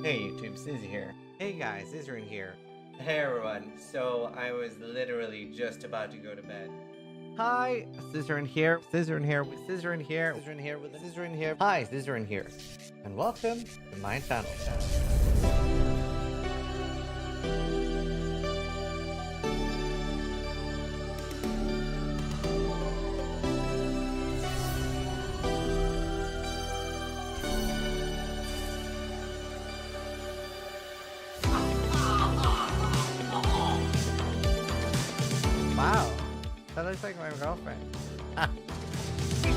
Hey YouTube, Sizzy here. Hey guys, Zizaran here. Hey everyone, so I was literally just about to go to bed. Hi, Zizaran here. Zizaran here with Zizaran here. Zizaran here with Zizaran here. Hi, Zizaran here. And welcome to my channel. Wow, that looks like my girlfriend.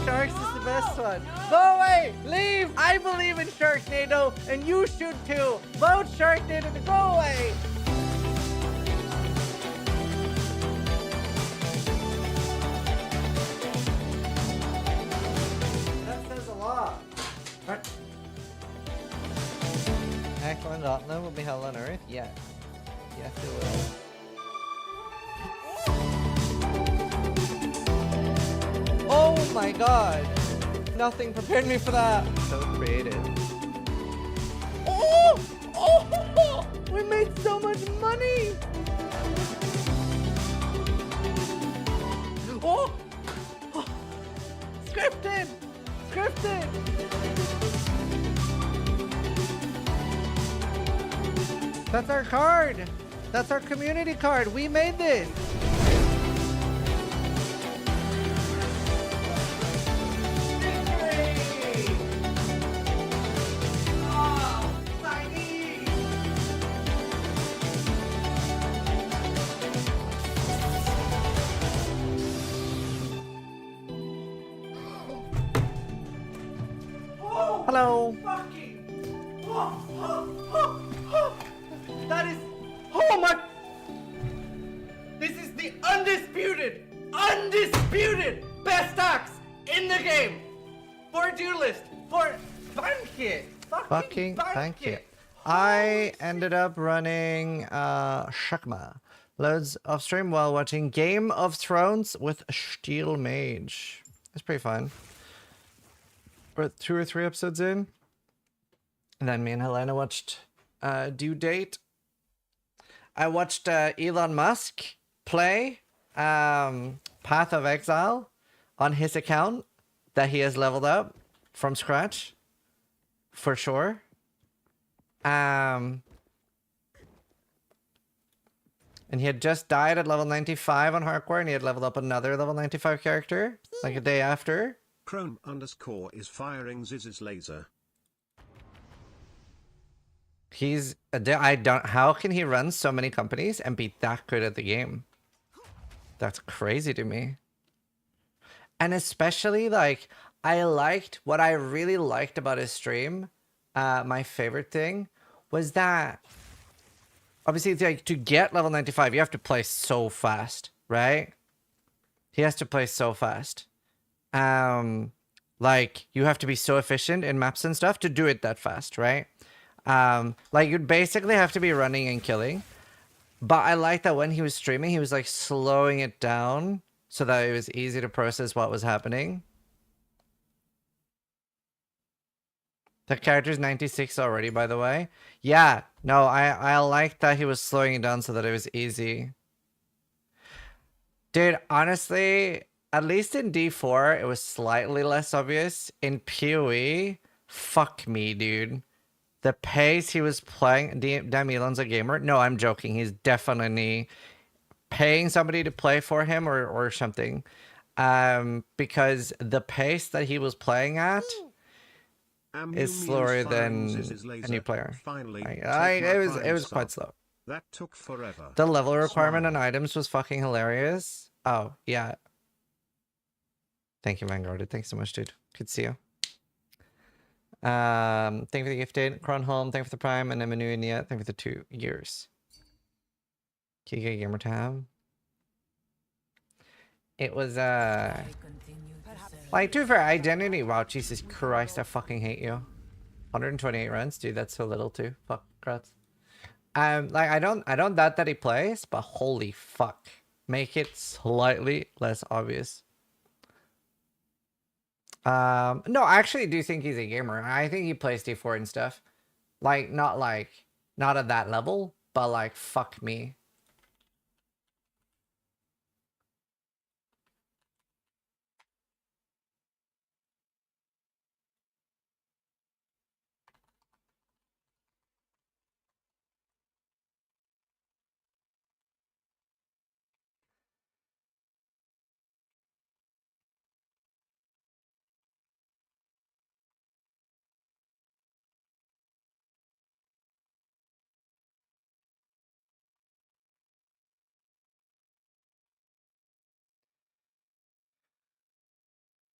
Sharks is the best one. Go away! Leave! I believe in Sharknado, and you should too. Vote Sharknado to go away! That says a lot. Right. Excellent Gauntlet will be held on Earth? Yes. Yes, it will. Oh my god! Nothing prepared me for that! So creative. Oh! Oh! We made so much money! Oh! Oh. Scripted! Scripted! That's our card! That's our community card! We made this! Hello. That is, oh my, this is the undisputed best axe in the game for Duelist, for bank it, fucking bank it. I ended up running Sekhema loads of stream while watching Game of Thrones with Steel Mage. It's pretty fun. We're 2 or 3 episodes in, and then me and Helena watched Due Date. I watched Elon Musk play Path of Exile on his account that he has leveled up from scratch, for sure. And he had just died at level 95 on hardcore, and he had leveled up another level 95 character like a day after. Chrome underscore is firing Ziz's laser. He's I don't, how can he run so many companies and be that good at the game? That's crazy to me. And especially, like, what I really liked about his stream, my favorite thing was that obviously, like, to get level 95 you have to play so fast, right? He has to play so fast. Like, you have to be so efficient in maps and stuff to do it that fast, right? Like, you'd basically have to be running and killing. But I like that when he was streaming, he was like slowing it down so that it was easy to process what was happening. The character's 96 already, by the way. Yeah, no, I like that he was slowing it down so that it was easy. Dude, honestly, at least in D4, it was slightly less obvious. In PoE, fuck me, dude. The pace he was playing... Damn, Elon's a gamer? No, I'm joking. He's definitely paying somebody to play for him or something. Because the pace that he was playing at is slower than any player. Finally, it was quite slow. That took forever. The level requirement on items was fucking hilarious. Oh, yeah. Thank you, Vanguarded. Thanks so much, dude. Good to see you. Thank you for the gifted. Kronholm, thank you for the prime. And Emmanuel Nia, thank you for the 2 years. Kiga Gamer Tab. It was, like, to be fair, Identity. Wow, Jesus Christ, I fucking hate you. 128 runs? Dude, that's so little, too. Fuck, crats. Like, I don't doubt that he plays, but holy fuck. Make it slightly less obvious. No, I actually do think he's a gamer. I think he plays D4 and stuff. Like, not at that level, but like, fuck me.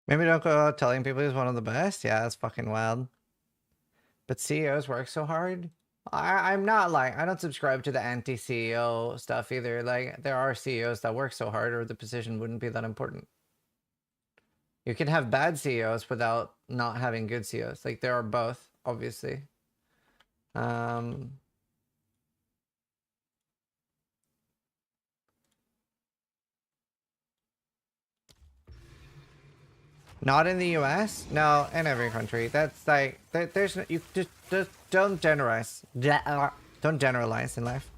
Maybe don't go out telling people he's one of the best. Yeah, that's fucking wild. But CEOs work so hard. I'm not like, I don't subscribe to the anti-CEO stuff either. Like, there are CEOs that work so hard or the position wouldn't be that important. You can have bad CEOs without not having good CEOs. Like, there are both, obviously. Not in the US? No, in every country. That's like, there's, you just don't generalize. Don't generalize in life.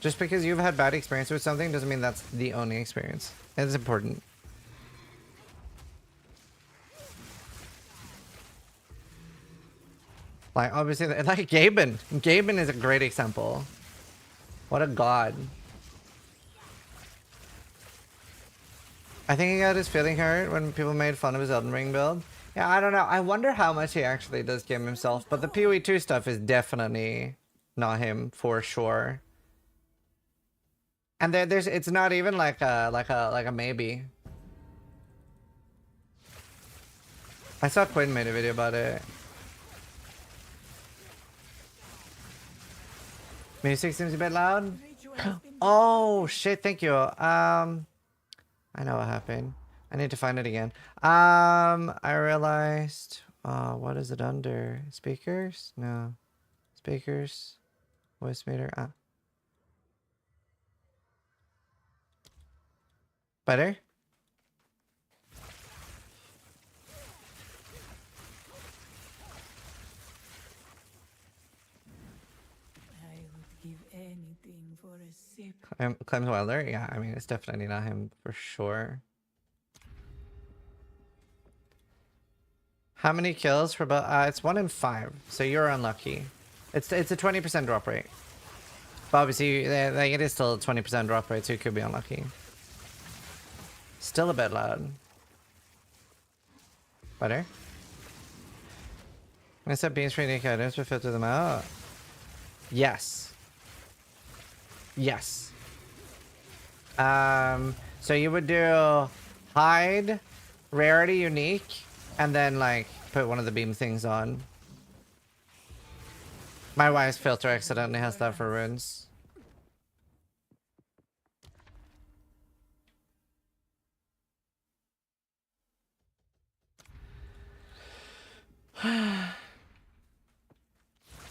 Just because you've had bad experience with something doesn't mean that's the only experience. It's important. Like, obviously, like Gaben. Gaben is a great example. What a god. I think he got his feeling hurt when people made fun of his Elden Ring build. Yeah, I don't know. I wonder how much he actually does game himself. But the PoE 2 stuff is definitely not him, for sure. And there's, it's not even like a maybe. I saw Quinn made a video about it. Music seems a bit loud. Oh shit! Thank you. I know what happened. I need to find it again. I realized. What is it under? Speakers? No. Speakers. Voice meter. Ah. Better? Clems Wilder? Yeah, I mean, it's definitely not him for sure. How many kills for about... it's 1 in 5, so you're unlucky. It's a 20% drop rate. But obviously, like, it is still a 20% drop rate, so you could be unlucky. Still a bit loud. Better? I said beans for unique items to filter them out. Yes. Yes. So you would do hide, rarity, unique, and then like put one of the beam things on. My wife's filter accidentally has that for runes.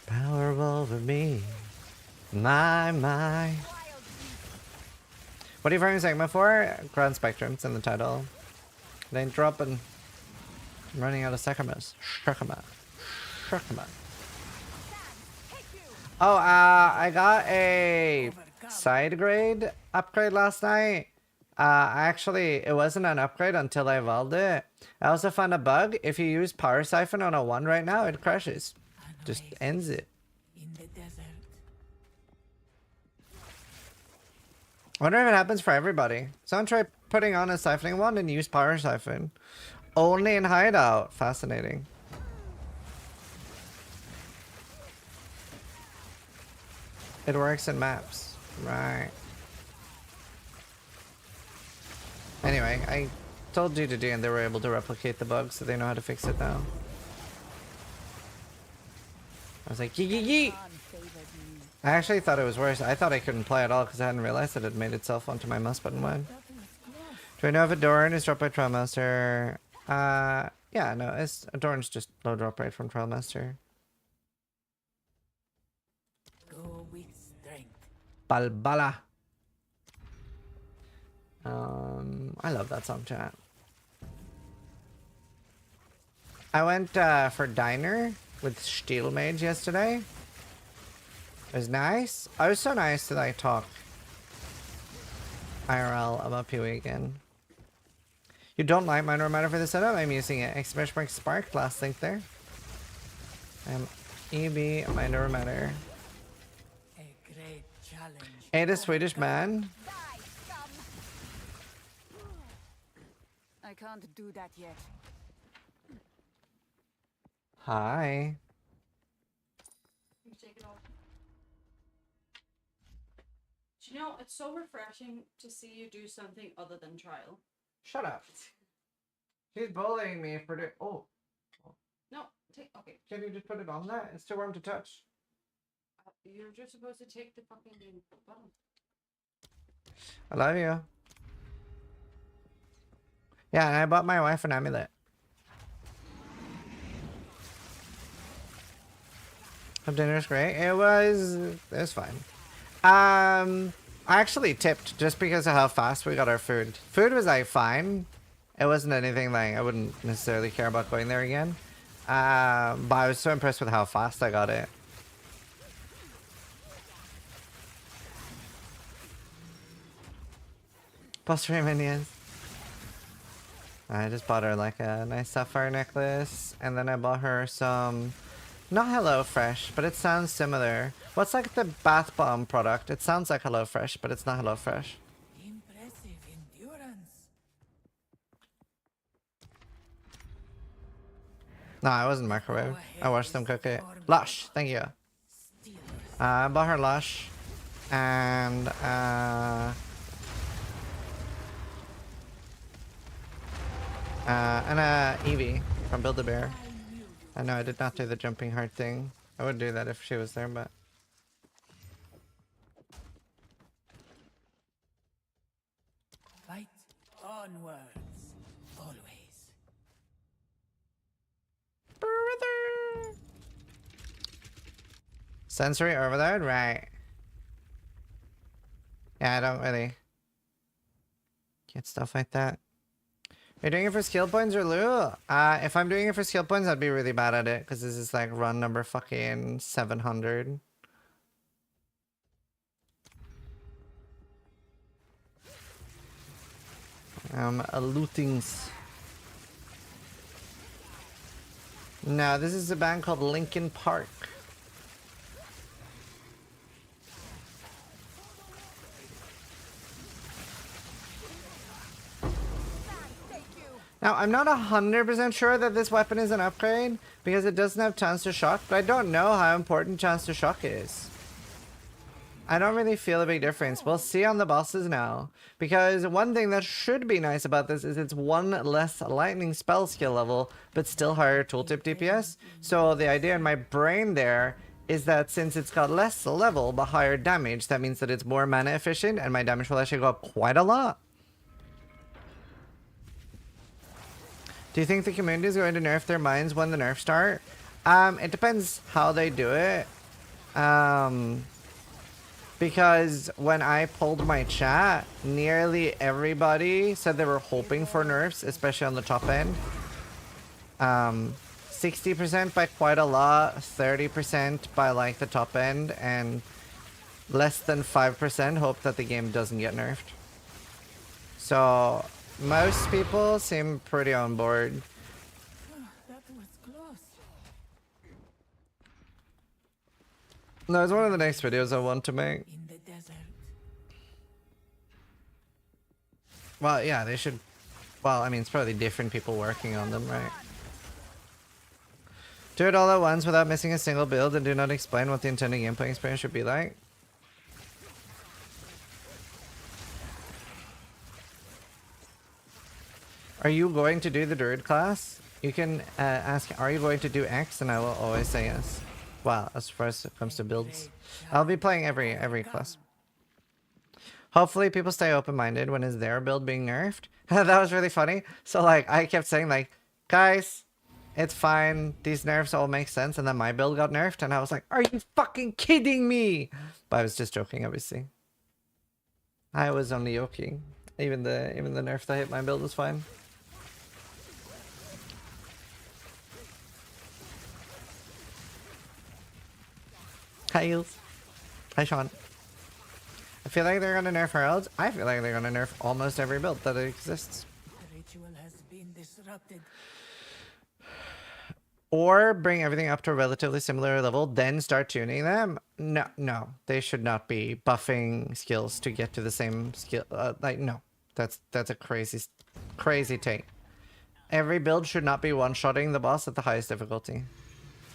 Power over me. My. What are you farming Sekhema for? Ground Spectrum, it's in the title. It ain't dropping. I'm running out of Sekhemas. Sekhema. Oh, I got a side grade upgrade last night. Actually, it wasn't an upgrade until I evolved it. I also found a bug. If you use Power Siphon on a 1 right now, it crashes. Just ends it. I wonder if it happens for everybody. Someone try putting on a siphoning wand and use Power Siphon. Only in Hideout. Fascinating. It works in maps. Right. Anyway, I told G2D and they were able to replicate the bug, so they know how to fix it now. I was like, yee. I actually thought it was worse. I thought I couldn't play at all because I hadn't realized that it made itself onto my mouse button one. Do I know if Adorn is dropped by Trialmaster? Yeah, no, Adorn's just low drop rate from Trialmaster. Go with strength. Balbala. I love that song, chat. I went for diner with Steel Mage yesterday. It was nice. I was so nice that I talk IRL about PoE again. You don't like my matter for the setup? I'm using it. Exclamation mark spark. Last link there. EB minor matter. A great challenge. Ate a Swedish man. I can't do that yet. Hi. You take it off. Do you know, it's so refreshing to see you do something other than trial. Shut up. She's bullying me for doing. Oh. No, okay. Can you just put it on that? It's too warm to touch. You're just supposed to take the fucking bottom. I love you. Yeah, and I bought my wife an amulet. Hope dinner's great. It was fine. I actually tipped just because of how fast we got our food. Food was like fine. It wasn't anything like I wouldn't necessarily care about going there again. But I was so impressed with how fast I got it. Poster minions. I just bought her like a nice sapphire necklace, and then I bought her some, not HelloFresh, but it sounds similar. What's like the bath bomb product? It sounds like HelloFresh, but it's not HelloFresh. Impressive endurance. No, I wasn't microwave. I watched them cook it. Lush, thank you. I bought her Lush, and a Eevee from Build-A-Bear. I know I did not do the jumping heart thing. I would do that if she was there, but Fight onwards. Always. brother. Sensory overload, right? Yeah, I don't really get stuff like that. Are you doing it for skill points or loot? If I'm doing it for skill points, I'd be really bad at it because this is like run number fucking 700. Lootings. No, this is a band called Linkin Park. Now, I'm not 100% sure that this weapon is an upgrade, because it doesn't have chance to shock, but I don't know how important chance to shock is. I don't really feel a big difference. We'll see on the bosses now. Because one thing that should be nice about this is it's one less lightning spell skill level, but still higher tooltip DPS. So the idea in my brain there is that since it's got less level, but higher damage, that means that it's more mana efficient, and my damage will actually go up quite a lot. Do you think the community is going to nerf their mines when the nerfs start? It depends how they do it. Because when I pulled my chat, nearly everybody said they were hoping for nerfs, especially on the top end. 60% by quite a lot, 30% by like the top end, and less than 5% hope that the game doesn't get nerfed. So most people seem pretty on board. That was close. No, it's one of the next videos I want to make. In the desert. Well, yeah, they should. Well, I mean, it's probably different people working on them, right? Do it all at once without missing a single build, and do not explain what the intended gameplay experience should be like. Are you going to do the druid class? You can ask, are you going to do X? And I will always say yes. Well, as far as it comes to builds. I'll be playing every class. Hopefully people stay open-minded when is their build being nerfed. That was really funny. So like, I kept saying like, guys, it's fine. These nerfs all make sense. And then my build got nerfed. And I was like, are you fucking kidding me? But I was just joking, obviously. I was only joking. Even the nerf that hit my build was fine. Kyles. Hi, Sean. I feel like they're gonna nerf Heralds. I feel like they're gonna nerf almost every build that exists. The ritual has been disrupted. Or bring everything up to a relatively similar level, then start tuning them. No, they should not be buffing skills to get to the same skill. Like, no, that's a crazy take. Every build should not be one-shotting the boss at the highest difficulty.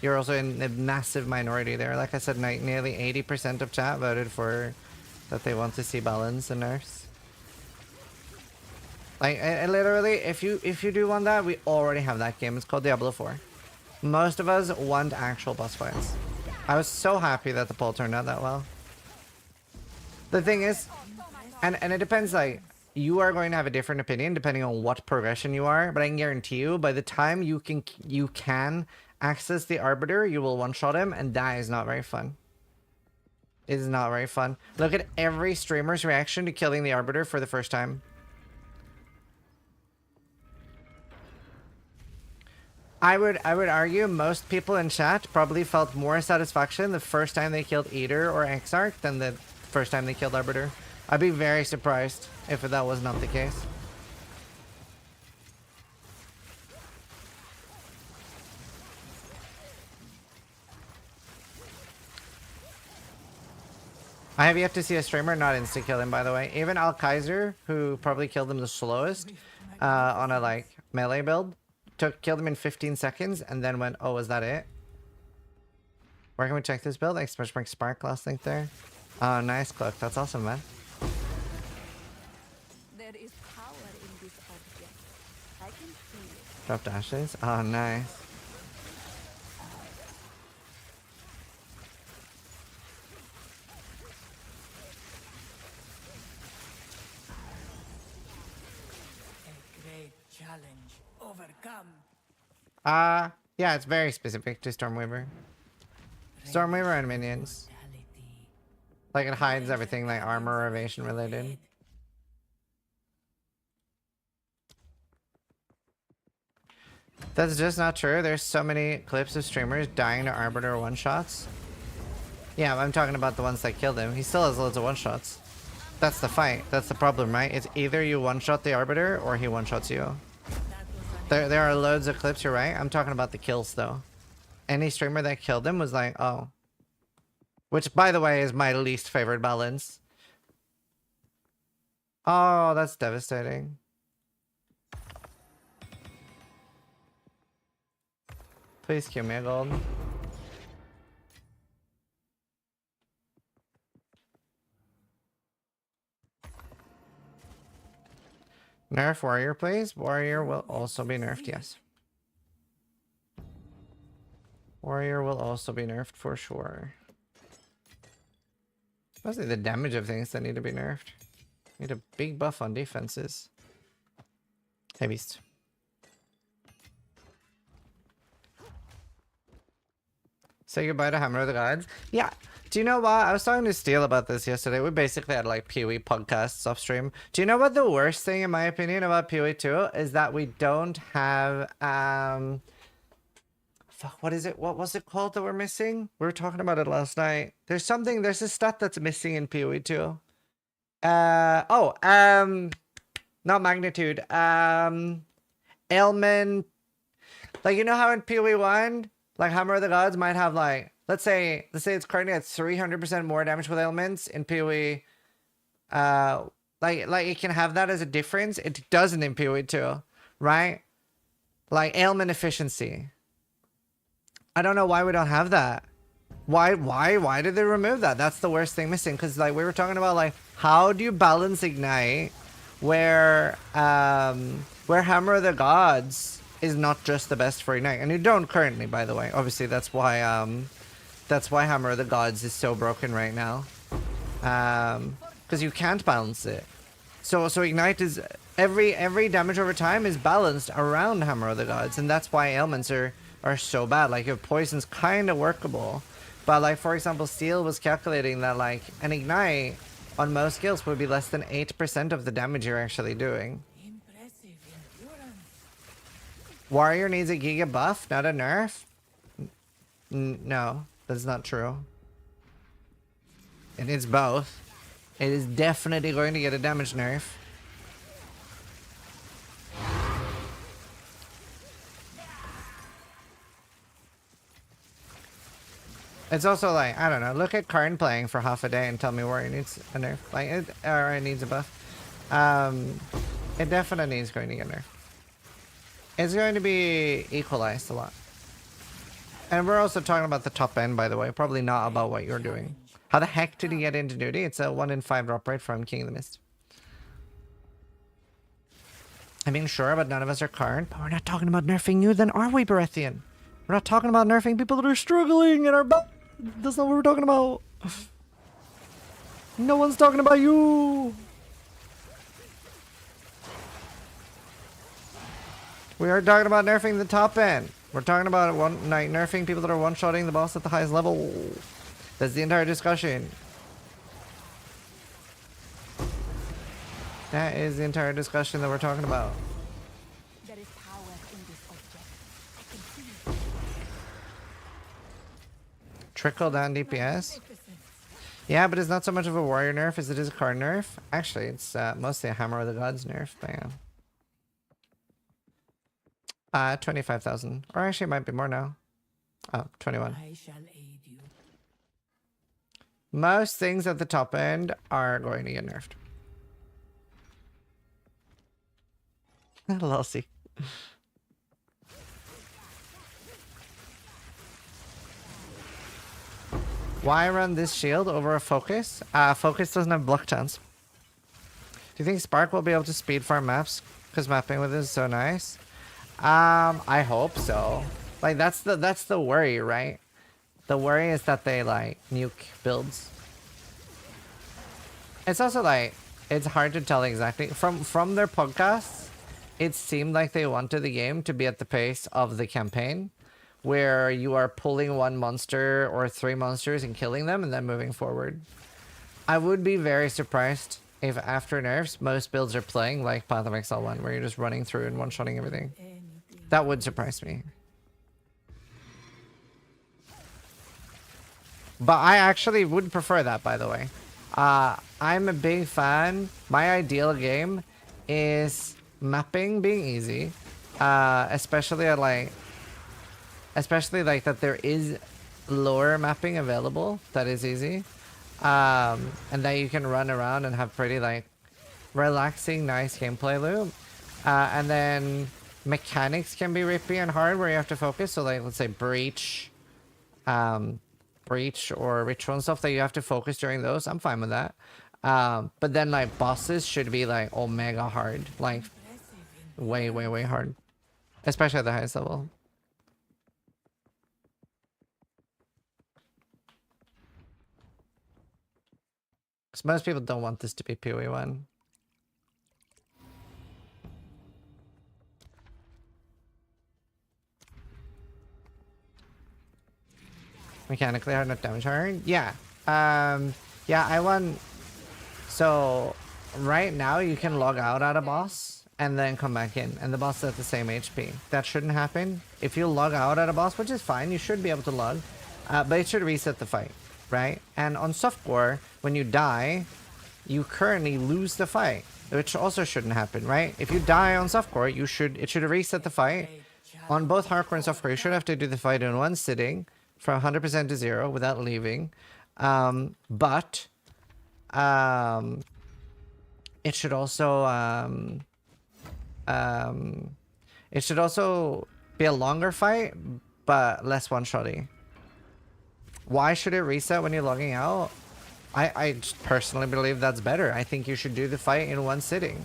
You're also in a massive minority there. Like I said, nearly 80% of chat voted for that they want to see balance and nerfs. Like, literally, if you do want that, we already have that game. It's called Diablo 4. Most of us want actual boss fights. I was so happy that the poll turned out that well. The thing is, and it depends, like, you are going to have a different opinion depending on what progression you are, but I can guarantee you, by the time you can access the Arbiter, you will one-shot him, and that is not very fun. It is not very fun. Look at every streamer's reaction to killing the Arbiter for the first time. I would argue most people in chat probably felt more satisfaction the first time they killed Eater or Exarch than the first time they killed Arbiter. I'd be very surprised if that was not the case. I have yet to see a streamer not insta-kill him, by the way. Even Al Kaiser, who probably killed him the slowest on a like melee build, killed him in 15 seconds and then went, oh, was that it? Where can we check this build? Express Spark last link there. Oh, nice, Cloak. That's awesome, man. There is power in this object. I can feel it. Drop dashes. Oh, nice. A great challenge overcome. Yeah, it's very specific to Stormweaver. Stormweaver and minions. Like, it hides everything like armor or evasion related. That's just not true. There's so many clips of streamers dying to Arbiter one-shots. Yeah, I'm talking about the ones that killed him. He still has loads of one-shots. That's the fight. That's the problem, right? It's either you one-shot the Arbiter or he one-shots you. There are loads of clips, you're right. I'm talking about the kills, though. Any streamer that killed him was like, oh. Which, by the way, is my least favorite balance. Oh, that's devastating. Please kill me a gold. Nerf Warrior, please. Warrior will also be nerfed, yes. Warrior will also be nerfed for sure. Mostly the damage of things that need to be nerfed. Need a big buff on defenses. Hey, Beast. Say goodbye to Hammer of the Gods. Yeah. Do you know what? I was talking to Steel about this yesterday. We basically had like PoE podcasts off stream. Do you know what the worst thing, in my opinion, about PoE 2 is that we don't have fuck, what is it? What was it called that we're missing? We were talking about it last night. There's a stat that's missing in PoE 2. Not magnitude. Ailment. Like, you know how in PoE 1, like Hammer of the Gods might have like, let's say it's currently at 300% more damage with ailments in PoE. Like it can have that as a difference. It doesn't in PoE 2, right? Like ailment efficiency. I don't know why we don't have that. Why did they remove that? That's the worst thing missing. Because like we were talking about, like, how do you balance Ignite where Hammer of the Gods is not just the best for Ignite, and you don't currently, by the way. Obviously, that's why Hammer of the Gods is so broken right now, because you can't balance it. So Ignite is every damage over time is balanced around Hammer of the Gods, and that's why ailments are so bad. Like, your poison's kind of workable, but like, for example, Steel was calculating that like an Ignite on most skills would be less than 8% of the damage you're actually doing. Impressive endurance. Warrior needs a Giga buff, not a nerf? No, that's not true. It needs both. It is definitely going to get a damage nerf. It's also like, I don't know, look at Karn playing for half a day and tell me where he needs a nerf. Like, or it needs a buff. It definitely is going to get nerfed. It's going to be equalized a lot. And we're also talking about the top end, by the way. Probably not about what you're doing. How the heck did he get Ingenuity? It's a 1 in 5 drop rate from King of the Mist. I mean, sure, but none of us are Karn. But we're not talking about nerfing you, then are we, Berethian? We're not talking about nerfing people that are struggling in our butt. That's not what we're talking about. No one's talking about you. We are talking about nerfing the top end. We're talking about nerfing people that are one-shotting the boss at the highest level. That's the entire discussion. That is the entire discussion that we're talking about. There is power in this object. I can feel it. Trickle down DPS. Yeah, but it's not so much of a warrior nerf as it is a card nerf. Actually, it's mostly a Hammer of the Gods nerf. But yeah. 25,000. Or actually, it might be more now. Oh, 21. I shall aid you. Most things at the top end are going to get nerfed. Lossy. Why run this shield over a focus? Focus doesn't have block chance. Do you think Spark will be able to speed farm maps? Because mapping with it is so nice. I hope so. Like that's the worry, right? The worry is that they like nuke builds. It's also like it's hard to tell exactly from their podcasts. It seemed like they wanted the game to be at the pace of the campaign, where you are pulling one monster or 3 monsters and killing them and then moving forward. I would be very surprised if after nerfs most builds are playing like Path of Exile 1, where you're just running through and one-shotting everything. That would surprise me. But I actually would prefer that, by the way. I'm a big fan. My ideal game is mapping being easy. Especially like that there is lower mapping available that is easy. And that you can run around and have pretty like relaxing, nice gameplay loop. And then mechanics can be rippy and hard where you have to focus. So like, let's say breach or ritual and stuff that you have to focus during those. I'm fine with that. But then like bosses should be like omega hard, like way hard, especially at the highest level. Because most people don't want this to be PoE1. Mechanically hard, not damage hard. Yeah. Yeah, I want... So, right now you can log out at a boss and then come back in. And the boss is at the same HP. That shouldn't happen. If you log out at a boss, which is fine, you should be able to log. But it should reset the fight, right? And on softcore, when you die, you currently lose the fight. Which also shouldn't happen, right? If you die on softcore, it should reset the fight. On both hardcore and softcore, you should have to do the fight in one sitting. From 100% to 0 without leaving. But it should also be a longer fight, but less one-shotty. Why should it reset when you're logging out? I just personally believe that's better. I think you should do the fight in one sitting.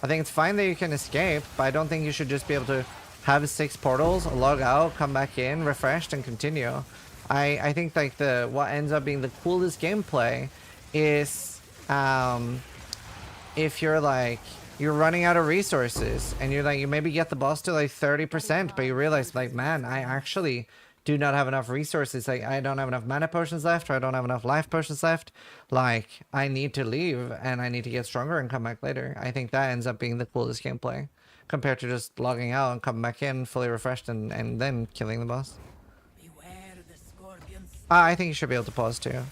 I think it's fine that you can escape, but I don't think you should just be able to have 6 portals, log out, come back in, refreshed, and continue. I think like what ends up being the coolest gameplay is if you're running out of resources and you maybe get the boss to like 30%, but you realize like, man, I actually do not have enough resources. Like I don't have enough mana potions left, or I don't have enough life potions left. Like I need to leave and I need to get stronger and come back later. I think that ends up being the coolest gameplay compared to just logging out and coming back in fully refreshed and then killing the boss. Beware the scorpions. I think you should be able to pause too.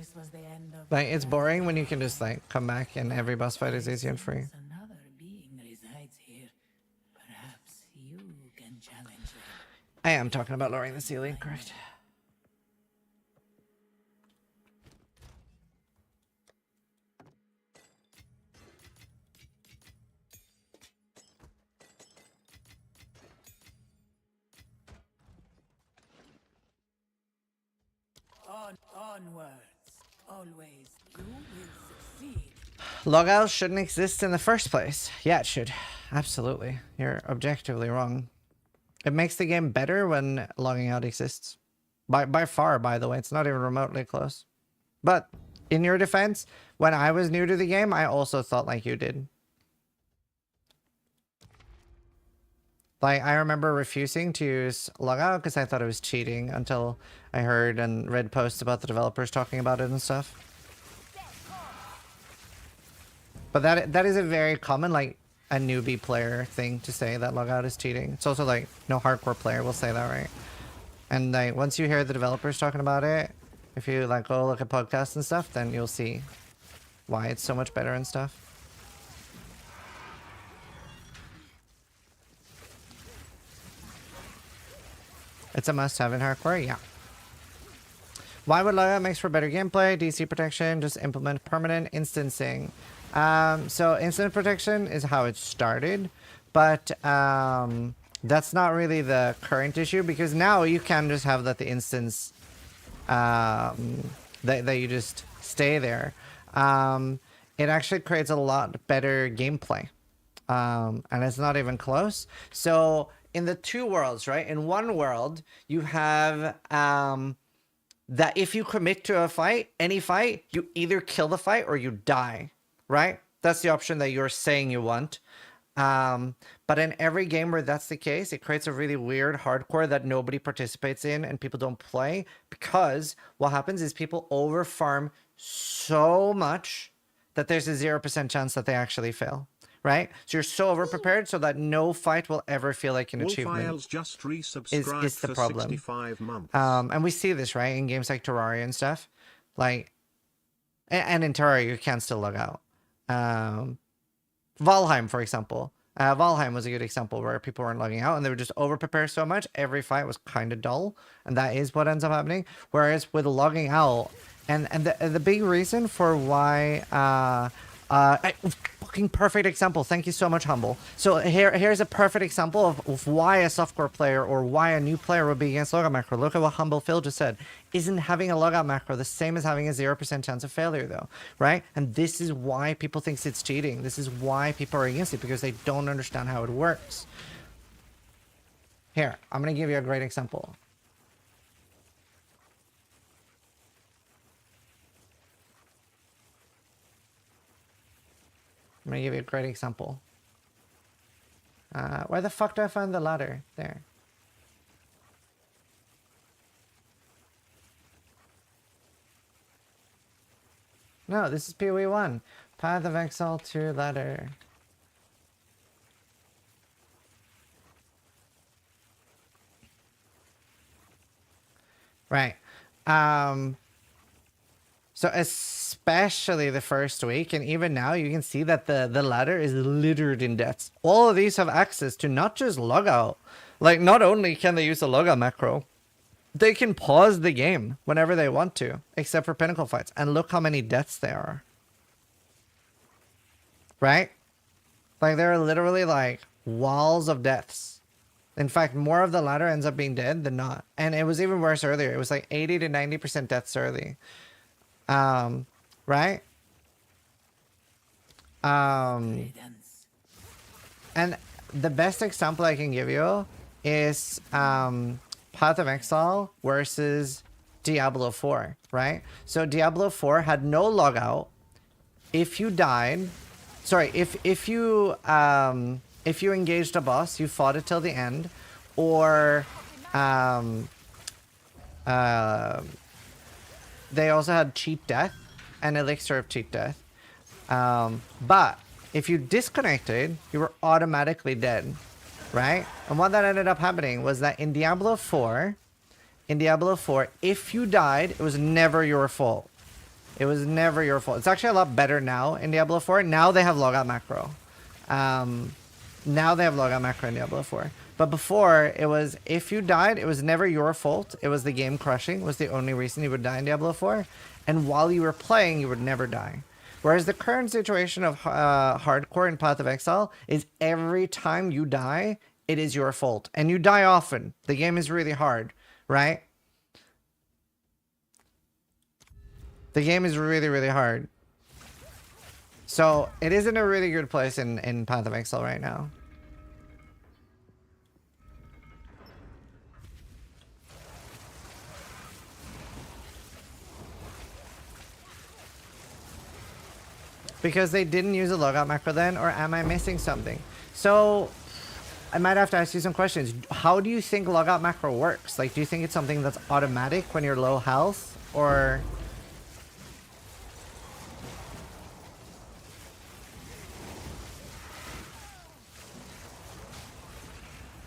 this was the end of Like, it's boring when you can just, like, come back and every boss fight is easy and free. another being resides here. Perhaps you can challenge them. I am talking about lowering the ceiling, correct? Onwards. Always. You will succeed. Logouts shouldn't exist in the first place. Yeah, it should. Absolutely. You're objectively wrong. It makes the game better when logging out exists. By far, by the way. It's not even remotely close. But, in your defense, when I was new to the game, I also thought like you did. Like, I remember refusing to use logout because I thought it was cheating until I heard and read posts about the developers talking about it and stuff. But that is a very common, like, a newbie player thing to say that logout is cheating. It's also like, no hardcore player will say that, right? And like, once you hear the developers talking about it, if you like go look at podcasts and stuff, then you'll see why it's so much better and stuff. It's a must-have in hardcore, yeah. Why would logout makes for better gameplay? DC protection, just implement permanent instancing. So instant protection is how it started, but that's not really the current issue because now you can just have that the instance that you just stay there. It actually creates a lot better gameplay, and it's not even close. So in the two worlds, right? In one world, you have that if you commit to a fight, any fight, you either kill the fight or you die, right? That's the option that you're saying you want. But in every game where that's the case, it creates a really weird hardcore that nobody participates in and people don't play because what happens is people overfarm so much that there's a 0% chance that they actually fail. Right? So you're so over-prepared so that no fight will ever feel like an achievement. Just resubscribed is the for problem. 65 months. And we see this, right? In games like Terraria and stuff. Like, and in Terraria, you can still log out. Valheim, for example. Valheim was a good example where people weren't logging out and they were just over-prepared so much. Every fight was kind of dull. And that is what ends up happening. Whereas with logging out, and the big reason for why... fucking perfect example. Thank you so much, Humble. So here's a perfect example of why a softcore player or why a new player would be against logout macro. Look at what Humble Phil just said. Isn't having a logout macro the same as having a 0% chance of failure, though? Right? And this is why people think it's cheating. This is why people are against it, because they don't understand how it works. Here, I'm going to give you a great example. I'm gonna give you a great example. Where the fuck do I find the ladder? There. No, this is PoE 1. Path of Exile 2 ladder. Right. So especially the first week, and even now, you can see that the ladder is littered in deaths. All of these have access to not just logout. Like, not only can they use the logout macro, they can pause the game whenever they want to, except for pinnacle fights. And look how many deaths there are. Right? Like, there are literally, like, walls of deaths. In fact, more of the ladder ends up being dead than not. And it was even worse earlier. It was like 80 to 90% deaths early. Right? And the best example I can give you is Path of Exile versus Diablo 4, right? So Diablo 4 had no logout. If you died, sorry, if you engaged a boss, you fought it till the end, or they also had cheat death and elixir of cheat death. But if you disconnected, you were automatically dead, right? And what that ended up happening was that in Diablo 4, if you died, it was never your fault. It was never your fault. It's actually a lot better now in Diablo 4. Now they have logout macro. Now they have logout macro in Diablo 4. But before, it was, if you died, it was never your fault. It was the game crushing was the only reason you would die in Diablo 4. And while you were playing, you would never die. Whereas the current situation of hardcore in Path of Exile is every time you die, it is your fault. And you die often. The game is really hard, right? The game is really, really hard. So it is in a really good place in Path of Exile right now. Because they didn't use a logout macro then, or am I missing something? So I might have to ask you some questions. How do you think logout macro works? Like, do you think it's something that's automatic when you're low health, or...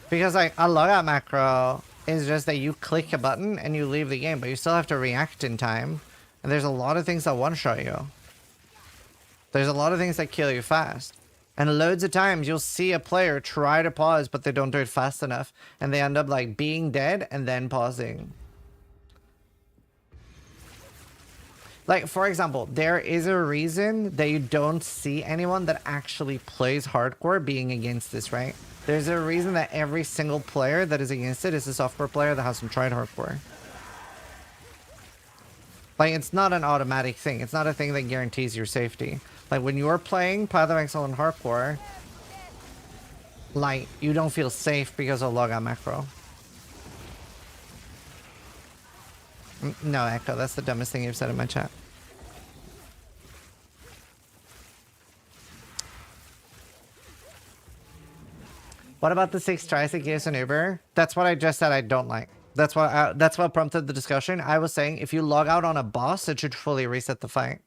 Because like a logout macro is just that you click a button and you leave the game, but you still have to react in time. And there's a lot of things that one-shot you. There's a lot of things that kill you fast. And loads of times you'll see a player try to pause, but they don't do it fast enough. And they end up like being dead and then pausing. Like, for example, there is a reason that you don't see anyone that actually plays hardcore being against this, right? There's a reason that every single player that is against it is a softcore player that hasn't tried hardcore. Like, it's not an automatic thing. It's not a thing that guarantees your safety. Like, when you're playing Path of Exile and hardcore, like, you don't feel safe because of logout macro. No, Echo, that's the dumbest thing you've said in my chat. What about the 6 tries it gives an Uber? That's what I just said I don't like. That's what prompted the discussion. I was saying if you log out on a boss, it should fully reset the fight.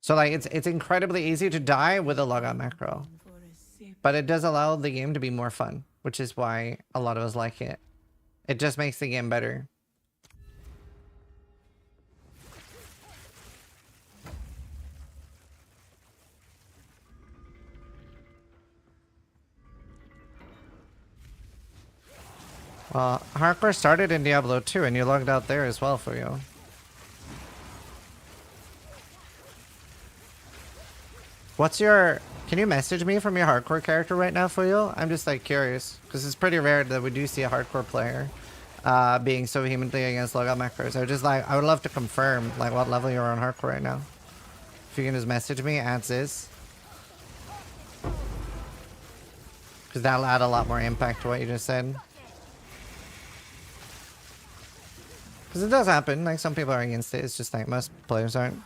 So like it's incredibly easy to die with a logout macro. But it does allow the game to be more fun, which is why a lot of us like it. It just makes the game better. Well, hardcore started in Diablo 2 and you logged out there as well for you. What's your... Can you message me from your hardcore character right now for you? I'm just like curious, because it's pretty rare that we do see a hardcore player being so vehemently against logout macros. I would love to confirm like what level you're on hardcore right now. If you can just message me at Ziz. Because that'll add a lot more impact to what you just said. Because it does happen, like some people are against it, it's just like most players aren't.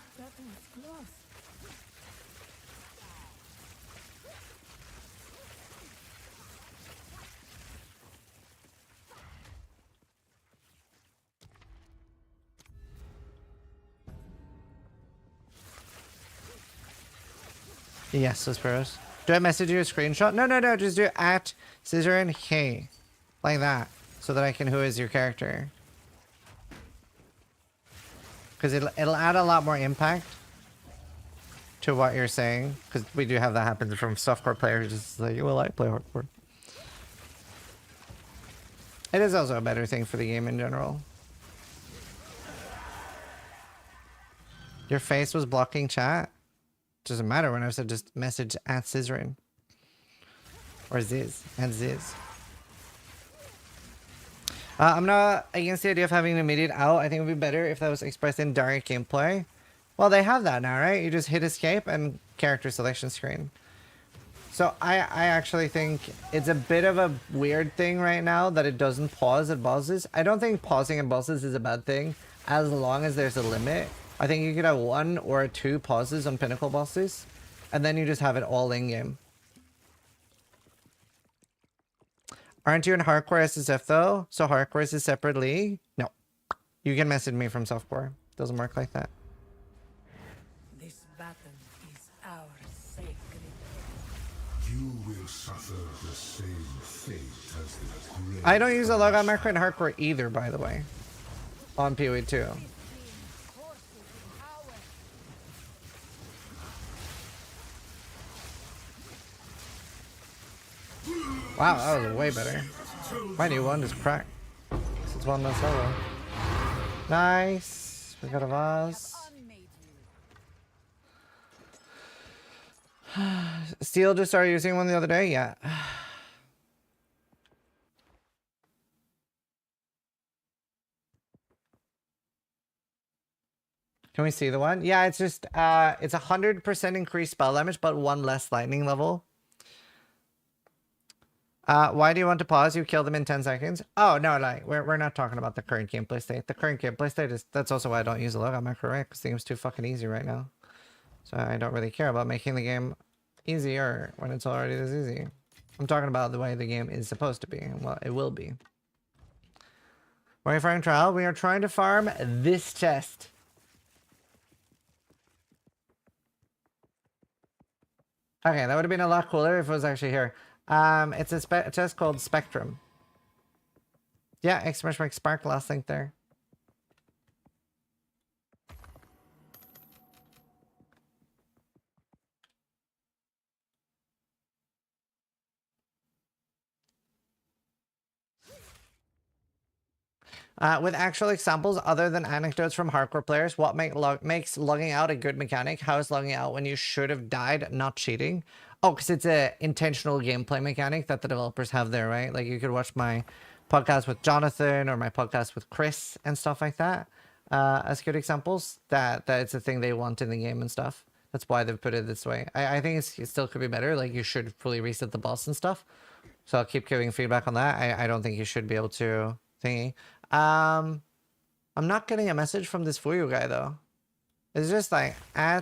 Yes, Suspiros. Do I message you a screenshot? No, just do it at Zizaran Hey. Like that. So that I can who is your character. Because it'll add a lot more impact to what you're saying. Because we do have that happen from softcore players. Just like, well, I play hardcore. It is also a better thing for the game in general. Your face was blocking chat? Doesn't matter when I said just message at Zizaran. Or Ziz. At Ziz. I'm not against the idea of having an immediate out. I think it would be better if that was expressed in direct gameplay. Well, they have that now, right? You just hit escape and character selection screen. So I actually think it's a bit of a weird thing right now that it doesn't pause at bosses. I don't think pausing at bosses is a bad thing as long as there's a limit. I think you could have 1 or 2 pauses on pinnacle bosses and then you just have it all in game. Aren't you in hardcore SSF though? So hardcore is a separate league? No. You can message me from softcore. Doesn't work like that. This battle is our sacred. You will suffer. I don't use a logout macro in hardcore either, by the way. On PoE 2. Wow, that was way better. My new one is cracked. It's one that's solo. Nice. We got a vase. Steel just started using one the other day? Yeah. Can we see the one? Yeah, it's just, it's 100% increased spell damage, but 1 less lightning level. Why do you want to pause? You kill them in 10 seconds. Oh, no, like, we're not talking about the current gameplay state. The current gameplay state is, that's also why I don't use a logout macro, right? Because the game's too fucking easy right now. So I don't really care about making the game easier when it's already this easy. I'm talking about the way the game is supposed to be, and well, it will be. Why are you farming trial? We are trying to farm this chest. Okay, that would have been a lot cooler if it was actually here. It's a chest called Spectrum. Yeah, exclamation mark spark, last link there. With actual examples other than anecdotes from hardcore players, what makes logging out a good mechanic? How is logging out when you should have died not cheating? Oh, because it's a intentional gameplay mechanic that the developers have there, right? Like you could watch my podcast with Jonathan or my podcast with Chris and stuff like that as good examples. That it's a thing they want in the game and stuff. That's why they've put it this way. I think it still could be better. Like you should fully reset the boss and stuff. So I'll keep giving feedback on that. I don't think you should be able to thingy. I'm not getting a message from this Fuyu guy though. It's just like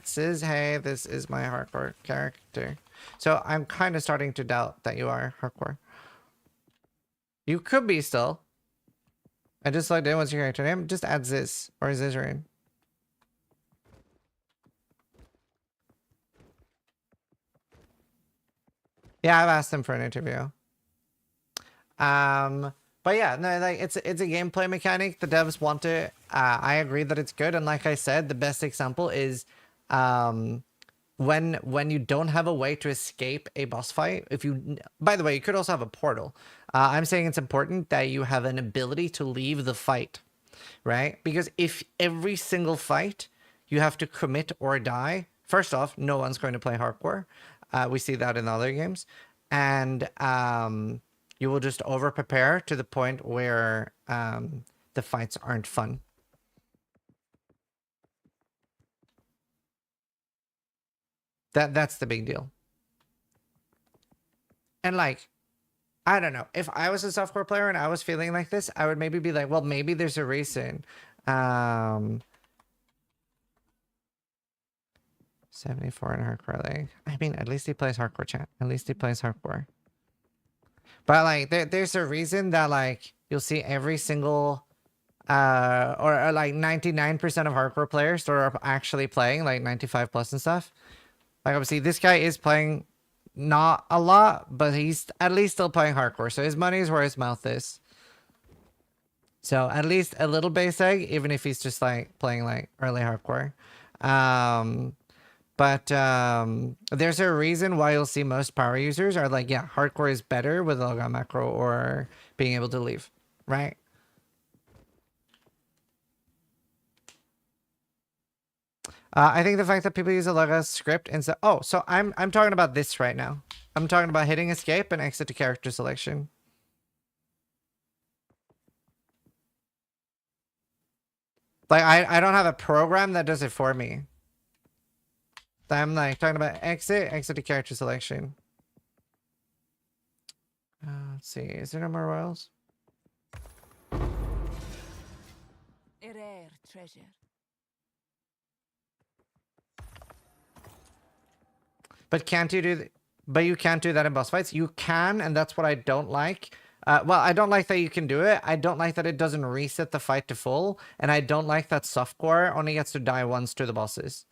says, hey, this is my hardcore character. So I'm kind of starting to doubt that you are hardcore. You could be still. I just logged in. What's your character name? Just add Ziz or Zizaran. Yeah, I've asked him for an interview. But yeah, no, like it's a gameplay mechanic. The devs want it. I agree that it's good. And like I said, the best example is when you don't have a way to escape a boss fight. By the way, you could also have a portal. I'm saying it's important that you have an ability to leave the fight, right? Because if every single fight you have to commit or die, first off, no one's going to play hardcore. We see that in other games. And you will just over prepare to the point where the fights aren't fun. That's the big deal. And like, I don't know, if I was a softcore player and I was feeling like this, I would maybe be like, well, maybe there's a reason. 74 in hardcore league. I mean, at least he plays hardcore, chat. At least he plays hardcore. But like, there's a reason that like you'll see every single, or like 99% of hardcore players that are actually playing like 95 plus and stuff. Like obviously this guy is playing not a lot, but he's at least still playing hardcore. So his money's where his mouth is. So at least a little base egg, even if he's just like playing like early hardcore. But there's a reason why you'll see most power users are like, yeah, hardcore is better with logout macro or being able to leave, right? I think the fact that people use a logout script instead. Oh, so I'm talking about this right now. I'm talking about hitting escape and exit to character selection. Like I don't have a program that does it for me. I'm like talking about exit to character selection. Let's see, is there no more royals? A rare treasure. But can't you do? But you can't do that in boss fights. You can, and that's what I don't like. Well, I don't like that you can do it. I don't like that it doesn't reset the fight to full, and I don't like that softcore only gets to die once to the bosses.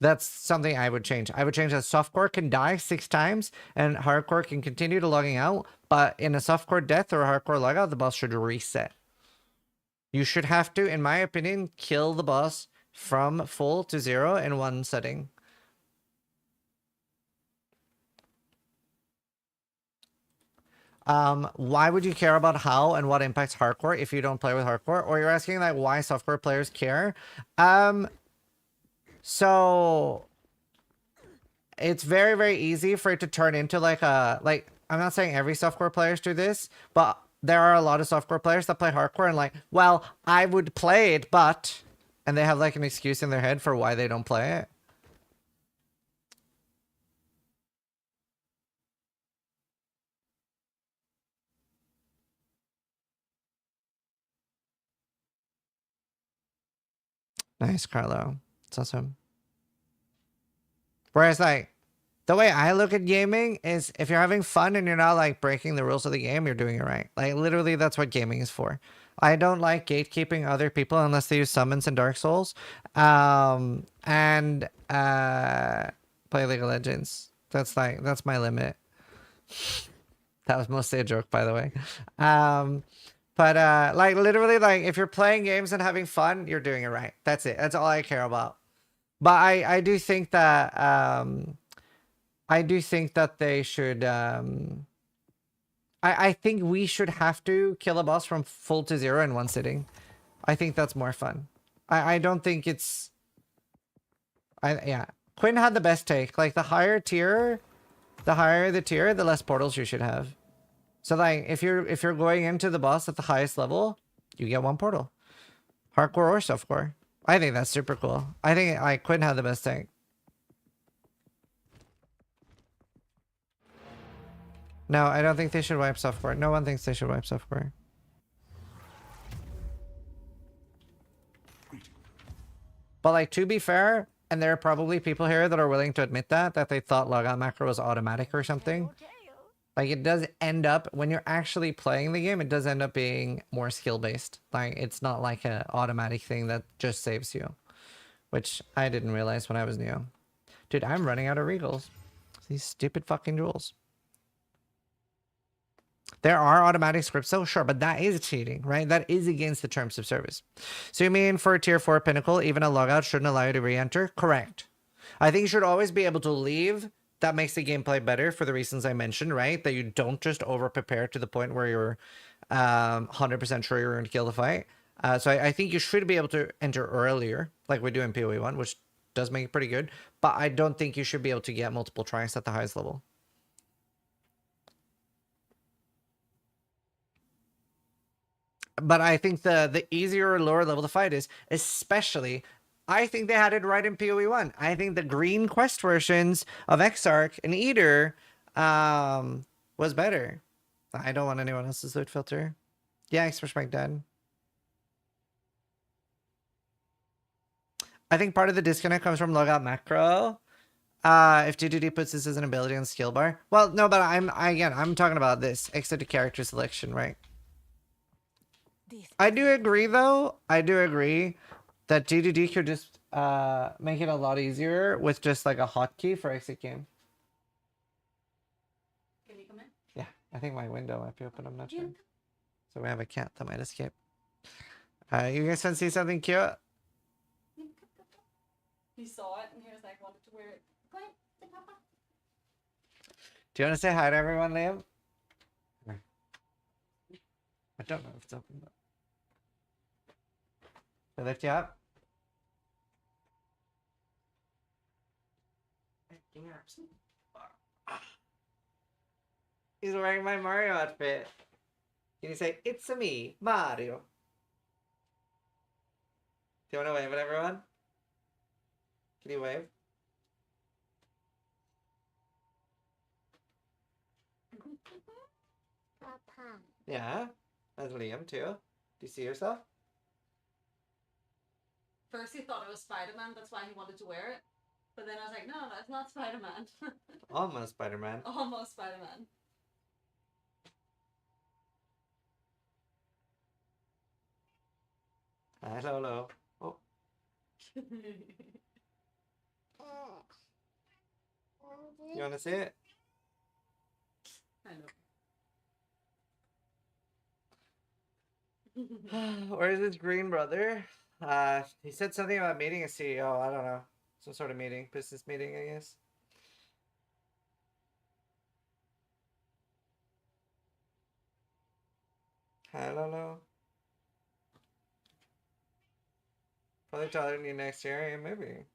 That's something I would change. I would change that softcore can die 6 times and hardcore can continue to logging out, but in a softcore death or a hardcore logout, the boss should reset. You should have to, in my opinion, kill the boss from full to 0 in one setting. Why would you care about how and what impacts hardcore if you don't play with hardcore? Or you're asking like why softcore players care? So it's very, very easy for it to turn into like a, like, I'm not saying every softcore players do this, but there are a lot of softcore players that play hardcore and like, well, I would play it, but, and they have like an excuse in their head for why they don't play it. Nice, Carlo. It's awesome. Whereas like, the way I look at gaming is if you're having fun and you're not like breaking the rules of the game, you're doing it right. Like literally that's what gaming is for. I don't like gatekeeping other people unless they use summons in Dark Souls. Play League of Legends. That's my limit. That was mostly a joke, by the way. Like literally like if you're playing games and having fun, you're doing it right. That's it. That's all I care about. But I do think that they should I think we should have to kill a boss from full to 0 in one sitting. I think that's more fun. I don't think it's yeah. Quinn had the best take. Like the higher the tier, the less portals you should have. So like if you're going into the boss at the highest level, you get 1 portal. Hardcore or softcore. I think that's super cool. I think Quinn had the best take. No, I don't think they should wipe softcore. No one thinks they should wipe softcore. But like, to be fair, and there are probably people here that are willing to admit that they thought logout macro was automatic or something. Like it does end up, when you're actually playing the game, it does end up being more skill-based. Like it's not like an automatic thing that just saves you. Which I didn't realize when I was new. Dude, I'm running out of regals. These stupid fucking rules. There are automatic scripts, so sure, but that is cheating, right? That is against the terms of service. So you mean for a tier 4 pinnacle, even a logout shouldn't allow you to re-enter? Correct. I think you should always be able to leave. That makes the gameplay better for the reasons I mentioned, right? That you don't just over-prepare to the point where you're 100% sure you're going to kill the fight. So I think you should be able to enter earlier, like we do in PoE 1, which does make it pretty good. But I don't think you should be able to get multiple tries at the highest level. But I think the easier or lower level the fight is, especially, I think they had it right in PoE 1. I think the green quest versions of Exarch and Eater was better. I don't want anyone else's loot filter. Yeah, express my dad. I think part of the disconnect comes from logout macro. If DDD puts this as an ability on the skill bar. Well, no, but I'm talking about this exit to character selection, right? I do agree, though. I do agree that DDD could just make it a lot easier with just like a hotkey for exit game. Can you come in? Yeah, I think my window might be open. I'm not sure. So we have a cat that might escape. You guys want to see something cute? He saw it and he was like, wanted to wear it. Go ahead, say Papa. Do you want to say hi to everyone, Liam? I don't know if it's open, but I lift you up. He's wearing my Mario outfit. Can you say, "It's a me, Mario"? Do you want to wave at everyone? Can you wave? Papa. Yeah. That's Liam too. Do you see yourself? First he thought it was Spider-Man, that's why he wanted to wear it. But then I was like, no, that's not Spider-Man. Almost Spider-Man. Almost Spider-Man. Hello, hello. Oh. You wanna see it? I know. Where's his green brother? He said something about meeting a CEO. I don't know. Some sort of meeting. Business meeting, I guess. I don't know. Probably taller than you next year. Yeah, maybe.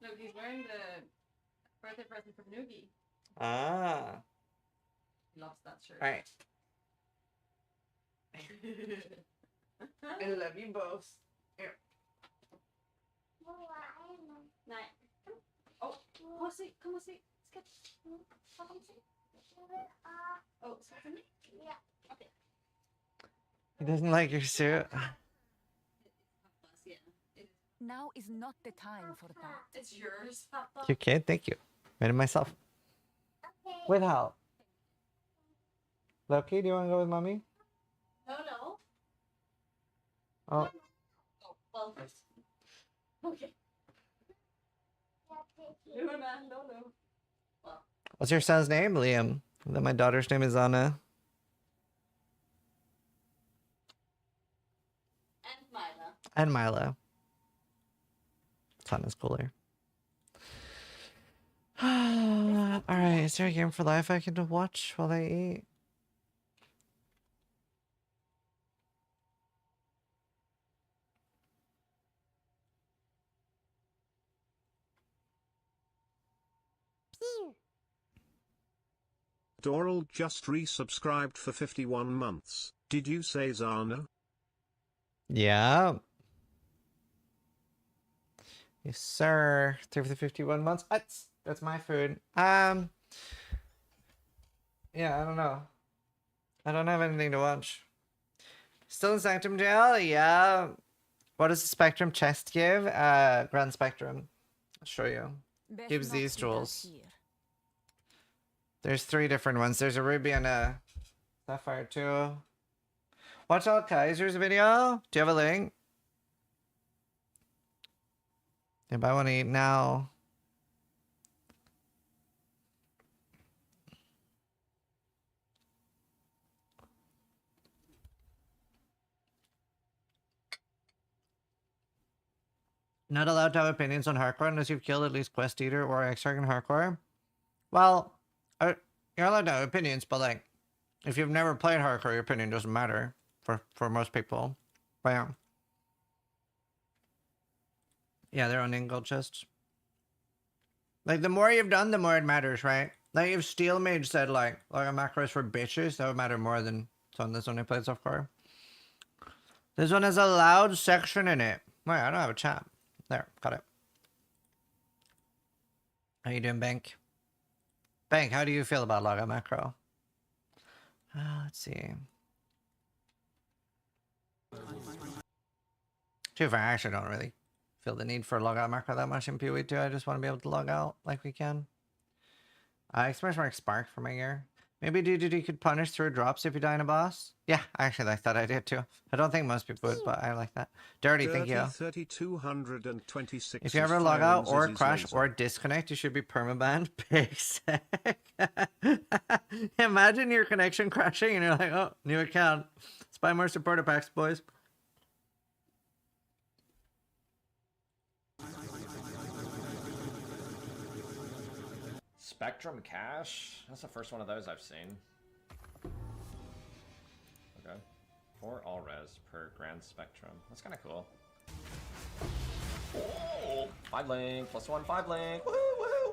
Look, he's wearing the birthday present from Noogie. Ah. He loves that shirt. Alright. I love you both. Here. Nej. Oh, come on, see. Come on, see. Ska... Come on, see. Oh, so me? Yeah. Okay. He doesn't like your suit. Now is not the time for that. It's yours, Papa. You can't. Thank you. Made it myself. With help. Loki, do you want to go with mommy? No. Oh. Oh, well, first. Okay. No. Well. What's your son's name? Liam. And then my daughter's name is Anna. And Mila. And Milo. Son is cooler. Alright, is there a game for life I can watch while I eat? Doral just resubscribed for 51 months. Did you say Zana? Yeah. Yes, sir. 3 for the 51 months. That's my food. Yeah, I don't know. I don't have anything to watch. Still in Sanctum Jail? Yeah. What does the Spectrum chest give? Grand Spectrum. I'll show you. Gives these jewels. There's 3 different ones. There's a ruby and a sapphire too. Watch all Kaiser's video. Do you have a link? If I want to eat now. Not allowed to have opinions on hardcore unless you've killed at least Quest Eater or Exarch in hardcore. Well, you're allowed to have opinions, but like, if you've never played hardcore, your opinion doesn't matter for most people. But yeah. Yeah, they're on gold chests. Like, the more you've done, the more it matters, right? Like, if Steel Mage said, like a macro is for bitches, that would matter more than someone that's only played softcore. This one has a loud section in it. Wait, I don't have a chat. There, got it. How you doing, Bank? Bank, how do you feel about Logout Macro? Let's see. Too far, I actually don't really feel the need for Logout Macro that much in PoE 2. I just want to be able to log out like we can. Exclamation mark Spark for my gear. Maybe DDD could punish through drops if you die in a boss. Yeah, I actually like that idea too. I don't think most people would, but I like that. Dirty, thank you. 3,226 if you ever log out or crash or disconnect, you should be permabanned. Big sec. Imagine your connection crashing and you're like, oh, new account. Let's buy more supporter packs, boys. Spectrum Cache? That's the first one of those I've seen. Okay. 4 all res per Grand Spectrum. That's kind of cool. Oh, 5 link, +1 5 link. Woo, woo, woo,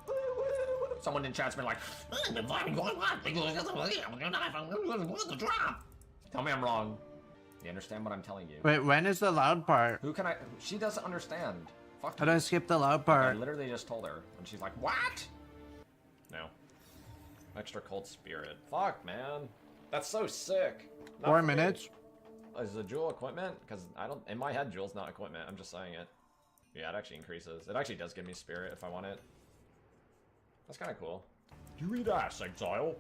woo, woo. Someone in chat's been like, tell me I'm wrong. You understand what I'm telling you? Wait, when is the loud part? Who can I? She doesn't understand. Fuck. How do I skip the loud part? I literally just told her, and she's like, "What?" No. Extra cold spirit. Fuck, man. That's so sick. Not 4 for me. minutes. Is the jewel equipment? Because I don't. In my head, jewel's not equipment. I'm just saying it. Yeah, it actually increases. It actually does give me spirit if I want it. That's kind of cool. You eat ass, Exile.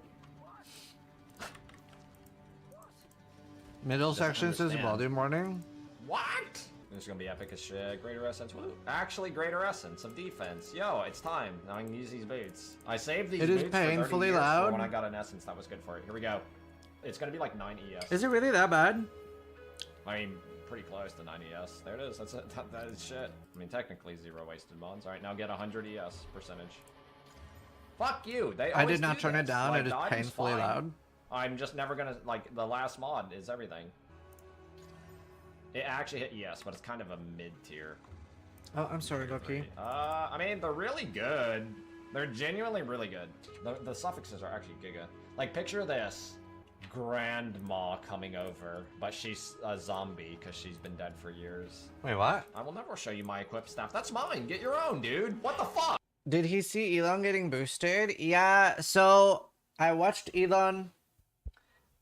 Middle section says Baldur morning. What? This is gonna be epic as shit. Greater essence. Woo. Actually, greater essence of defense. Yo, it's time. Now I can use these boots. I saved these boots for 30 painfully years loud. for when I got an essence that was good for it. Here we go. It's gonna be like 9 ES. Is it really that bad? I mean, pretty close to 9 ES. There it is. That's it. That is shit. I mean, technically 0 wasted mods. All right, now get 100 ES percentage. Fuck you. They I always did not do turn it this. down. Like, It is item's painfully fine. loud. I'm just never gonna, like, the last mod is everything. It actually hit ES, but it's kind of a mid-tier. Oh, I'm sorry, Loki. I mean, they're really good. They're genuinely really good. The suffixes are actually giga. Like, picture this. Grandma coming over, but she's a zombie because she's been dead for years. Wait, what? I will never show you my equipped stuff. That's mine. Get your own, dude. What the fuck? Did he see Elon getting boosted? Yeah, so I watched Elon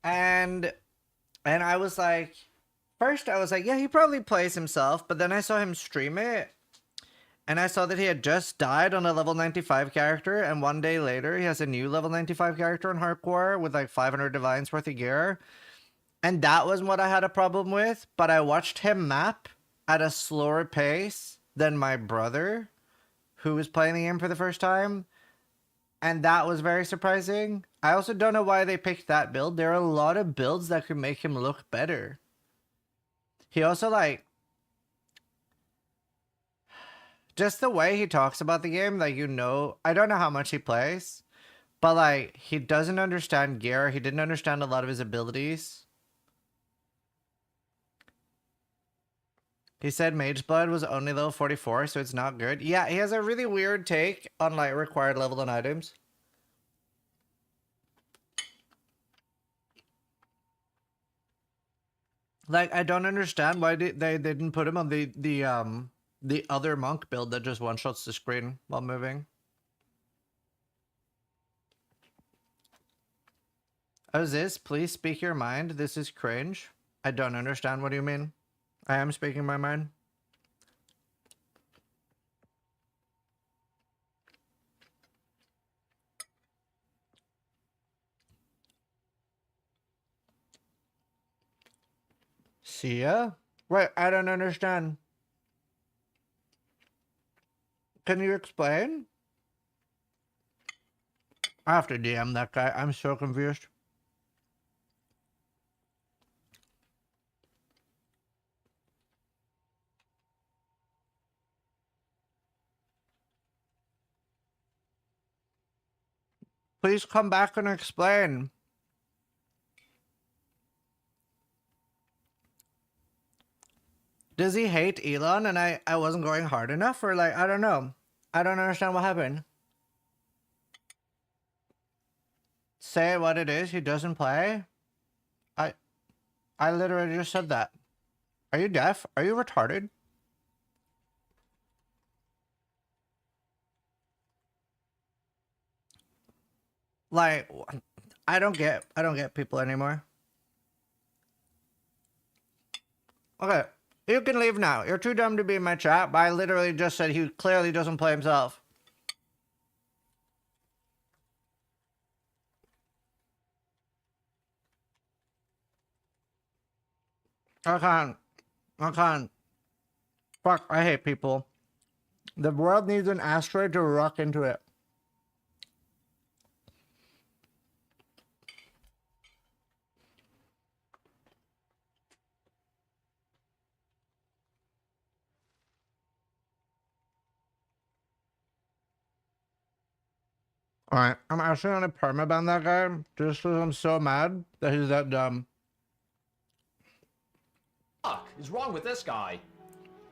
and I was like, first I was like, yeah, he probably plays himself, but then I saw him stream it and I saw that he had just died on a level 95 character, and one day later he has a new level 95 character on hardcore with like 500 divines worth of gear. And that was what I had a problem with, but I watched him map at a slower pace than my brother, who was playing the game for the first time, and that was very surprising. I also don't know why they picked that build. There are a lot of builds that could make him look better. He also, like, just the way he talks about the game, like, you know, I don't know how much he plays, but, like, he doesn't understand gear. He didn't understand a lot of his abilities. He said Mage Blood was only level 44, so it's not good. Yeah, he has a really weird take on, like, required level and items. Like, I don't understand why they didn't put him on the other monk build that just one-shots the screen while moving. Oh, this? Please speak your mind. This is cringe. I don't understand what you mean. I am speaking my mind. See ya? Wait, I don't understand. Can you explain? I have to DM that guy. I'm so confused. Please come back and explain. Does he hate Elon and I wasn't going hard enough? Or like, I don't know. I don't understand what happened. Say what it is. He doesn't play. I literally just said that. Are you deaf? Are you retarded? Like, I don't get people anymore. Okay, you can leave now. You're too dumb to be in my chat, but I literally just said he clearly doesn't play himself. I can't. Fuck, I hate people. The world needs an asteroid to rock into it. Alright, I'm actually gonna permaban that guy just because I'm so mad that he's that dumb. Fuck is wrong with this guy?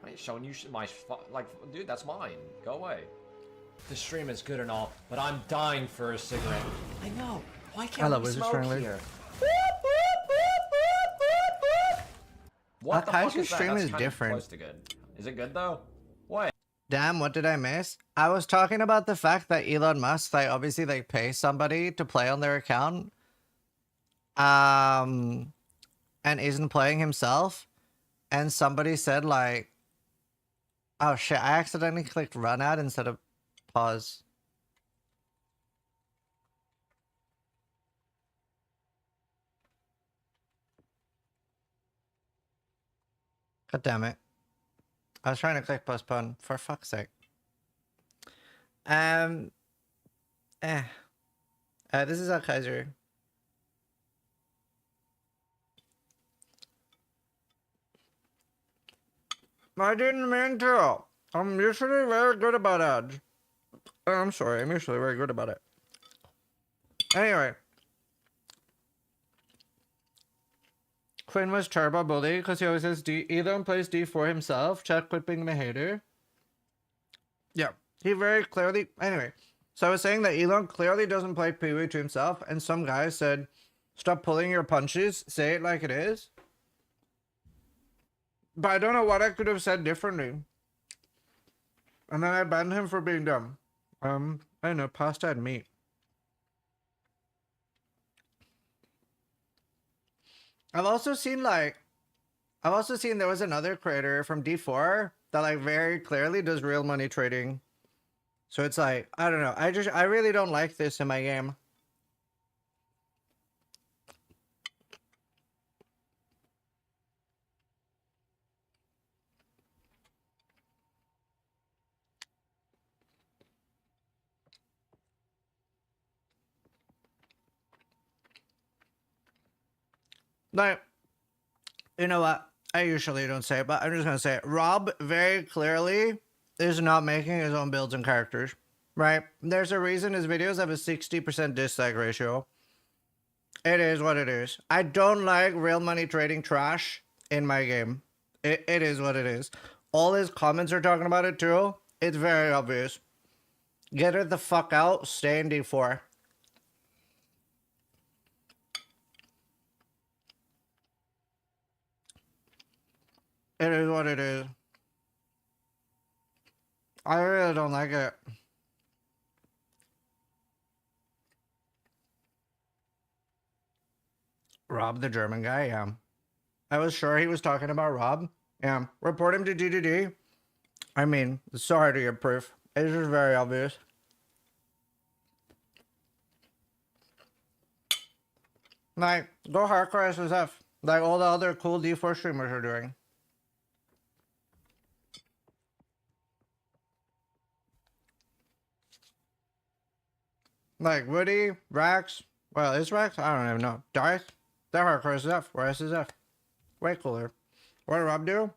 I ain't showing you my like, dude, that's mine. Go away. The stream is good and all, but I'm dying for a cigarette. I know. Why can't we smoke here? What the fuck is that? stream That's is kind of different. close to good. Is it good though? What? Damn, what did I miss? I was talking about the fact that Elon Musk, like, obviously, like, pays somebody to play on their account. And isn't playing himself. And somebody said, like, oh shit, I accidentally clicked run ad instead of pause. God damn it. I was trying to click postpone, for fuck's sake. This is Al Kaiser. I didn't mean to. I'm usually very good about ads. I'm sorry, I'm usually very good about it. Anyway. Quinn was turbo bully because he always says Elon plays D4 himself. Chat quit being a hater. Yeah, he very clearly. Anyway, so I was saying that Elon clearly doesn't play Pee-wee to himself, and some guy said, "Stop pulling your punches. Say it like it is." But I don't know what I could have said differently. And then I banned him for being dumb. I don't know, pasta and meat. I've also seen there was another creator from D4 that like very clearly does real money trading. So it's like, I don't know. I really don't like this in my game. Like, you know what? I usually don't say it, but I'm just gonna say it. Rob very clearly is not making his own builds and characters. Right? There's a reason his videos have a 60% dislike ratio. It is what it is. I don't like real money trading trash in my game. It is what it is. All his comments are talking about it too. It's very obvious. Get it the fuck out. Stay in D4. It is what it is. I really don't like it. Rob the German guy, yeah. I was sure he was talking about Rob. Yeah. Report him to DDD. I mean, it's so hard to get proof. It's just very obvious. Like, go hardcore SSF. Like all the other cool D4 streamers are doing. Like Woody, Rax. Well, is Rax? I don't even know. Dice? They're hardcore SSF. Or SSF. Way cooler. What did Rob do?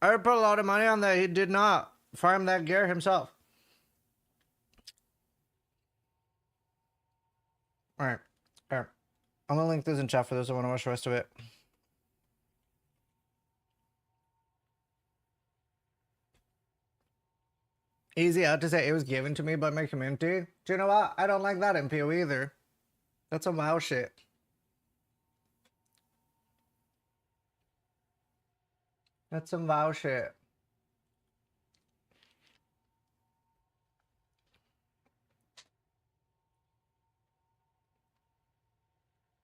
I would put a lot of money on that. He did not farm that gear himself. Alright. Alright. I'm gonna link this in chat for those who want to watch the rest of it. Easy out to say it was given to me by my community. Do you know what? I don't like that in PoE either. That's some WoW shit. That's some WoW shit.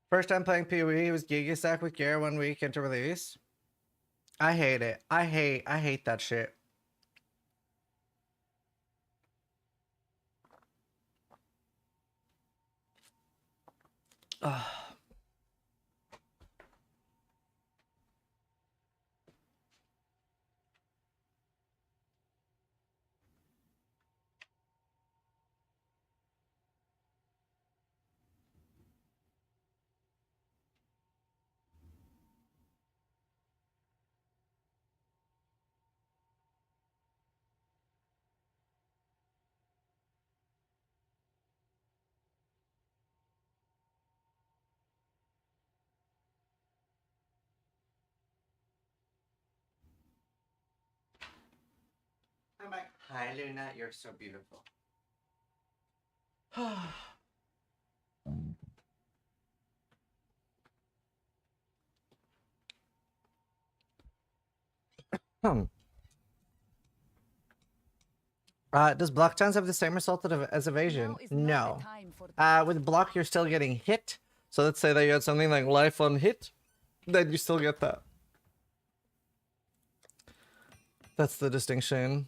First time playing PoE, he was Gigastack with gear 1 week into release. I hate it. I hate that shit. Ugh. I'm like, hi Luna, you're so beautiful. Does block chance have the same result as evasion? No. With block, you're still getting hit. So let's say that you had something like life on hit, then you still get that. That's the distinction.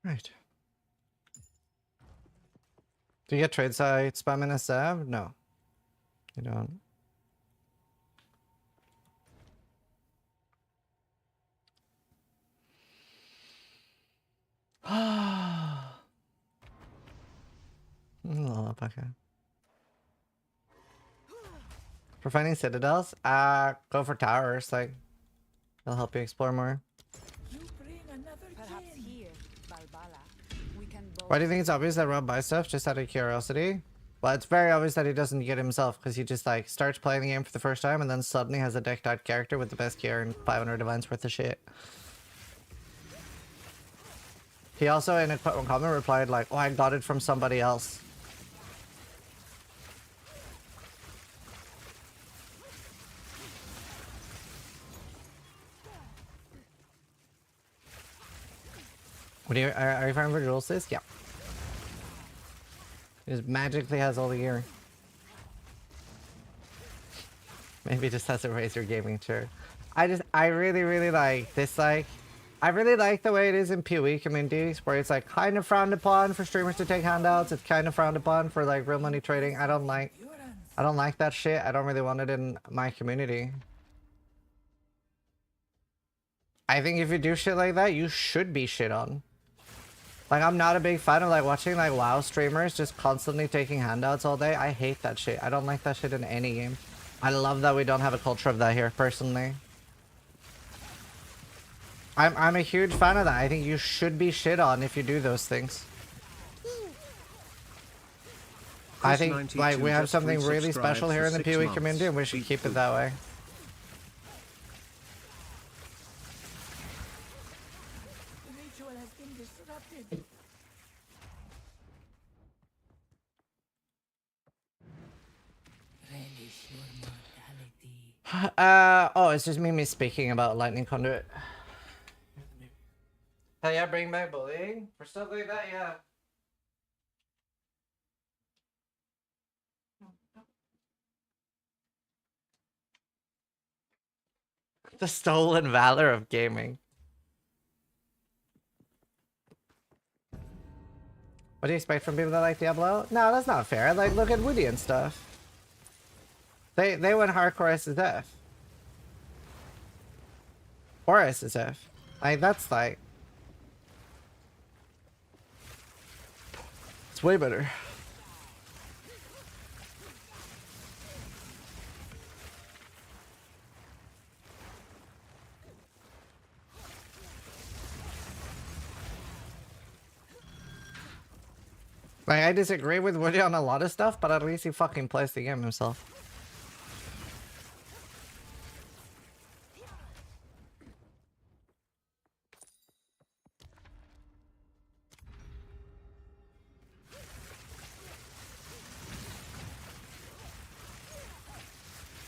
Right. Do you get trade site spam in SF? No. You don't. Okay. For finding citadels, go for towers. Like, it'll help you explore more. You bring another Perhaps gem. here, Balbala, we can both. Why do you think it's obvious that Rob buys stuff just out of curiosity? Well, it's very obvious that he doesn't get himself because he just like starts playing the game for the first time and then suddenly has a decked out character with the best gear and 500 divines worth of shit. He also in a comment replied like, "Oh, I got it from somebody else." What do you are you farming for jewels, sis? Yeah. He just magically has all the gear. Maybe just has a Razer gaming chair. I really like this, like, I really like the way it is in PoE communities where it's like kind of frowned upon for streamers to take handouts. It's kind of frowned upon for like real money trading. I don't like that shit. I don't really want it in my community. I think if you do shit like that, you should be shit on. Like, I'm not a big fan of like watching like WoW streamers just constantly taking handouts all day. I hate that shit. I don't like that shit in any game. I love that we don't have a culture of that here, personally. I'm a huge fan of that. I think you should be shit on if you do those things. I think like we have something really special here in the PoE community and we should keep it that way. The ritual has been disrupted. Relish your mortality. Oh, it's just me speaking about Lightning Conduit. Hell yeah, bring back bullying? For stuff like that, yeah. The stolen valor of gaming. What do you expect from people that like Diablo? No, that's not fair. Like, look at Woody and stuff. They went hardcore SSF. Or SSF. Like, that's like... It's way better. Like, I disagree with Woody on a lot of stuff, but at least he fucking plays the game himself.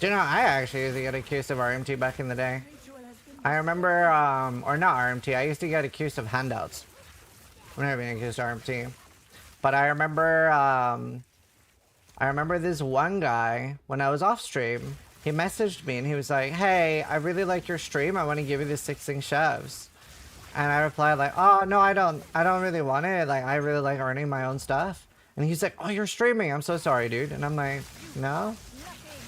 Do you know, I actually used to get accused of RMT back in the day. I remember, or not RMT, I used to get accused of handouts. I'm never being accused of RMT. But I remember this one guy, when I was off stream, he messaged me and he was like, "Hey, I really like your stream, I want to give you the 16 shavs." And I replied like, "Oh, no, I don't really want it, like, I really like earning my own stuff." And he's like, "Oh, you're streaming, I'm so sorry, dude." And I'm like, "No,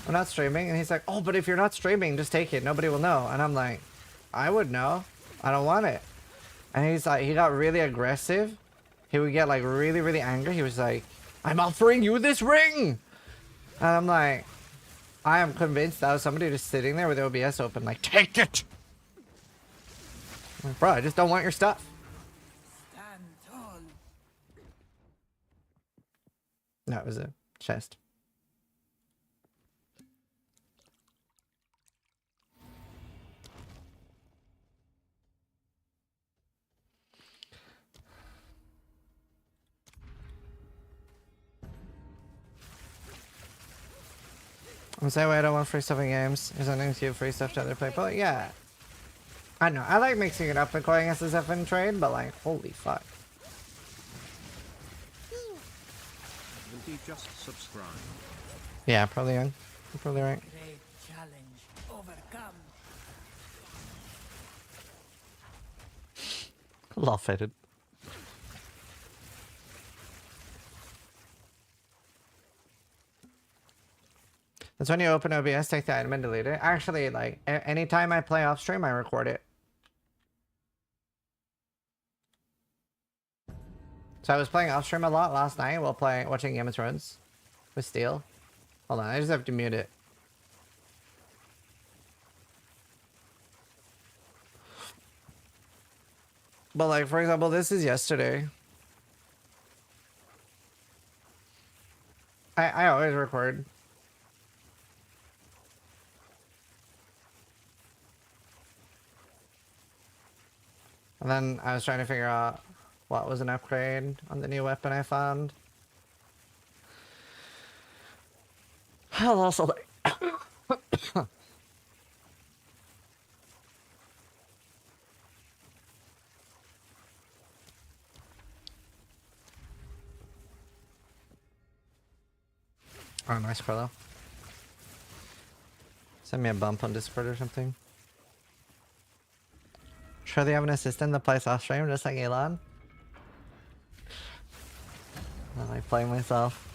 I'm not streaming." And he's like, "Oh, but if you're not streaming, just take it, nobody will know." And I'm like, "I would know, I don't want it." And he's like, he got really aggressive. He would get like really angry. He was like, "I'm offering you this ring." And I'm like, I am convinced that was somebody just sitting there with OBS open like, "Take it." I'm like, bro, I just don't want your stuff. Stand tall. No, it was a chest. I'm saying I don't want free stuff in games. There's nothing to give free stuff to other people. Yeah. I know. I like mixing it up and going SSF and trade, but like, holy fuck. He just subscribed. Yeah, probably young. You're probably right. Great challenge overcome. Law-faded. That's when you open OBS, take the item and delete it. Actually, like, anytime I play off stream, I record it. So I was playing off stream a lot last night while watching Game of Thrones with Steel. Hold on, I just have to mute it. But like, for example, this is yesterday. I always record. And then I was trying to figure out what was an upgrade on the new weapon I found. I'll also like... Oh, nice, Carlo. Send me a bump on Discord or something. Sure they have an assistant that plays off stream just like Elon? I like playing myself.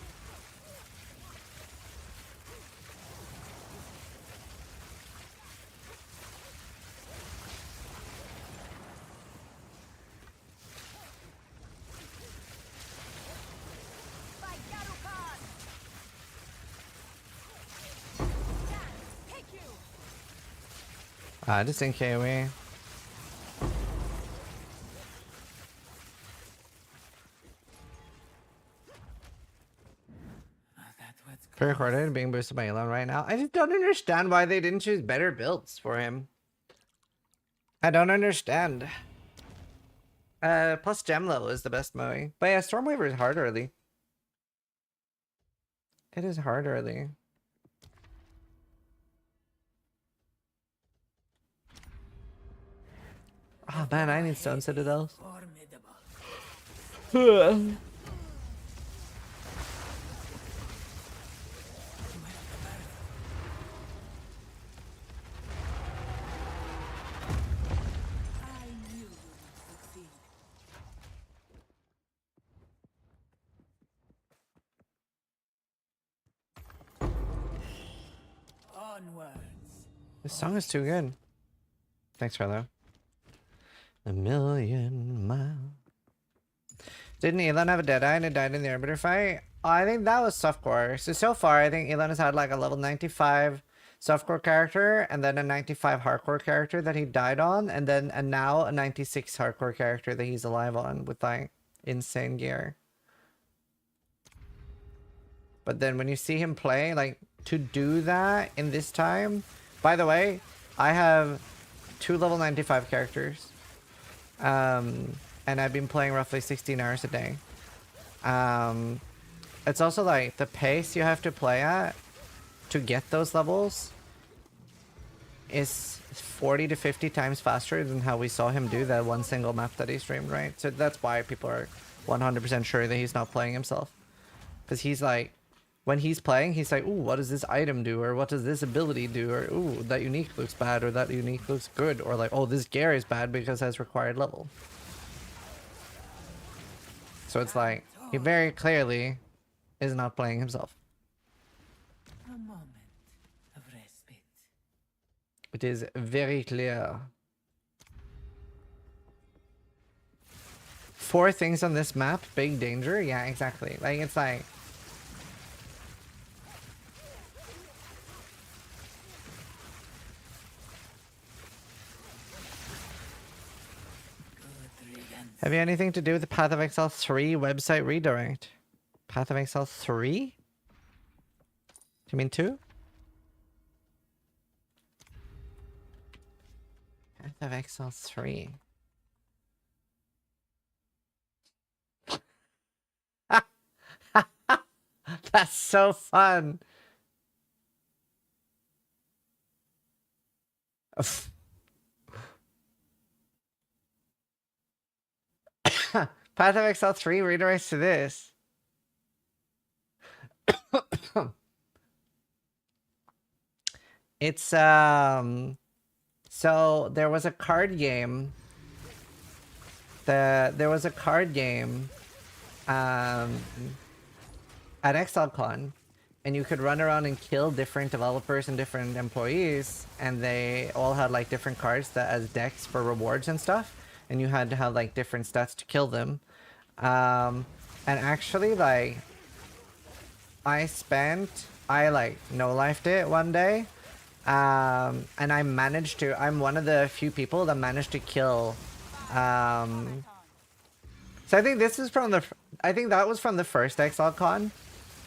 Just in KOE. Pre-recorded, being boosted by Elon right now. I just don't understand why they didn't choose better builds for him. I don't understand. Plus gem level is the best Moe. But yeah, Stormweaver is hard early. It is hard early. Oh man, I need stone citadels. This song is too good. Thanks, Carlo. A million miles. Didn't Elon have a dead eye and it died in the Arbiter fight? Oh, I think that was softcore. So far, I think Elon has had like a level 95 softcore character and then a 95 hardcore character that he died on, and now a 96 hardcore character that he's alive on with like insane gear. But then when you see him play, like, to do that in this time... By the way, I have 2 level 95 characters. And I've been playing roughly 16 hours a day. It's also like the pace you have to play at to get those levels is 40 to 50 times faster than how we saw him do that one single map that he streamed, right? So that's why people are 100% sure that he's not playing himself. Because he's like, when he's playing, he's like, ooh, what does this item do? Or what does this ability do? Or, ooh, that unique looks bad, or that unique looks good. Or like, oh, this gear is bad because it has required level. So it's like, he very clearly is not playing himself. A moment of respite. It is very clear. 4 things on this map, big danger? Yeah, exactly. Like, it's like... Have you anything to do with the Path of Exile 3 website redirect? Path of Exile 3? Do you mean 2? Path of Exile 3. That's so fun. Path of Exile 3 redirects to this. It's so there was a card game. There was a card game at ExileCon and you could run around and kill different developers and different employees, and they all had like different cards that as decks for rewards and stuff, and you had to have like different stats to kill them. And actually, like, I like no-lifed it one day, and I managed to, I'm one of the few people that managed to kill, so I think this is from I think that was from the first ExileCon,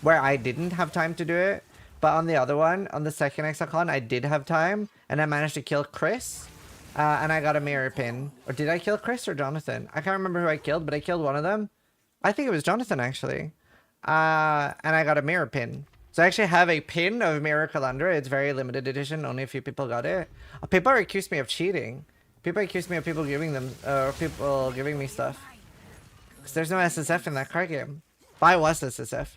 where I didn't have time to do it, but on the other one, on the second ExileCon, I did have time, and I managed to kill Chris, and I got a mirror pin. Or did I kill Chris or Jonathan? I can't remember who I killed, but I killed one of them. I think it was Jonathan, actually. And I got a mirror pin. So I actually have a pin of Mirror Calandra. It's very limited edition. Only a few people got it. People accused me of cheating. People accused me of people giving me stuff. Because there's no SSF in that card game. But I was SSF.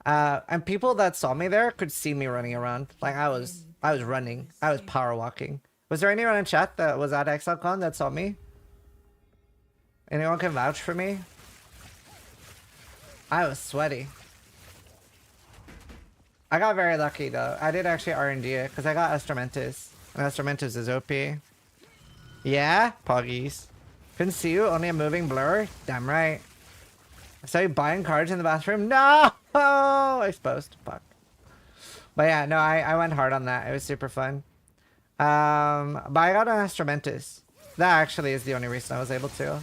And people that saw me there could see me running around. Like, I was running. I was power walking. Was there anyone in chat that was at ExileCon that saw me? Anyone can vouch for me? I was sweaty. I got very lucky though. I did actually RNG it because I got Astramentus. And Astramentus is OP. Yeah? Poggies. Couldn't see you, only a moving blur? Damn right. I saw you buying cards in the bathroom? No! Exposed. Fuck. But yeah, no, I went hard on that. It was super fun. But I got an Astramentus. That actually is the only reason I was able to.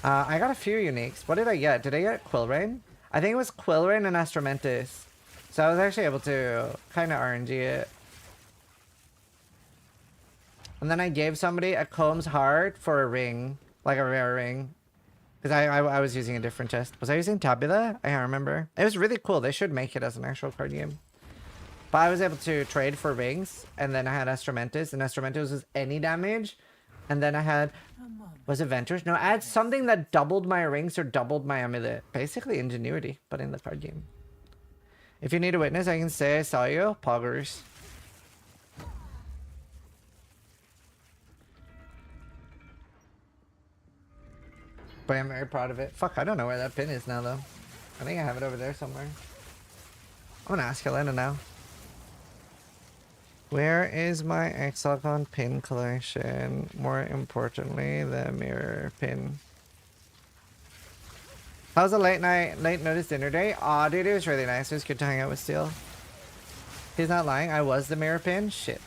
I got a few uniques. What did I get? Did I get Quillrain? I think it was Quillrain and Astramentus. So I was actually able to kind of RNG it. And then I gave somebody a Combs Heart for a ring. Like a rare ring. Because I was using a different chest. Was I using Tabula? I can't remember. It was really cool. They should make it as an actual card game. But I was able to trade for rings. And then I had Astramentus. And Astramentus was any damage. And then I had... Was it Ventures? No, I had something that doubled my rings or doubled my amulet. Basically Ingenuity, but in the card game. If you need a witness, I can say I saw you. Poggers. But I'm very proud of it. Fuck, I don't know where that pin is now, though. I think I have it over there somewhere. I'm gonna ask Helena now. Where is my ExileCon pin collection? More importantly, the mirror pin. How's a late notice dinner day? Aw, dude, it was really nice. It was good to hang out with Steel. He's not lying. I was the mirror pin. Shit.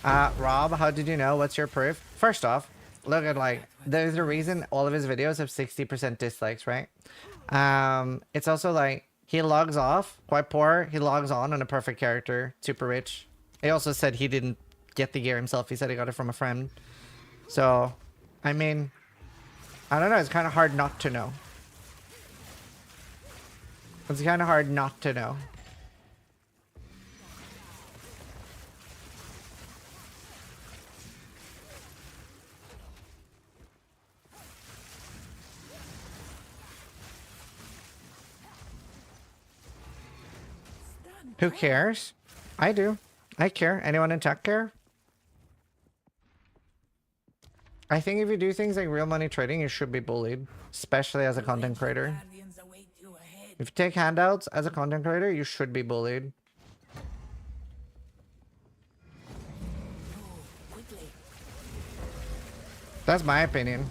Rob, how did you know? What's your proof? First off, look at, like, there's a reason all of his videos have 60% dislikes, right? It's also like he logs off, quite poor. He logs on a perfect character, super rich. He also said he didn't get the gear himself. He said he got it from a friend. So, I mean, I don't know. It's kind of hard not to know. It's kind of hard not to know. Who cares? I do. I care. Anyone in tech care? I think if you do things like real money trading, you should be bullied. Especially as a content creator. If you take handouts as a content creator, you should be bullied. That's my opinion.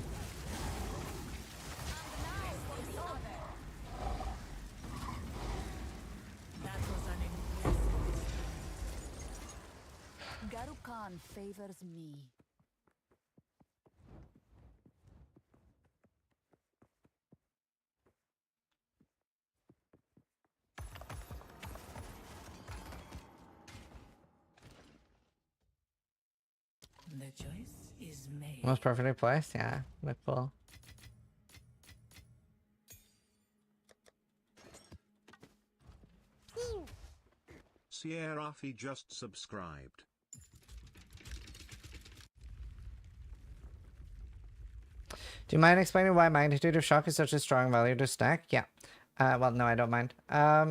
Favors me. The choice is made. Most perfectly placed? Yeah, look cool. Sierra Fee just subscribed. Do you mind explaining why Magnitude of Shock is such a strong value to stack? Yeah. Well, no, I don't mind.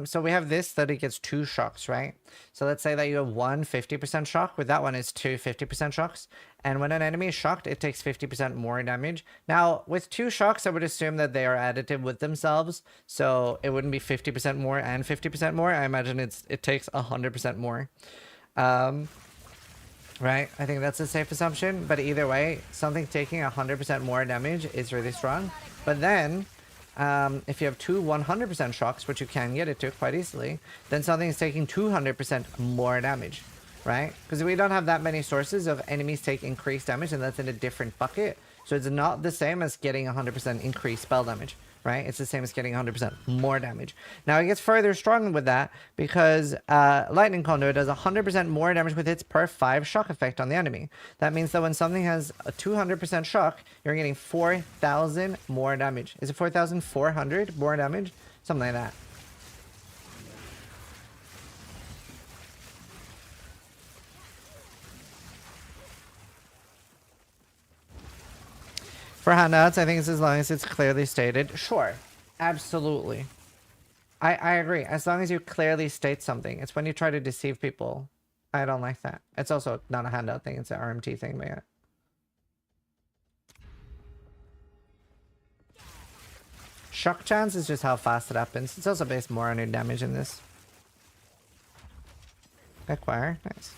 So we have this, that it gets 2 shocks, right? So let's say that you have one 50% shock. With that one, it's 2 50% shocks. And when an enemy is shocked, it takes 50% more damage. Now, with 2 shocks, I would assume that they are additive with themselves. So it wouldn't be 50% more and 50% more. I imagine it takes 100% more. Right? I think that's a safe assumption. But either way, something taking 100% more damage is really strong. But then... if you have 2 100% shocks, which you can get it to quite easily, then something is taking 200% more damage, right? Because we don't have that many sources of enemies take increased damage, and that's in a different bucket. So it's not the same as getting 100% increased spell damage, right? It's the same as getting 100% more damage. Now it gets further strong with that because Lightning Conduit does 100% more damage with its per 5 shock effect on the enemy. That means that when something has a 200% shock, you're getting 4,000 more damage. Is it 4,400 more damage? Something like that. For handouts, I think it's as long as it's clearly stated. Sure, absolutely. I agree. As long as you clearly state something. It's when you try to deceive people. I don't like that. It's also not a handout thing. It's an RMT thing, but yeah. Shock chance is just how fast it happens. It's also based more on your damage in this. Acquire. Nice.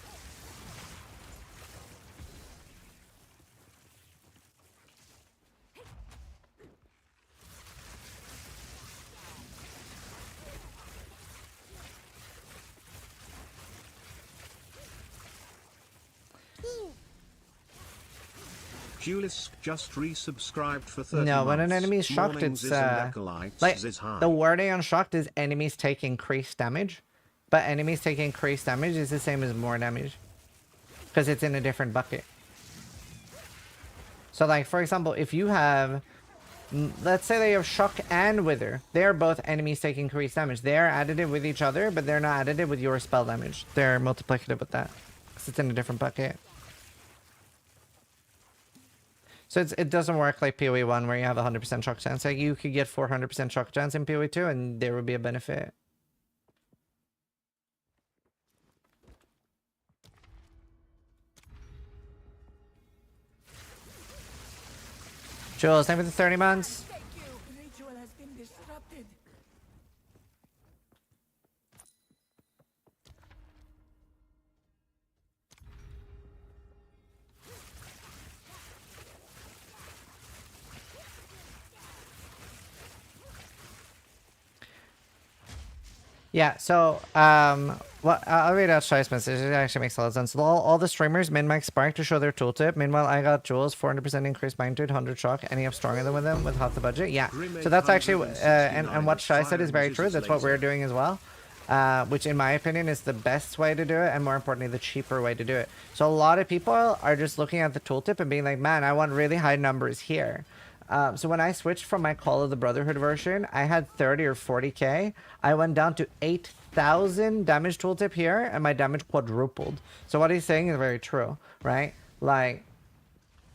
Julius just resubscribed for 30 No, when an months. enemy is shocked, Mornings it's like the wording on shocked is enemies take increased damage, but enemies take increased damage is the same as more damage because it's in a different bucket. So like, for example, if you have, let's say they have shock and wither, they're both enemies take increased damage. They're additive with each other, but they're not additive with your spell damage. They're multiplicative with that because it's in a different bucket. So it doesn't work like PoE 1 where you have 100% shock chance. Like you could get 400% shock chance in PoE 2 and there would be a benefit. Jules, thank you for the 30 months. Ritual has been disrupted. Yeah, so I'll read out Shai's message. It actually makes a lot of sense. All the streamers min-max Spark to show their tooltip. Meanwhile, I got Jules 400% increased magnitude, 100 shock. Any up stronger than with them with half the budget? Yeah. So that's actually and what Shai said is very true. That's what we're doing as well. Which in my opinion is the best way to do it, and more importantly the cheaper way to do it. So a lot of people are just looking at the tooltip and being like, man, I want really high numbers here. So when I switched from my Call of the Brotherhood version, I had 30 or 40k. I went down to 8,000 damage tooltip here, and my damage quadrupled. So what he's saying is very true, right? Like,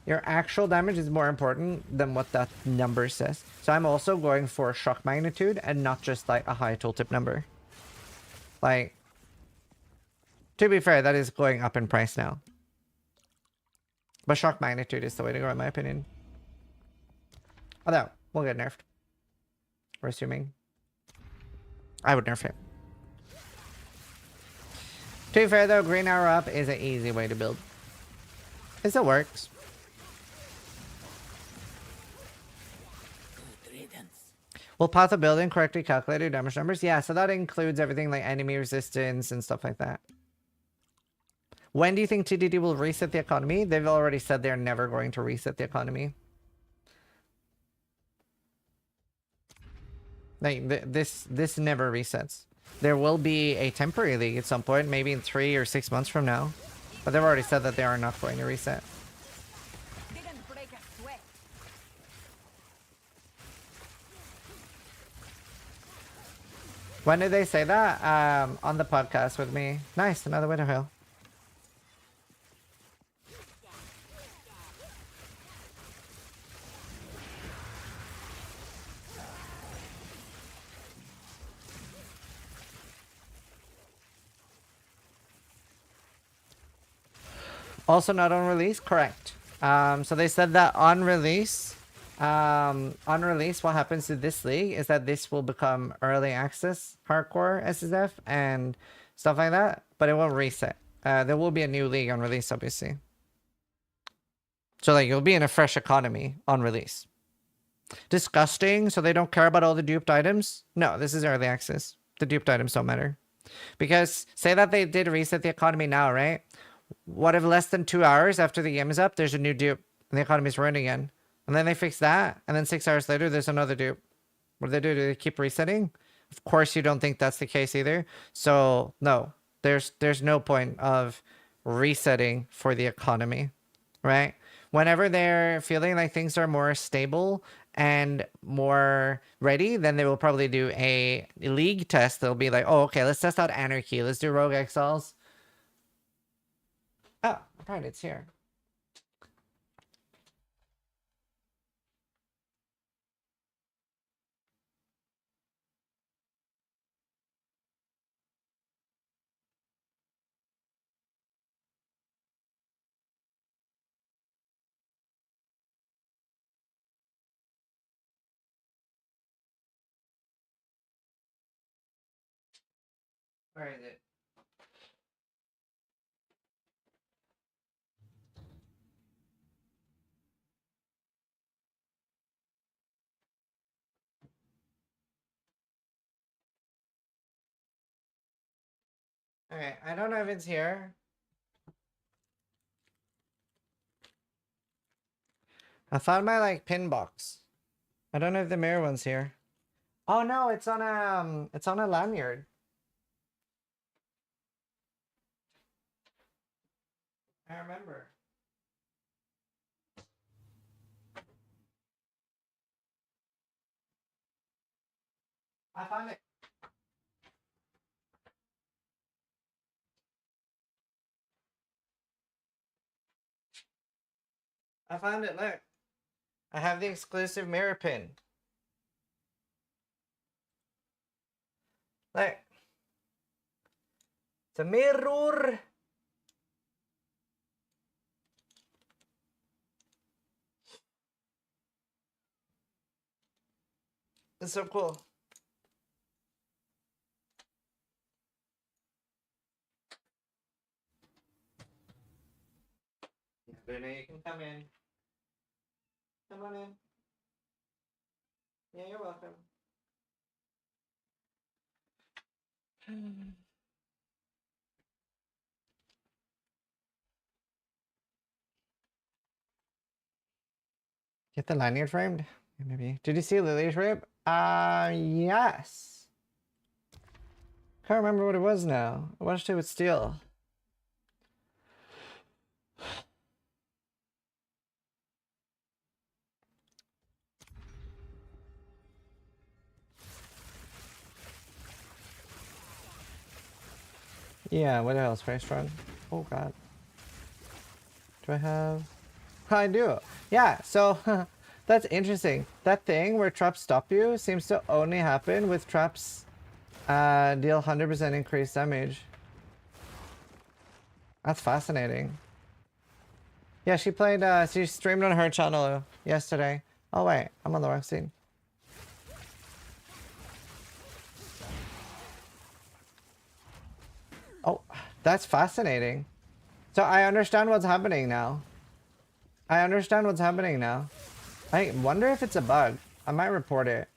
your actual damage is more important than what that number says. So I'm also going for shock magnitude and not just like a high tooltip number. Like, to be fair, that is going up in price now. But shock magnitude is the way to go in my opinion. Although, we'll get nerfed. We're assuming. I would nerf it. To be fair though, green arrow up is an easy way to build. It still works. Will Path of Building correctly calculate your damage numbers? Yeah, so that includes everything like enemy resistance and stuff like that. When do you think TDD will reset the economy? They've already said they're never going to reset the economy. Like, this never resets. There will be a temporary league at some point, maybe in 3 or 6 months from now. But they've already said that they are not going to reset. When did they say that? On the podcast with me. Nice, another Winter Hill. Also not on release? Correct. So they said that on release, what happens to this league is that this will become early access hardcore SSF and stuff like that, but it won't reset. There will be a new league on release, obviously. So like you'll be in a fresh economy on release. Disgusting, so they don't care about all the duped items? No, this is early access. The duped items don't matter. Because say that they did reset the economy now, right? What if less than 2 hours after the game is up, there's a new dupe and the economy's running again? And then they fix that, and then 6 hours later, there's another dupe. What do? Do they keep resetting? Of course, you don't think that's the case either. So no, there's no point of resetting for the economy, right? Whenever they're feeling like things are more stable and more ready, then they will probably do a league test. They'll be like, oh, okay, let's test out Anarchy. Let's do Rogue Exiles. Oh, right, it's here. Where is it? Alright, I don't know if it's here. I found my like pin box. I don't know if the mirror one's here. Oh no, it's on a lanyard. I remember. I found it. I found it, look. I have the exclusive mirror pin. Look. It's a mirror. It's so cool. Luna, you can come in. Come on in. Yeah, you're welcome. Get the lanyard framed? Maybe. Did you see Lily's rib? Yes. Can't remember what it was now. I watched it with Steel. Yeah, what else? Very strong. Oh god. Do I have? I do. Yeah, so that's interesting. That thing where traps stop you seems to only happen with traps deal 100% increased damage. That's fascinating. Yeah, she played, she streamed on her channel yesterday. Oh wait, I'm on the wrong scene. Oh, that's fascinating. So I understand what's happening now. I understand what's happening now. I wonder if it's a bug. I might report it.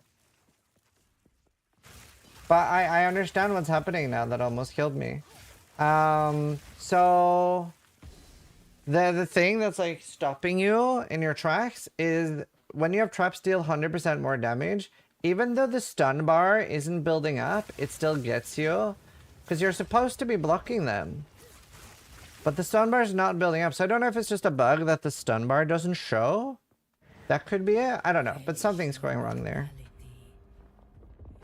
But I understand what's happening now. That almost killed me. So the thing that's like stopping you in your tracks is when you have traps deal 100% more damage, even though the stun bar isn't building up, it still gets you. Because you're supposed to be blocking them. But the stun bar is not building up. So I don't know if it's just a bug that the stun bar doesn't show. That could be it. I don't know. But something's going wrong there.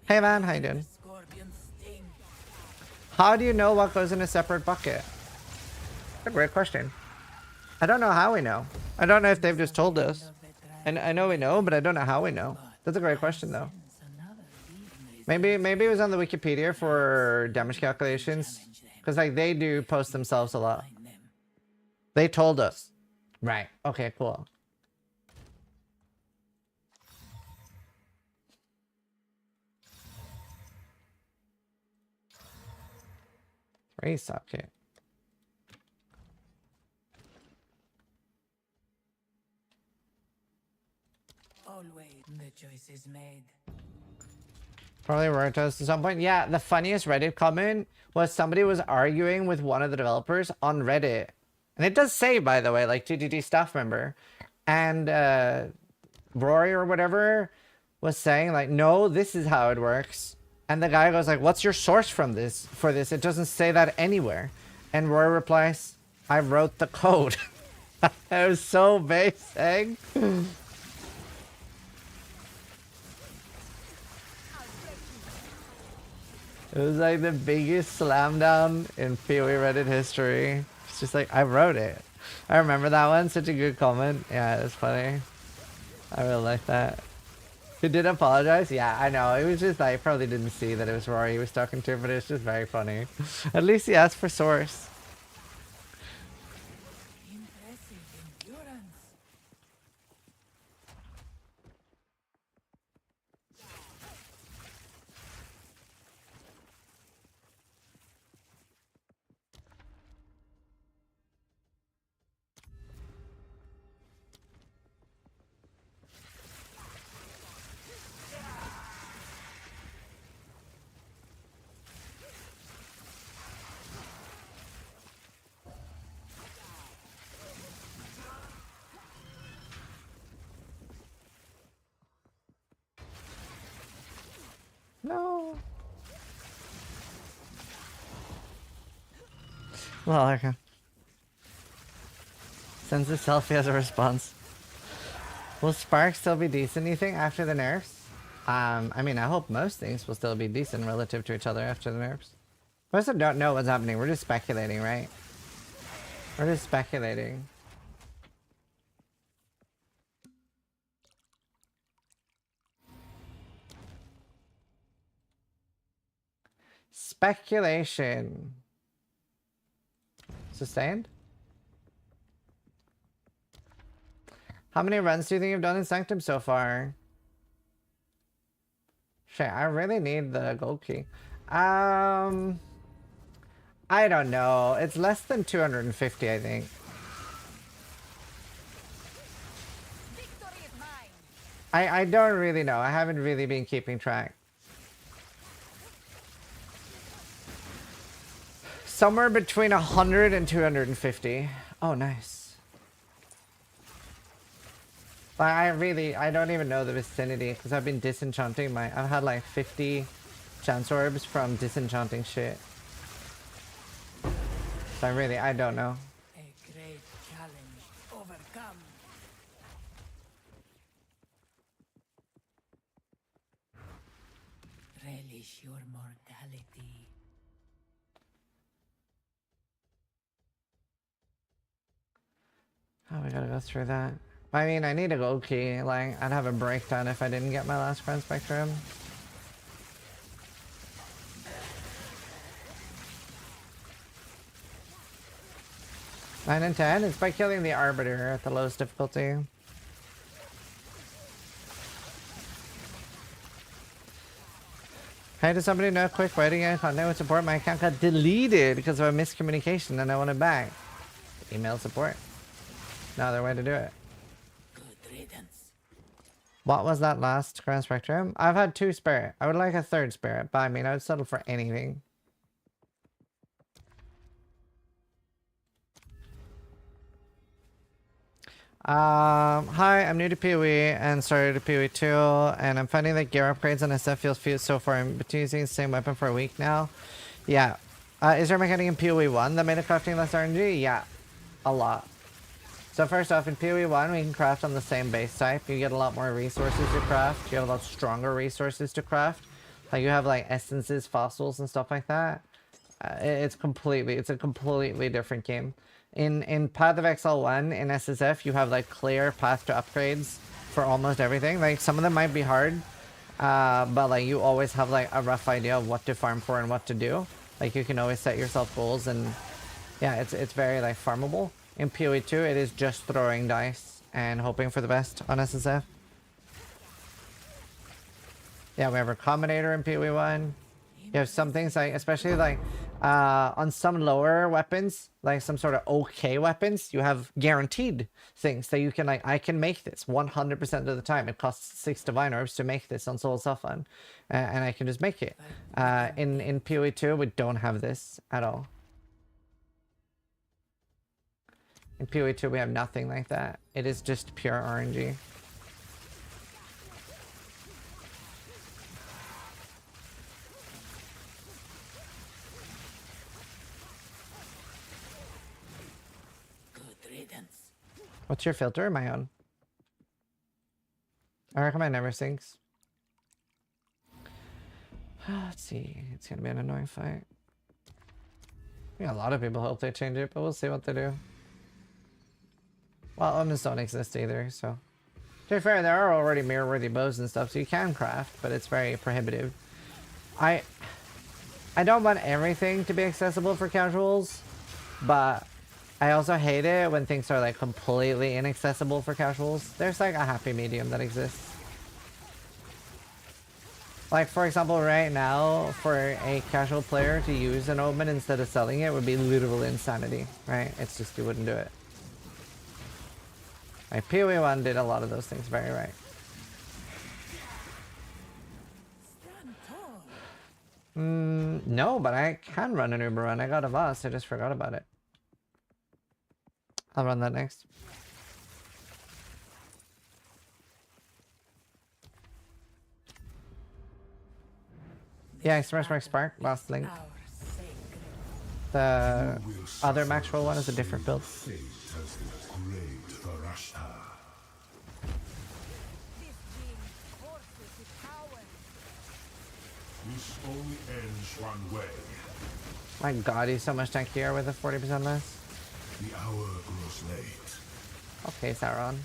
Hey man, how you doing? How do you know what goes in a separate bucket? That's a great question. I don't know how we know. I don't know if they've just told us. And I know we know, but I don't know how we know. That's a great question though. Maybe it was on the Wikipedia for damage calculations. Because like they do post themselves a lot. They told us. Right. Okay, cool. Race okay. Always the choice is made. Probably Rotos at some point. Yeah, the funniest Reddit comment was somebody was arguing with one of the developers on Reddit. And it does say, by the way, like TTT staff member. And Rory or whatever was saying like, no, this is how it works. And the guy goes like, what's your source from this for this? It doesn't say that anywhere. And Rory replies, I wrote the code. It was so basic. It was like the biggest slam down in PoE Reddit history. It's just like, I wrote it. I remember that one. Such a good comment. Yeah, it was funny. I really like that. He did apologize? Yeah, I know. It was just like, I probably didn't see that it was Rory he was talking to, but it's just very funny. At least he asked for source. Impressive endurance. No. Well, okay. Sends a selfie as a response. Will Spark still be decent, you think, after the nerfs? I mean, I hope most things will still be decent relative to each other after the nerfs. We also don't know what's happening. We're just speculating, right? We're just speculating. Speculation. Sustained? How many runs do you think you've done in Sanctum so far? Shit, I really need the gold key. I don't know. It's less than 250, I think. I don't really know. I haven't really been keeping track. Somewhere between 100 and 250. Oh, nice. I don't even know the vicinity because I've been disenchanting I've had like 50 chance orbs from disenchanting shit. So I don't know. A great challenge overcome. Relish your mortality. Oh, we gotta go through that. I mean, I need a gold key. Like, I'd have a breakdown if I didn't get my last Grand Spectrum. Nine and 10. It's by killing the Arbiter at the lowest difficulty. Hey, does somebody know a quick way to get in contact with support? My account got deleted because of a miscommunication and I want it back. Email support. No other way to do it. Good riddance. What was that last Grand Spectrum? I've had 2 spirit. I would like a 3rd spirit, but I mean, I would settle for anything. Hi, I'm new to PoE and started to PoE 2, and I'm finding that gear upgrades on SF feels fused so far. I've been using the same weapon for a week now. Yeah. Is there a mechanic in PoE 1 that made a crafting less RNG? Yeah. A lot. So first off, in PoE 1, we can craft on the same base type. You get a lot more resources to craft. You have a lot stronger resources to craft. Like, you have, like, essences, fossils, and stuff like that. It's a completely different game. In Path of Exile 1, in SSF, you have, like, clear path to upgrades for almost everything. Like, some of them might be hard, but, like, you always have, like, a rough idea of what to farm for and what to do. Like, you can always set yourself goals, and, yeah, it's very, like, farmable. In PoE 2, it is just throwing dice and hoping for the best on SSF. Yeah, we have a Combinator in PoE 1. You have some things like, especially like on some lower weapons, like some sort of okay weapons, you have guaranteed things that you can, like, I can make this 100% of the time. It costs 6 Divine Orbs to make this on Soul Self-Fun, and I can just make it. In PoE 2, we don't have this at all. In PoE 2, we have nothing like that. It is just pure RNG. What's your filter? My own. I recommend never sinks. Let's see. It's gonna be an annoying fight. Yeah, a lot of people hope they change it, but we'll see what they do. Well, omens don't exist either, so. To be fair, there are already mirror-worthy bows and stuff, so you can craft, but it's very prohibitive. I don't want everything to be accessible for casuals, but I also hate it when things are like completely inaccessible for casuals. There's like a happy medium that exists. Like, for example, right now, for a casual player to use an omen instead of selling it would be literal insanity, right? It's just, you wouldn't do it. Like, PoE 1 did a lot of those things very right. No, but I can run an Uber run. I got a Voss, I just forgot about it. I'll run that next. Yeah, Express Mark Spark, last link. The other max roll one is a different build. This only ends one way. My god, he's so much tankier with a 40% less. The hour grows late. Okay, Sauron.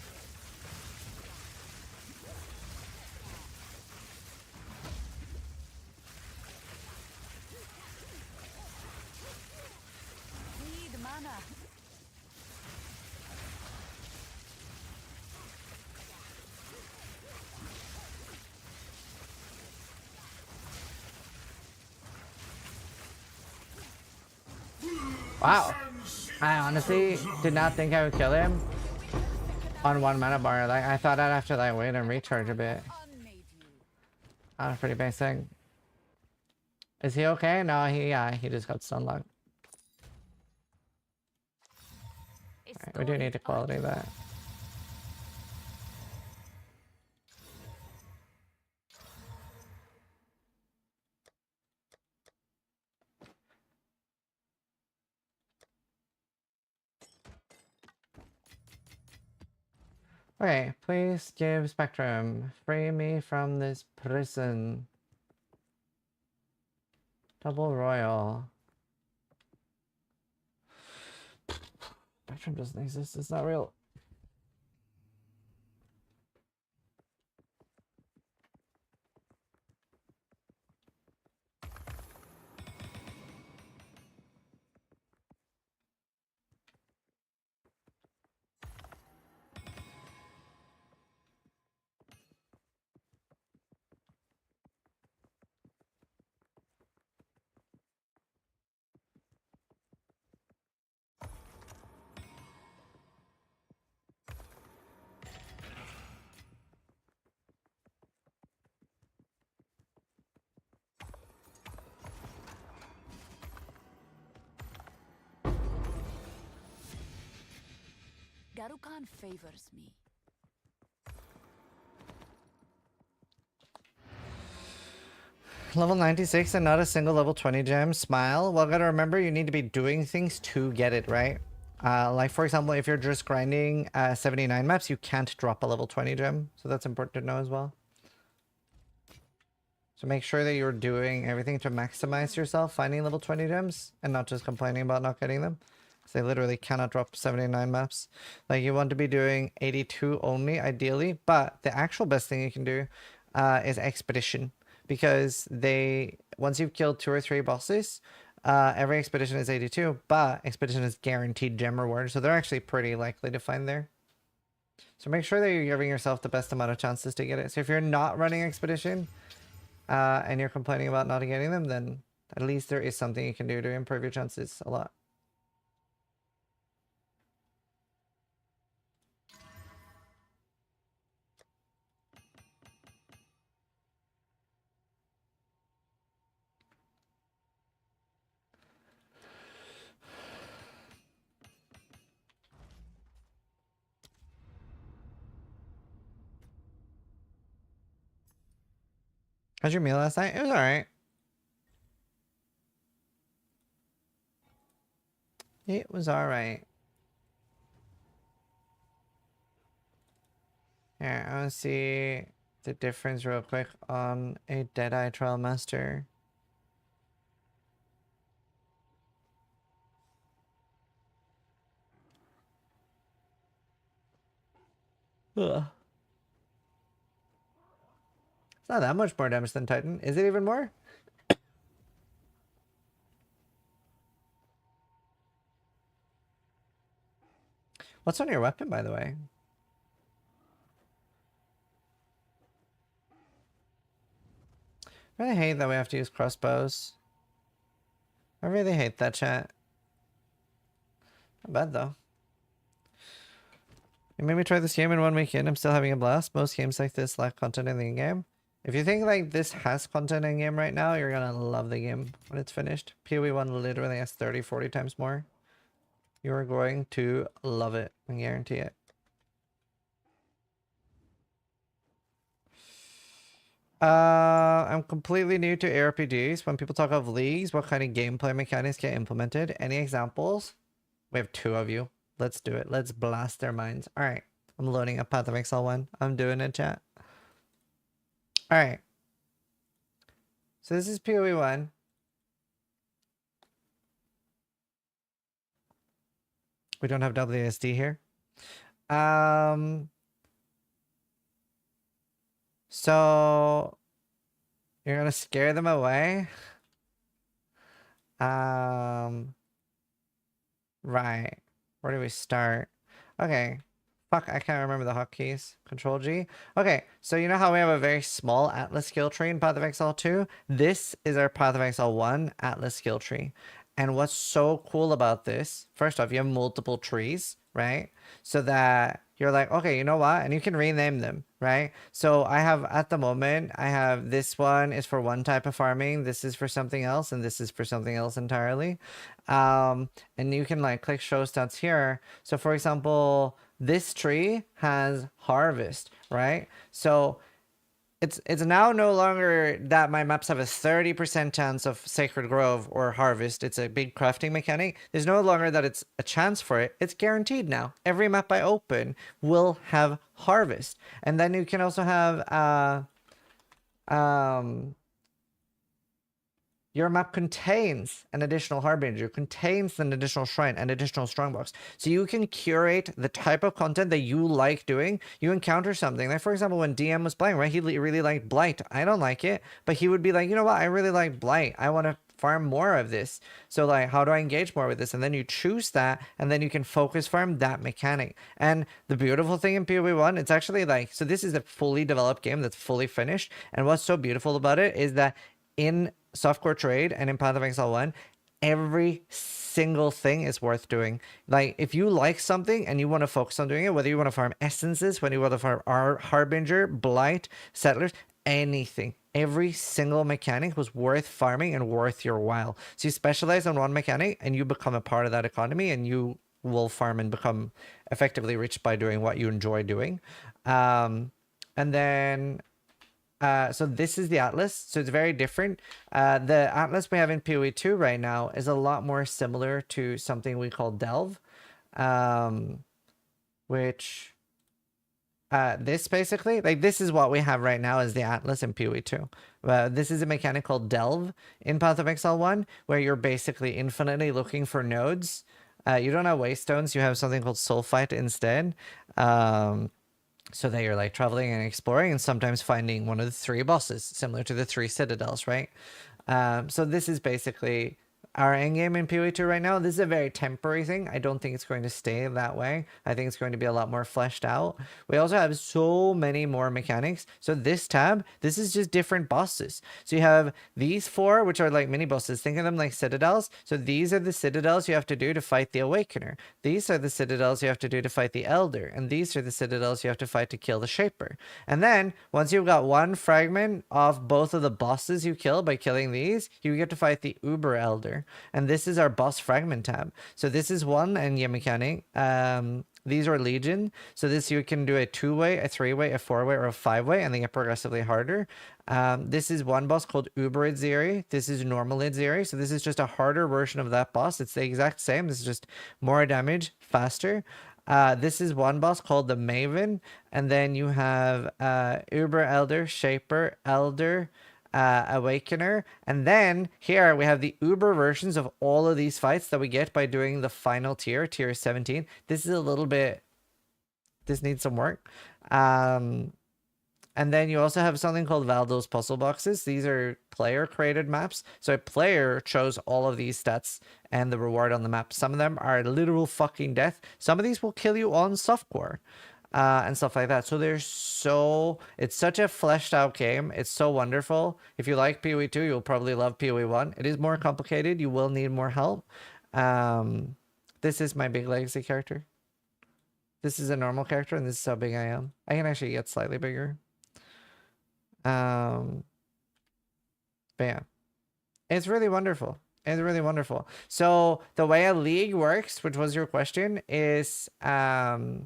Need mana. Wow. I honestly did not think I would kill him on 1 mana bar. Like, I thought I'd have to like wait and recharge a bit. That was pretty basic. Is he okay? No, he just got stunlocked. Alright, we do need to quality that. Okay, please give Spectrum. Free me from this prison. Double Royal. Spectrum doesn't exist, it's not real. Garukan favors me. Level 96 and not a single level 20 gem. Smile. Well, gotta remember, you need to be doing things to get it, right? Like, for example, if you're just grinding 79 maps, you can't drop a level 20 gem. So that's important to know as well. So make sure that you're doing everything to maximize yourself finding level 20 gems and not just complaining about not getting them. Because they literally cannot drop 79 maps. Like, you want to be doing 82 only, ideally. But the actual best thing you can do is Expedition. Because once you've killed 2 or 3 bosses, every expedition is 82, but expedition is guaranteed gem reward, so they're actually pretty likely to find there. So make sure that you're giving yourself the best amount of chances to get it. So if you're not running expedition, and you're complaining about not getting them, then at least there is something you can do to improve your chances a lot. How's your meal last night? It was alright. It was alright. Here, I want to see the difference real quick on a Deadeye Trial Master. Ugh. It's not that much more damage than Titan. Is it even more? What's on your weapon, by the way? I really hate that we have to use crossbows. I really hate that, chat. Not bad, though. You made me try this game in 1 weekend. I'm still having a blast. Most games like this lack content in the game. If you think like this has content in game right now, you're gonna love the game when it's finished. PoE 1 literally has 30, 40 times more. You are going to love it. I guarantee it. I'm completely new to ARPGs. When people talk of leagues, what kind of gameplay mechanics get implemented? Any examples? We have 2 of you. Let's do it. Let's blast their minds. All right. I'm loading up Path of Exile 1. I'm doing it, chat. All right. So this is PoE 1. We don't have WSD here. So you're gonna scare them away. Right. Where do we start? Okay. Fuck, I can't remember the hotkeys. Control G. Okay, so you know how we have a very small Atlas skill tree in Path of Exile 2? This is our Path of Exile 1 Atlas skill tree. And what's so cool about this, first off, you have multiple trees, right? So that you're like, okay, you know what? And you can rename them, right? So I have, at the moment, I have this one is for one type of farming, this is for something else, and this is for something else entirely. And you can like click show stats here. So for example, this tree has harvest, right? So it's now no longer that my maps have a 30% chance of Sacred Grove or Harvest. It's a big crafting mechanic. There's no longer that it's a chance for it. It's guaranteed now. Every map I open will have Harvest. And then you can also have your map contains an additional Harbinger, contains an additional Shrine, and additional Strongbox. So you can curate the type of content that you like doing. You encounter something. Like, for example, when DM was playing, right? He really liked Blight. I don't like it. But he would be like, you know what? I really like Blight. I want to farm more of this. So, like, how do I engage more with this? And then you choose that, and then you can focus farm that mechanic. And the beautiful thing in PoE 1, it's actually like, so this is a fully developed game that's fully finished. And what's so beautiful about it is that in Softcore Trade and in Path of Exile 1, every single thing is worth doing. Like, if you like something and you want to focus on doing it, whether you want to farm essences, when you want to farm Harbinger, Blight, Settlers, anything, every single mechanic was worth farming and worth your while. So you specialize on one mechanic and you become a part of that economy, and you will farm and become effectively rich by doing what you enjoy doing. And then so this is the Atlas, so it's very different. The Atlas we have in PoE 2 right now is a lot more similar to something we call Delve, which this basically, like, this is what we have right now as the Atlas in PoE 2. This is a mechanic called Delve in Path of Exile 1, where you're basically infinitely looking for nodes. You don't have Waystones, you have something called Sulfite instead. So that you're like traveling and exploring and sometimes finding one of the 3 bosses, similar to the 3 citadels, right? So this is basically our endgame in PoE 2 right now. This is a very temporary thing. I don't think it's going to stay that way. I think it's going to be a lot more fleshed out. We also have so many more mechanics. So this tab, this is just different bosses. So you have these 4, which are like mini bosses. Think of them like citadels. So these are the citadels you have to do to fight the Awakener. These are the citadels you have to do to fight the Elder. And these are the citadels you have to fight to kill the Shaper. And then once you've got one fragment of both of the bosses you kill by killing these, you get to fight the Uber Elder. And this is our boss fragment tab. So this is one endgame mechanic. These are Legion. So this you can do a 2-way, a 3-way, a 4-way, or a 5-way, and they get progressively harder. This is one boss called Uber Idziri. This is normal Idziri. So this is just a harder version of that boss. It's the exact same. This is just more damage, faster. This is one boss called the Maven. And then you have Uber Elder, Shaper, Elder, Awakener. And then here we have the Uber versions of all of these fights that we get by doing the final tier, tier 17. This is a little bit, this needs some work. And then you also have something called Valdo's puzzle boxes. These are player created maps. So a player chose all of these stats and the reward on the map. Some of them are literal fucking death. Some of these will kill you on softcore. And stuff like that. So it's such a fleshed out game. It's so wonderful. If you like PoE 2, you'll probably love PoE 1. It is more complicated. You will need more help. This is my big legacy character. This is a normal character, and this is how big I am. I can actually get slightly bigger. But yeah, it's really wonderful. It's really wonderful. So the way a league works, which was your question, is right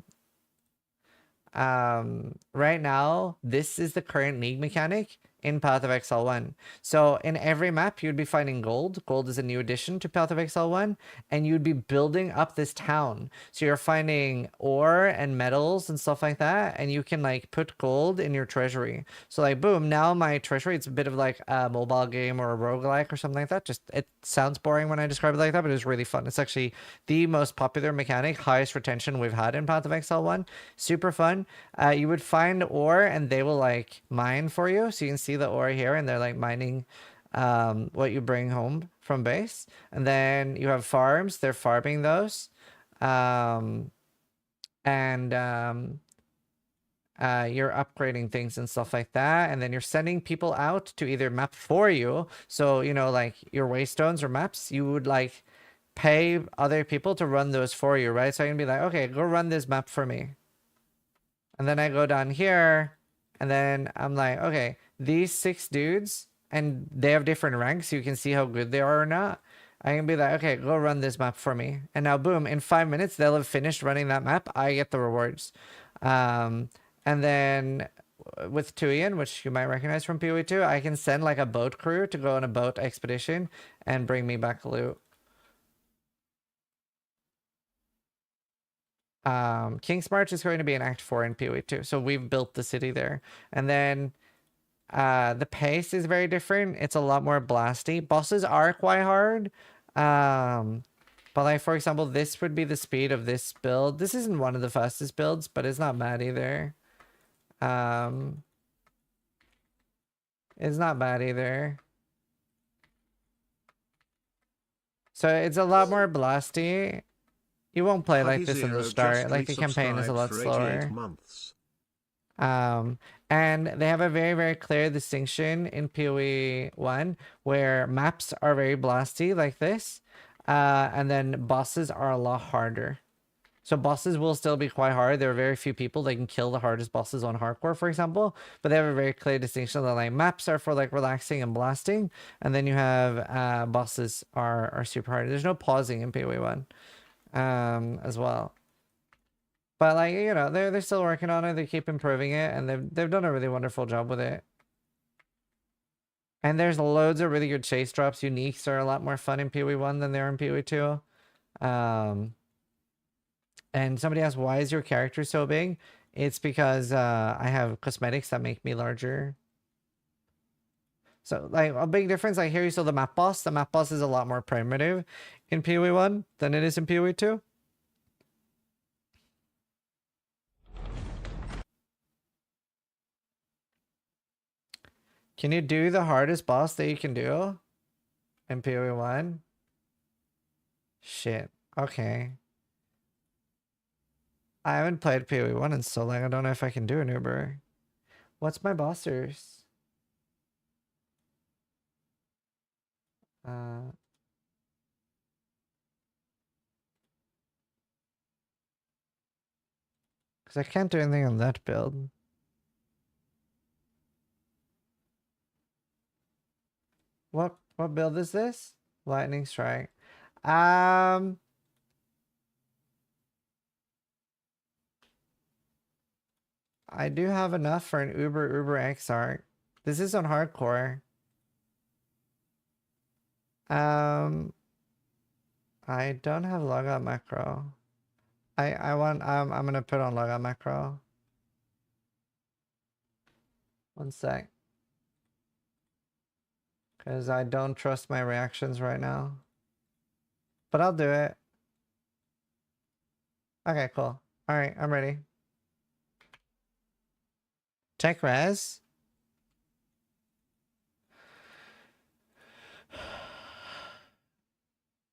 now, this is the current league mechanic in Path of Exile 1. So in every map, you'd be finding gold. Gold is a new addition to Path of Exile 1, and you'd be building up this town. So you're finding ore and metals and stuff like that, and you can like put gold in your treasury. So like, boom, now my treasury, it's a bit of like a mobile game or a roguelike or something like that. Just, it sounds boring when I describe it like that, but it's really fun. It's actually the most popular mechanic, highest retention we've had in Path of Exile 1. Super fun. You would find ore, and they will like mine for you. So you can see the ore here, and they're like mining what you bring home from base. And then you have farms, they're farming those. You're upgrading things and stuff like that. And then you're sending people out to either map for you. So, you know, like your waystones or maps, you would like pay other people to run those for you, right? So I can be like, okay, go run this map for me. And then I go down here, and then I'm like, okay, these 6 dudes, and they have different ranks, so you can see how good they are or not. I can be like, okay, go run this map for me. And now, boom, in 5 minutes, they'll have finished running that map. I get the rewards. And then with Tuian, which you might recognize from PoE 2, I can send like a boat crew to go on a boat expedition and bring me back loot. King's March is going to be in Act 4 in PoE 2. So we've built the city there. And then the pace is very different. It's a lot more blasty. Bosses are quite hard. But like, for example, this would be the speed of this build. This isn't one of the fastest builds, but it's not bad either. It's not bad either. So it's a lot more blasty. You won't play like this in the start. Like the campaign is a lot slower. And they have a very, very clear distinction in PoE 1 where maps are very blasty like this. And then bosses are a lot harder. So bosses will still be quite hard. There are very few people that can kill the hardest bosses on hardcore, for example. But they have a very clear distinction that like maps are for like relaxing and blasting. And then you have bosses are super hard. There's no pausing in PoE 1 as well. But like, you know, they're still working on it. They keep improving it, and they've done a really wonderful job with it. And there's loads of really good chase drops. Uniques are a lot more fun in PoE 1 than they are in PoE 2. And somebody asked, why is your character so big? It's because I have cosmetics that make me larger. So like a big difference, like here you saw the map boss. The map boss is a lot more primitive in PoE 1 than it is in PoE 2. Can you do the hardest boss that you can do in PoE 1? Shit. Okay. I haven't played PoE1 in so long. I don't know if I can do an Uber. What's my bossers? Because I can't do anything on that build. What build is this? Lightning Strike. I do have enough for an Uber Exarch. This is on hardcore. I don't have logout macro. I'm gonna put on logout macro. One sec. Because I don't trust my reactions right now. But I'll do it. Okay, cool. Alright, I'm ready. Tech res.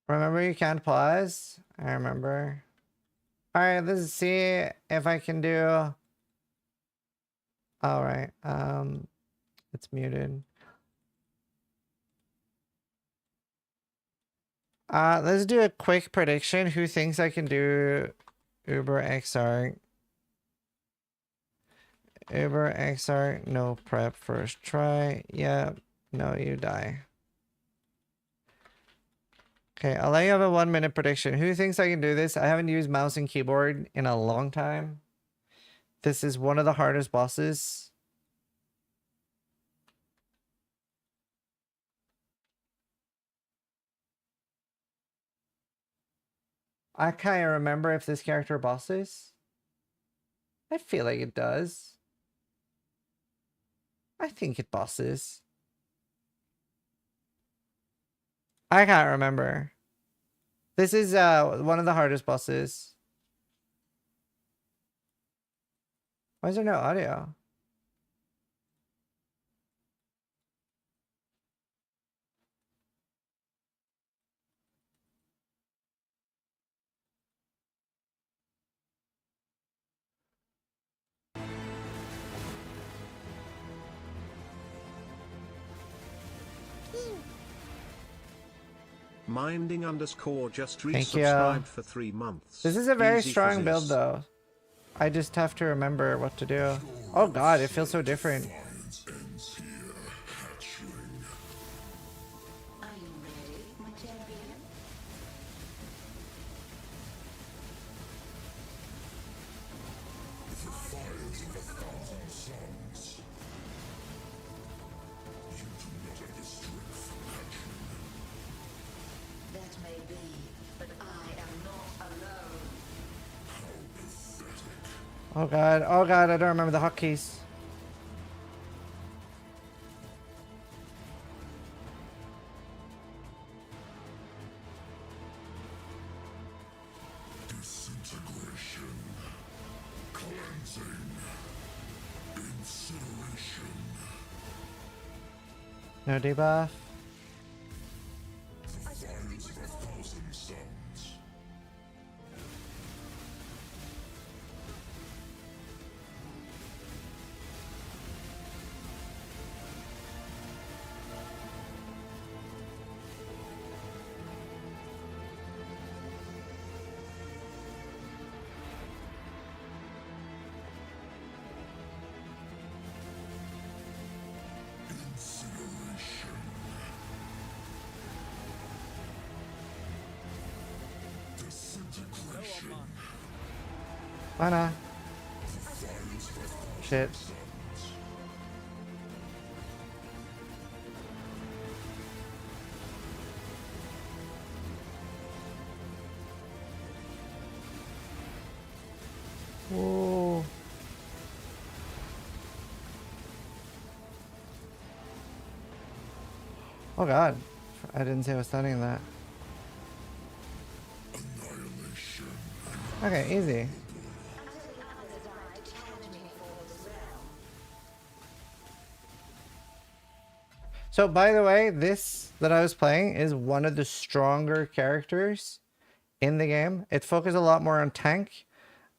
Remember you can't pause? I remember. Alright, let's see if I can do... Alright, it's muted. Let's do a quick prediction. Who thinks I can do Uber XR? Uber XR, no prep, first try. Yeah, no, you die. Okay, I'll let you have a 1 minute prediction. Who thinks I can do this? I haven't used mouse and keyboard in a long time. This is one of the hardest bosses. I can't remember if this character bosses. I feel like it does. I think it bosses. I can't remember. This is one of the hardest bosses. Why is there no audio? Minding _ just Thank you. resubscribed for 3 months. This is a very Easy strong build fizzies. though. I just have to remember what to do. Oh god, it feels so different. Science ends here, hatchling. Are you ready, my champion? The fires of 1,000 suns. You do not have the strength, hatchling. That may be, but I am not alone. How pathetic. Oh god, I don't remember the hotkeys. Disintegration. Cleansing. Incineration. No debuff. The fires of 1,000 suns. Incineration. Disintegration. Mana. Shit. Whoa. Oh god. I didn't see I was stunning that. Annihilation. Okay, easy. Until the others die, challenge me for this realm. So by the way, this that I was playing is one of the stronger characters in the game. It's focused a lot more on tank.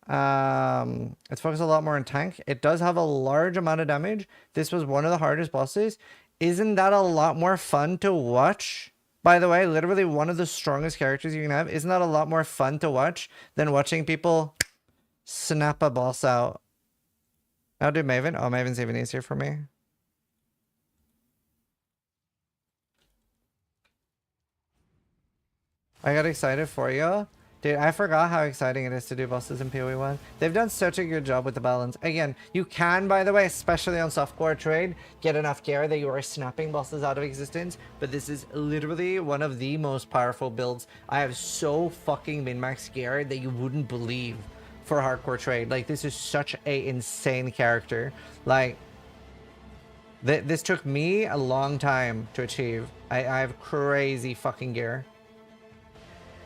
It's focused a lot more on tank. It does have a large amount of damage. This was one of the hardest bosses. Isn't that a lot more fun to watch? By the way, literally one of the strongest characters you can have. Isn't that a lot more fun to watch than watching people snap a boss out? I'll do Maven. Oh, Maven's even easier for me. I got excited for you. Dude, I forgot how exciting it is to do bosses in PoE 1. They've done such a good job with the balance. Again, you can, by the way, especially on softcore trade, get enough gear that you are snapping bosses out of existence. But this is literally one of the most powerful builds. I have so fucking min-max gear that you wouldn't believe for hardcore trade. Like, this is such a insane character. Like, this took me a long time to achieve. I have crazy fucking gear.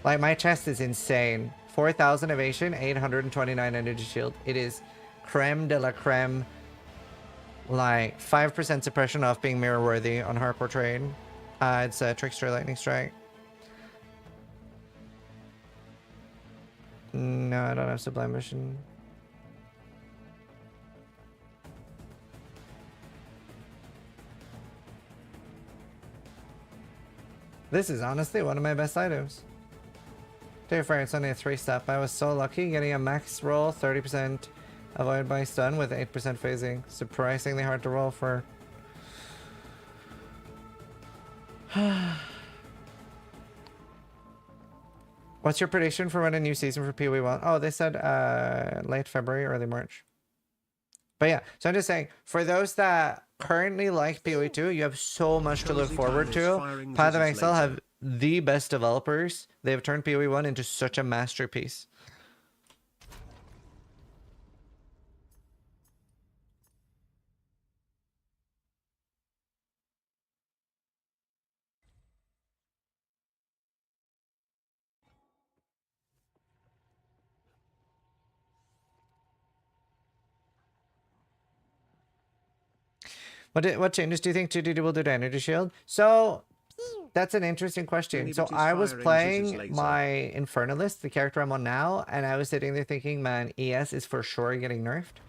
Like, my chest is insane. 4,000 evasion, 829 energy shield. It is creme de la creme. Like, 5% suppression off being mirror worthy on hardcore trade. It's a Trickster Lightning Strike. No, I don't have Sublime Mission. This is honestly one of my best items. To be fair, it's only a 3-step. I was so lucky getting a max roll, 30% avoid by stun with 8% phasing. Surprisingly hard to roll for. What's your prediction for when a new season for PoE 1? Oh, they said late February, early March. But yeah, so I'm just saying, for those that currently like PoE 2, you have so much to look forward to. Path of Exile have the best developers. They have turned PoE 1 into such a masterpiece. What changes do you think 2DD will do to Energy Shield? So, that's an interesting question. So I was playing my Infernalist, the character I'm on now, and I was sitting there thinking, man, ES is for sure getting nerfed.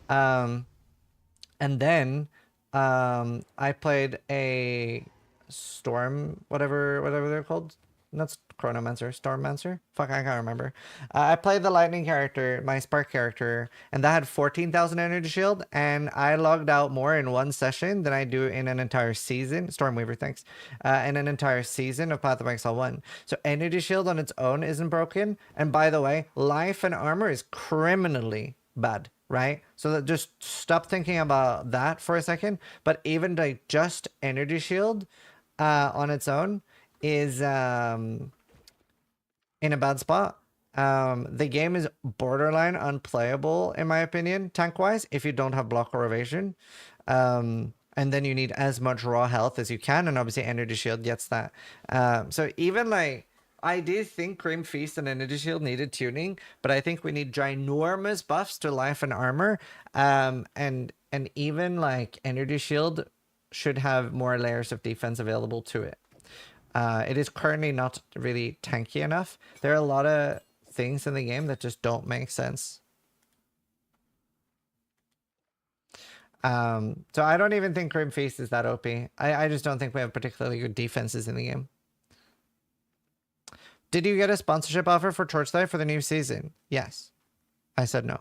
And then I played a Storm, whatever they're called. Not Chronomancer, Stormmancer? Fuck, I can't remember. I played the Lightning character, my Spark character, and that had 14,000 energy shield, and I logged out more in one session than I do in an entire season. Stormweaver, thanks. In an entire season of Path of Exile 1. So energy shield on its own isn't broken. And by the way, life and armor is criminally bad, right? So that just stop thinking about that for a second. But even like just energy shield on its own is in a bad spot. The game is borderline unplayable in my opinion, tank wise, if you don't have block or evasion. And then you need as much raw health as you can, and obviously energy shield gets that. So even like, I do think Cream Feast and Energy Shield needed tuning, but I think we need ginormous buffs to life and armor. And even like Energy Shield should have more layers of defense available to it. It is currently not really tanky enough. There are a lot of things in the game that just don't make sense. So I don't even think Grim Feast is that OP. I just don't think we have particularly good defenses in the game. Did you get a sponsorship offer for Torchlight for the new season? Yes. I said no.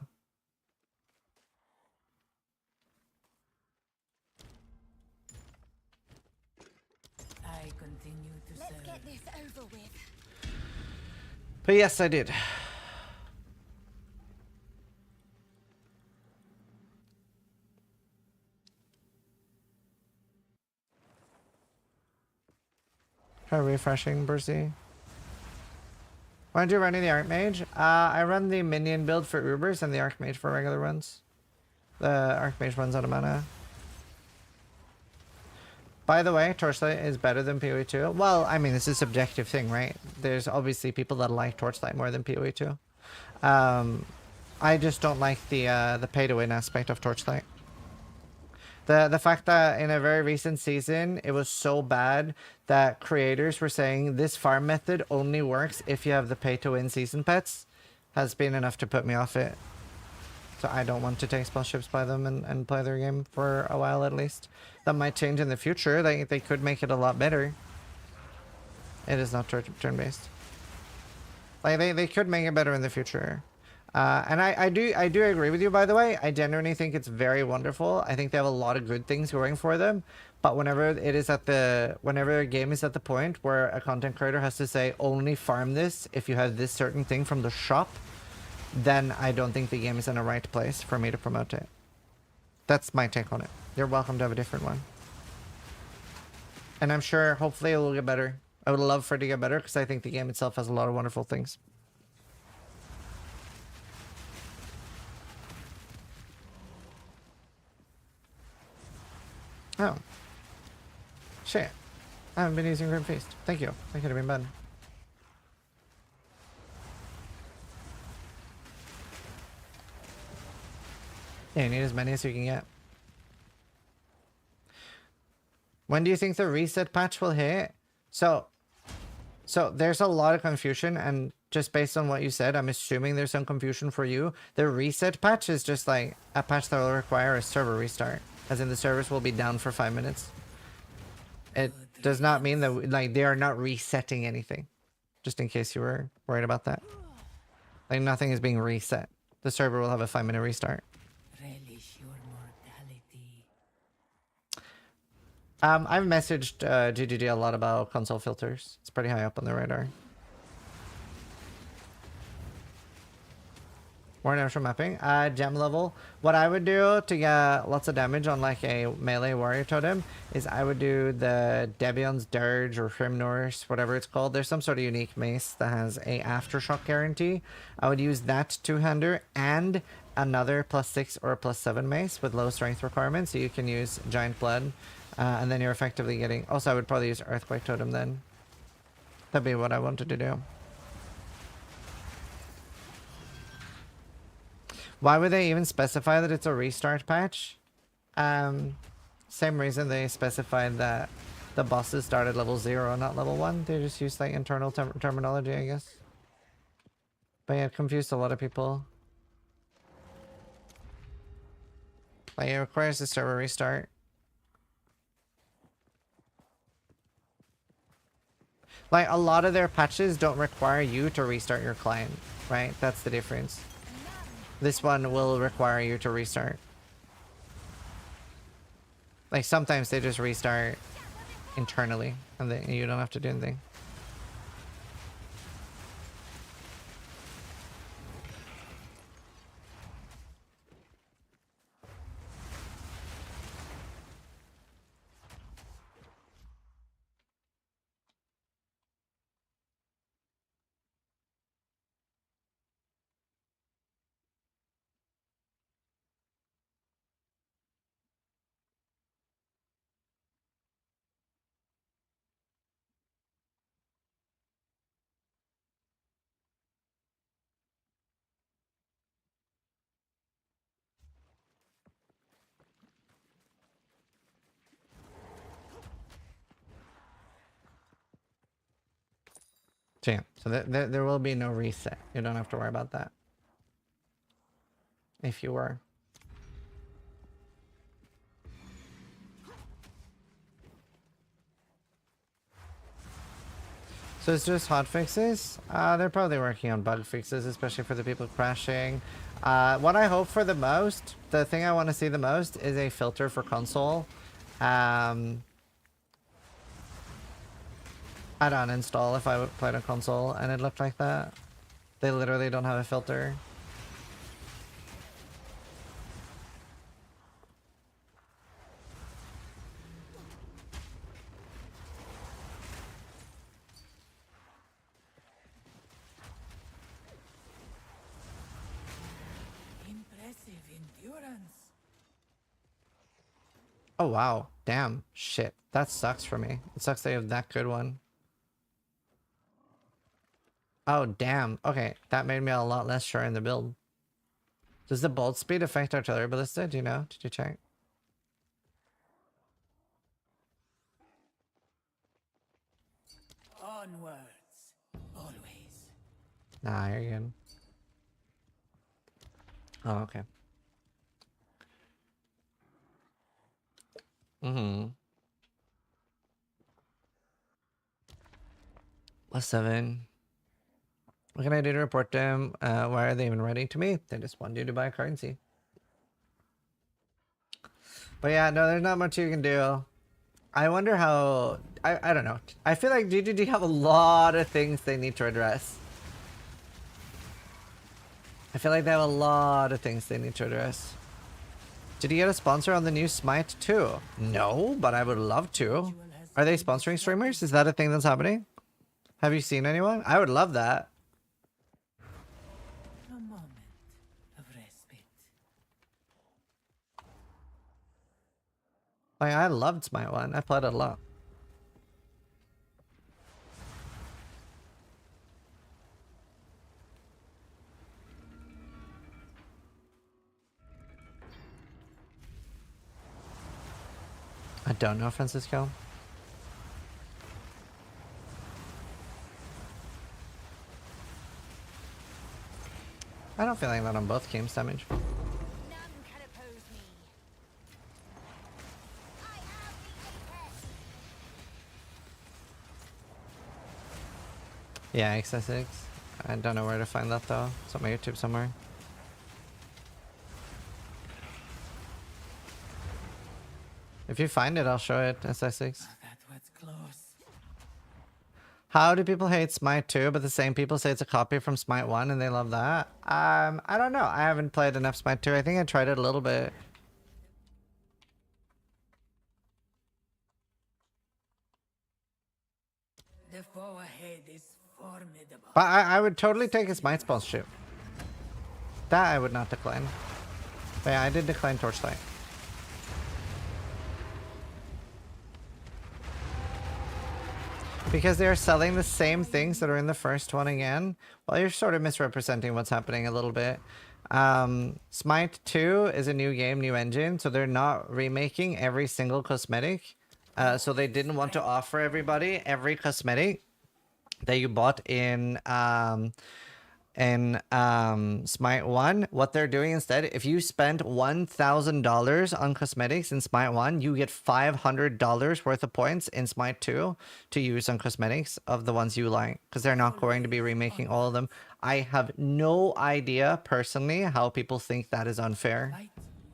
I continue to serve. Let's get this over with. But yes, I did. Try refreshing, Bursey. Why aren't you running the Archmage? I run the minion build for Ubers and the Archmage for regular runs. The Archmage runs out of mana. By the way, Torchlight is better than PoE 2. Well, I mean, it's a subjective thing, right? There's obviously people that like Torchlight more than PoE 2. I just don't like the pay-to-win aspect of Torchlight. The fact that in a very recent season, it was so bad that creators were saying this farm method only works if you have the pay-to-win season pets has been enough to put me off it. So I don't want to take spell ships by them and play their game for a while at least. That might change in the future. They could make it a lot better. It is not turn-based. Like they could make it better in the future. And I do agree with you, by the way. I genuinely think it's very wonderful. I think they have a lot of good things going for them. But whenever a game is at the point where a content creator has to say only farm this if you have this certain thing from the shop, then I don't think the game is in the right place for me to promote it. That's my take on it. You're welcome to have a different one. And I'm sure hopefully it will get better. I would love for it to get better because I think the game itself has a lot of wonderful things. Oh. Shit. I haven't been using Grim Feast. Thank you. That could have been bad. Yeah, you need as many as you can get. When do you think the reset patch will hit? So there's a lot of confusion, and just based on what you said, I'm assuming there's some confusion for you. The reset patch is just like a patch that will require a server restart, as in the servers will be down for 5 minutes. It does not mean that like they are not resetting anything, just in case you were worried about that. Like nothing is being reset. The server will have a 5-minute restart. Relish your mortality. I've messaged GGG a lot about console filters. It's pretty high up on the radar. More natural mapping. Gem level. What I would do to get lots of damage on like a melee warrior totem is I would do the Debion's Dirge or Hrimnor's, whatever it's called. There's some sort of unique mace that has a aftershock guarantee. I would use that two-hander and another +6 or +7 mace with low strength requirements. So you can use Giant Blood. And then you're effectively getting... Also, I would probably use Earthquake Totem then. That'd be what I wanted to do. Why would they even specify that it's a restart patch? Same reason they specified that the bosses start at level 0, not level 1. They just use like internal terminology, I guess. But yeah, it confused a lot of people. Like, it requires a server restart. Like, a lot of their patches don't require you to restart your client, right? That's the difference. This one will require you to restart. Like, sometimes they just restart internally, and then you don't have to do anything. So yeah, so there will be no reset. You don't have to worry about that. If you were. So it's just hot fixes? They're probably working on bug fixes, especially for the people crashing. What I hope for the most, the thing I want to see the most is a filter for console. I'd uninstall if I played on console and it looked like that. They literally don't have a filter. Impressive endurance. Oh wow, damn, shit. That sucks for me. It sucks they have that good one. Oh damn, okay, that made me a lot less sure in the build. Does the bolt speed affect artillery ballista? Do you know? Did you check? Onwards. Always. Nah, you're good. Oh, okay. +7. What can I do to report them? Why are they even writing to me? They just want you to buy a currency. But yeah, no, there's not much you can do. I wonder how... I don't know. I feel like GGG have a lot of things they need to address. I feel like they have a lot of things they need to address. Did you get a sponsor on the new Smite 2? No, but I would love to. Are they sponsoring streamers? Is that a thing that's happening? Have you seen anyone? I would love that. A moment of respite. Like, I loved Smite 1. I played it a lot. I don't know, Francisco. I don't feel like that on both games damage. None can oppose me. I am the apex. Yeah, XS6. I don't know where to find that though. It's on my YouTube somewhere. If you find it, I'll show it. SI6. That was close. How do people hate Smite 2, but the same people say it's a copy from Smite 1 and they love that? I don't know. I haven't played enough Smite 2. I think I tried it a little bit. The foe ahead is formidable. But I would totally take a Smite sponsorship. That I would not decline. But yeah, I did decline Torchlight. Because they are selling the same things that are in the first one again. Well, you're sort of misrepresenting what's happening a little bit. Smite 2 is a new game, new engine, so they're not remaking every single cosmetic. So they didn't want to offer everybody every cosmetic that you bought in Smite 1. What they're doing instead, if you spend $1,000 on cosmetics in Smite 1, you get $500 worth of points in Smite 2 to use on cosmetics of the ones you like, because they're not going to be remaking all of them. I have no idea personally how people think that is unfair. Fight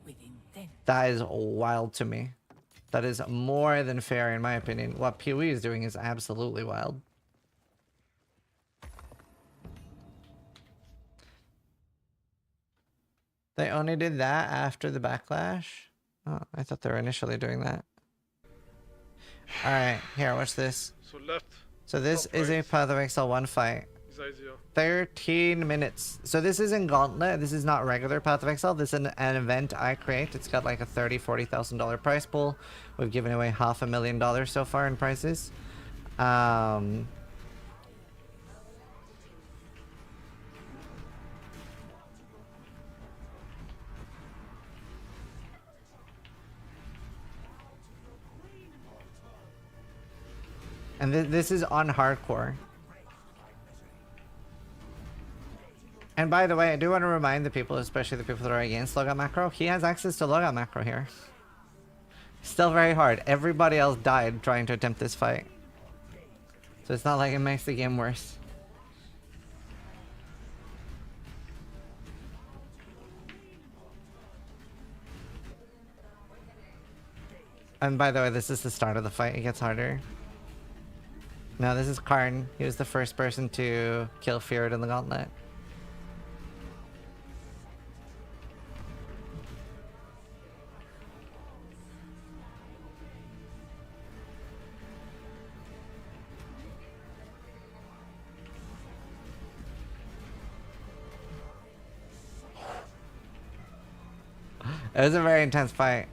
with intent. That is wild to me. That is more than fair in my opinion. What PoE is doing is absolutely wild. They only did that after the backlash? Oh, I thought they were initially doing that. Alright, here, watch this. So left. So this is a Path of Exile 1 fight. Is easier. 13 minutes. So this isn't Gauntlet. This is not regular Path of Exile. This is an event I create. It's got like a $30,000-$40,000 prize pool. We've given away $500,000 so far in prizes. And this is on hardcore. And by the way, I do want to remind the people, especially the people that are against logout macro, he has access to logout macro here. Still very hard. Everybody else died trying to attempt this fight. So it's not like it makes the game worse. And by the way, this is the start of the fight. It gets harder. No, this is Karn. He was the first person to kill Feared in the Gauntlet. It was a very intense fight.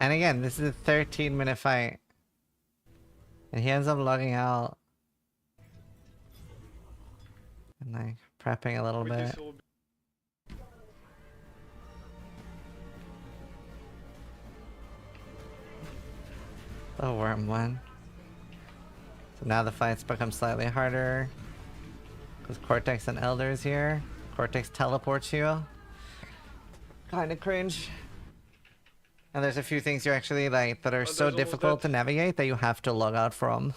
And again, this is a 13-minute fight. And he ends up logging out. And like prepping a little bit. The worm won. So now the fights become slightly harder. Because Cortex and Elder is here. Cortex teleports you. Kinda cringe. And there's a few things you actually like that are so difficult to navigate that you have to log out from.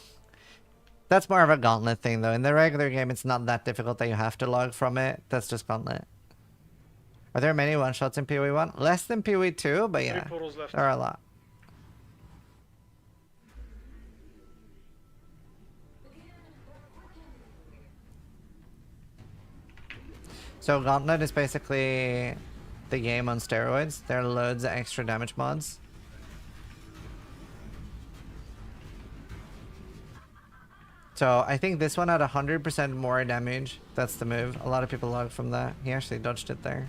That's more of a Gauntlet thing though. In the regular game it's not that difficult that you have to log from it. That's just Gauntlet. Are there many one-shots in PoE 1? Less than PoE 2, but yeah. There are a lot. So Gauntlet is basically the game on steroids. There are loads of extra damage mods. So I think this one had 100% more damage. That's the move. A lot of people logged from that. He actually dodged it there.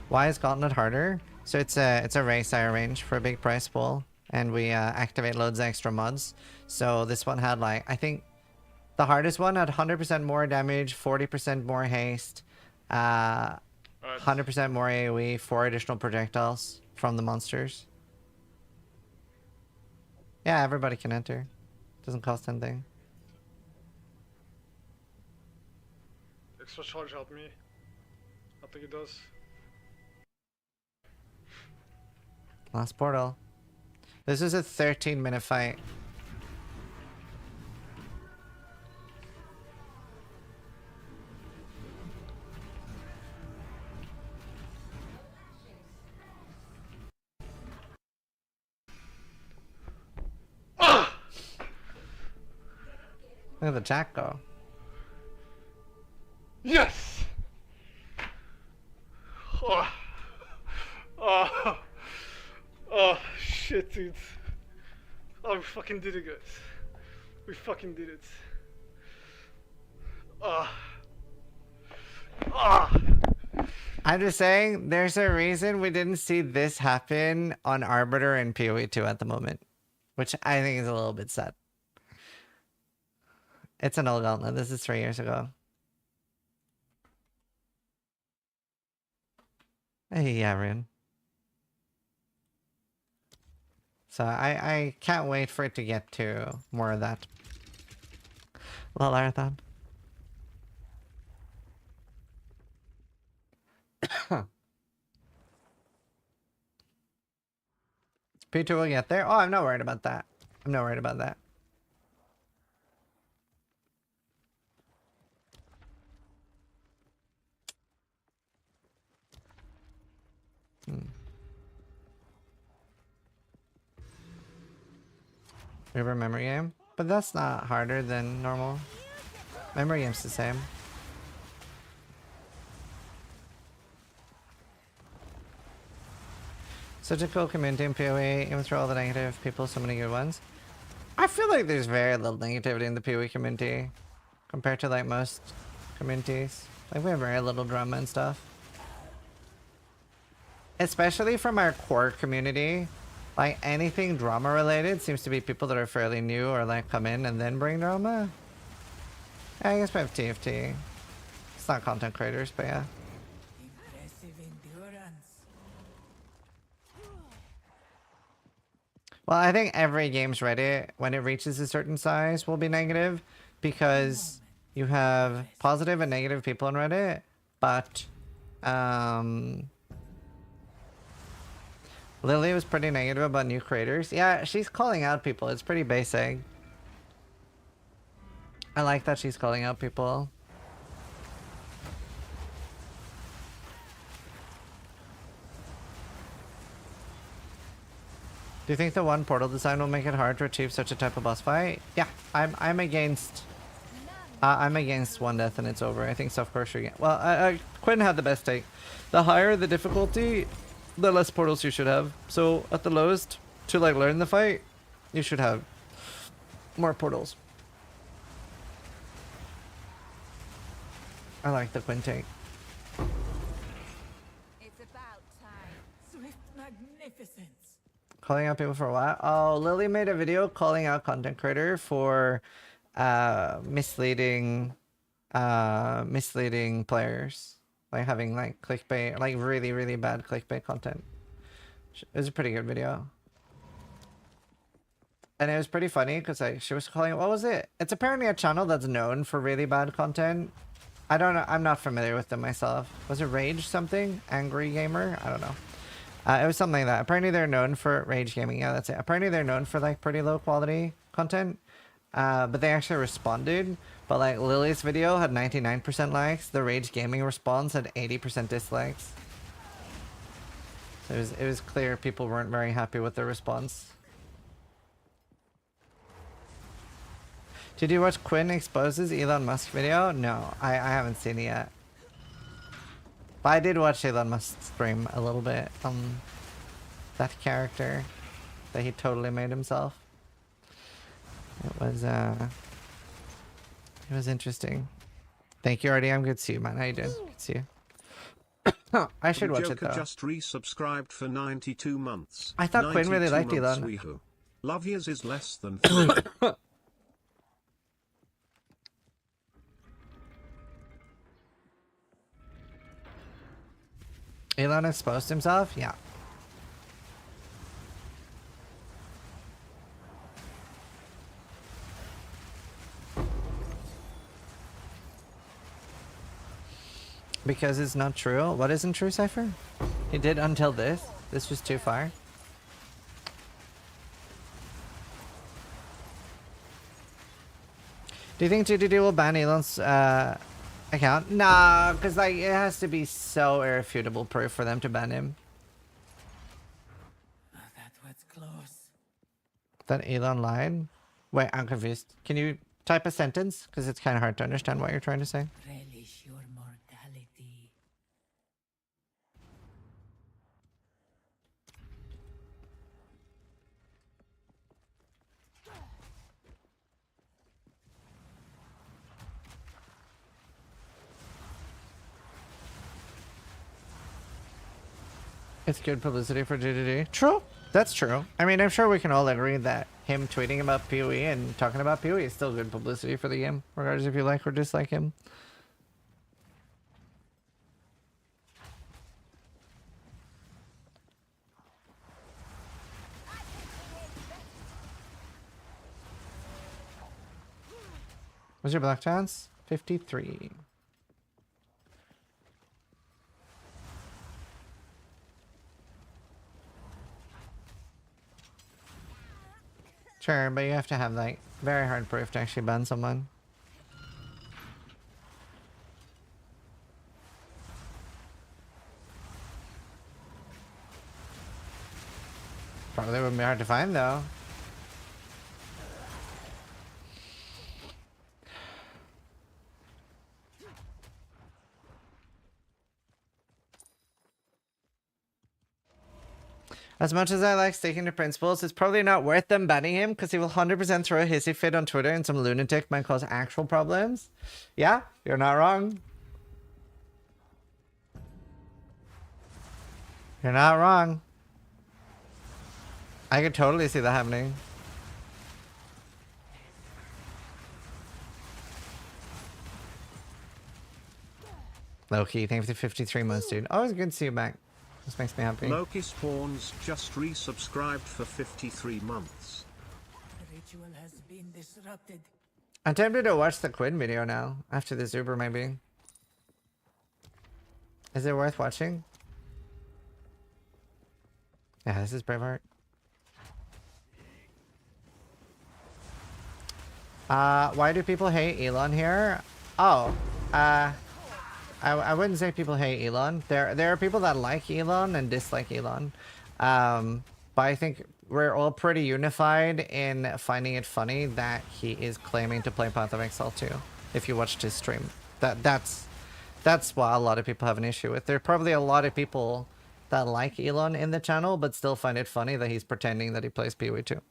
Why is Gauntlet harder? So it's a race I arrange for a big prize pool. And we activate loads of extra mods. So this one had like, I think the hardest one had 100% more damage, 40% more haste, 100% more AoE, 4 additional projectiles from the monsters. Yeah, everybody can enter. Doesn't cost anything. Extra charge helped me. I think it does. Last portal. This is a 13-minute fight. Look at the jack go. Yes! Oh, shit, dude. Oh, we fucking did it, guys. We fucking did it. I'm just saying, there's a reason we didn't see this happen on Arbiter and PoE 2 at the moment. Which I think is a little bit sad. It's an old Gauntlet. This is 3 years ago. Hey, Yavrin. So I can't wait for it to get to more of that. Lalathon. P2 will get there. Oh, I'm not worried about that. I'm not worried about that. River memory game, but that's not harder than normal. Memory game's the same. Such a cool community in PoE, even through all the negative people, so many good ones. I feel like there's very little negativity in the PoE community compared to like most communities. Like we have very little drama and stuff. Especially from our core community. Like anything drama related seems to be people that are fairly new or like come in and then bring drama. I guess we have TFT. It's not content creators, but yeah. Impressive endurance. Well, I think every game's Reddit, when it reaches a certain size, will be negative because you have positive and negative people on Reddit, but Lily was pretty negative about new creators. Yeah, she's calling out people. It's pretty basic. I like that she's calling out people. Do you think the one portal design will make it hard to achieve such a type of boss fight? Yeah, I'm against one death and it's over. I think self-core should get. Well, Quinn had the best take. The higher the difficulty, the less portals you should have. So at the lowest, to like learn the fight, you should have more portals. I like the Quinn take. magnificence. Calling out people for a while. Oh, Lily made a video calling out content creator for misleading players, like having like clickbait, like really bad clickbait content. It was a pretty good video, and it was pretty funny because like she was calling, what was it? It's apparently a channel that's known for really bad content. I don't know, I'm not familiar with them myself. Was it Rage something? Angry Gamer? I don't know. It was something like that. Apparently they're known for Rage Gaming. Yeah, that's it. Apparently they're known for like pretty low quality content. But they actually responded. But like Lily's video had 99% likes. The Rage Gaming response had 80% dislikes. So it was clear people weren't very happy with the response. Did you watch Quinn exposes Elon Musk video? No, I haven't seen it yet. But I did watch Elon Musk stream a little bit on that character that he totally made himself. It was interesting. Thank you, Artie. I'm good to see you, man. How you doing? Good to see you. I should watch it though. Just resubscribed for 92 months. I thought Quinn really liked Elon. Weehoo. Love years is less than 3. Elon exposed himself? Yeah. Because it's not true? What isn't true, Cypher? He did until this? This was too far? Do you think GDD will ban Elon's account? Nah, because like it has to be so irrefutable proof for them to ban him. That was close. That Elon lied? Wait, I'm confused. Can you type a sentence? Because it's kind of hard to understand what you're trying to say. Relish your mortality. It's good publicity for GDD. True. That's true. I mean, I'm sure we can all agree that him tweeting about PoE and talking about PoE is still good publicity for the game, regardless if you like or dislike him. What's your block chance? 53. Sure, but you have to have like very hard proof to actually ban someone. Probably wouldn't be hard to find though. As much as I like sticking to principles, it's probably not worth them banning him because he will 100% throw a hissy fit on Twitter and some lunatic might cause actual problems. Yeah, you're not wrong. You're not wrong. I could totally see that happening. Loki, thank you for the 53 months, dude. Always good to see you back. This makes me happy. Loki Spawns just resubscribed for 53 months. The ritual has been disrupted. I'm tempted to watch the Quinn video now, after this Uber maybe. Is it worth watching? Yeah, this is Braveheart. Why do people hate Elon here? Oh, I wouldn't say people hate Elon. There are people that like Elon and dislike Elon. But I think we're all pretty unified in finding it funny that he is claiming to play Path of Exile 2. If you watched his stream. That's what a lot of people have an issue with. There are probably a lot of people that like Elon in the channel, but still find it funny that he's pretending that he plays PoE 2.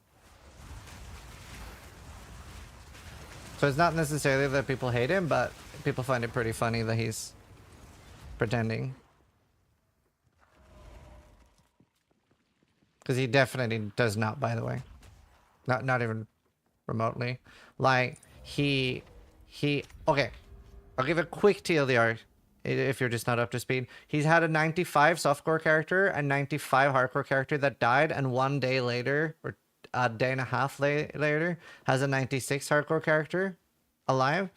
So it's not necessarily that people hate him, but people find it pretty funny that he's... pretending. Because he definitely does not, by the way. Not even remotely. Like, okay. I'll give a quick TLDR if you're just not up to speed. He's had a 95 softcore character and 95 hardcore character that died, and 1 day later, or a day and a half later, has a 96 hardcore character alive.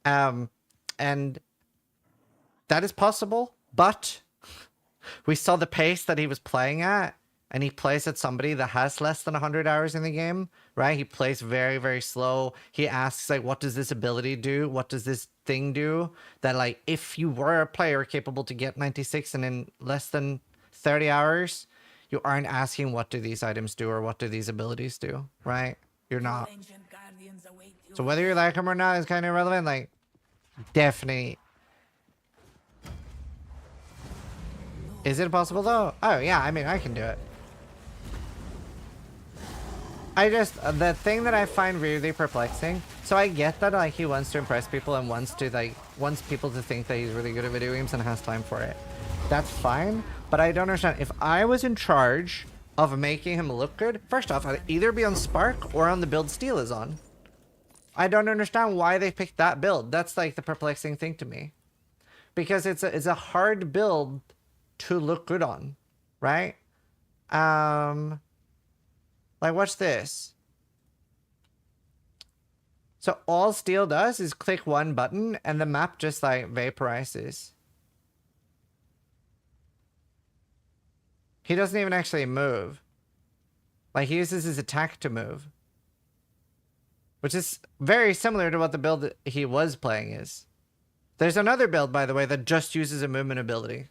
And that is possible, but we saw the pace that he was playing at, and he plays at somebody that has less than 100 hours in the game, right? He plays very, very slow. He asks, like, what does this ability do? What does this thing do? That, like, if you were a player capable to get 96 and in less than 30 hours, you aren't asking what do these items do or what do these abilities do, right? You're not. So whether you like him or not is kind of irrelevant. Like, definitely. Is it possible though? Oh yeah, I mean, I can do it. The thing that I find really perplexing, so I get that, like, he wants to impress people and wants people to think that he's really good at video games and has time for it. That's fine, but I don't understand. If I was in charge of making him look good, first off, I'd either be on Spark or on the build Steel is on. I don't understand why they picked that build. That's, like, the perplexing thing to me. Because it's a hard build to look good on, right? Like, watch this. So all Steel does is click one button and the map just, like, vaporizes. He doesn't even actually move. Like, he uses his attack to move. Which is very similar to what the build that he was playing is. There's another build, by the way, that just uses a movement ability.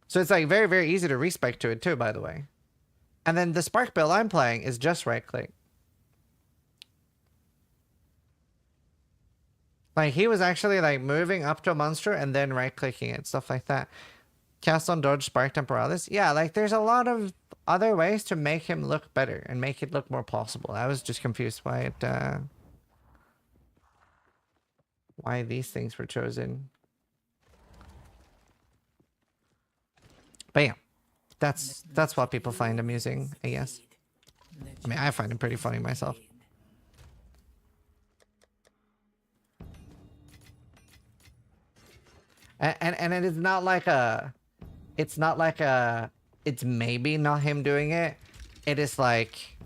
So it's, like, very, very easy to respec to it too, by the way. And then the Spark build I'm playing is just right click. Like, he was actually, like, moving up to a monster and then right clicking it, stuff like that. Cast on dodge, Spark Temporalis. Yeah, like, there's a lot of other ways to make him look better and make it look more possible. I was just confused why why these things were chosen. But yeah, that's what people find amusing, I guess. I mean, I find it pretty funny myself. And it is not like it's maybe not him doing it. It is like,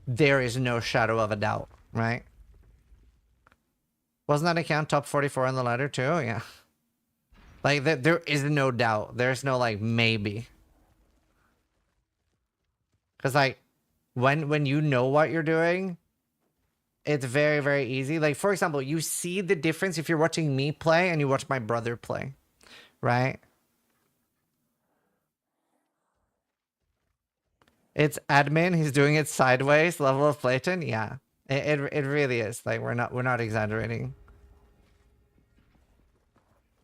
there is no shadow of a doubt, right? Wasn't that account top 44 on the ladder too? Yeah. Like, there is no doubt. There's no, like, maybe. Because, like, when you know what you're doing, it's very, very easy. Like, for example, you see the difference if you're watching me play and you watch my brother play, right? It's admin. He's doing it sideways. Level of Platon. Yeah, it really is. Like, we're not exaggerating.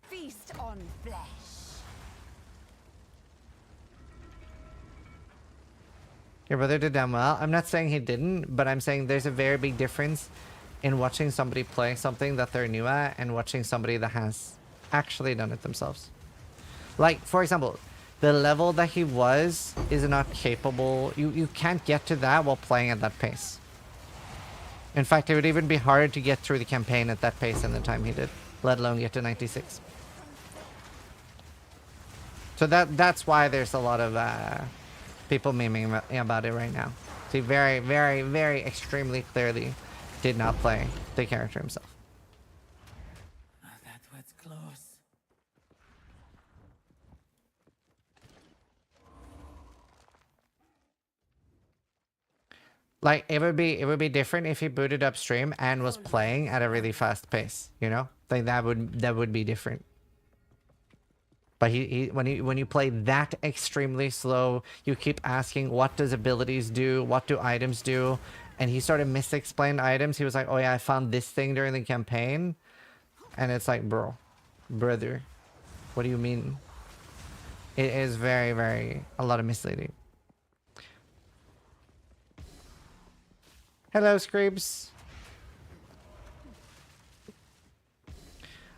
Feast on flesh. Your brother did damn well. I'm not saying he didn't, but I'm saying there's a very big difference in watching somebody play something that they're new at and watching somebody that has actually done it themselves. Like, for example, the level that he was is not capable. You can't get to that while playing at that pace. In fact, it would even be hard to get through the campaign at that pace in the time he did, let alone get to 96. So that's why there's a lot of people memeing about it right now. So he very, very, very extremely clearly did not play the character himself. Oh, that was close. Like, it would be different if he booted up stream and was playing at a really fast pace, you know? Like, that would be different. But when you play that extremely slow, you keep asking, what does abilities do? What do items do? And he started misexplained items. He was like, oh yeah, I found this thing during the campaign. And it's like, brother, what do you mean? It is very, very, a lot of misleading. Hello, Screebs.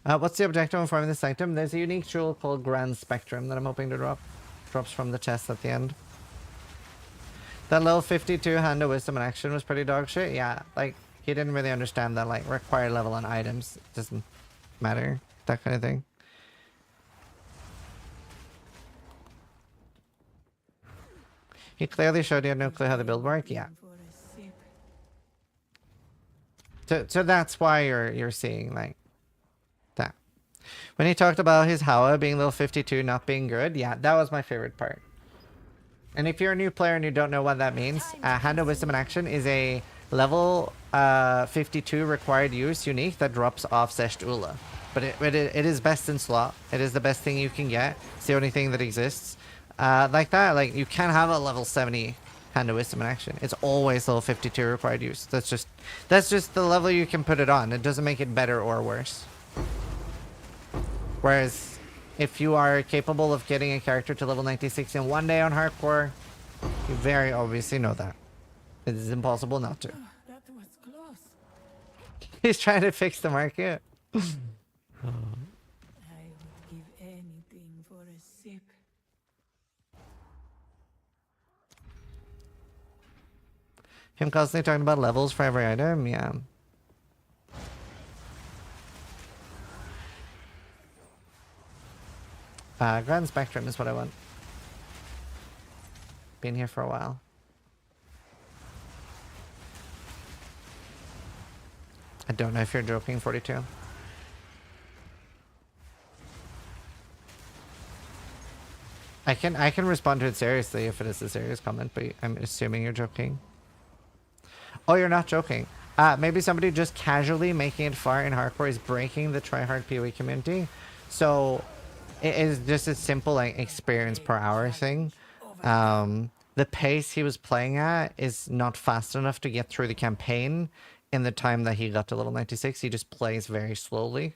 What's the objective of farming this item? There's a unique jewel called Grand Spectrum that I'm hoping to drop. Drops from the chest at the end. That level 52 Hand of Wisdom in action was pretty dog shit. Yeah, like, he didn't really understand that, like, required level on items doesn't matter. That kind of thing. He clearly showed you had no clue how the build worked. Yeah. So that's why you're seeing, like, that. When he talked about his Hawa being level 52 not being good, yeah, that was my favorite part. And if you're a new player and you don't know what that means, Hand of Wisdom in action is a level 52 required use unique that drops off Sesht Ula. But it is best in slot. It is the best thing you can get. It's the only thing that exists. Like that, like, you can't have a level 70 Hand of Wisdom in action. It's always level 52 required use. That's just the level you can put it on. It doesn't make it better or worse. Whereas, if you are capable of getting a character to level 96 in one day on hardcore, you very obviously know that. It is impossible not to. That was close. He's trying to fix the market. I would give anything for a sip. Him constantly talking about levels for every item, yeah. Grand Spectrum is what I want. Been here for a while. I don't know if you're joking, 42. I can respond to it seriously if it is a serious comment, but I'm assuming you're joking. Oh, you're not joking. Maybe somebody just casually making it far in hardcore is breaking the tryhard PoE community. So it is just a simple, like, experience per hour thing. The pace he was playing at is not fast enough to get through the campaign in the time that he got to level 96. He just plays very slowly.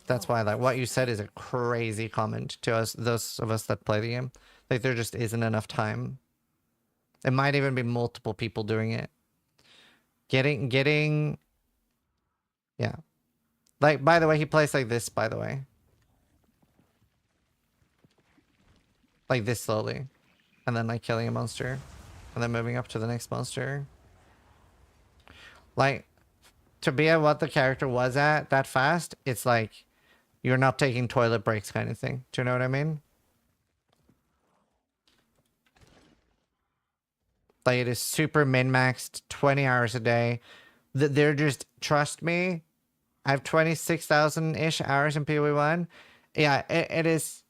That's why, like, what you said is a crazy comment to us, those of us that play the game. Like, there just isn't enough time. It might even be multiple people doing it. Getting... Yeah. Like, by the way, he plays like this, by the way. Like this slowly. And then, like, killing a monster. And then moving up to the next monster. Like, to be at what the character was at that fast, it's like you're not taking toilet breaks kind of thing. Do you know what I mean? Like, it is super min-maxed, 20 hours a day. They're just, trust me, I have 26,000-ish hours in PoE1. Yeah, it is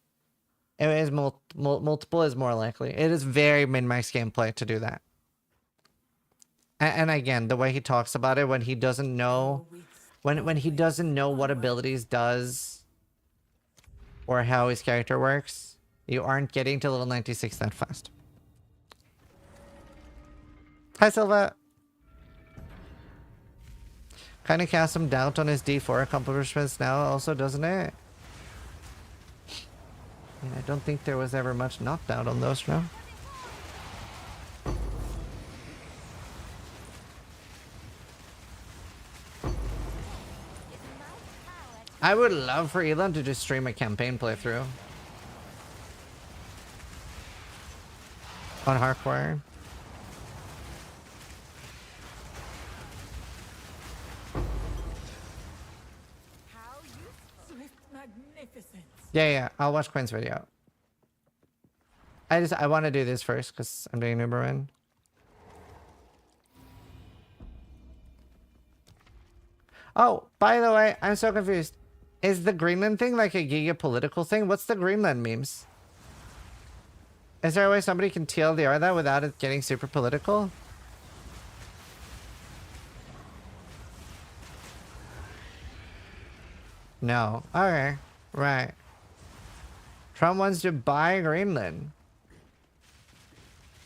multiple is more likely. It is very min-max gameplay to do that. And again, the way he talks about it when he doesn't know, when he doesn't know what abilities does or how his character works, you aren't getting to level 96 that fast. Hi, Silva. Kind of casts some doubt on his D4 accomplishments now also, doesn't it? I mean, I don't think there was ever much not doubt on those, no? I would love for Elon to just stream a campaign playthrough. On hardcore. Yeah, I'll watch Quinn's video. I want to do this first because I'm doing Uber Run. Oh, by the way, I'm so confused. Is the Greenland thing like a giga political thing? What's the Greenland memes? Is there a way somebody can TLDR that without it getting super political? No. Okay. Right. Trump wants to buy Greenland.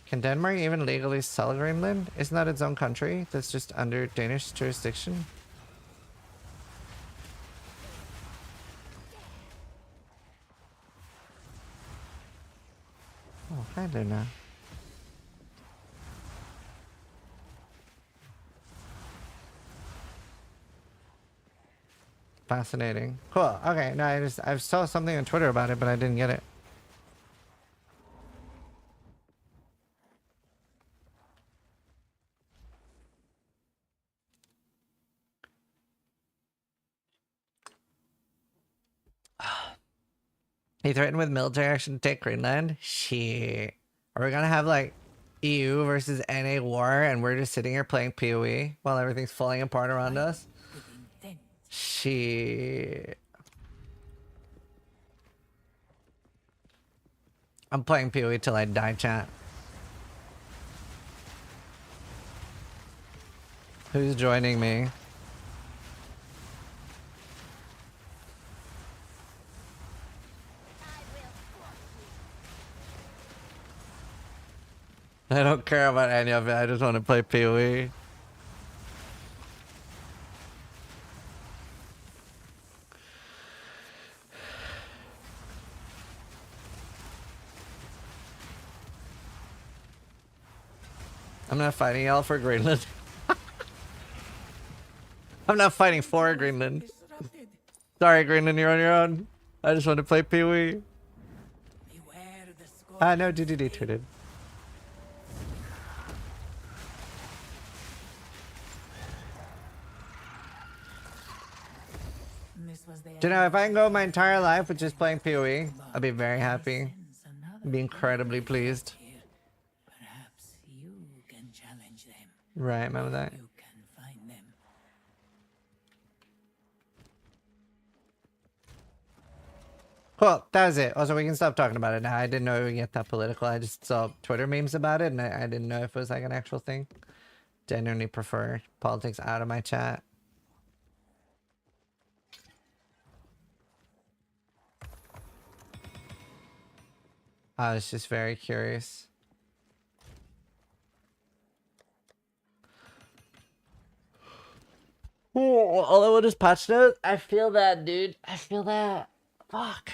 Can Denmark even legally sell Greenland? Isn't that its own country that's just under Danish jurisdiction? Oh, hi Luna. Fascinating. Cool. Okay, no, I saw something on Twitter about it, but I didn't get it. He threatened with military action to take Greenland? Shit. Are we gonna have like EU versus NA war and we're just sitting here playing PoE while everything's falling apart around us? Shit. I'm playing PoE till I die, chat. Who's joining me? I don't care about any of it. I just want to play PoE. I'm not fighting y'all for Greenland. I'm not fighting for Greenland. Sorry, Greenland, you're on your own. I just want to play PoE. Ah, no, DDD tweeted. Do you know, if I can go my entire life with just playing PoE, I'll be very happy. I'll be incredibly pleased. Perhaps you can challenge them. Right, remember that? You can find them. Cool, that was it. Also, we can stop talking about it now. I didn't know it would get that political. I just saw Twitter memes about it, and I didn't know if it was like an actual thing. Genuinely prefer politics out of my chat. I was just very curious. Oh, although it is patch notes, I feel that, dude. I feel that. Fuck.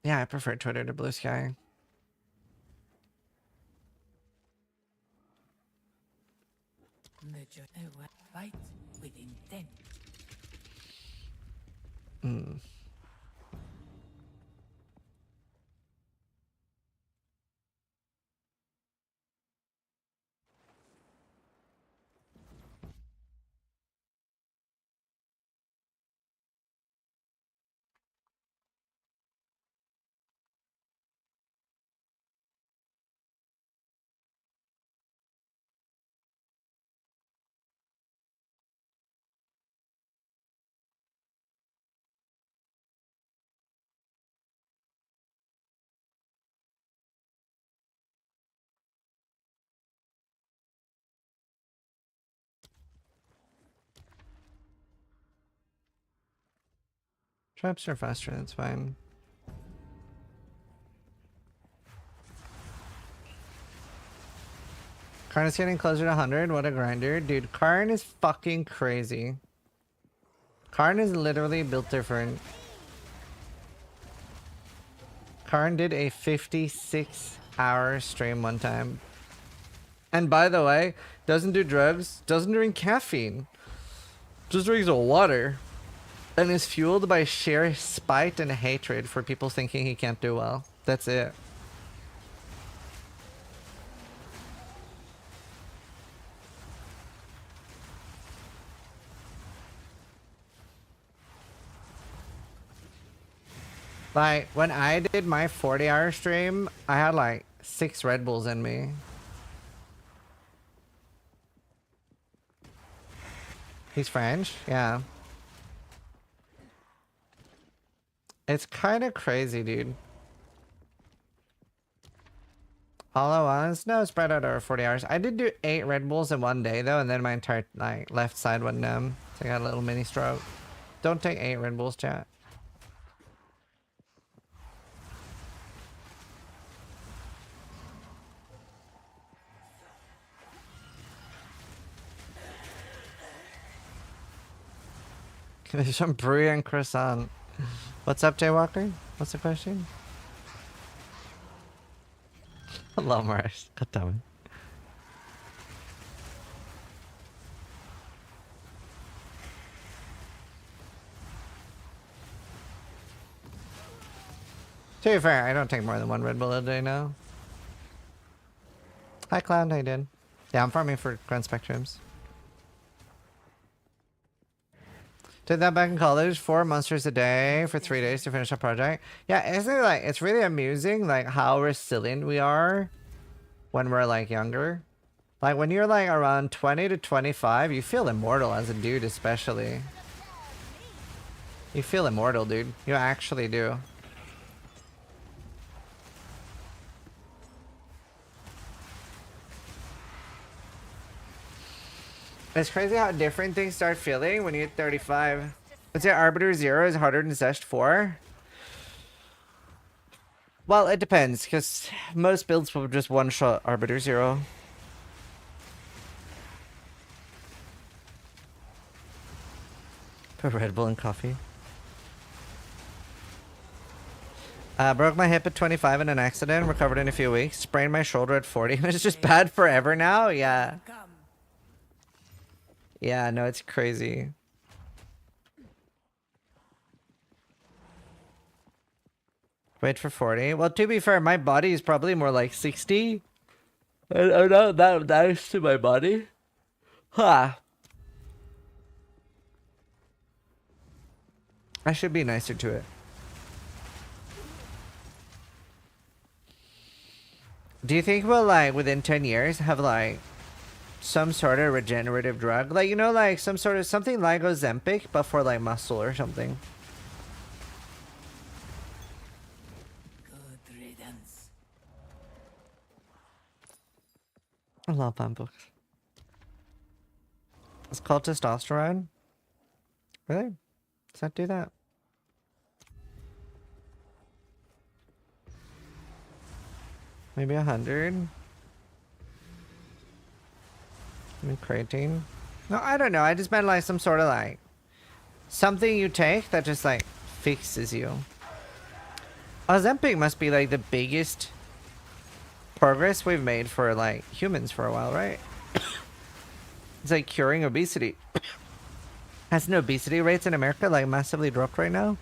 Yeah, I prefer Twitter to Blue Sky. Fight with intent. Hmm. Traps are faster, that's fine. Karn is getting closer to 100. What a grinder. Dude, Karn is fucking crazy. Karn is literally built different. Karn did a 56-hour stream one time. And by the way, doesn't do drugs, doesn't drink caffeine. Just drinks water. And is fueled by sheer spite and hatred for people thinking he can't do well. That's it. Like, when I did my 40-hour stream, I had like 6 Red Bulls in me. He's French? Yeah. It's kind of crazy, dude. All at once? No, spread out over 40 hours. I did do 8 Red Bulls in one day, though, and then my entire like left side went numb. So I got a little mini stroke. Don't take 8 Red Bulls, chat. There's some brie and croissant. What's up, Jaywalker? What's the question? Hello, Mars. God damn it. To be fair, I don't take more than 1 Red Bull a day now. Hi Cloud, how you doing? Yeah, I'm farming for Grand Spectrums. Did that back in college, 4 monsters a day for 3 days to finish a project. Yeah, isn't it like, it's really amusing like how resilient we are when we're like younger. Like when you're like around 20 to 25, you feel immortal as a dude especially. You feel immortal, dude. You actually do. It's crazy how different things start feeling when you hit 35. Let's say Arbiter 0 is harder than Zest 4. Well, it depends, because most builds will just one-shot Arbiter 0. Put Red Bull and coffee. Broke my hip at 25 in an accident, recovered in a few weeks. Sprained my shoulder at 40. It's just bad forever now? Yeah. Yeah, no, it's crazy. Wait for 40. Well, to be fair, my body is probably more like 60. I'm not that nice to my body. Huh. I should be nicer to it. Do you think we'll, like, within 10 years have, like, some sort of regenerative drug? Like, you know, like, some sort of something like Ozempic, but for, like, muscle or something. Good riddance. I love fan books. It's called testosterone? Really? Does that do that? Maybe 100? I mean, creatine? No, I don't know. I just meant like some sort of like something you take that just like fixes you. Ozempic must be like the biggest progress we've made for like humans for a while, right? It's like curing obesity. Hasn't obesity rates in America like massively dropped right now?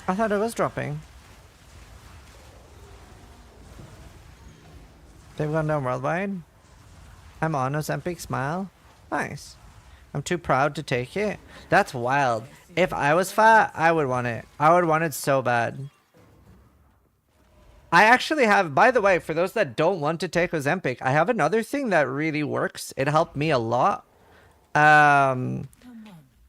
I thought it was dropping. They've gone down worldwide. I'm on Ozempic, smile. Nice. I'm too proud to take it. That's wild. If I was fat, I would want it. I would want it so bad. I actually have, by the way, for those that don't want to take Ozempic, I have another thing that really works. It helped me a lot. It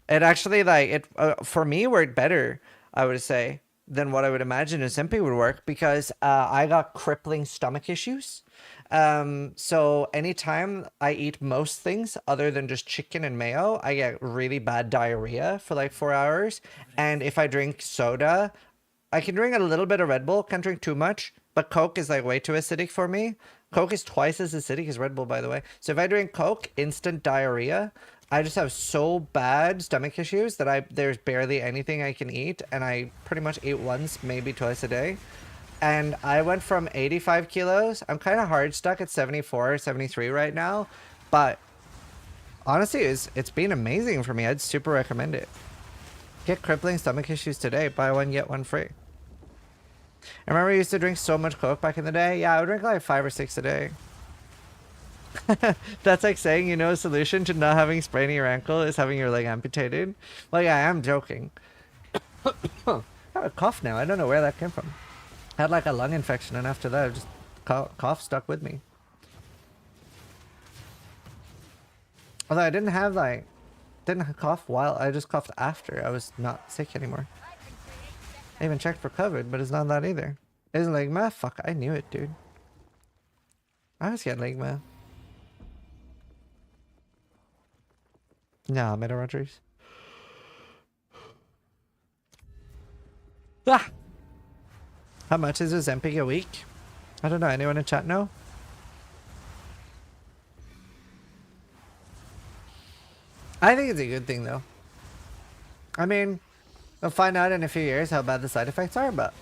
actually, like, it for me worked better, I would say, than what I would imagine Ozempic would work, because I got crippling stomach issues. So anytime I eat most things other than just chicken and mayo, I get really bad diarrhea for like 4 hours. And if I drink soda, I can drink a little bit of Red Bull, can't drink too much, but Coke is like way too acidic for me. Coke is twice as acidic as Red Bull, by the way. So if I drink Coke, instant diarrhea. I just have so bad stomach issues that there's barely anything I can eat, and I pretty much eat once, maybe twice a day. And I went from 85 kilos. I'm kind of hard stuck at 74 or 73 right now, but honestly, it's been amazing for me. I'd super recommend it. Get crippling stomach issues today. Buy one, get one free. I remember I used to drink so much Coke back in the day. Yeah, I would drink like 5 or 6 a day. That's like saying, you know, a solution to not having spraining your ankle is having your leg amputated. Well, yeah, I am joking. I have a cough now. I don't know where that came from. I had like a lung infection, and after that, just cough stuck with me. Although I didn't cough while, I just coughed after. I was not sick anymore. I even checked for COVID, but it's not that either. Isn't ligma? Fuck, I knew it, dude. I was getting ligma. Nah, Meta Rodgers. Ah! How much is Ozempic a week? I don't know. Anyone in chat know? I think it's a good thing, though. I mean, we'll find out in a few years how bad the side effects are, but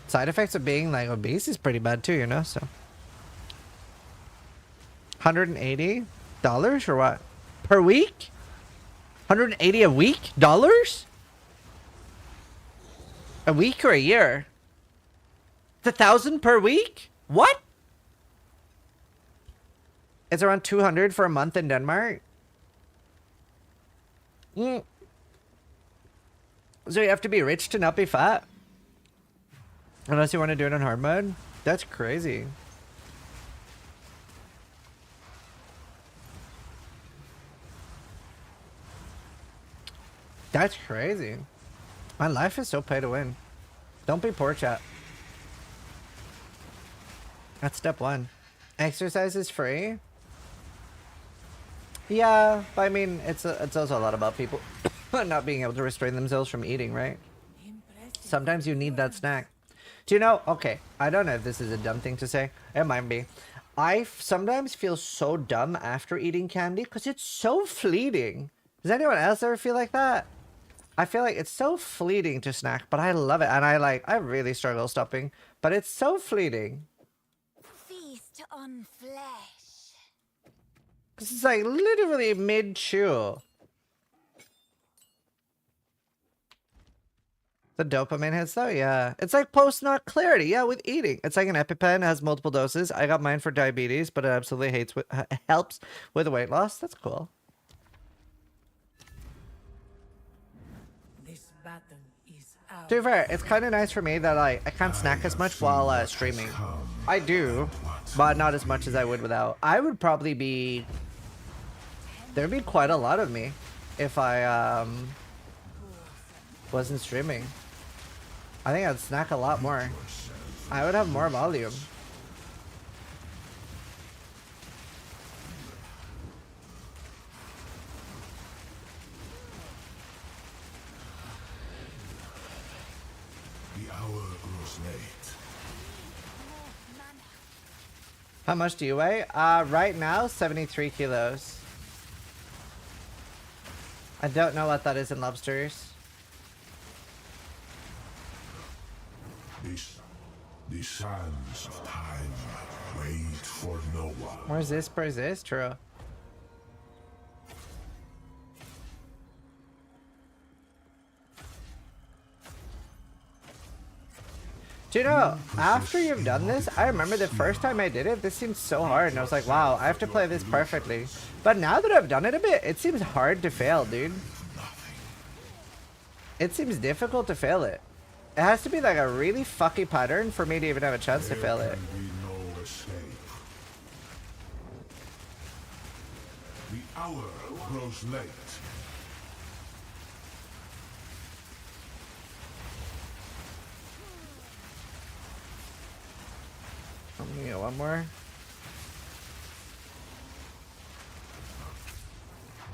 side effects of being like obese is pretty bad too, you know, so $180 or what? Per week? 180 a week? Dollars? A week or a year? It's 1,000 per week? What? It's around 200 for a month in Denmark. So you have to be rich to not be fat? Unless you want to do it in hard mode? That's crazy. That's crazy. My life is so pay to win. Don't be poor, chat. That's step one. Exercise is free? Yeah, but I mean, it's also a lot about people not being able to restrain themselves from eating, right? Sometimes you need that snack. Do you know? Okay, I don't know if this is a dumb thing to say. It might be. I sometimes feel so dumb after eating candy because it's so fleeting. Does anyone else ever feel like that? I feel like it's so fleeting to snack, but I love it. And I really struggle stopping, but it's so fleeting. Feast on flesh. It's like literally mid-chew. The dopamine hits though, yeah. It's like post-nut clarity, yeah, with eating. It's like an EpiPen, has multiple doses. I got mine for diabetes, but it absolutely helps with weight loss. That's cool. This battle is ours. To be fair, it's kind of nice for me that I can't snack as much while streaming. I do, but not as much as I would without. I would probably be... There'd be quite a lot of me if I wasn't streaming. I think I'd snack a lot more. I would have more volume. The hour grows late. How much do you weigh? Right now, 73 kilos. I don't know what that is in lobsters. The sands of time wait for no one. Where's this? Where's this? True. Do you know, after you've done this, I remember the first time I did it, this seemed so hard, and I was like, wow, I have to play this perfectly. But now that I've done it a bit, it seems hard to fail, dude. It seems difficult to fail it. It has to be like a really fucky pattern for me to even have a chance to fail it. No escape. The hour grows late. I'm gonna get one more.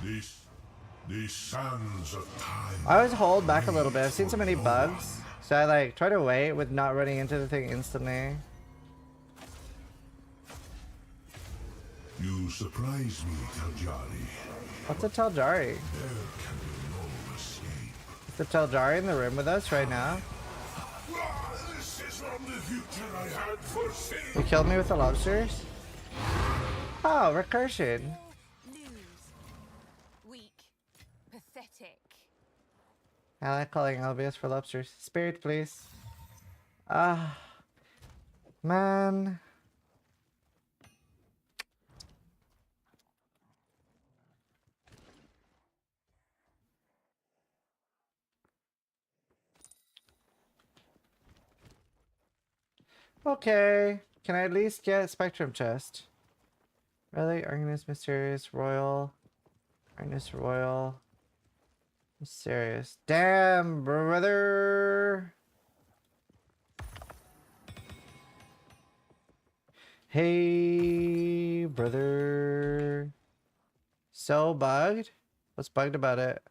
These sands of time. I always hold back a little bit. I've seen so many bugs. So I like try to wait with not running into the thing instantly. You surprise me, Taljari. What's a Taljari? There can be no escape. Is the Taljari in the room with us right now? This is not the future I had foreseen. You killed me with the lobsters? Oh, recursion. Pathetic. I like calling LBS for lobsters. Spirit, please. Man. Okay. Can I at least get Spectrum Chest? Really? Arcanus, Mysterious, Royal. Arcanus, Royal. Mysterious. Damn, brother. Hey, brother. So bugged? What's bugged about it?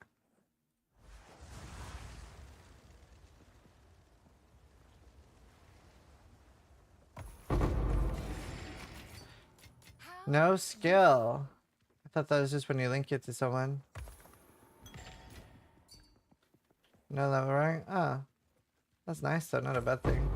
No skill. I thought that was just when you link it to someone. No level rank? Oh. That's nice though, not a bad thing.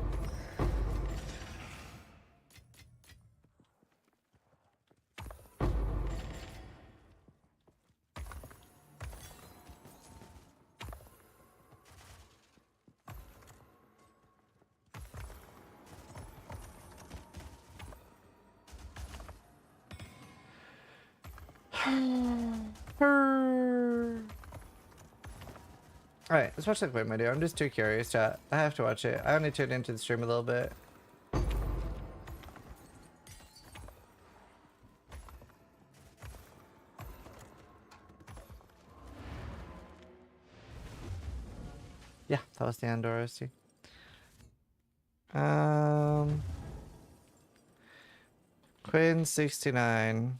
Alright, let's watch the quick video. I'm just too curious, chat. I have to watch it. I only tuned into the stream a little bit. Yeah, that was the Andorra OC. Quinn 69.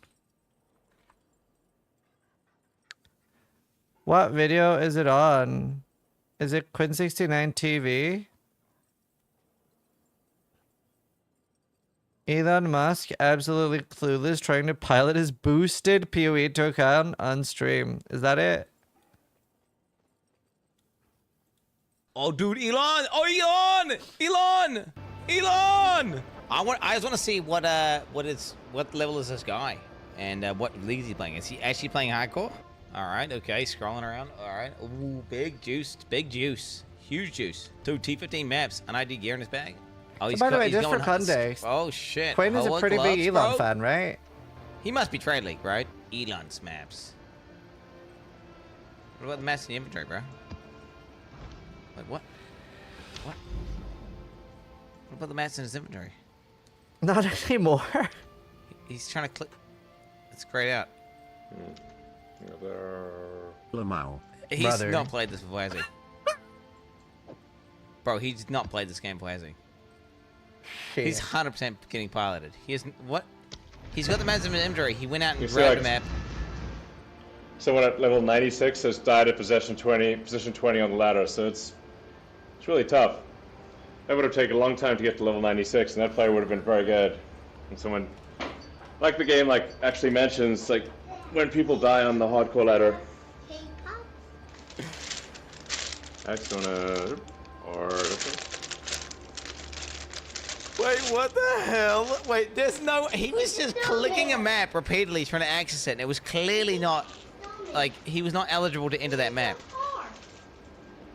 What video is it on? Is it Quinn 69 TV? Elon Musk absolutely clueless trying to pilot his boosted PoE token on stream. Is that it? Oh, dude, Elon! Oh, Elon! Elon! Elon! I just want to see what level is this guy, and what league is he playing? Is he actually playing hardcore? All right, okay, scrolling around. All right, ooh, big juice, huge juice. Dude, T15 maps, and ID gear in his bag. Oh, So by the way, just for context, oh shit, Quinn is a pretty big Elon fan, right? He must be Trade League, right? Elon's maps. What about the maps in the inventory, bro? Wait, what? What? What about the maps in his inventory? Not anymore. He's trying to click. It's grayed out. Lamau. He's Brother. not played this before, has he? Bro, he's not played this game before, has he? Shit. He's 100% getting piloted. He isn't. What? He's got the maps in his inventory. He went out and You see, grabbed like, the map. Someone at level 96 has died at position 20 on the ladder, so it's really tough. That would have taken a long time to get to level 96, and that player would have been very good. And someone, like the game, like actually mentions, like when people die on the hardcore ladder. Excellent. Or Wait, what the hell? Wait, there's no. He was just clicking a map repeatedly trying to access it, and it was clearly not. Like, he was not eligible to enter that map.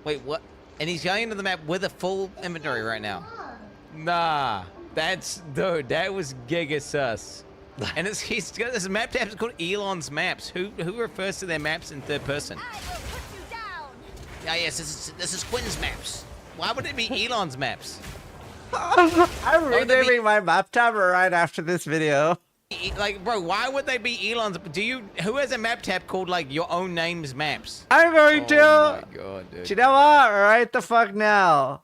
Wait, what? And he's going into the map with a full inventory right now. Nah, dude, that was giga sus. And he's got this map tab called Elon's Maps. Who refers to their maps in third person? Yeah, yes, this is Quinn's maps. Why would it be Elon's maps? I'm renaming my map tab right after this video. Like, bro, why would they be Elon's? Who has a map tab called, like, your own name's maps? I'm going to. Oh my god, dude. Do you know what? Right the fuck now.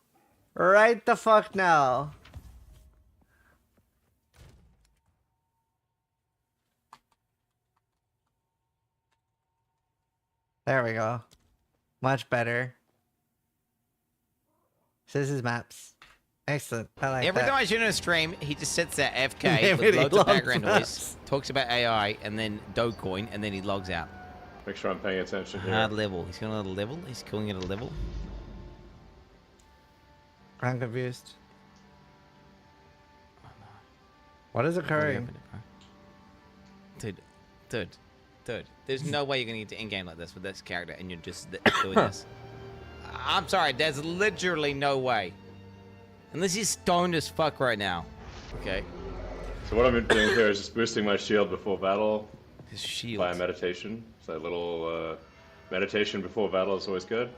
Right the fuck now. There we go. Much better. So this is maps. Excellent. I like Every that. time I tune in a stream, he just sits there AFK Name with it loads of Elon background Musk. noise, talks about AI, and then Dogecoin, and then he logs out. make sure I'm paying attention here. Hard level. He's going at a level. He's calling it a level. I'm confused. What is occurring? Dude. There's no way you're going to get to in-game like this with this character, and you're just doing this. I'm sorry, there's literally no way. Unless he's stoned as fuck right now. Okay. So what I'm doing here is just boosting my shield before battle. His shield. By meditation. So that little meditation before battle is always good.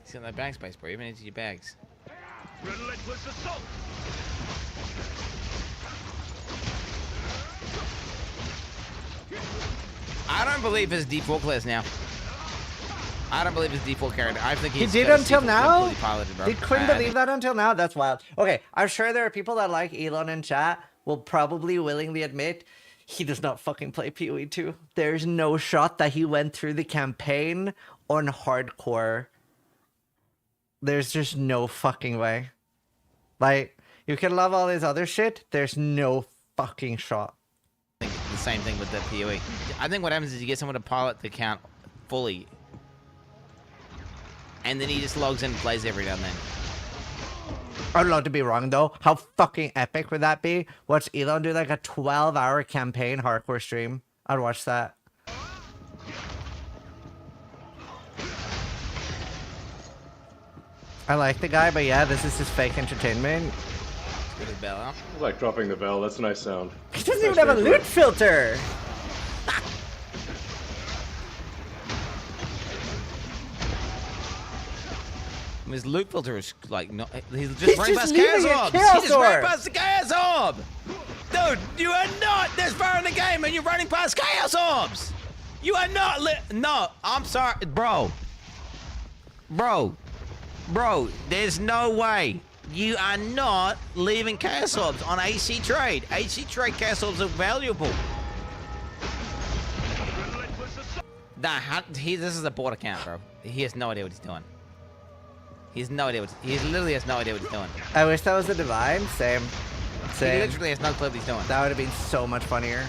He's got no bag space, bro. Even into your bags. Relentless assault. I don't believe his default class now. I don't believe his default character. I think He he's did got his until default now? completely piloted, bro. Did Quinn believe that until now? That's wild. Okay, I'm sure there are people that like Elon in chat will probably willingly admit he does not fucking play PoE 2. There's no shot that he went through the campaign on hardcore. There's just no fucking way. Like, you can love all this other shit. There's no fucking shot. I think the same thing with the PoE. I think what happens is you get someone to pilot the account fully, and then he just logs in and plays every now and then. I'd love to be wrong though. How fucking epic would that be? Watch Elon do like a 12-hour campaign hardcore stream. I'd watch that. I like the guy, but yeah, this is his fake entertainment. Get his bell out. I like dropping the bell. That's a nice sound. He doesn't even have a loot filter. His loot filter is like not. He's just running past leaving Chaos a Orbs. Chaos He's just running Orb. past the Chaos Orb. Dude, you are not this far in the game and you're running past Chaos Orbs. You are not no, I'm sorry, bro. Bro, there's no way. You are not leaving Chaos Orbs on AC Trade. AC Trade Chaos Orbs are valuable. Nah, this is a bot account, bro. He has no idea what he's doing. He literally has no idea what he's doing. I wish that was a divine. Same. He literally has no clue what he's doing. That would have been so much funnier.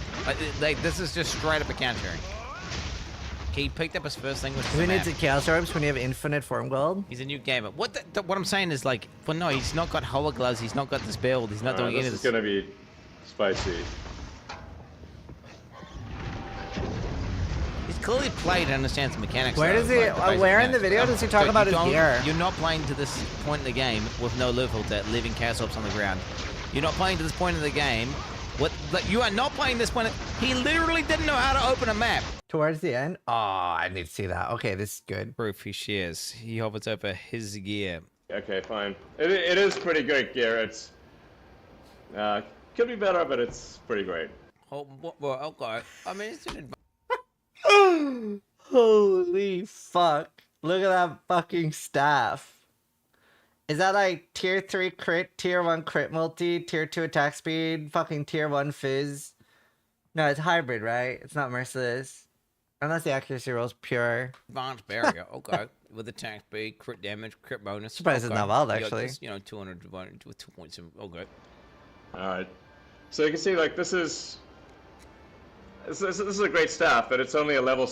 Like this is just straight up a countering. He picked up his first thing with Who needs a Chaos Orbs when you have infinite form gold? He's a new gamer. What I'm saying is like, well, no, he's not got Hover Gloves. He's not got this build. He's not doing any of this. This is gonna be spicy. He's clearly played and understands the mechanics. Where does he? Where in the video does he talk about his gear? You're not playing to this point in the game with no loot filter, leaving Chaos Orbs on the ground. You're not playing to this point in the game. You are not playing this point. He literally didn't know how to open a map. Towards the end? Oh, I need to see that. Okay, this is good. Proof he shares. He hovers over his gear. Okay, fine. It is pretty great gear. It's could be better, but it's pretty great. Oh, well, okay. I mean, it's an Holy fuck. Look at that fucking staff. Is that like tier 3 crit, tier 1 crit multi, tier 2 attack speed, fucking tier 1 fizz? No, it's hybrid, right? It's not merciless. Unless the accuracy roll is pure. Advanced barrier, okay. With attack speed, crit damage, crit bonus. Surprised it's not wild, You got actually. this, 200 divided with 2.7. Okay. Alright. So you can see, like, this is a great staff, but it's only a level,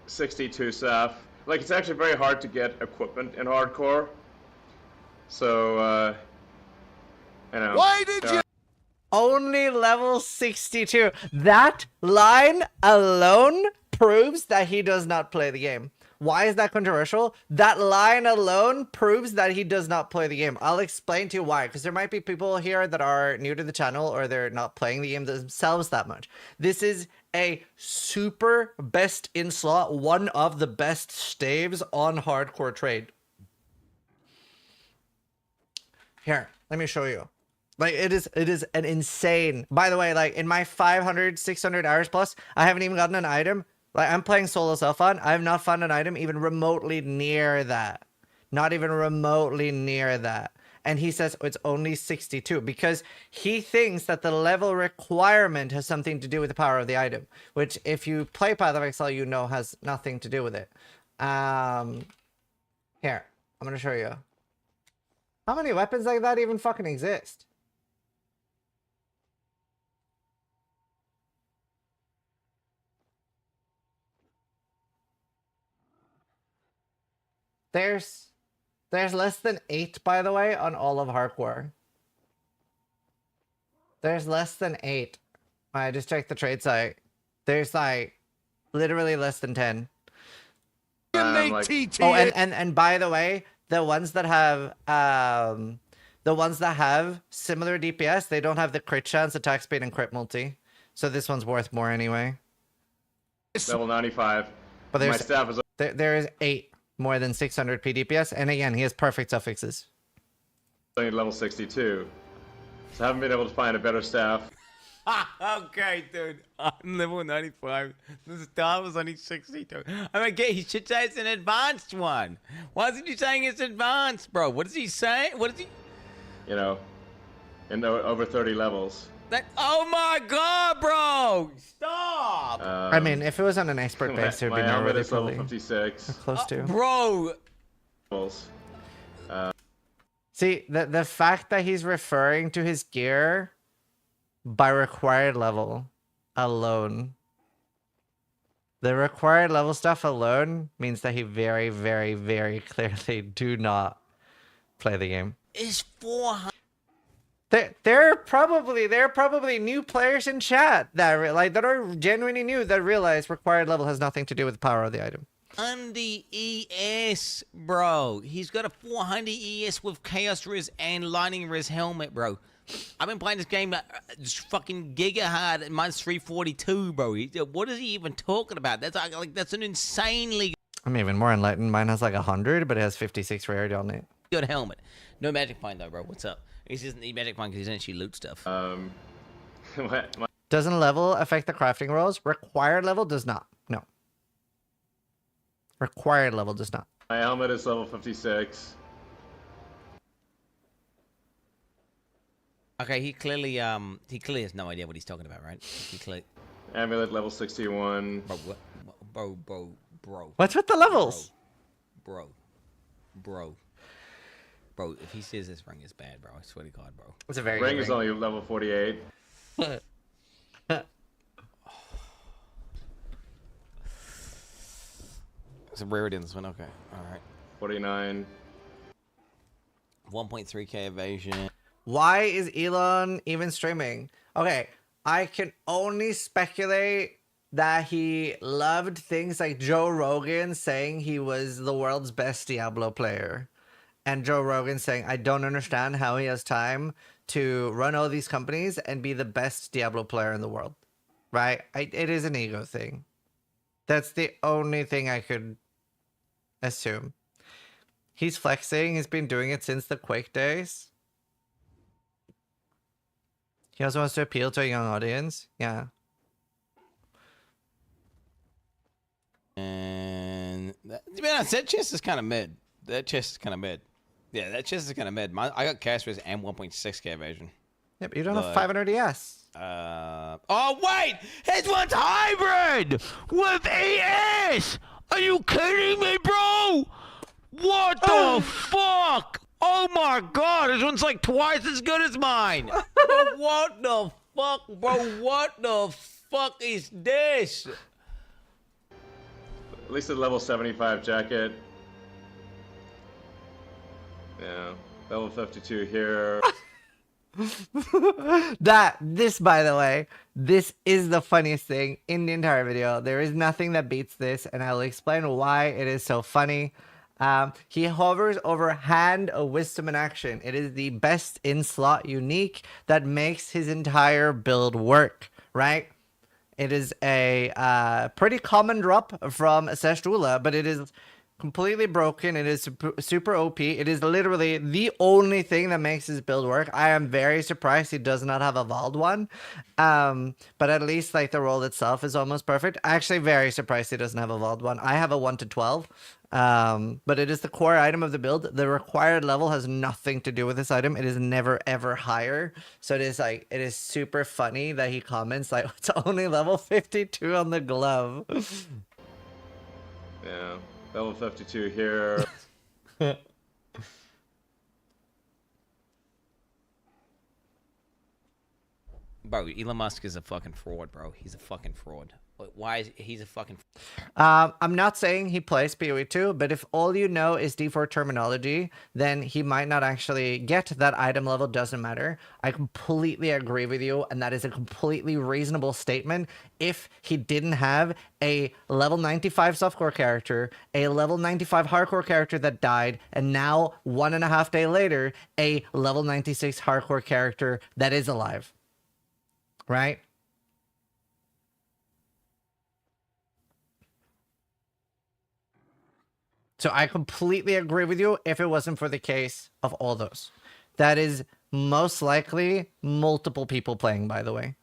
62 staff. Like, it's actually very hard to get equipment in hardcore. So, Why did you? Only level 62. That line alone proves that he does not play the game. Why is that controversial? That line alone proves that he does not play the game. I'll explain to you why, because there might be people here that are new to the channel or they're not playing the game themselves that much. This is a super best in slot, one of the best staves on hardcore trade. Here, let me show you. Like, it is an insane. By the way, like, in my 500, 600 hours plus, I haven't even gotten an item. Like, I'm playing solo self-on. I have not found an item even remotely near that. Not even remotely near that. And he says it's only 62 because he thinks that the level requirement has something to do with the power of the item, which if you play Path of Exile, you know has nothing to do with it. Here, I'm going to show you. How many weapons like that even fucking exist? There's less than 8, by the way, on all of hardcore. There's less than 8. I just checked the trade site. There's like literally less than 10. Oh, and by the way, the ones that have similar DPS, they don't have the crit chance, attack speed, and crit multi. So this one's worth more anyway. level 95. But My staff is there is 8 more than 600 PDPS, and again, he has perfect suffixes. only level 62. So I haven't been able to find a better staff. Okay, dude. I'm level 95. The staff was only 62. I mean, he should say it's an advanced one. Why isn't he saying it's advanced, bro? What does he say? What is he? In over 30 levels. Oh my god, bro! Stop! I mean, if it was on an expert base, it would be my helmet really is level probably 56. close to. Bro! See, the fact that he's referring to his gear by required level alone. The required level stuff alone means that he very, very, very clearly do not play the game. Is 400. There are probably new players in chat that are genuinely new that realize required level has nothing to do with the power of the item. 400 ES, bro. He's got a 400 ES with Chaos Riz and Lightning Riz helmet, bro. I've been playing this game just fucking giga hard at minus 342, bro. What is he even talking about? That's like that's an insanely I'm even more enlightened. Mine has like 100, but it has 56 rarity on it. good helmet. No magic find though, bro. What's up? He doesn't need magic find because he doesn't actually loot stuff. Doesn't level affect the crafting rolls? Required level does not. No. Required level does not. My helmet is level 56. Okay, he clearly has no idea what he's talking about, right? Amulet level 61. Bro. What's with the levels? Bro. If he says this ring is bad, bro, I swear to God, bro. It's a very ring good is only level 48. It's a rarity in this one. Okay, all right. 49. 1.3k evasion. Why is Elon even streaming? Okay, I can only speculate that he loved things like Joe Rogan saying he was the world's best Diablo player. And Joe Rogan saying, I don't understand how he has time to run all these companies and be the best Diablo player in the world. Right? It is an ego thing. That's the only thing I could assume. He's flexing. He's been doing it since the Quake days. He also wants to appeal to a young audience. Yeah. And that chest is kind of mid. That chest is kind of mid. Yeah, that chest is kind of mid. I got cast risk and 1.6k evasion. Yeah, but you don't have 500 ES. Oh wait, his one's hybrid with ES. Are you kidding me, bro? What the fuck? Oh my God, this one's like twice as good as mine. Bro, what the fuck, bro? What the fuck is this? At least a level 75 jacket. Yeah, level 52 here. This, by the way, this is the funniest thing in the entire video. There is nothing that beats this, and I'll explain why it is so funny. He hovers over Hand of Wisdom in action. It is the best in-slot unique that makes his entire build work, right? It is a pretty common drop from Seshtula, but it is completely broken. It is super OP. It is literally the only thing that makes his build work. I am very surprised he does not have a Vald one. But at least like the roll itself is almost perfect. Actually very surprised he doesn't have a Vald one. I have a 1 to 12. But it is the core item of the build. The required level has nothing to do with this item. It is never ever higher. So it is super funny that he comments like it's only level 52 on the glove. Yeah. Level 52 here. Bro, Elon Musk is a fucking fraud, bro. He's a fucking fraud. Why is he's a fucking... I'm not saying he plays PoE 2, but if all you know is D4 terminology, then he might not actually get that item level doesn't matter. I completely agree with you, and that is a completely reasonable statement. If he didn't have a level 95 softcore character, a level 95 hardcore character that died, and now 1.5 days later, a level 96 hardcore character that is alive. Right? So I completely agree with you if it wasn't for the case of all those. That is most likely multiple people playing, by the way.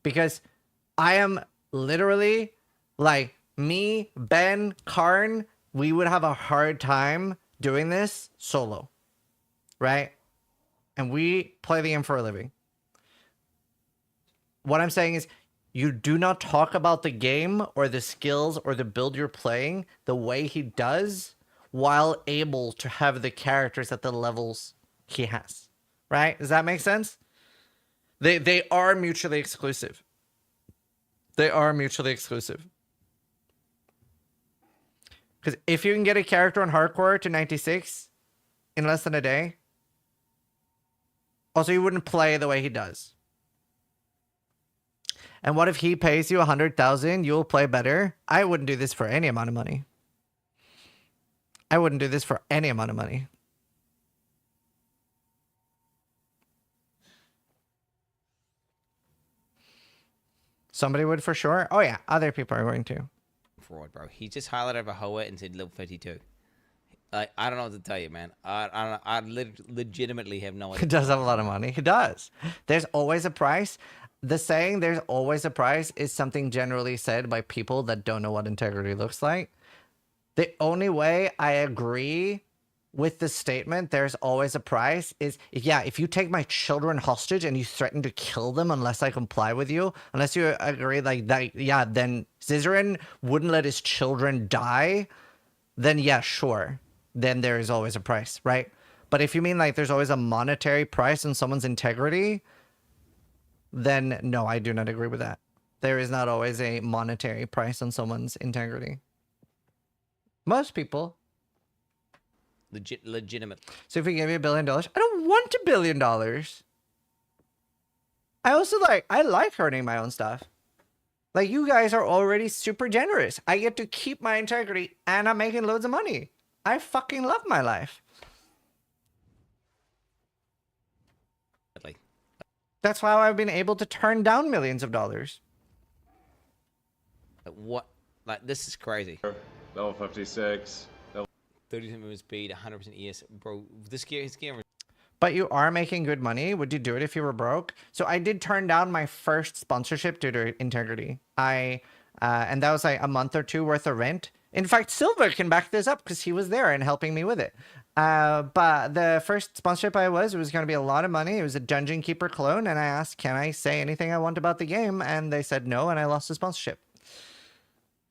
Because I am literally, like, me, Ben, Karn, we would have a hard time doing this solo. Right? And we play the game for a living. What I'm saying is, you do not talk about the game or the skills or the build you're playing the way he does while able to have the characters at the levels he has. Right? Does that make sense? They are mutually exclusive. They are mutually exclusive. Because if you can get a character on hardcore to 96 in less than a day, also you wouldn't play the way he does. And what if he pays you 100,000? You'll play better. I wouldn't do this for any amount of money. I wouldn't do this for any amount of money. Somebody would for sure. Oh yeah, other people are going to. Fraud, bro. He just highlighted a Hoa and said level 52. Like, I don't know what to tell you, man. I legitimately have no idea. He does have a lot of money. He does. There's always a price. The saying "there's always a price" is something generally said by people that don't know what integrity looks like. The only way I agree with the statement "there's always a price" is, yeah, if you take my children hostage and you threaten to kill them unless I comply with you, unless you agree like that, yeah, then Zizaran wouldn't let his children die, then yeah, sure. Then there is always a price, right? But if you mean like there's always a monetary price on someone's integrity, then no, I do not agree with that. There is not always a monetary price on someone's integrity. Most people. Legitimate. So if we gave you $1 billion, I don't want $1 billion. I also I like earning my own stuff. Like, you guys are already super generous. I get to keep my integrity and I'm making loads of money. I fucking love my life. That's why I've been able to turn down millions of dollars. What? Like, this is crazy. Level 56. 30% movement speed, 100% ES. Bro, this game. But you are making good money. Would you do it if you were broke? So I did turn down my first sponsorship due to integrity. And that was like a month or two worth of rent. In fact, Silver can back this up because he was there and helping me with it. But the first sponsorship it was going to be a lot of money. It was a Dungeon Keeper clone. And I asked, can I say anything I want about the game? And they said no, and I lost the sponsorship.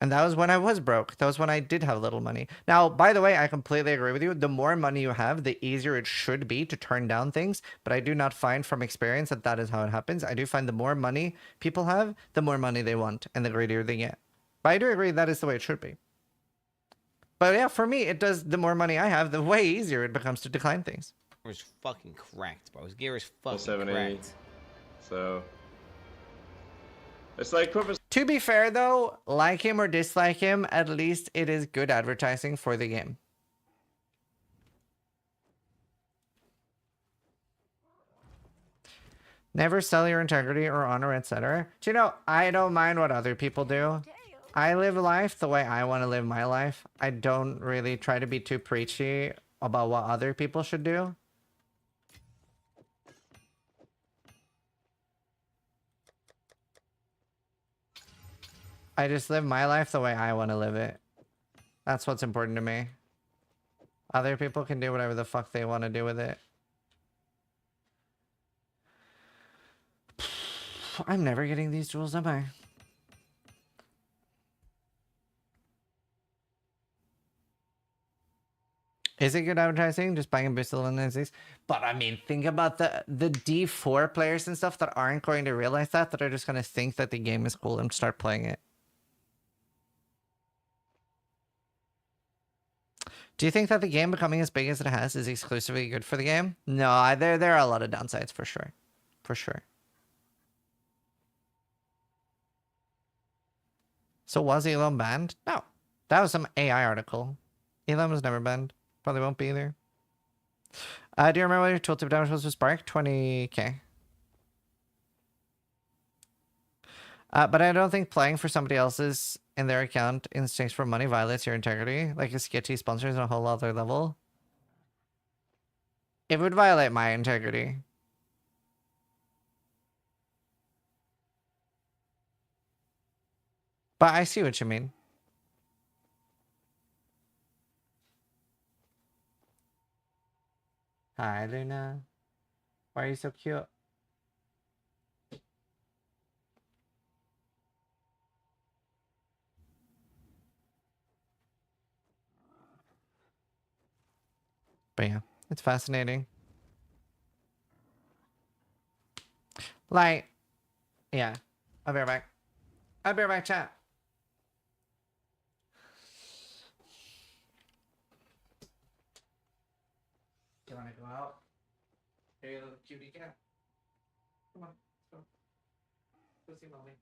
And that was when I was broke. That was when I did have little money. Now, by the way, I completely agree with you. The more money you have, the easier it should be to turn down things. But I do not find from experience that that is how it happens. I do find the more money people have, the more money they want and the greedier they get. But I do agree that is the way it should be. But yeah, for me, it does. The more money I have, the way easier it becomes to decline things. It was fucking cracked, bro. His gear is fucking cracked. So it's like to be fair, though, like him or dislike him, at least it is good advertising for the game. Never sell your integrity or honor, etc. Do you know, I don't mind what other people do. I live life the way I want to live my life. I don't really try to be too preachy about what other people should do. I just live my life the way I want to live it. That's what's important to me. Other people can do whatever the fuck they want to do with it. I'm never getting these jewels, am I? Is it good advertising? Just buying a boosted lenses? But I mean, think about the D4 players and stuff that aren't going to realize that are just going to think that the game is cool and start playing it. Do you think that the game becoming as big as it has is exclusively good for the game? No, there are a lot of downsides for sure. For sure. So was Elon banned? No. That was some AI article. Elon was never banned. Probably won't be either. Do you remember what your tooltip damage was with Spark? 20k. But I don't think playing for somebody else's in their account in exchange for money violates your integrity. Like a sketchy sponsor is on a whole other level. It would violate my integrity. But I see what you mean. Hi, Luna. Why are you so cute? But yeah, it's fascinating. Like, yeah. I'll be right back. I'll be right back, chat. You wanna go out? Hey, little cutie cat. Come on, let's go. Go see mommy.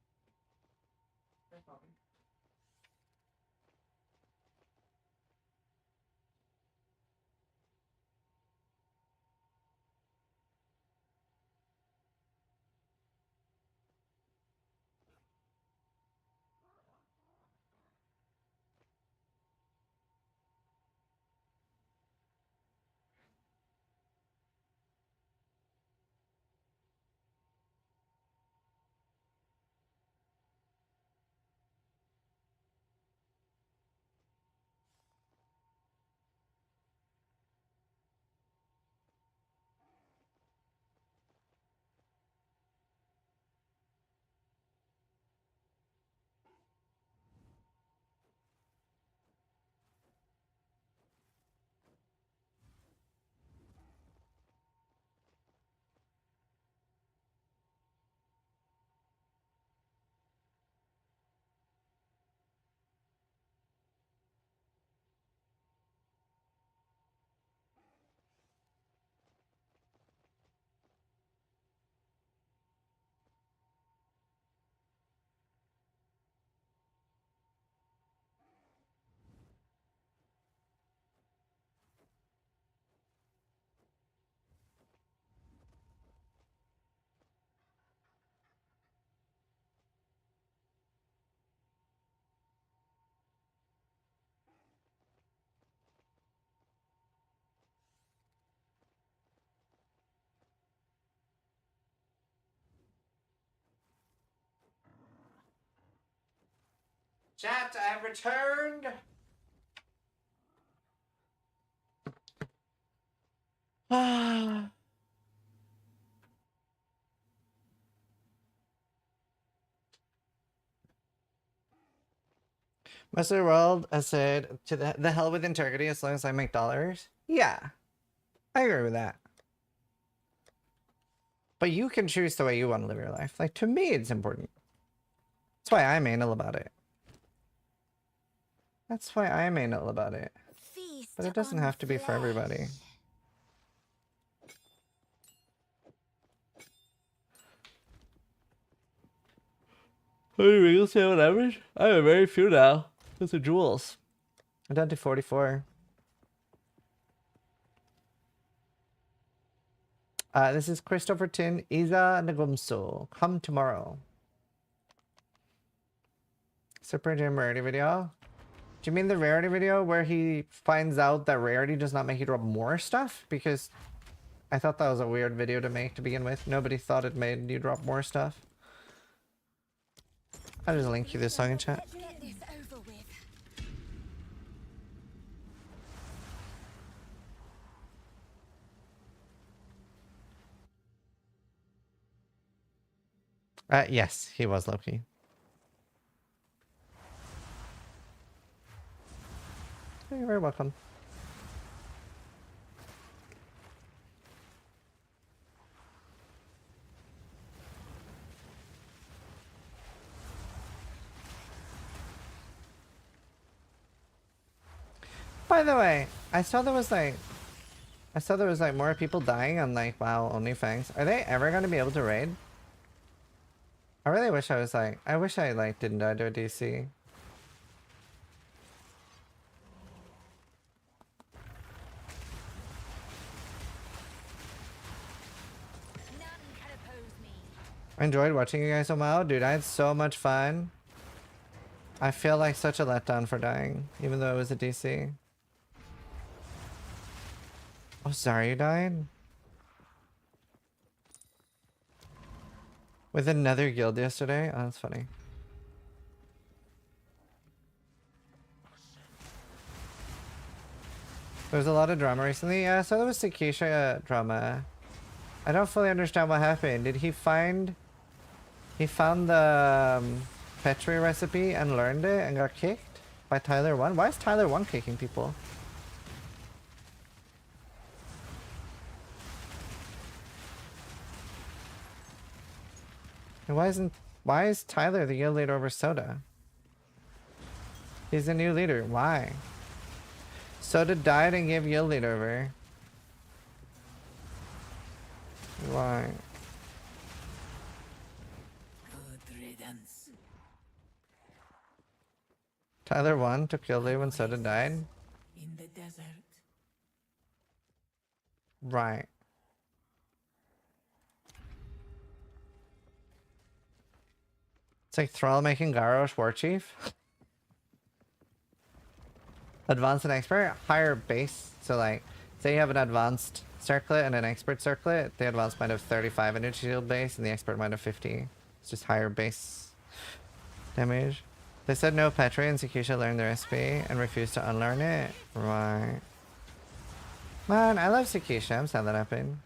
Chat, I've returned. Mr. World has said, to the hell with integrity as long as I make dollars. Yeah, I agree with that. But you can choose the way you want to live your life. Like, to me, it's important. That's why I'm anal about it. That's why I'm anal about it. But it doesn't have to be for everybody. How many wriggles do you have on average? I have very few now. Those are jewels. I'm down to 44. This is Christopher Tin. Iza Nagumso. Come tomorrow. Super Jam rarity video. Do you mean the rarity video where he finds out that rarity does not make you drop more stuff? Because I thought that was a weird video to make to begin with. Nobody thought it made you drop more stuff. I'll just link you this song in chat. Yes, he was Loki. You're very welcome. By the way, I saw there was like more people dying on like WoW OnlyFans. Are they ever gonna be able to raid? I really wish I was like, I wish I like didn't die to a DC. I enjoyed watching you guys on WoW. Dude, I had so much fun. I feel like such a letdown for dying, even though it was a DC. Oh, sorry you died? With another guild yesterday? Oh, that's funny. There was a lot of drama recently. Yeah, so there was Sekhema drama. I don't fully understand what happened. Did he find... He found the Petri recipe and learned it and got kicked by Tyler 1? Why is Tyler 1 kicking people? And why is Tyler the guild leader over Soda? He's the new leader. Why? Soda died and gave guild leader over. Why? Good riddance. Tyler won, took kill lead when Soda died. In the desert. Right. It's like Thrall making Garrosh War Chief. Advanced and expert, higher base. So like, say you have an advanced circlet and an expert circlet, the advanced might have 35 energy shield base and the expert might have 50. It's just higher base damage. They said no Petri and Sekhema learned the recipe and refused to unlearn it. Right. Man, I love Sekhema. I'm sad that happened.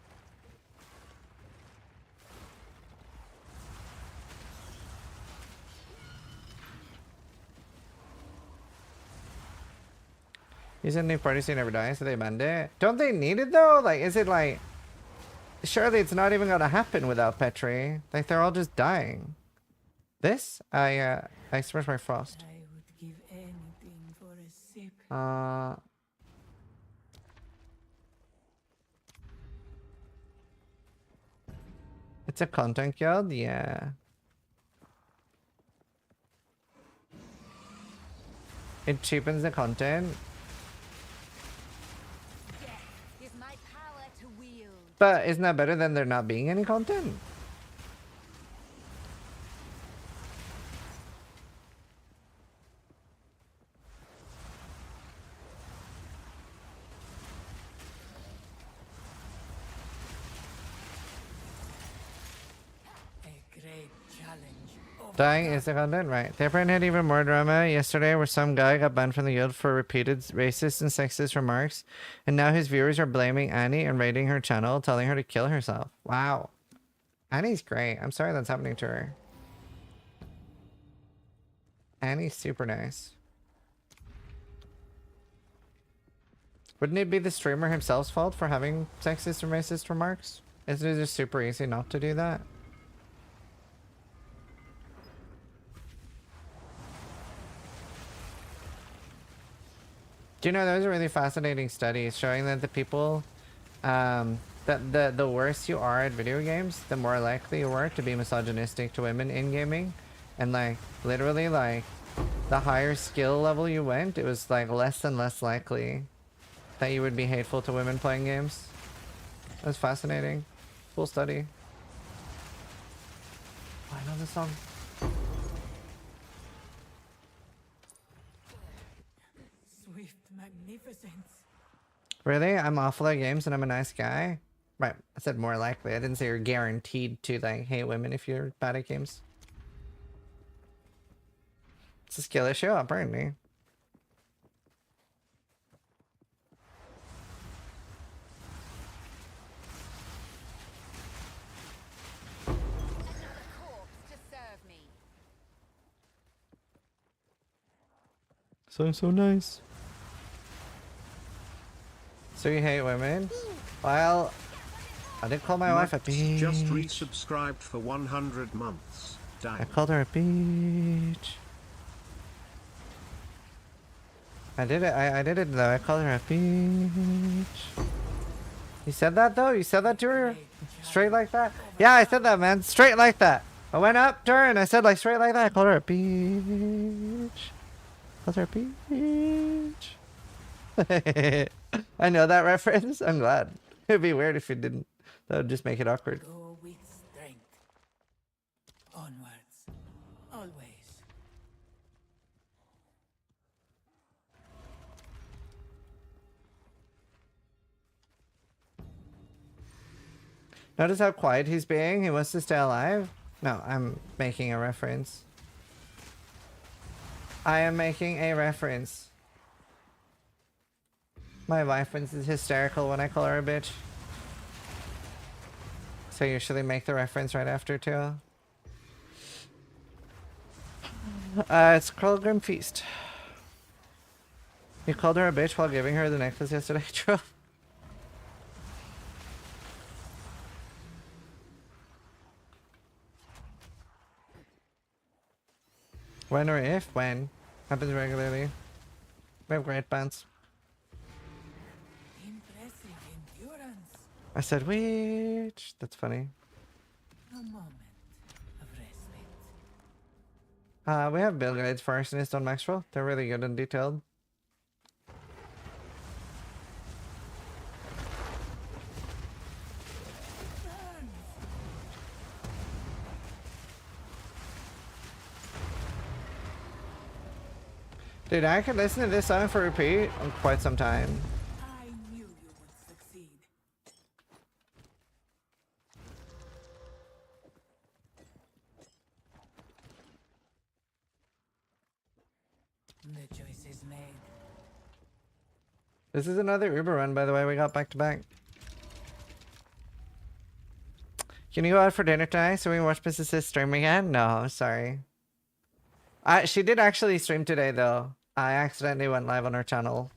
He's in new party so he never dies, so they banned it. Don't they need it though? Like, is it like... Surely it's not even gonna happen without Petri. Like, they're all just dying. This? I express my frost. I would give anything for a sip. It's a content guild? Yeah. It cheapens the content. But isn't that better than there not being any content? Dying is the content, right? The apparent had even more drama yesterday where some guy got banned from the guild for repeated racist and sexist remarks, and now his viewers are blaming Annie and raiding her channel, telling her to kill herself. Wow. Annie's great. I'm sorry that's happening to her. Annie's super nice. Wouldn't it be the streamer himself's fault for having sexist and racist remarks? Isn't it just super easy not to do that? Do you know, those are really fascinating studies showing that the people, that the worse you are at video games, the more likely you are to be misogynistic to women in gaming. And like, literally like, the higher skill level you went, it was like less and less likely that you would be hateful to women playing games. That's fascinating. Cool study. Oh, I know this song. Magnificence. Really? I'm awful at games and I'm a nice guy? Right, I said more likely. I didn't say you're guaranteed to like hate women if you're bad at games. It's a skill issue, apparently. So nice. So you hate women? Well, I didn't call my wife a bitch. Just resubscribed for 100 months. Dang. I called her a bitch. I did it. I did it though. I called her a bitch. You said that though? You said that to her? Straight like that? Yeah, I said that, man. Straight like that. I went up to her and I said like straight like that. I called her a bitch. Called her a bitch. I know that reference. I'm glad. It'd be weird if you didn't. That would just make it awkward. Go with strength. Onwards. Always. Notice how quiet he's being? He wants to stay alive? No, I'm making a reference. I am making a reference. My wife is hysterical when I call her a bitch. So I usually make the reference right after too. It's called Grim Feast. You called her a bitch while giving her the necklace yesterday, True. When or if? When. Happens regularly. We have great bands. Impressive endurance. I said, which? That's funny. A moment of respite. We have build guides for Arsonist on Maxwell. They're really good and detailed. Dude, I could listen to this song for repeat on quite some time. I knew you would succeed. The choice is made. This is another Uber run, by the way. We got back to back. Can you go out for dinner tonight so we can watch Mrs. Sis stream again? No, sorry. She did actually stream today, though. I accidentally went live on her channel.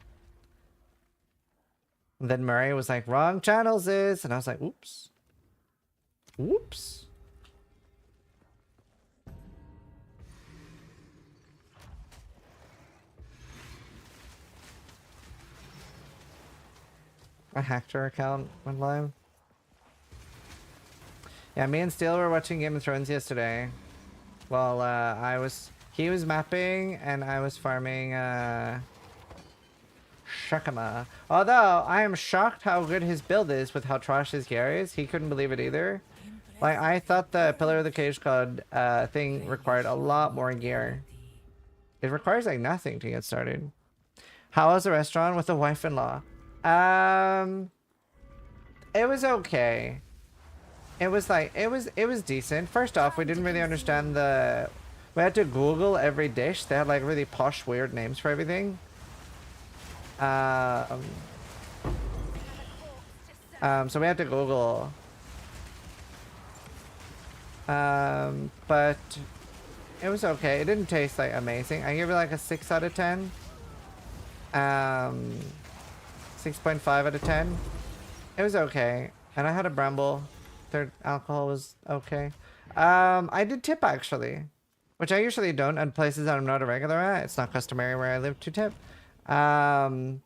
And then Murray was like, wrong channels is. And I was like, oops. Oops. I hacked her account, went live. Yeah, me and Steele were watching Game of Thrones yesterday. Well, he was mapping and I was farming Sekhema. Although I am shocked how good his build is with how trash his gear is. He couldn't believe it either. Like, I thought the Pillar of the Cage God thing required a lot more gear. It requires like nothing to get started. How was the restaurant with the wife-in-law? It was okay. It was like, it was decent. First off, we didn't really understand we had to Google every dish. They had like really posh, weird names for everything. So we had to Google. But it was okay. It didn't taste like amazing. I give it like a 6 out of 10. 6.5 out of 10. It was okay. And I had a bramble. Their alcohol was okay. I did tip actually, which I usually don't at places that I'm not a regular at. It's not customary where I live to tip. The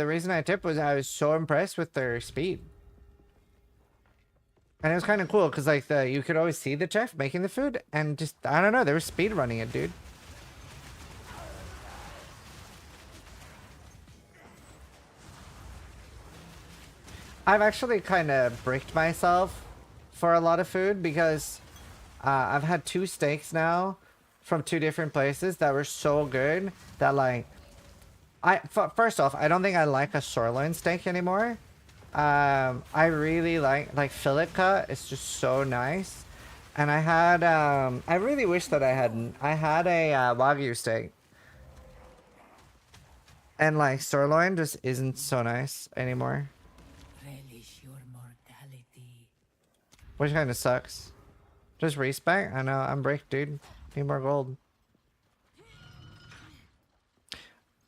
reason I tipped was I was so impressed with their speed. And it was kind of cool because like you could always see the chef making the food and just, I don't know, they were speed running it, dude. I've actually kind of bricked myself for a lot of food because I've had 2 steaks now from 2 different places that were so good that like, first off, I don't think I like a sirloin steak anymore. I really like fillet cut. It's just so nice. And I had, I really wish that I hadn't. I had a Wagyu steak. And like sirloin just isn't so nice anymore. Relish your mortality. Which kind of sucks. Just respec? I know, I'm bricked, dude. Need more gold.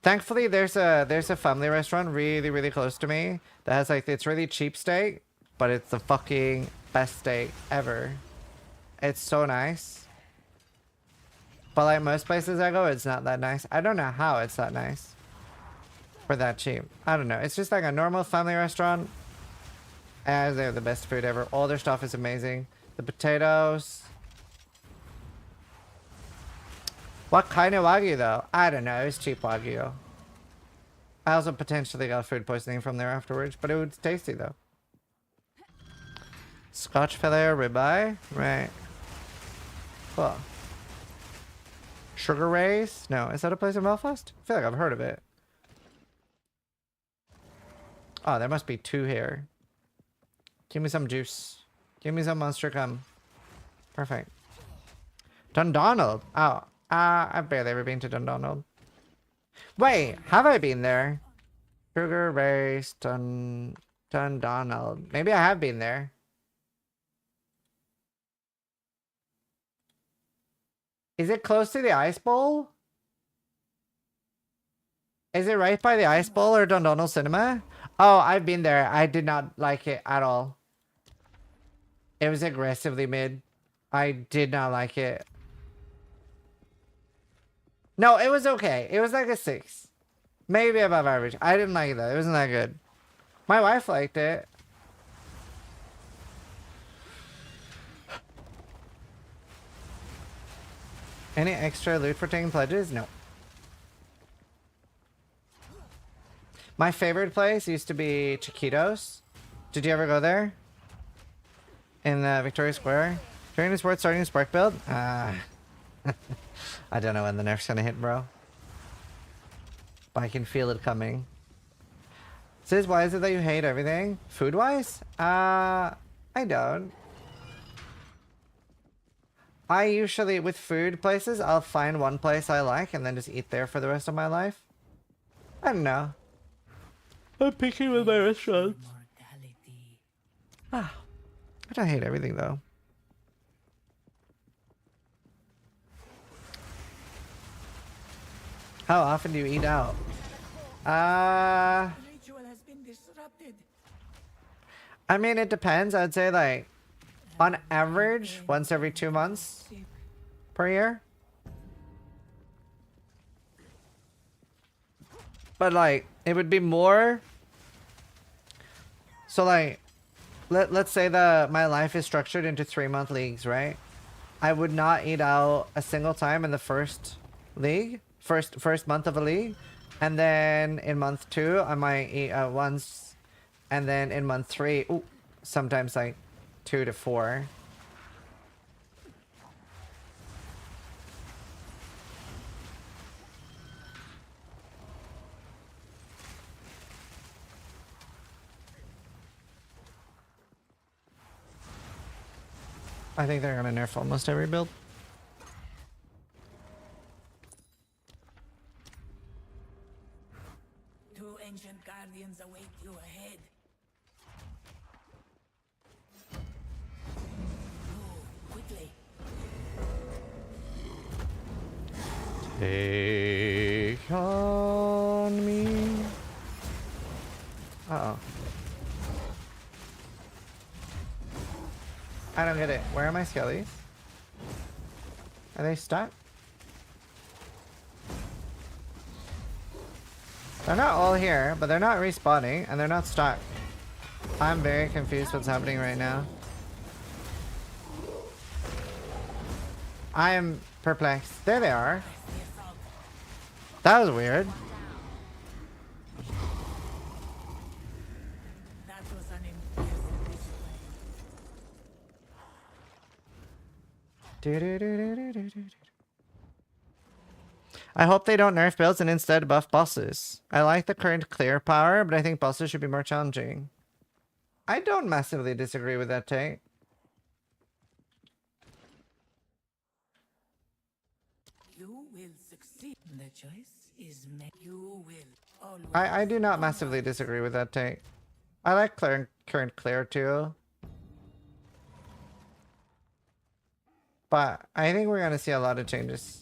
Thankfully, there's a family restaurant really close to me that has like, it's really cheap steak, but it's the fucking best steak ever. It's so nice. But like most places I go, it's not that nice. I don't know how it's that nice. For that cheap. I don't know. It's just like a normal family restaurant. And they have the best food ever. All their stuff is amazing. The potatoes. What kind of Wagyu though? I don't know. It's cheap Wagyu. I also potentially got food poisoning from there afterwards, but it was tasty though. Scotch fillet or ribeye? Right. Cool. Sugar Rays? No, is that a place in Belfast? I feel like I've heard of it. Oh, there must be 2 here. Give me some juice. Give me some Monster Cum. Perfect. Dundonald. Oh, I've barely ever been to Dundonald. Wait, have I been there? Sugar Race, Dundonald. Maybe I have been there. Is it close to the Ice Bowl? Is it right by the Ice Bowl or Dundonald Cinema? Oh, I've been there. I did not like it at all. It was aggressively mid. I did not like it. No, it was okay. It was like a 6. Maybe above average. I didn't like it though. It wasn't that good. My wife liked it. Any extra loot for taking pledges? No. My favorite place used to be Chiquitos. Did you ever go there? In Victoria Square? During this worth starting a spark build? I don't know when the nerf's gonna hit, bro. But I can feel it coming. Says, why is it that you hate everything? Food-wise? I don't. I usually, with food places, I'll find one place I like and then just eat there for the rest of my life. I don't know. I'm picky with my restaurants. I don't hate everything though. How often do you eat out? I mean, it depends. I'd say like, on average, once every 2 months per year. But like, it would be more. So like, let's say that my life is structured into 3-month leagues, right? I would not eat out a single time in the first league, first month of a league, and then in month 2 I might eat out once, and then in month 3, ooh, sometimes like 2 to 4. I think they're gonna nerf almost every build. Two ancient guardians await you ahead. Move quickly. Take on me. Uh-oh. I don't get it. Where are my skellies? Are they stuck? They're not all here, but they're not respawning, and they're not stuck. I'm very confused what's happening right now. I am perplexed. There they are. That was weird. I hope they don't nerf builds and instead buff bosses. I like the current clear power, but I think bosses should be more challenging. I don't massively disagree with that take. You will succeed. The choice is made. You will always. I do not massively disagree with that take. I like current clear too. But I think we're gonna see a lot of changes.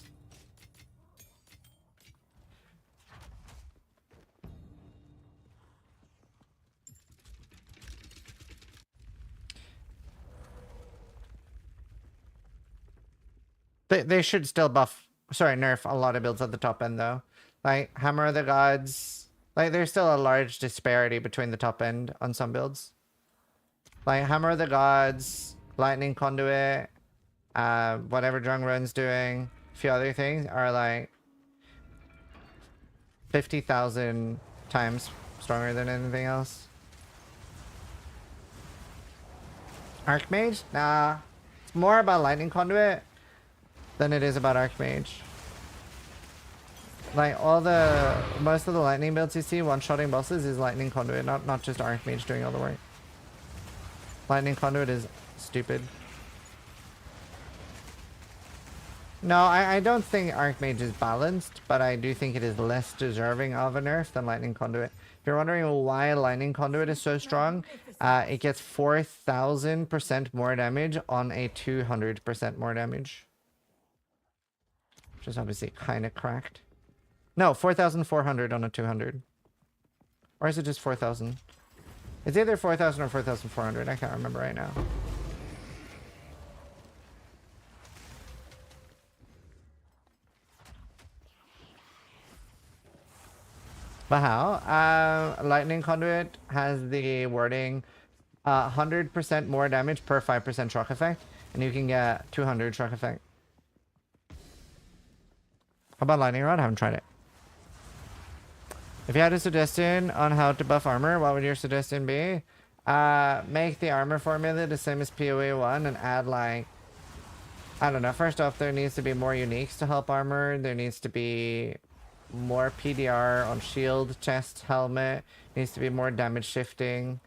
They should still buff, sorry, nerf a lot of builds at the top end though. Like Hammer of the Gods, like there's still a large disparity between the top end on some builds. Like Hammer of the Gods, Lightning Conduit, whatever Drungrun's doing, a few other things are like 50,000 times stronger than anything else. Archmage? Nah. It's more about Lightning Conduit than it is about Archmage. Like most of the lightning builds you see one-shotting bosses is Lightning Conduit, not just Archmage doing all the work. Lightning Conduit is stupid. No, I don't think Archmage is balanced, but I do think it is less deserving of a nerf than Lightning Conduit. If you're wondering why Lightning Conduit is so strong, it gets 4,000% more damage on a 200% more damage. Which is obviously kind of cracked. No, 4,400 on a 200. Or is it just 4,000? It's either 4,000 or 4,400. I can't remember right now. But how? Lightning Conduit has the wording 100% more damage per 5% shock effect. And you can get 200 shock effect. How about lightning rod? I haven't tried it. If you had a suggestion on how to buff armor, what would your suggestion be? Make the armor formula the same as PoE 1 and add like, I don't know. First off, there needs to be more uniques to help armor. There needs to be more PDR on shield, chest, helmet. Needs to be more damage shifting.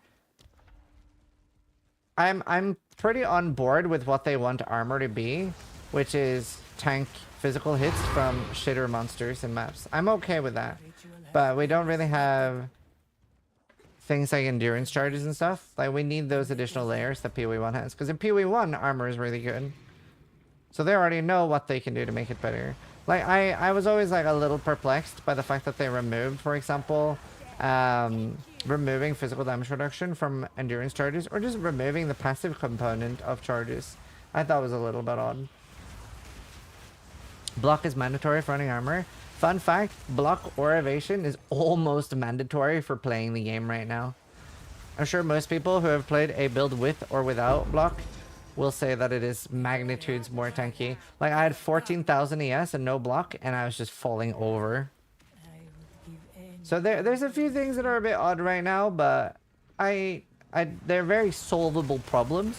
I'm pretty on board with what they want armor to be, which is tank physical hits from shitter monsters and maps. I'm okay with that. But we don't really have things like endurance charges and stuff. Like, we need those additional layers that PoE 1 has. Because in PoE 1, armor is really good. So they already know what they can do to make it better. Like, I was always, like, a little perplexed by the fact that they removed, for example, removing physical damage reduction from endurance charges, or just removing the passive component of charges. I thought was a little bit odd. Block is mandatory for running armor. Fun fact, block or evasion is almost mandatory for playing the game right now. I'm sure most people who have played a build with or without block will say that it is magnitudes more tanky. Like, I had 14,000 ES and no block, and I was just falling over. So there's a few things that are a bit odd right now, but they're very solvable problems.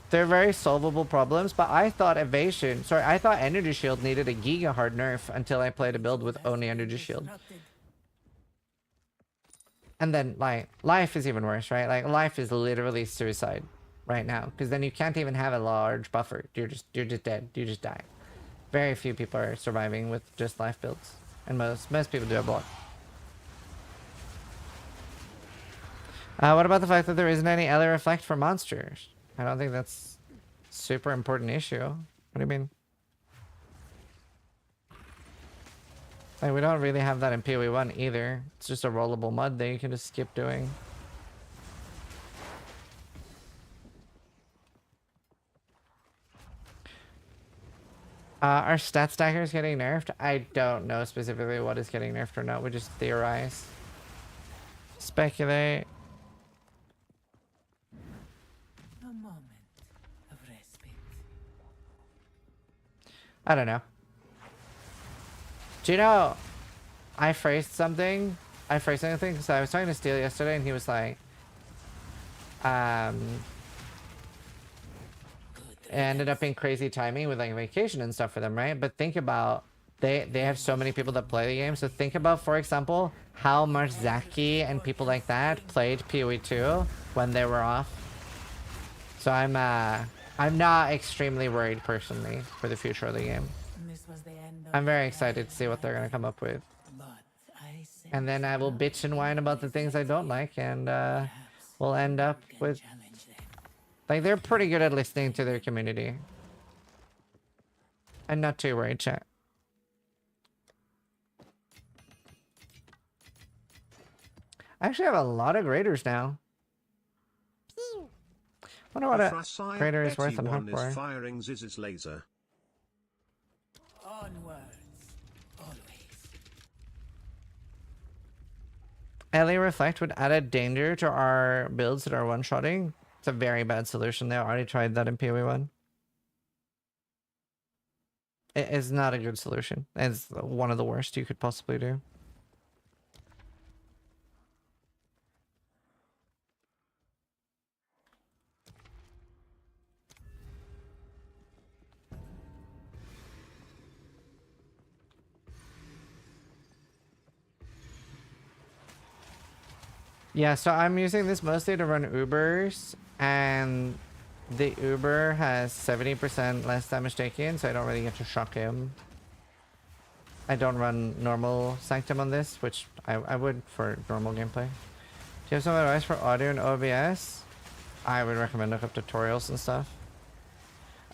They're very solvable problems, but I thought I thought Energy Shield needed a giga hard nerf until I played a build with only Energy Shield. And then, like, life is even worse, right? Like, life is literally suicide right now, because then you can't even have a large buffer. You're just dead. You just die. Very few people are surviving with just life builds, and most people do a block. What about the fact that there isn't any LA Reflect for monsters? I don't think that's a super important issue. What do you mean? Like, we don't really have that in PoE 1 either. It's just a rollable mud that you can just skip doing. Are stat stackers getting nerfed? I don't know specifically what is getting nerfed or not. We just theorize. Speculate. I don't know. Do you know, I phrased something because I was talking to Steele yesterday and he was like, it ended up being crazy timing with like vacation and stuff for them, right? But think about, they have so many people that play the game. So think about, for example, how much Zaki and people like that played PoE 2 when they were off. So I'm not extremely worried personally for the future of the game. I'm very excited to see what they're going to come up with. And then I will bitch and whine about the things I don't like, and we'll end up with... Like, they're pretty good at listening to their community. I'm not too worried, chat. I actually have a lot of graders now. I wonder what a grader is worth on hardcore. Firing Ziz's laser. Onwards, always. LA Reflect would add a danger to our builds that are one-shotting. It's a very bad solution. They already tried that in PoE 1. It is not a good solution. It's one of the worst you could possibly do. Yeah, so I'm using this mostly to run Ubers, and the Uber has 70% less damage taken, so I don't really get to shock him. I don't run normal Sanctum on this, which I would for normal gameplay. Do you have some advice for audio and OBS? I would recommend look up tutorials and stuff.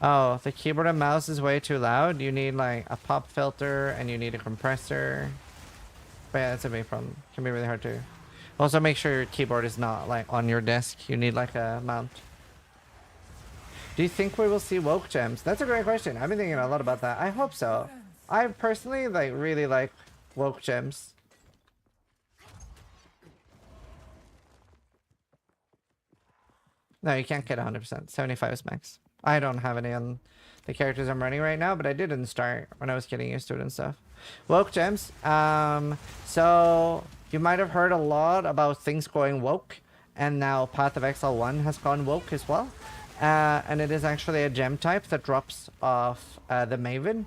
Oh, the keyboard and mouse is way too loud. You need like a pop filter and you need a compressor. But yeah, that's a big problem. Can be really hard to... Also, make sure your keyboard is not like on your desk. You need like a mount. Do you think we will see woke gems? That's a great question. I've been thinking a lot about that. I hope so. I personally really like woke gems. No, you can't get 100%. 75 is max. I don't have any on the characters I'm running right now, but I did in the start when I was getting used to it and stuff. Woke gems. So you might have heard a lot about things going woke, and now Path of Exile 1 has gone woke as well. And it is actually a gem type that drops off the Maven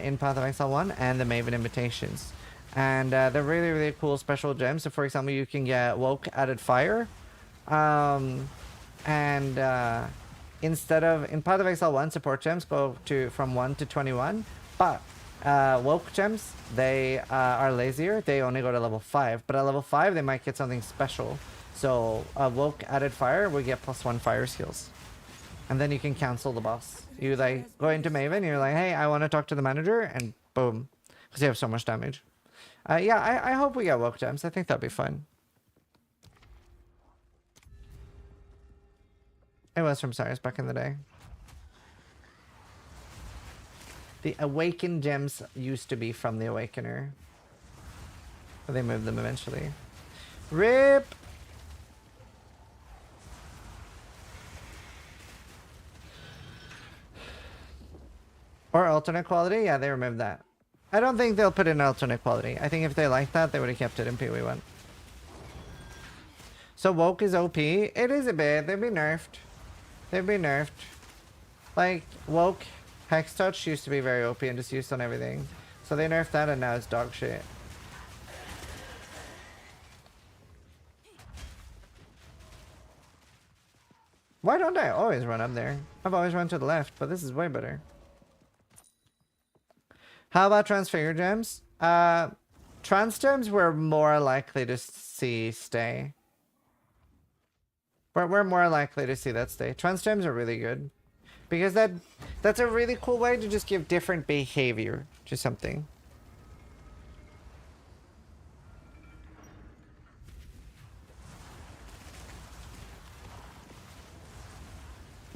in Path of Exile 1 and the Maven Invitations. And they're really, really cool special gems. So for example, you can get woke added fire. Instead of in Path of Exile 1, support gems go from 1 to 21, but woke gems, they are lazier. They only go to level 5, but at level 5 they might get something special. So woke added fire will get +1 fire skills, and then you can cancel the boss. You like go into Maven, you're like, hey, I want to talk to the manager, and boom, because you have so much damage. Yeah, I hope we get woke gems. I think that'd be fun. It was from Cyrus back in the day. The Awakened gems used to be from the Awakener. But they moved them eventually. RIP! Or alternate quality? Yeah, they removed that. I don't think they'll put in alternate quality. I think if they liked that, they would have kept it in PoE1. So woke is OP. It is a bit. They've been nerfed. They've been nerfed. Like, woke Hex Touch used to be very OP and just used on everything. So they nerfed that and now it's dog shit. Why don't I always run up there? I've always run to the left, but this is way better. How about Transfigure Gems? Trans Gems we're more likely to see stay. We're more likely to see that stay. Trans Gems are really good. Because that's a really cool way to just give different behavior to something.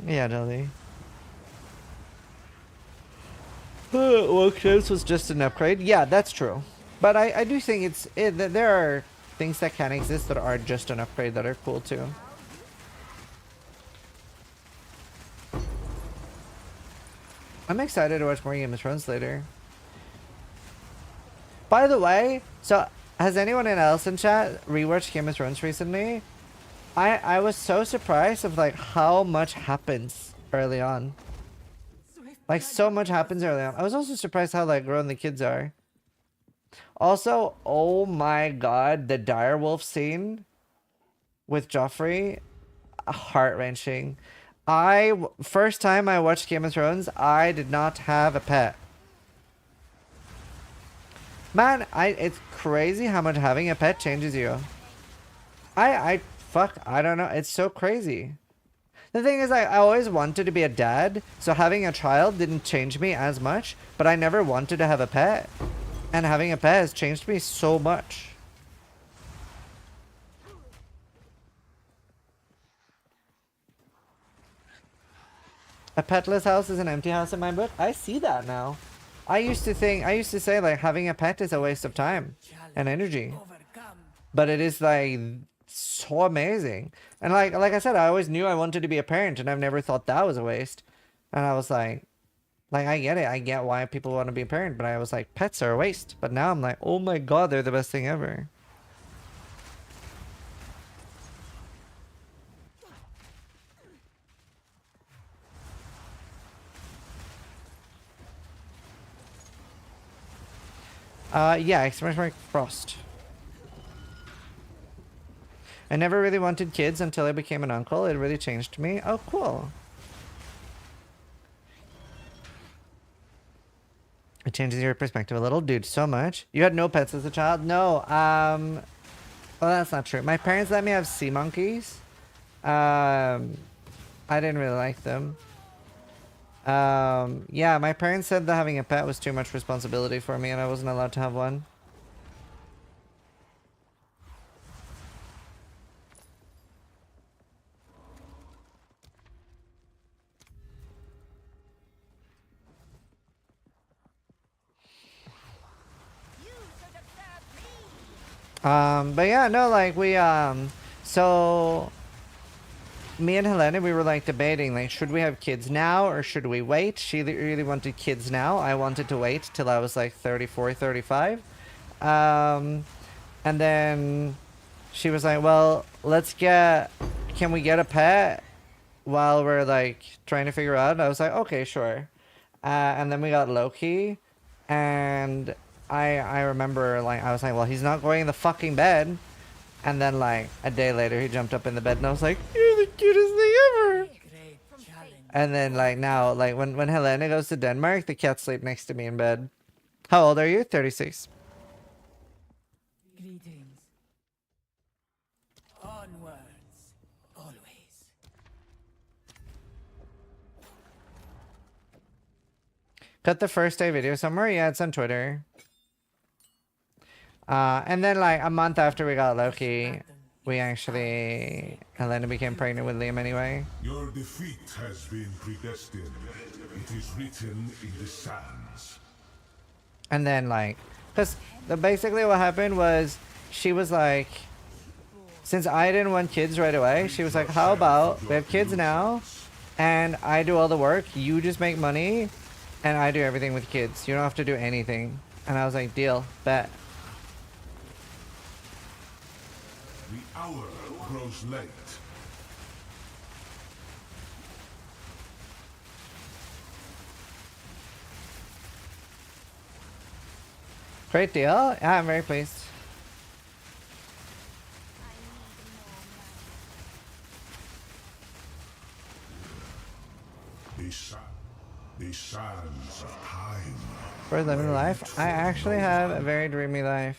Yeah, Dolly. Woke Gems was just an upgrade. Yeah, that's true. But I do think there are things that can exist that are just an upgrade that are cool too. I'm excited to watch more Game of Thrones later. By the way, so has anyone else in chat rewatched Game of Thrones recently? I was so surprised of like how much happens early on. Like so much happens early on. I was also surprised how like grown the kids are. Also, oh my god, the direwolf scene with Joffrey, heart-wrenching. First time I watched Game of Thrones, I did not have a pet. Man, it's crazy how much having a pet changes you. I don't know. It's so crazy. The thing is, I always wanted to be a dad, so having a child didn't change me as much, but I never wanted to have a pet. And having a pet has changed me so much. A petless house is an empty house in my book. I see that now. I used to say like having a pet is a waste of time and energy. But it is like so amazing. And like I said, I always knew I wanted to be a parent and I've never thought that was a waste. And I was like I get it. I get why people want to be a parent, but I was like, pets are a waste. But now I'm like, oh my god, they're the best thing ever. Yeah, exclamation Frost. I never really wanted kids until I became an uncle. It really changed me. Oh, cool. It changes your perspective a little. Dude, so much. You had no pets as a child? No. Well, that's not true. My parents let me have sea monkeys. I didn't really like them. Yeah, my parents said that having a pet was too much responsibility for me and I wasn't allowed to have one. But yeah, no, like we, so me and Helena, we were like debating, like, should we have kids now or should we wait? She really wanted kids now. I wanted to wait till I was like 34, 35. And then she was like, well, can we get a pet while we're like trying to figure out? And I was like, okay, sure. And then we got Loki, and I remember, like, I was like, well, he's not going in the fucking bed. And then, like, a day later, he jumped up in the bed, and I was like, you're the cutest thing ever. And then, like, now, like, when Helena goes to Denmark, the cats sleep next to me in bed. How old are you? 36. Greetings. Onwards, always. Cut the first day video somewhere? Yeah, it's on Twitter. And then, like, a month after we got Loki, we actually... Helena became pregnant with Liam anyway. Your defeat has been predestined. It is written in the sands. And then, like... Because basically what happened was, she was like... Since I didn't want kids right away, she was like, how about we have kids now, and I do all the work, you just make money, and I do everything with kids. You don't have to do anything. And I was like, deal, bet. The hour grows late. Great deal. Yeah, I'm very pleased. The sands of time. For living life, I actually have a very dreamy life.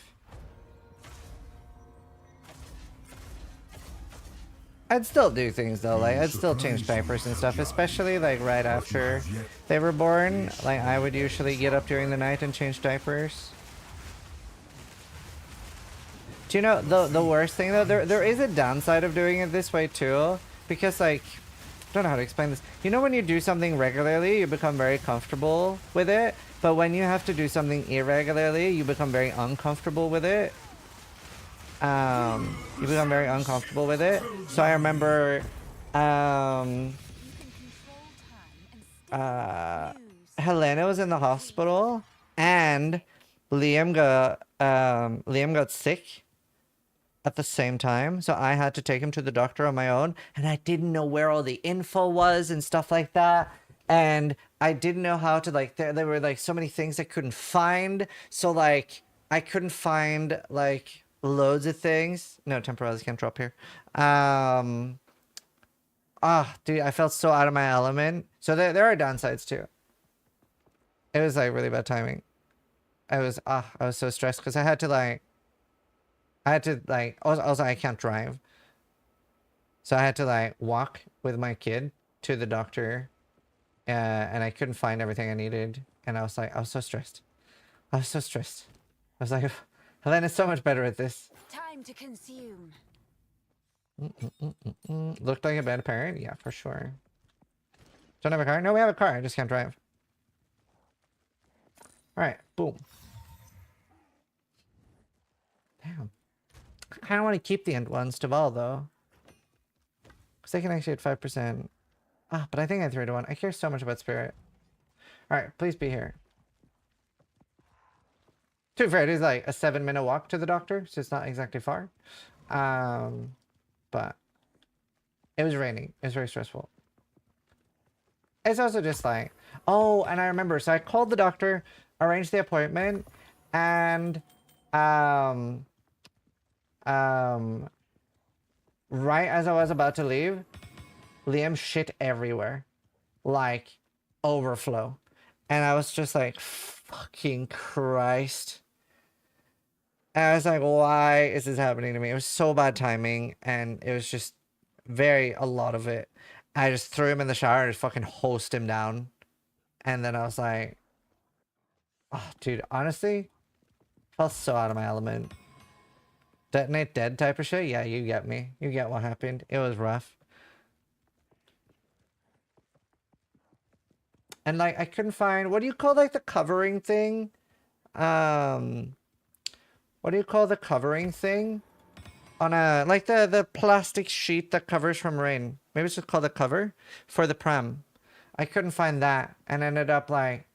I'd still do things though, like I'd still change diapers and stuff, especially like right after they were born. Like I would usually get up during the night and change diapers. Do you know the worst thing though? There is a downside of doing it this way too, because like, I don't know how to explain this. You know when you do something regularly, you become very comfortable with it, but when you have to do something irregularly, you become very uncomfortable with it. You become very uncomfortable with it. So I remember, Helena was in the hospital, and Liam got sick at the same time, so I had to take him to the doctor on my own, and I didn't know where all the info was and stuff like that, and I didn't know how to, like, there were like so many things I couldn't find, so like I couldn't find like loads of things. No, temporalities can't drop here. Dude, I felt so out of my element. So there are downsides too. It was like really bad timing. I was so stressed because I had to also I can't drive. So I had to like walk with my kid to the doctor, and I couldn't find everything I needed. And I was so stressed. I was like, Helena's so much better at this. Time to consume. Looked like a bad parent? Yeah, for sure. Don't have a car? No, we have a car. I just can't drive. Alright, boom. Damn. I kind of want to keep the end ones to Val, though. Because they can actually hit 5%. But I think I 3-1. I care so much about Spirit. Alright, please be here. To be fair, it is like a 7-minute walk to the doctor, so it's not exactly far. But it was raining. It was very stressful. It's also just like, oh, and I remember, so I called the doctor, arranged the appointment, and right as I was about to leave, Liam shit everywhere. Like, overflow. And I was just like, fucking Christ. And I was like, why is this happening to me? It was so bad timing, and it was just a lot of it. I just threw him in the shower and just fucking hosed him down. And then I was like, oh, dude, honestly, felt so out of my element. Detonate dead type of shit? Yeah, you get me. You get what happened. It was rough. And like, I couldn't find, what do you call like the covering thing? What do you call the covering thing? on a like the plastic sheet that covers from rain. Maybe it's just called a cover for the pram. I couldn't find that and ended up like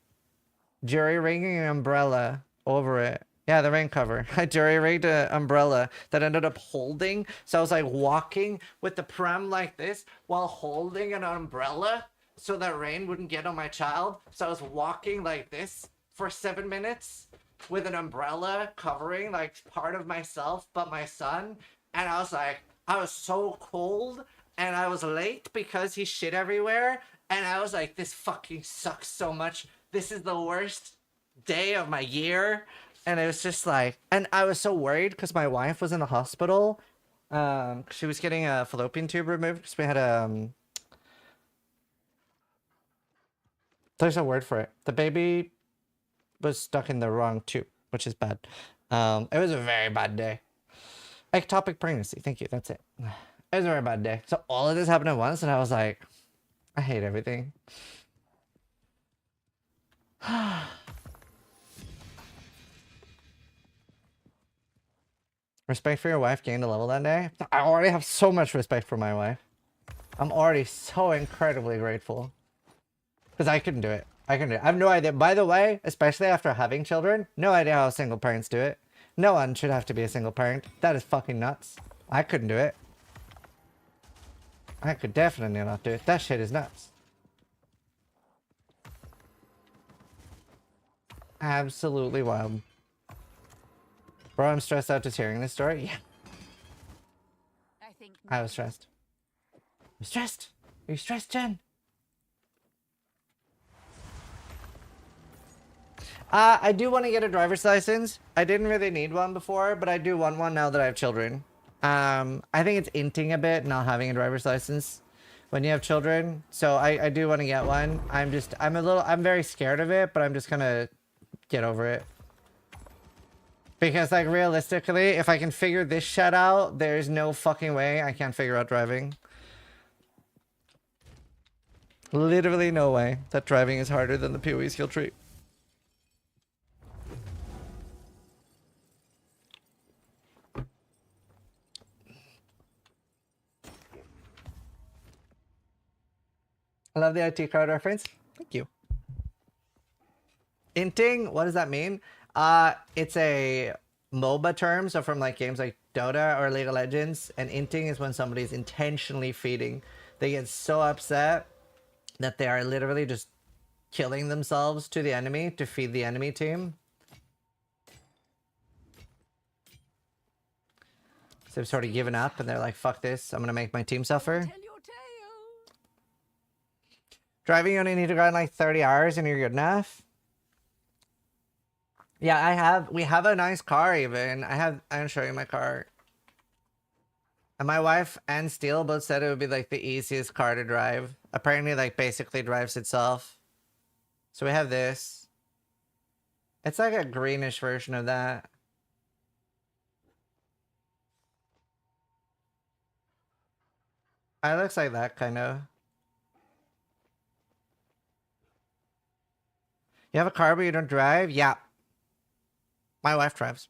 jury-rigging an umbrella over it. Yeah, the rain cover. I jury-rigged an umbrella that ended up holding. So I was like walking with the pram like this while holding an umbrella so that rain wouldn't get on my child. So I was walking like this for 7 minutes with an umbrella covering like part of myself but my son. And I was like, I was so cold and I was late because he shit everywhere. And I was like, this fucking sucks so much. This is the worst day of my year. And it was just like, and I was so worried because my wife was in the hospital. She was getting a fallopian tube removed because we had there's a word for it. The baby was stuck in the wrong tube, which is bad. It was a very bad day. Ectopic pregnancy. Thank you. That's it. It was a very bad day. So all of this happened at once, and I was like, I hate everything. Respect for your wife gained a level that day. I already have so much respect for my wife. I'm already so incredibly grateful. Because I couldn't do it. I couldn't do it. I have no idea. By the way, especially after having children, no idea how single parents do it. No one should have to be a single parent. That is fucking nuts. I couldn't do it. I could definitely not do it. That shit is nuts. Absolutely wild. Bro, I'm stressed out just hearing this story. Yeah. I was stressed. I'm stressed. Are you stressed, Jen? I do want to get a driver's license. I didn't really need one before, but I do want one now that I have children. I think it's inting a bit not having a driver's license when you have children. So I do want to get one. I'm very scared of it, but I'm just gonna get over it. Because like realistically, if I can figure this shit out, there's no fucking way I can't figure out driving. Literally no way that driving is harder than the PoE skill tree. I love the IT crowd reference. Thank you. Inting, what does that mean? It's a MOBA term, so from like games like Dota or League of Legends, and inting is when somebody's intentionally feeding. They get so upset that they are literally just killing themselves to the enemy to feed the enemy team. So they've sort of given up and they're like, fuck this, I'm gonna make my team suffer. Driving, you only need to grind like 30 hours and you're good enough. Yeah, we have a nice car even. I'm showing you my car. And my wife and Steel both said it would be like the easiest car to drive. Apparently like basically drives itself. So we have this. It's like a greenish version of that. It looks like that kind of. You have a car but you don't drive? Yeah. My wife drives.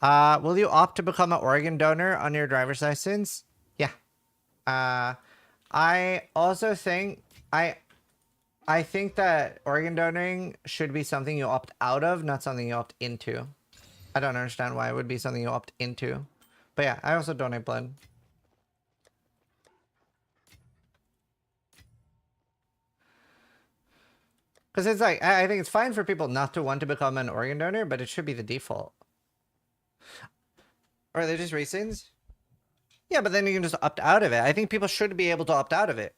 Will you opt to become an organ donor on your driver's license? Yeah. I also think I think that organ donating should be something you opt out of, not something you opt into. I don't understand why it would be something you opt into. But yeah, I also donate blood. Because it's like, I think it's fine for people not to want to become an organ donor, but it should be the default. Are they just reasons? Yeah, but then you can just opt out of it. I think people should be able to opt out of it.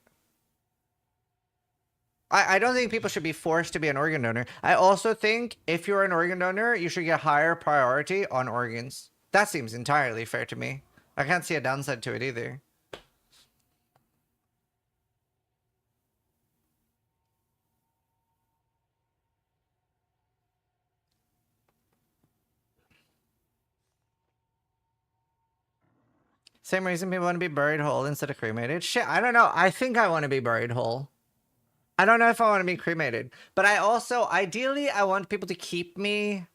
I don't think people should be forced to be an organ donor. I also think if you're an organ donor, you should get higher priority on organs. That seems entirely fair to me. I can't see a downside to it either. Same reason people want to be buried whole instead of cremated. Shit, I don't know. I think I want to be buried whole. I don't know if I want to be cremated. But I also, ideally, I want people to keep me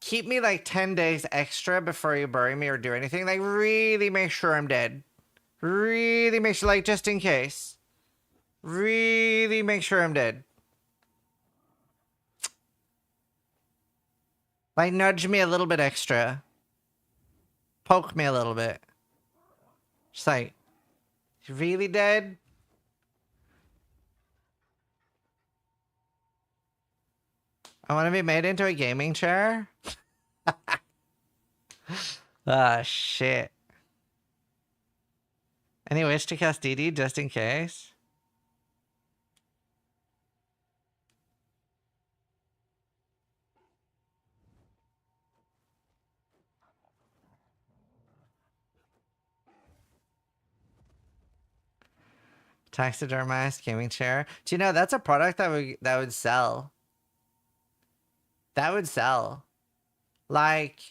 keep me like 10 days extra before you bury me or do anything. Like, really make sure I'm dead. Really make sure, like, just in case. Really make sure I'm dead. Like, nudge me a little bit extra. Poke me a little bit. Just like, you really dead? I want to be made into a gaming chair? Ah, shit. Any wish to cast DD just in case? Taxidermized gaming chair. Do you know that's a product that would sell? That would sell. Like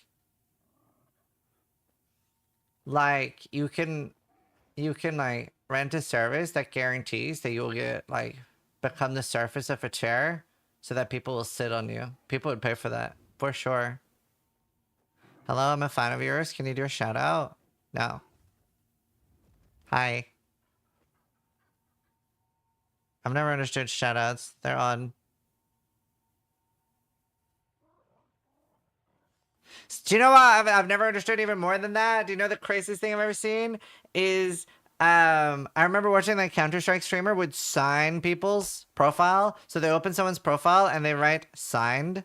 you can like rent a service that guarantees that you'll get like become the surface of a chair so that people will sit on you. People would pay for that for sure. Hello, I'm a fan of yours. Can you do a shout out? No. Hi. I've never understood shout outs. They're on. Do you know what I've never understood even more than that? Do you know the craziest thing I've ever seen is I remember watching that Counter-Strike streamer would sign people's profile. So they open someone's profile and they write signed.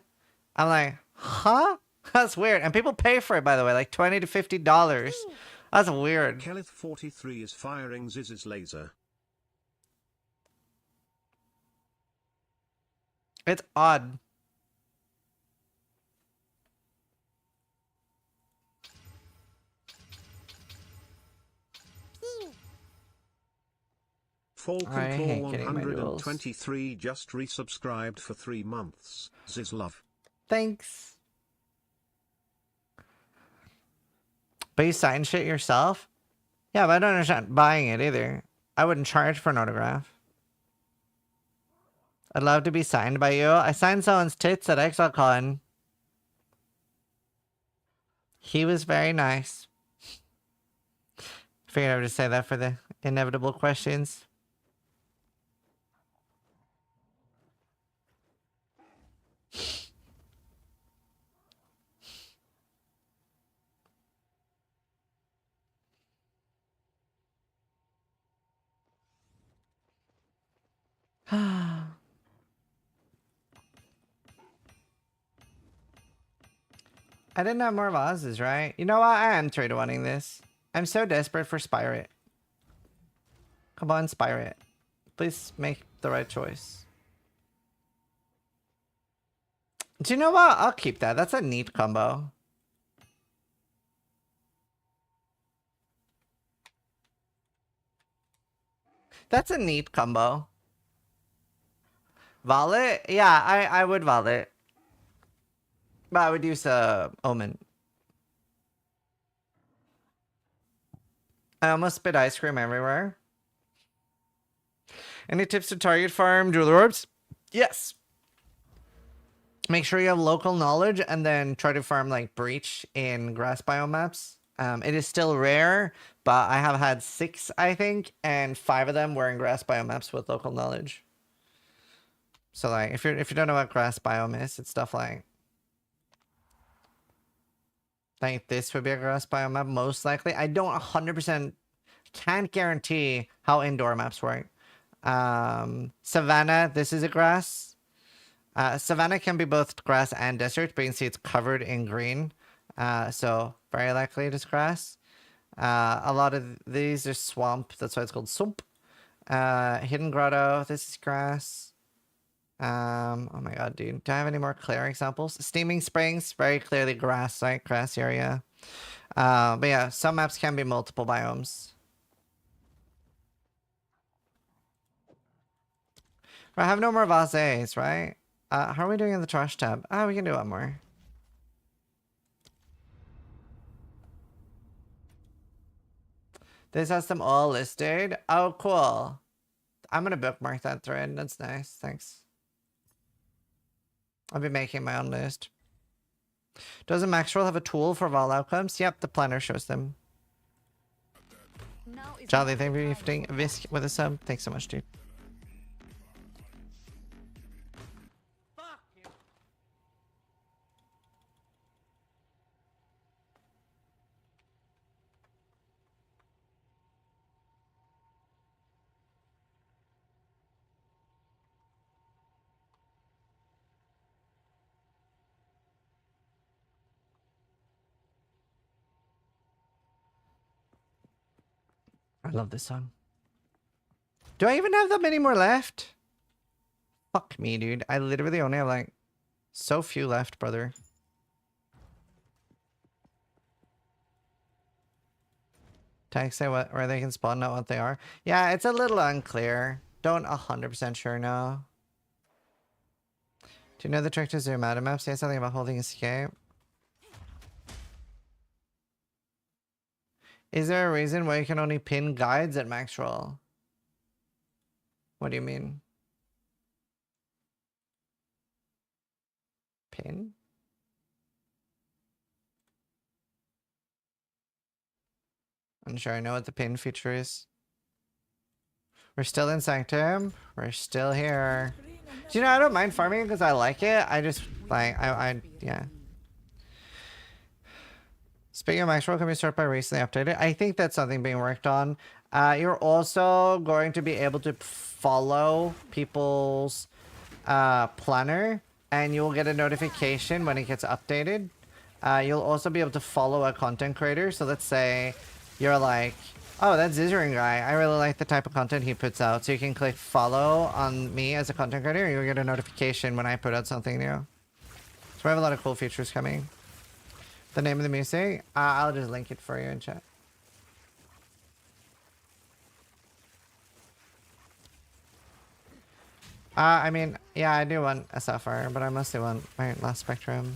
I'm like, huh? That's weird. And people pay for it, by the way, like $20 to $50. That's weird. Kelith43 is firing Ziz's laser. It's odd. Falcon 123 just resubscribed for 3 months. Ziz love. Thanks. But you sign shit yourself? Yeah, but I don't understand buying it either. I wouldn't charge for an autograph. I'd love to be signed by you. I signed someone's tits at ExileCon. He was very nice. Figured I would just say that for the inevitable questions. I didn't have more vases, right? You know what? I am 3-to-1ing this. I'm so desperate for Spirit. Come on, Spirit. Please make the right choice. Do you know what? I'll keep that. That's a neat combo. That's a neat combo. Wallet? Yeah, I would wallet. But I would use Omen. I almost spit ice cream everywhere. Any tips to target farm jewel orbs? Yes. Make sure you have local knowledge and then try to farm like breach in grass biome maps. It is still rare, but I have had 6, I think, and 5 of them were in grass biome maps with local knowledge. So like if you don't know what grass biome is, it's stuff like this would be a grass biome map, most likely. I don't 100% can't guarantee how indoor maps work. Savannah, this is a grass. Savannah can be both grass and desert, but you can see it's covered in green. So very likely it is grass. A lot of these are swamp, that's why it's called swamp. Hidden grotto, this is grass. Oh my god, dude. Do I have any more clear examples? Steaming Springs, very clearly grass, right? Grass area. But yeah, some maps can be multiple biomes. I have no more vases, right? How are we doing in the trash tab? Ah, we can do one more. This has them all listed. Oh, cool. I'm gonna bookmark that thread. That's nice. Thanks. I'll be making my own list. Doesn't Maxwell have a tool for all outcomes? Yep, the planner shows them. Charlie, thank you for gifting Visk with a sub. Thanks so much, dude. I love this song. Do I even have that many more left? Fuck me, dude. I literally only have like so few left, brother. Tags say what where they can spawn, not what they are. Yeah, it's a little unclear. Don't 100% sure know. Do you know the trick to zoom out of map? Say something about holding escape. Is there a reason why you can only pin guides at max roll? What do you mean? Pin? I'm sure I know what the pin feature is. We're still in Sanctum. We're still here. Do you know, I don't mind farming because I like it. I just, like, yeah. Speaking of max roll, can we start by recently updated? I think that's something being worked on. You're also going to be able to follow people's planner, and you'll get a notification when it gets updated. You'll also be able to follow a content creator. So let's say you're like, oh, that's Zizaran guy. I really like the type of content he puts out. So you can click follow on me as a content creator, and you'll get a notification when I put out something new. So we have a lot of cool features coming. The name of the music? I'll just link it for you in chat. I mean, yeah, I do want a Sapphire, but I mostly want my last Spectrum.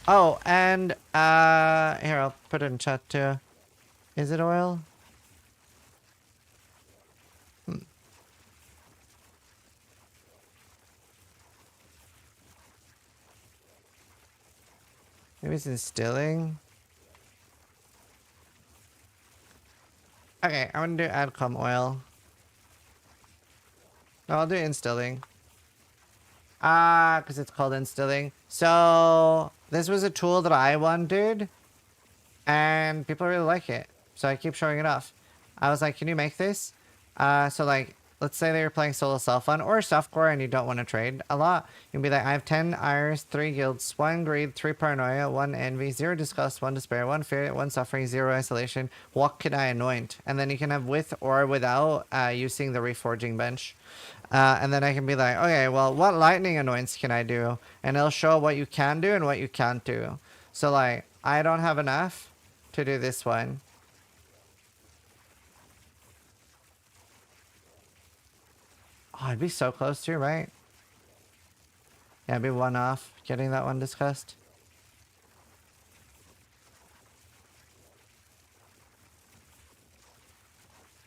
Oh, and here, I'll put it in chat too. Is it oil? Maybe it's instilling. Okay, I'm gonna do Adcom oil. No, I'll do instilling. Because it's called instilling. So, this was a tool that I wanted, and people really like it. So I keep showing it off. I was like, can you make this? So like, let's say that you're playing solo self-fun or softcore and you don't want to trade a lot. You'll be like, I have 10 ires, 3 guilds, 1 greed, 3 paranoia, 1 envy, 0 disgust, 1 despair, 1 fear, 1 suffering, 0 isolation. What can I anoint? And then you can have with or without using the reforging bench. And then I can be like, okay, well, what lightning anoints can I do? And it'll show what you can do and what you can't do. So like, I don't have enough to do this one. Oh, I'd be so close to, right? Yeah, I'd be 1 off getting that one discussed.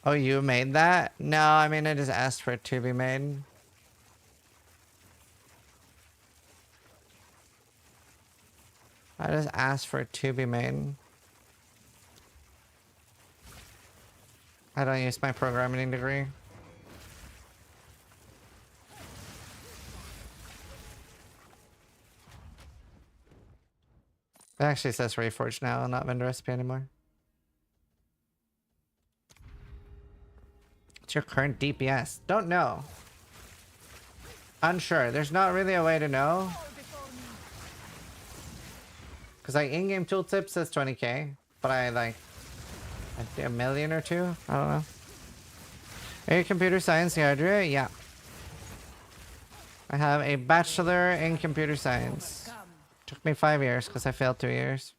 Oh, you made that? No, I mean, I just asked for it to be made. I just asked for it to be made. I don't use my programming degree. It actually says Reforged now, not vendor recipe anymore. What's your current DPS? Don't know. Unsure. There's not really a way to know. Because like in-game tooltip says 20k, but I like a million or two? I don't know. Are you computer science graduate? Yeah. I have a bachelor in computer science. Took me 5 years because I failed 2 years.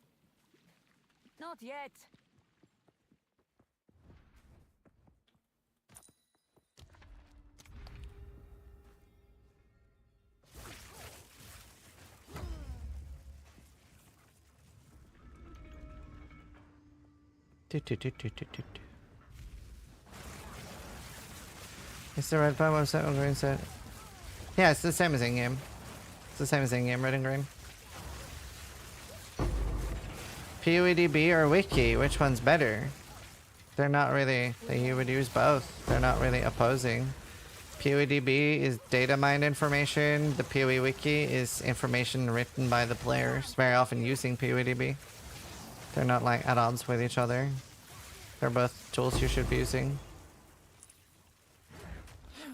Not yet. It's the red pine website on green set. Yeah, it's the same as in-game. It's the same as in-game, red and green. PoEDB or Wiki? Which one's better? They're not really... You would use both. They're not really opposing. PoEDB is data mined information. The PoE Wiki is information written by the players, very often using PoEDB. They're not like at odds with each other. They're both tools you should be using.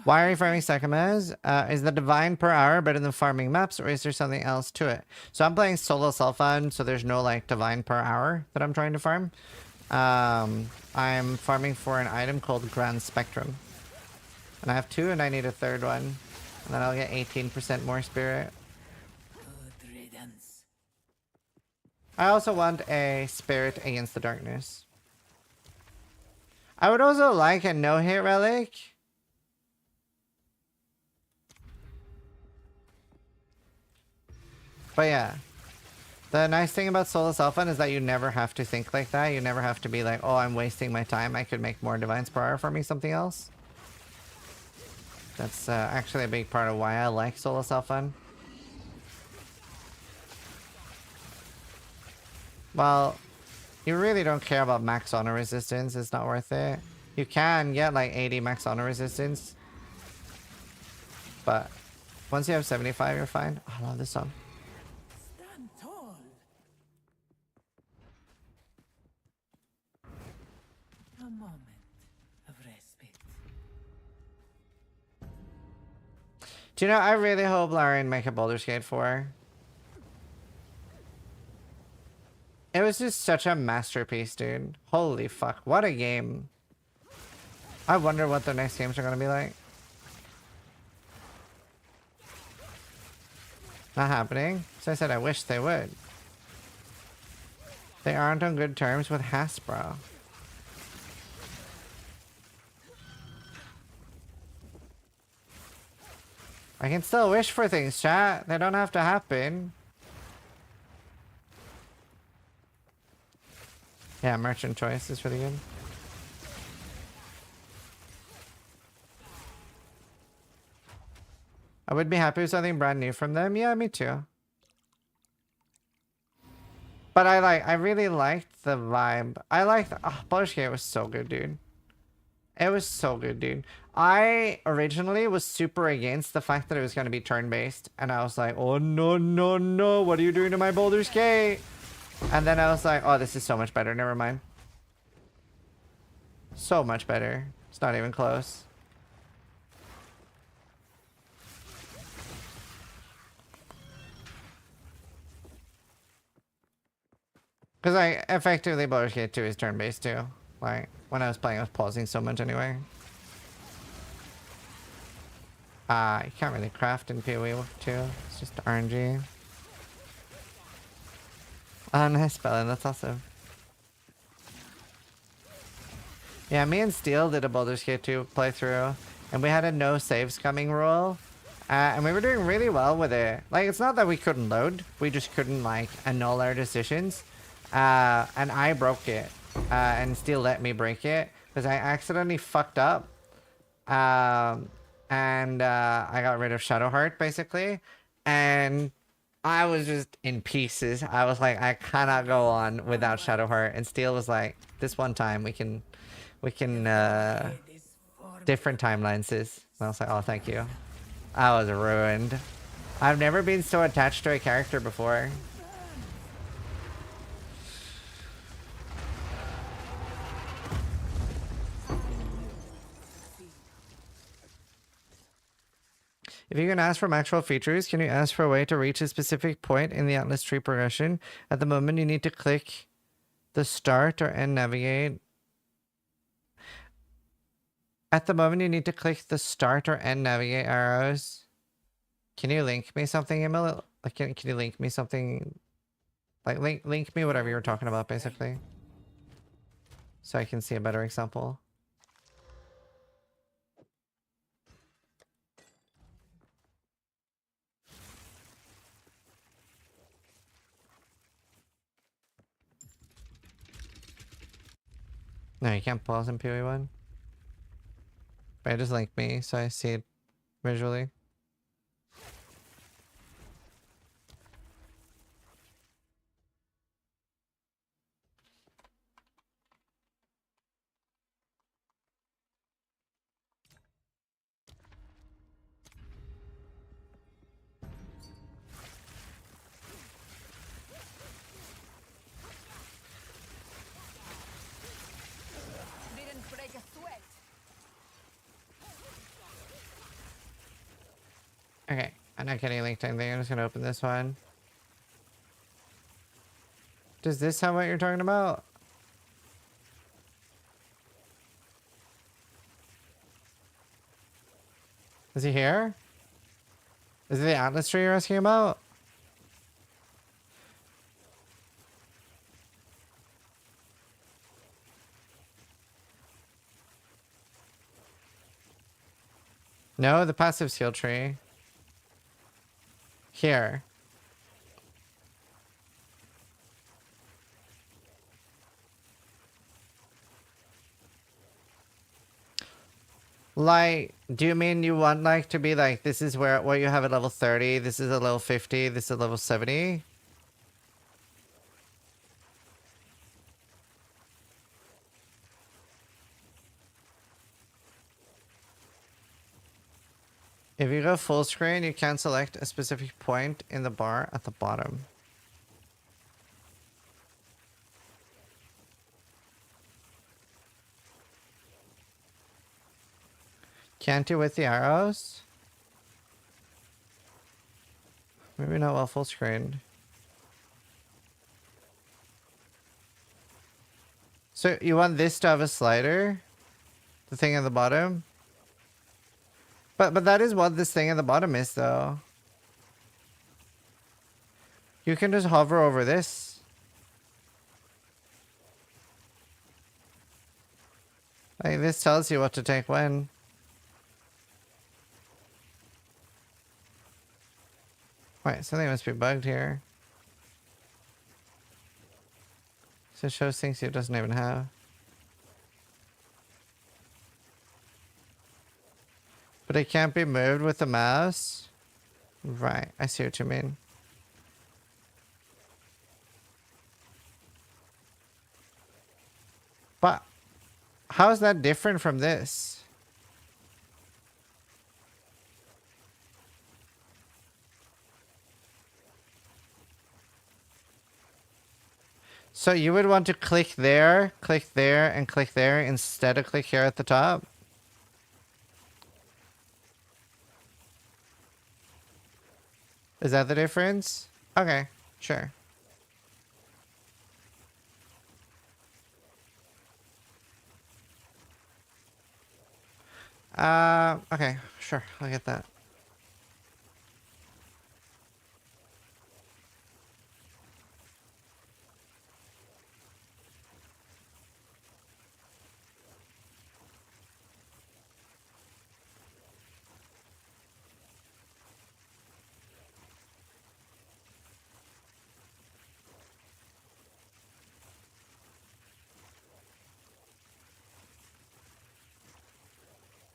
Why are you farming Sekhemas? Is the divine per hour better than farming maps, or is there something else to it? So I'm playing solo self-found, so there's no like divine per hour that I'm trying to farm. I'm farming for an item called Grand Spectrum. And I have 2 and I need a 3rd one. And then I'll get 18% more spirit. I also want a spirit against the darkness. I would also like a no-hit relic. But yeah. The nice thing about solo self-found is that you never have to think like that. You never have to be like, oh, I'm wasting my time. I could make more divines per hour farming something else. That's actually a big part of why I like solo self-found. Well, you really don't care about max honor resistance. It's not worth it. You can get like 80 max honor resistance. But once you have 75, you're fine. Oh, I love this song. Stand tall. A moment of respite. Do you know, I really hope Larian make a Baldur's Gate 4. It was just such a masterpiece, dude. Holy fuck, what a game. I wonder what the next games are gonna be like. Not happening. So I said I wish they would. They aren't on good terms with Hasbro. I can still wish for things, chat. They don't have to happen. Yeah, merchant choice is really good. I would be happy with something brand new from them. Yeah, me too. But I really liked the vibe. I liked, Baldur's Gate was so good, dude. It was so good, dude. I originally was super against the fact that it was going to be turn-based. And I was like, oh, no, no, no. What are you doing to my Baldur's Gate? And then I was like, oh, this is so much better. Never mind. So much better. It's not even close. Because effectively Baldur's Gate 2 is turn-based too. Like, when I was playing, I was pausing so much anyway. You can't really craft in PoE 2. It's just RNG. Oh, nice spelling. That's awesome. Yeah, me and Steel did a Baldur's Gate 2 playthrough, and we had a no saves coming rule, and we were doing really well with it. Like, it's not that we couldn't load, we just couldn't, like, annul our decisions, and I broke it, and Steel let me break it, because I accidentally fucked up, and I got rid of Shadowheart, basically, and I was just in pieces. I was like, I cannot go on without Shadowheart, and Steel was like, this one time we can different timelines, sis. And I was like, oh, thank you. I was ruined. I've never been so attached to a character before. If you can ask for actual features, can you ask for a way to reach a specific point in the Atlas tree progression? At the moment, you need to click the start or end navigate. At the moment, you need to click the start or end navigate arrows. Can you link me something, Emil? Like, can you link me something? Like, link me whatever you were talking about, basically. So I can see a better example. No, you can't pause in PoE 1. But just link me so I see it visually. I'm not getting linked to anything. I'm just gonna open this one. Does this have what you're talking about? Is he here? Is it the Atlas tree you're asking about? No, the passive skill tree. Here. Like, do you mean you want like to be like, this is where what you have at level 30, this is at level 50, this is level 70? If you go full screen, you can select a specific point in the bar at the bottom. Can't you with the arrows? Maybe not while full screen. So you want this to have a slider? The thing at the bottom? But that is what this thing at the bottom is, though. You can just hover over this. Like, this tells you what to take when. Wait, something must be bugged here. So it shows things it doesn't even have. But it can't be moved with the mouse? Right, I see what you mean. But how is that different from this? So you would want to click there, and click there instead of click here at the top? Is that the difference? Okay, sure. Okay, sure, I'll get that.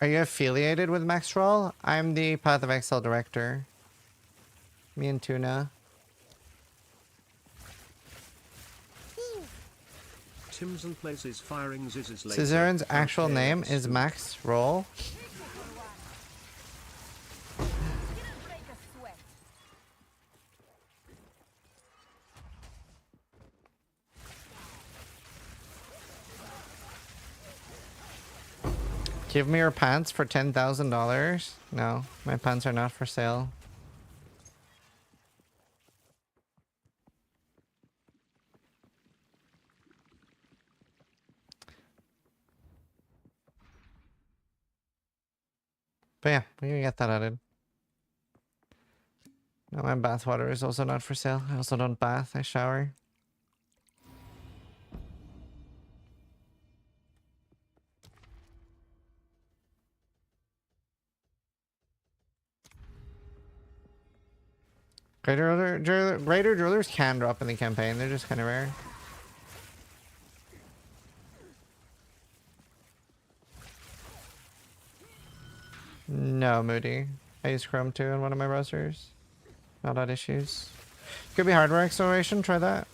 Are you affiliated with Maxroll? I'm the Path of Exile director. Me and Tuna. Tims and places firing Ziz's laser. Zizaran's actual name is Max Roll. Give me your pants for $10,000. No, my pants are not for sale. But yeah, we can get that added. No, my bath water is also not for sale. I also don't bath, I shower. Greater drillers can drop in the campaign, they're just kind of rare. No, Moody. I use Chrome 2 in one of my browsers. Not had issues. Could be hardware acceleration, try that.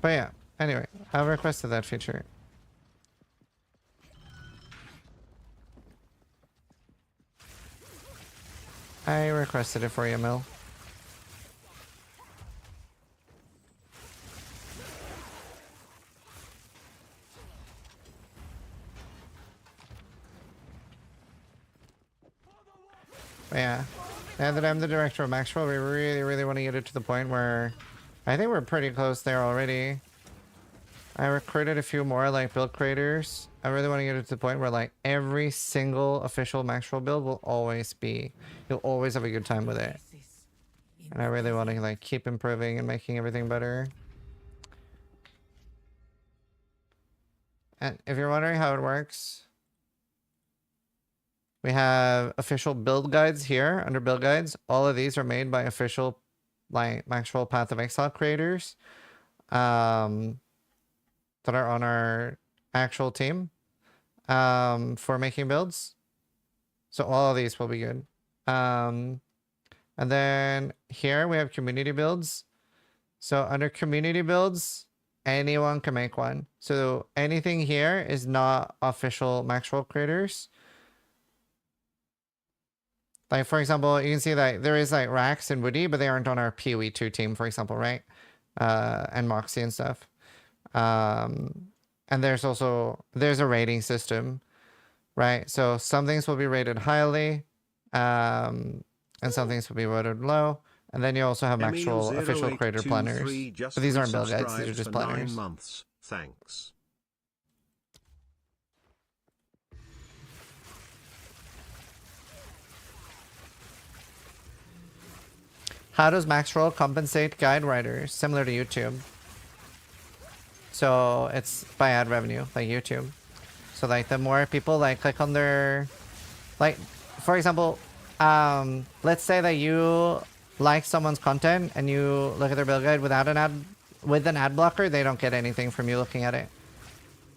But yeah, anyway, I've requested that feature. I requested it for you, Mill. Yeah. Now that I'm the director of Maxwell, we really want to get it to the point where I think we're pretty close there already. I recruited a few more like build creators. I really want to get it to the point where like every single official Maxwell build will always be, you'll always have a good time with it. And I really want to like keep improving and making everything better. And if you're wondering how it works, we have official build guides here under build guides. All of these are made by official like Maxwell Path of Exile creators that are on our actual team for making builds. So all of these will be good. And then here we have community builds. So under community builds, anyone can make one. So anything here is not official Maxwell creators. Like, for example, you can see that there is like Rax and Woody, but they aren't on our PoE 2 team, for example, right? And Moxie and stuff. And there's a rating system, right? So some things will be rated highly, and some things will be rated low. And then you also have actual official creator planners. But these aren't build guides, these are just planners. 9 months. Thanks. How does Maxwell compensate guide writers? Similar to YouTube. So it's by ad revenue, like YouTube. So like the more people like click on their, like for example, let's say that you like someone's content and you look at their build guide without an ad, with an ad blocker, they don't get anything from you looking at it.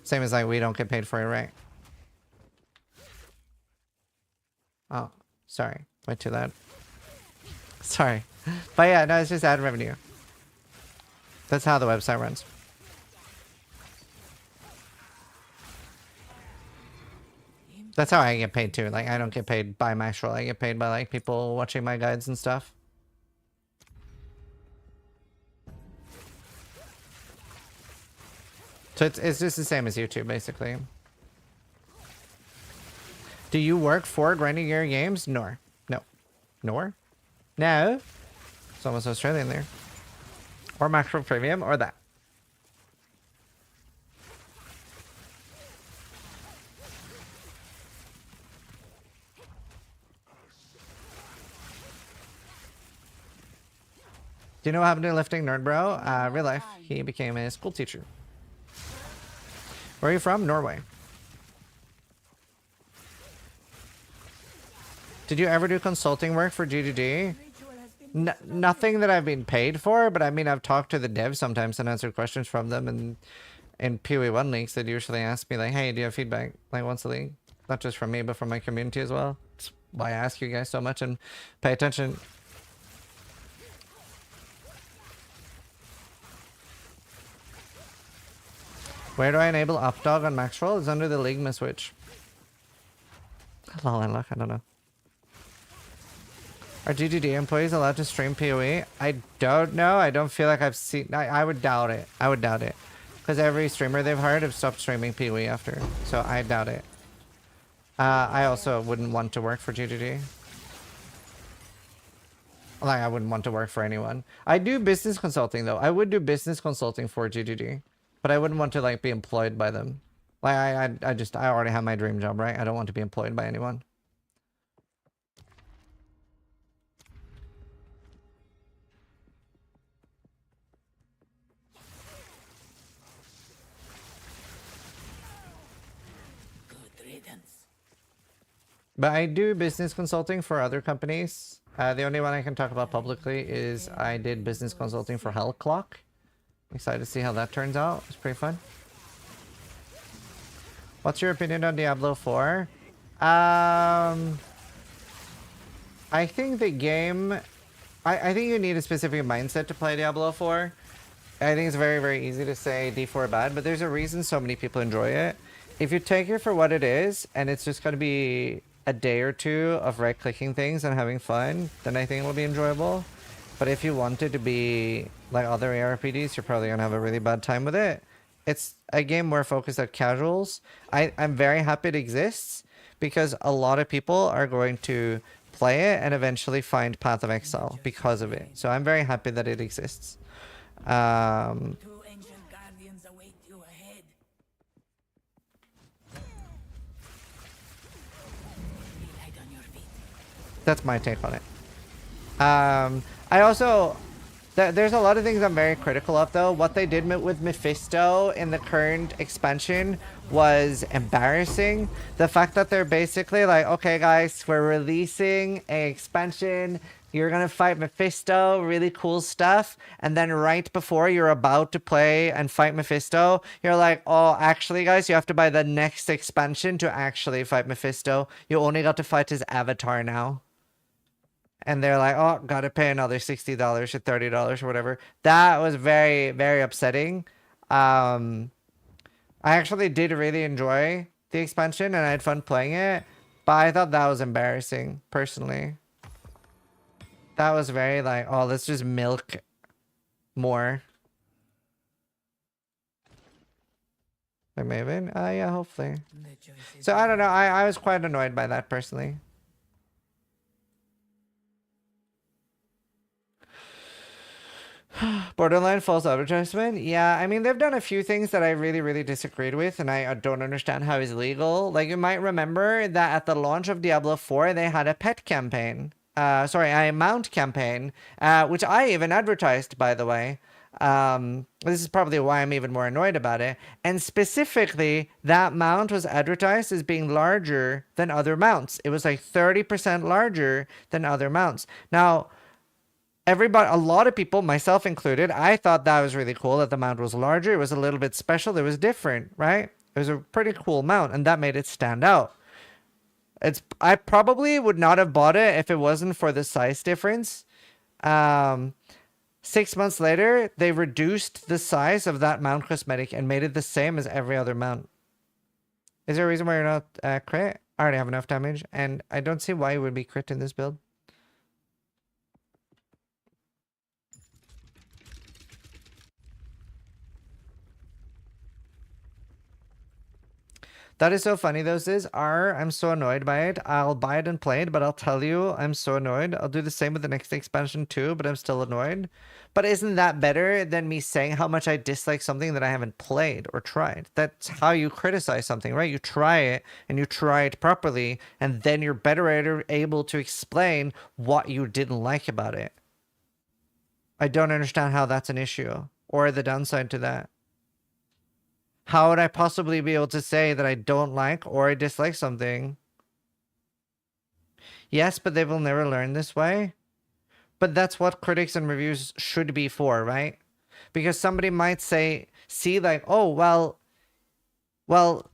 Same as like we don't get paid for it, right? Oh, sorry, went to that. Sorry. But yeah, no, it's just ad revenue. That's how the website runs. That's how I get paid too. Like, I don't get paid by Maxwell. I get paid by like people watching my guides and stuff. So it's just the same as YouTube, basically. Do you work for Grinding Gear Games? Nor. No. Nor? No. It's almost Australian there. Or Maxwell Premium, or that. Do you know what happened to Lifting Nerd Bro? Real life. He became a school teacher. Where are you from? Norway. Did you ever do consulting work for GGG? Nothing that I've been paid for, but I mean, I've talked to the devs sometimes and answered questions from them, and in PoE 1 leagues, they'd usually ask me like, hey, do you have feedback like once a league? Not just from me, but from my community as well. That's why I ask you guys so much and pay attention. Where do I enable Updog on Maxwell? It's under the Ligma switch. Lol, I don't know. Are GGD employees allowed to stream PoE? I don't know. I don't feel like I've seen... I would doubt it. I would doubt it. Because every streamer they've hired have stopped streaming PoE after. So I doubt it. I also wouldn't want to work for GGD. Like, I wouldn't want to work for anyone. I do business consulting, though. I would do business consulting for GGD. But I wouldn't want to, like, be employed by them. Like, I already have my dream job, right? I don't want to be employed by anyone. But I do business consulting for other companies. The only one I can talk about publicly is I did business consulting for Hell Clock. Excited to see how that turns out. It's pretty fun. What's your opinion on Diablo 4? I think the game... I think you need a specific mindset to play Diablo 4. I think it's very, very easy to say D4 bad, but there's a reason so many people enjoy it. If you take it for what it is, and it's just going to be a day or two of right-clicking things and having fun, then I think it will be enjoyable. But if you want it to be like other ARPGs, you're probably going to have a really bad time with it. It's a game more focused at casuals. I'm very happy it exists because a lot of people are going to play it and eventually find Path of Exile because of it. So I'm very happy that it exists. Two ancient guardians await you ahead. Light on your feet. That's my take on it. I also... There's a lot of things I'm very critical of, though. What they did with Mephisto in the current expansion was embarrassing. The fact that they're basically like, okay, guys, we're releasing an expansion. You're going to fight Mephisto, really cool stuff. And then right before you're about to play and fight Mephisto, you're like, oh, actually, guys, you have to buy the next expansion to actually fight Mephisto. You only got to fight his avatar now. And they're like, oh, gotta pay another $60 or $30 or whatever. That was very, very upsetting. I actually did really enjoy the expansion and I had fun playing it. But I thought that was embarrassing, personally. That was very like, oh, let's just milk more. Like maybe? Yeah, hopefully. So I don't know. I was quite annoyed by that, personally. Borderline false advertisement. Yeah, I mean, they've done a few things that I really, really disagreed with, and I don't understand how it's legal. Like, you might remember that at the launch of Diablo 4, they had a pet campaign. Sorry, a mount campaign, which I even advertised, by the way. This is probably why I'm even more annoyed about it. And specifically, that mount was advertised as being larger than other mounts. It was like 30% larger than other mounts. Now, everybody, a lot of people, myself included, I thought that was really cool that the mount was larger. It was a little bit special. It was different, right? It was a pretty cool mount, and that made it stand out. I probably would not have bought it if it wasn't for the size difference. 6 months later, they reduced the size of that mount cosmetic and made it the same as every other mount. Is there a reason why you're not crit? I already have enough damage, and I don't see why you would be crit in this build. That is so funny, though, Ziz. I'm so annoyed by it. I'll buy it and play it, but I'll tell you, I'm so annoyed. I'll do the same with the next expansion too, but I'm still annoyed. But isn't that better than me saying how much I dislike something that I haven't played or tried? That's how you criticize something, right? You try it, and you try it properly, and then you're better able to explain what you didn't like about it. I don't understand how that's an issue, or the downside to that. How would I possibly be able to say that I don't like or I dislike something? Yes, but they will never learn this way. But that's what critics and reviews should be for, right? Because somebody might see like, oh, well,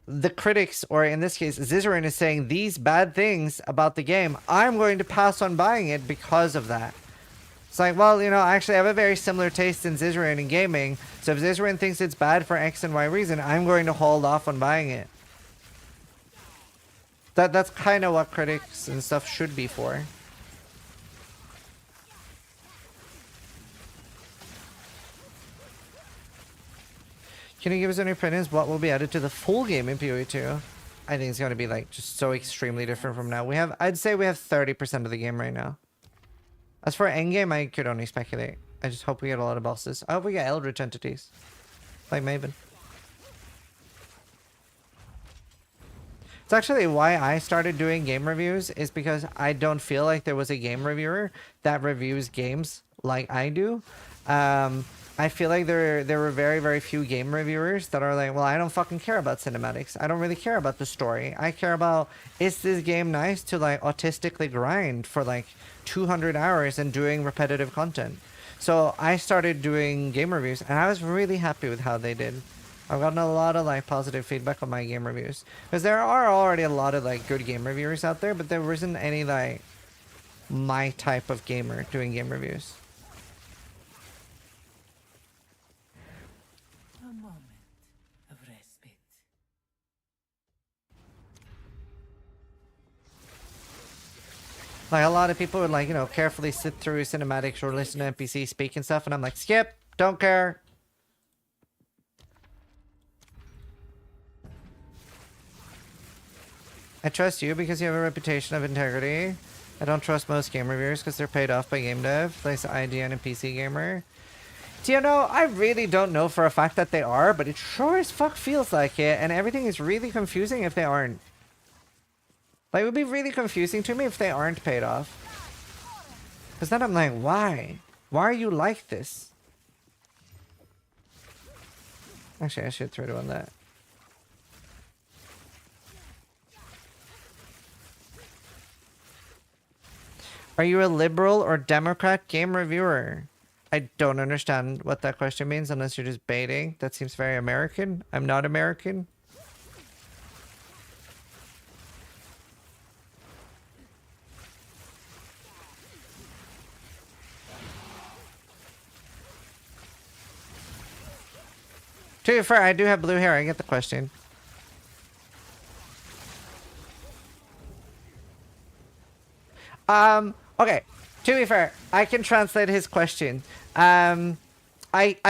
the critics, or in this case, Zizaran is saying these bad things about the game. I'm going to pass on buying it because of that. It's like, well, you know, actually I have a very similar taste in Zizaran in gaming. So if Zizaran thinks it's bad for X and Y reason, I'm going to hold off on buying it. That's kind of what critics and stuff should be for. Can you give us any opinions? What will be added to the full game in PoE 2? I think it's going to be like just so extremely different from now. I'd say we have 30% of the game right now. As for endgame, I could only speculate. I just hope we get a lot of bosses. I hope we get Eldritch entities. Like Maven. It's actually why I started doing game reviews, is because I don't feel like there was a game reviewer that reviews games like I do. I feel like there were very, very few game reviewers that are like, well, I don't fucking care about cinematics. I don't really care about the story. I care about, is this game nice to like autistically grind for like 200 hours and doing repetitive content? So I started doing game reviews and I was really happy with how they did. I've gotten a lot of like positive feedback on my game reviews, because there are already a lot of like good game reviewers out there, but there isn't any like my type of gamer doing game reviews. A moment of respite. Like a lot of people would like, you know, carefully sit through cinematics or listen to NPC speak and stuff, and I'm like, skip, don't care. I trust you because you have a reputation of integrity. I don't trust most game reviewers because they're paid off by game dev, like IGN and PC Gamer. Do you know, I really don't know for a fact that they are, but it sure as fuck feels like it, and everything is really confusing if they aren't. Like, it would be really confusing to me if they aren't paid off. Because then I'm like, why? Why are you like this? Actually, I should throw it on that. Are you a liberal or Democrat game reviewer? I don't understand what that question means unless you're just baiting. That seems very American. I'm not American. To be fair, I do have blue hair. I get the question. Okay. To be fair, I can translate his question. I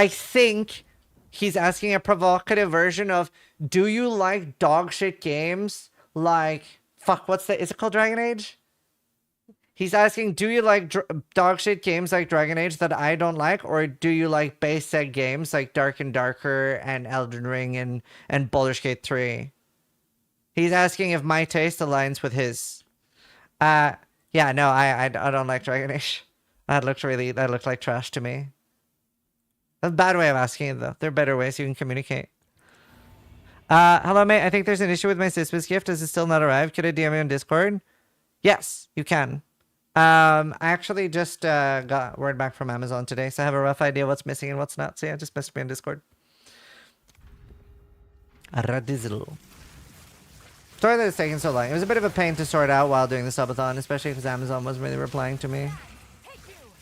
think he's asking a provocative version of, do you like dog shit games like, fuck, is it called Dragon Age? He's asking, do you like dog shit games like Dragon Age that I don't like, or do you like basic games like Dark and Darker and Elden Ring and Baldur's Gate 3? He's asking if my taste aligns with his. Yeah, no, I don't like Dragon Age. That looked like trash to me. That's a bad way of asking it, though. There are better ways you can communicate. Hello, mate. I think there's an issue with my Christmas gift. Has it still not arrived? Could I DM you on Discord? Yes, you can. I actually just got word back from Amazon today, so I have a rough idea what's missing and what's not. So yeah, just message me on Discord. Radizzle. Sorry that it's taking so long. It was a bit of a pain to sort out while doing the subathon, especially because Amazon wasn't really replying to me.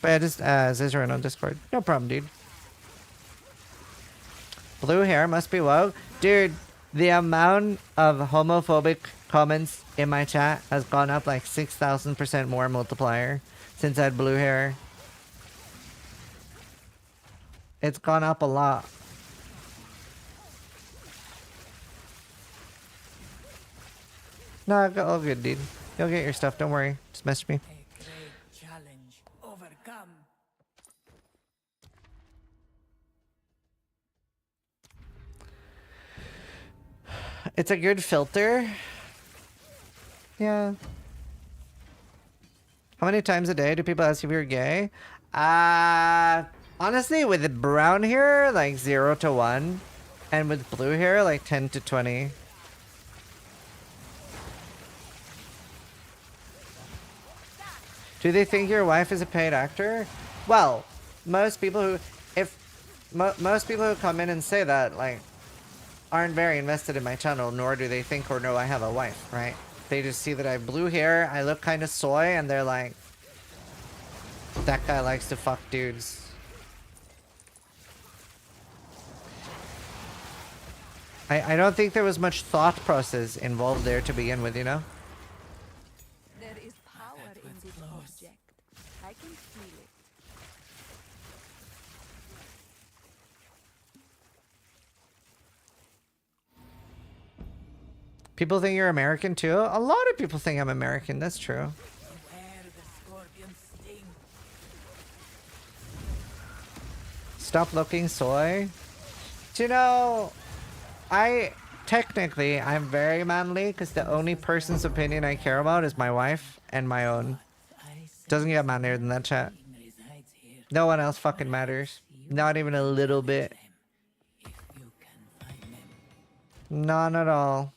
But yeah, just Zizaran on Discord. No problem, dude. Blue hair must be woke. Dude, the amount of homophobic comments in my chat has gone up like 6,000% more multiplier since I had blue hair. It's gone up a lot. No, all good, dude. You'll get your stuff. Don't worry. Just message me. Challenge overcome. It's a good filter. Yeah. How many times a day do people ask if you're gay? Honestly, with brown hair, like 0 to 1. And with blue hair, like 10 to 20. Do they think your wife is a paid actor? Well, most people who come in and say that, like, aren't very invested in my channel, nor do they think or know I have a wife, right? They just see that I have blue hair, I look kind of soy, and they're like, that guy likes to fuck dudes. I don't think there was much thought process involved there to begin with, you know? There is power in this object. I can feel it. People think you're American too? A lot of people think I'm American, that's true. Stop looking soy. Do you know, I'm very manly because the only person's opinion I care about is my wife and my own. Doesn't get manlier than that, chat. No one else fucking matters. Not even a little bit. None at all.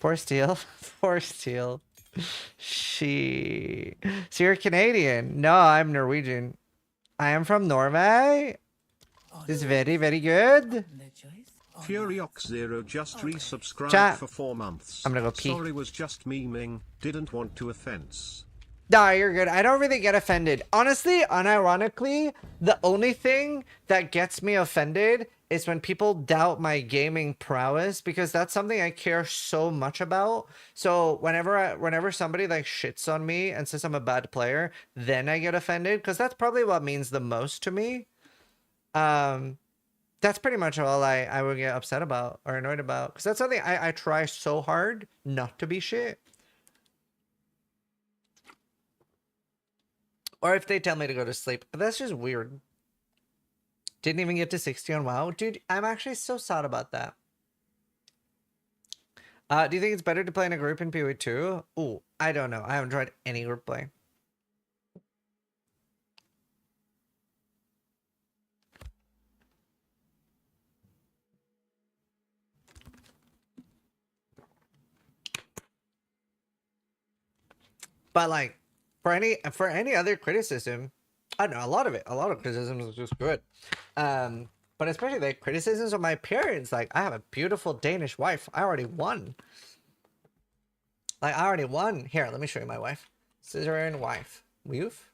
Force steel. Force steel. So you're Canadian? No, I'm Norwegian. I am from Norway. This is very, very good. Furiox0 just resubscribed Chat. for 4 months. I'm gonna go pee. Sorry, was just memeing. Didn't want to offense. Nah, you're good. I don't really get offended. Honestly, unironically, the only thing that gets me offended is when people doubt my gaming prowess, because that's something I care so much about. So whenever somebody like shits on me and says I'm a bad player, then I get offended, because that's probably what means the most to me. That's pretty much all I would get upset about or annoyed about. Because that's something I try so hard not to be shit. Or if they tell me to go to sleep. But that's just weird. Didn't even get to 60 on WoW. Dude, I'm actually so sad about that. Do you think it's better to play in a group in PoE 2? Ooh, I don't know. I haven't tried any group play. But like for any other criticism, I don't know, a lot of criticism is just good. But especially the criticisms of my parents, like I have a beautiful Danish wife. I already won. Like I already won. Here, let me show you my wife. Zizaran wife. Wife?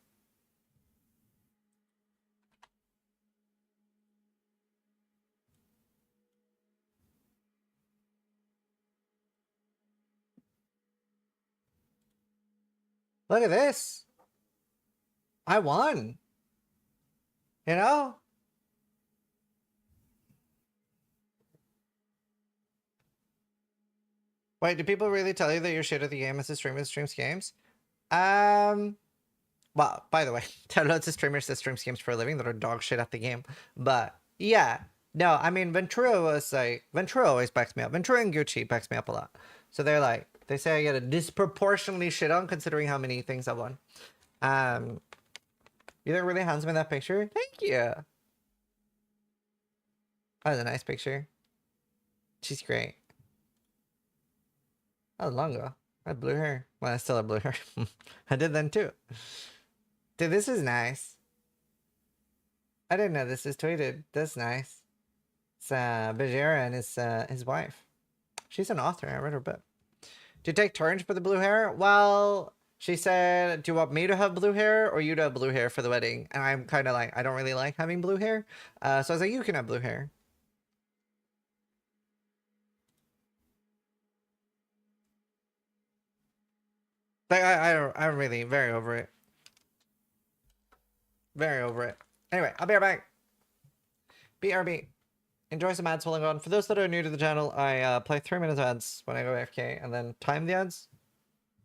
Look at this. I won. You know? Wait, do people really tell you that you're shit at the game as a streamer that streams games? Well, by the way, there are loads of streamers that stream games for a living that are dog shit at the game. But yeah, no, I mean, Ventura always backs me up. Ventura and Gucci backs me up a lot. So they're like, they say I get a disproportionately shit on considering how many things I've won. You look really handsome in that picture. Thank you. That was a nice picture. She's great. That was long ago. I had blue hair. Well, I still have blue hair. I did then too. Dude, this is nice. I didn't know this is tweeted. That's nice. It's Bajera and his wife. She's an author. I read her book. Do you take turns for the blue hair? Well, she said, do you want me to have blue hair or you to have blue hair for the wedding? And I'm kind of like, I don't really like having blue hair. So I was like, you can have blue hair. Like, I'm really very over it. Very over it. Anyway, I'll be right back. BRB. Enjoy some ads while I'm gone. For those that are new to the channel, I play 3 minutes of ads when I go AFK and then time the ads.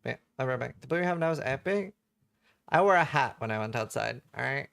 Yeah, I'll be right back. The blue you have now is epic. I wore a hat when I went outside, alright?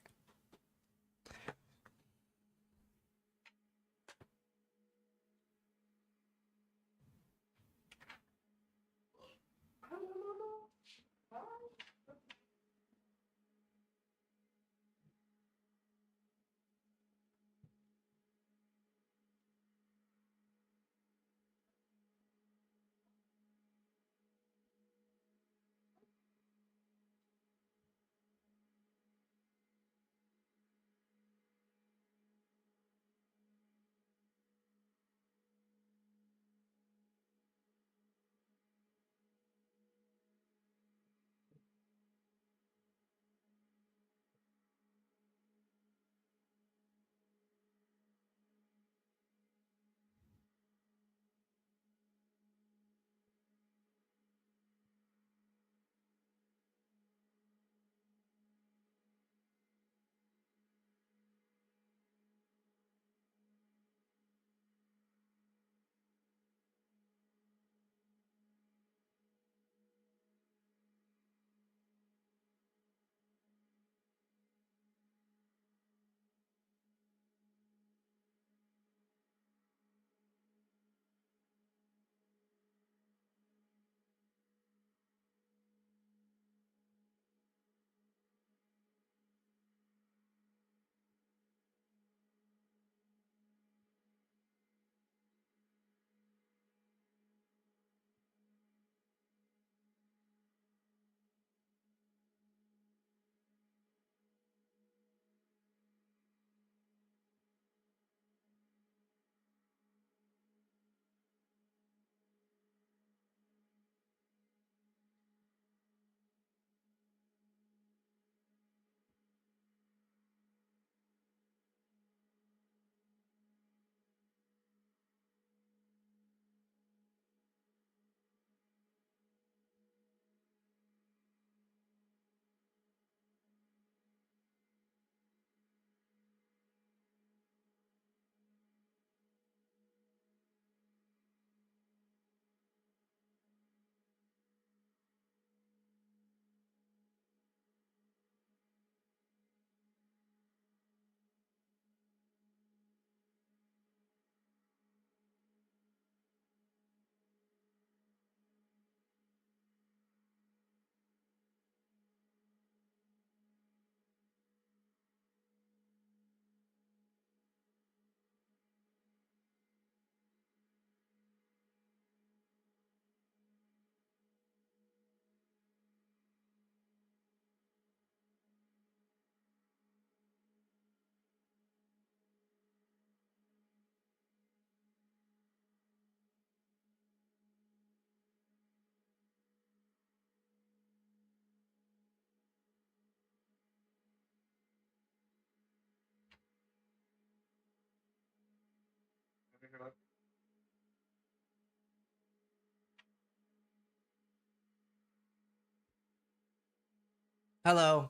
Hello.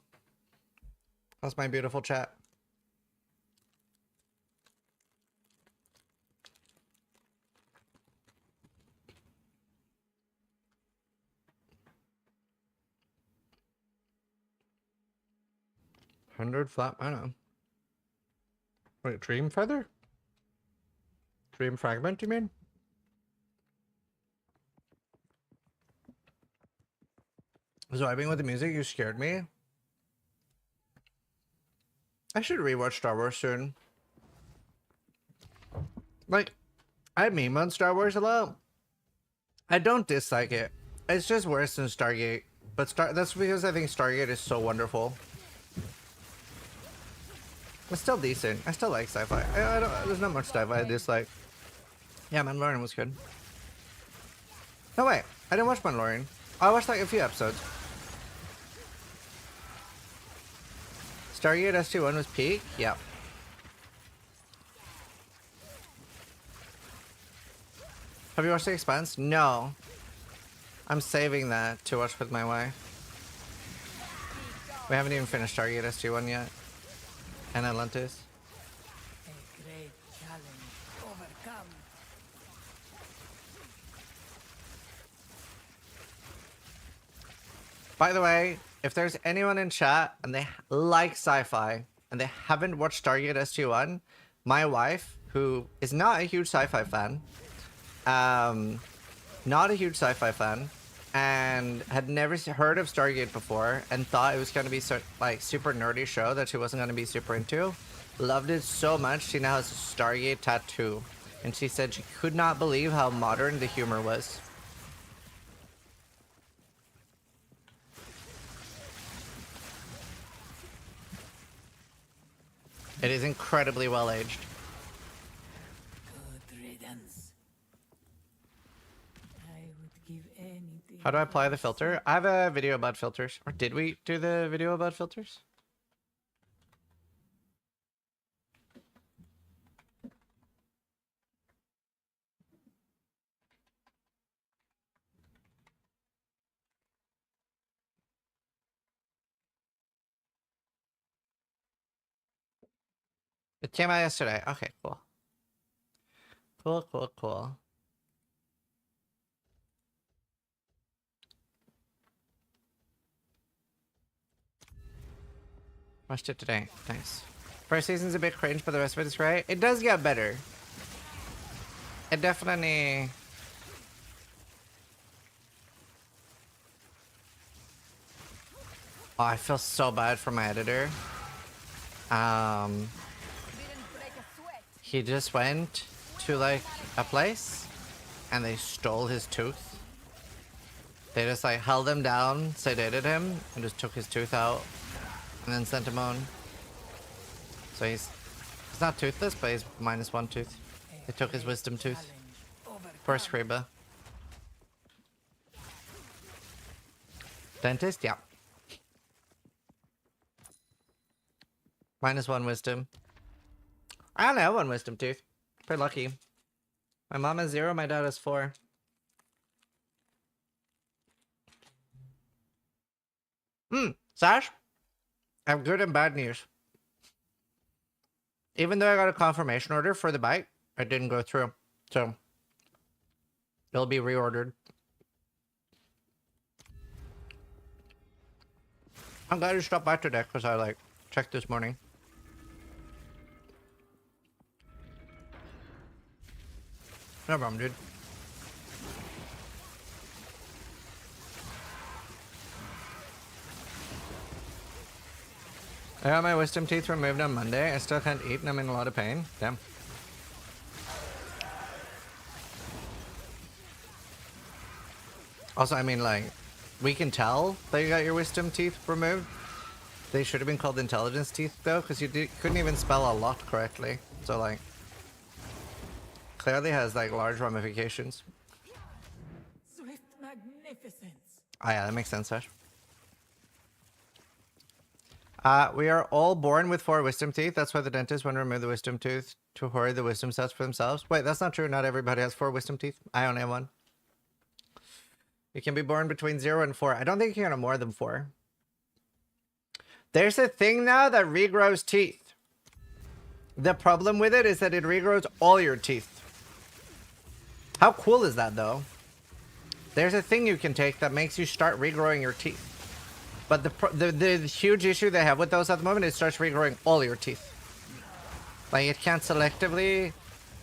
That's my beautiful chat. $100 flat mana. Wait, Dream Feather? Dream Fragment, you mean? Was vibing with the music, you scared me. I should rewatch Star Wars soon. Like, I meme on Star Wars a lot. I don't dislike it. It's just worse than Stargate. But that's because I think Stargate is so wonderful. It's still decent. I still like sci-fi. There's not much sci-fi I dislike. Yeah, Mandalorian was good. No, wait. I didn't watch Mandalorian. I watched like a few episodes. Stargate SG-1 was peak? Yep. Have you watched The Expanse? No. I'm saving that to watch with my wife. We haven't even finished Stargate SG-1 yet. And Atlantis. A great challenge overcome. By the way, if there's anyone in chat and they like sci-fi and they haven't watched Stargate SG-1, my wife, who is not a huge sci-fi fan, and had never heard of Stargate before and thought it was going to be like super nerdy show that she wasn't going to be super into, loved it so much she now has a Stargate tattoo, and she said she could not believe how modern the humor was. It is incredibly well aged. Good riddance. I would give anything. How do I apply the filter? I have a video about filters. Or did we do the video about filters? It came out yesterday. Okay, cool. Cool. Watched it today. Nice. First season's a bit cringe, but the rest of it is right. It does get better. It definitely... Oh, I feel so bad for my editor. He just went to like a place and they stole his tooth. They just like held him down, sedated him, and just took his tooth out and then sent him on. So he's not toothless, but he's -1 tooth. They took his wisdom tooth. Poor Scriba. Dentist? Yeah. -1 wisdom. I only have 1 wisdom tooth. Pretty lucky. My mom has 0, my dad has 4. Sash? I have good and bad news. Even though I got a confirmation order for the bike, it didn't go through. So, it'll be reordered. I'm glad you stopped by today because I like checked this morning. No problem, dude. I got my wisdom teeth removed on Monday. I still can't eat and I'm in a lot of pain. Damn. Also, I mean, like, we can tell that you got your wisdom teeth removed. They should have been called intelligence teeth, though, because you couldn't even spell a lot correctly. So, like, clearly has, like, large ramifications. Swift magnificence. Oh, yeah, that makes sense, Sash. We are all born with 4 wisdom teeth. That's why the dentist want to remove the wisdom tooth to hoard the wisdom sets for themselves. Wait, that's not true. Not everybody has 4 wisdom teeth. I only have 1. You can be born between 0 and 4. I don't think you can have more than 4. There's a thing now that regrows teeth. The problem with it is that it regrows all your teeth. How cool is that, though? There's a thing you can take that makes you start regrowing your teeth. But the huge issue they have with those at the moment is it starts regrowing all your teeth. Like, it can't selectively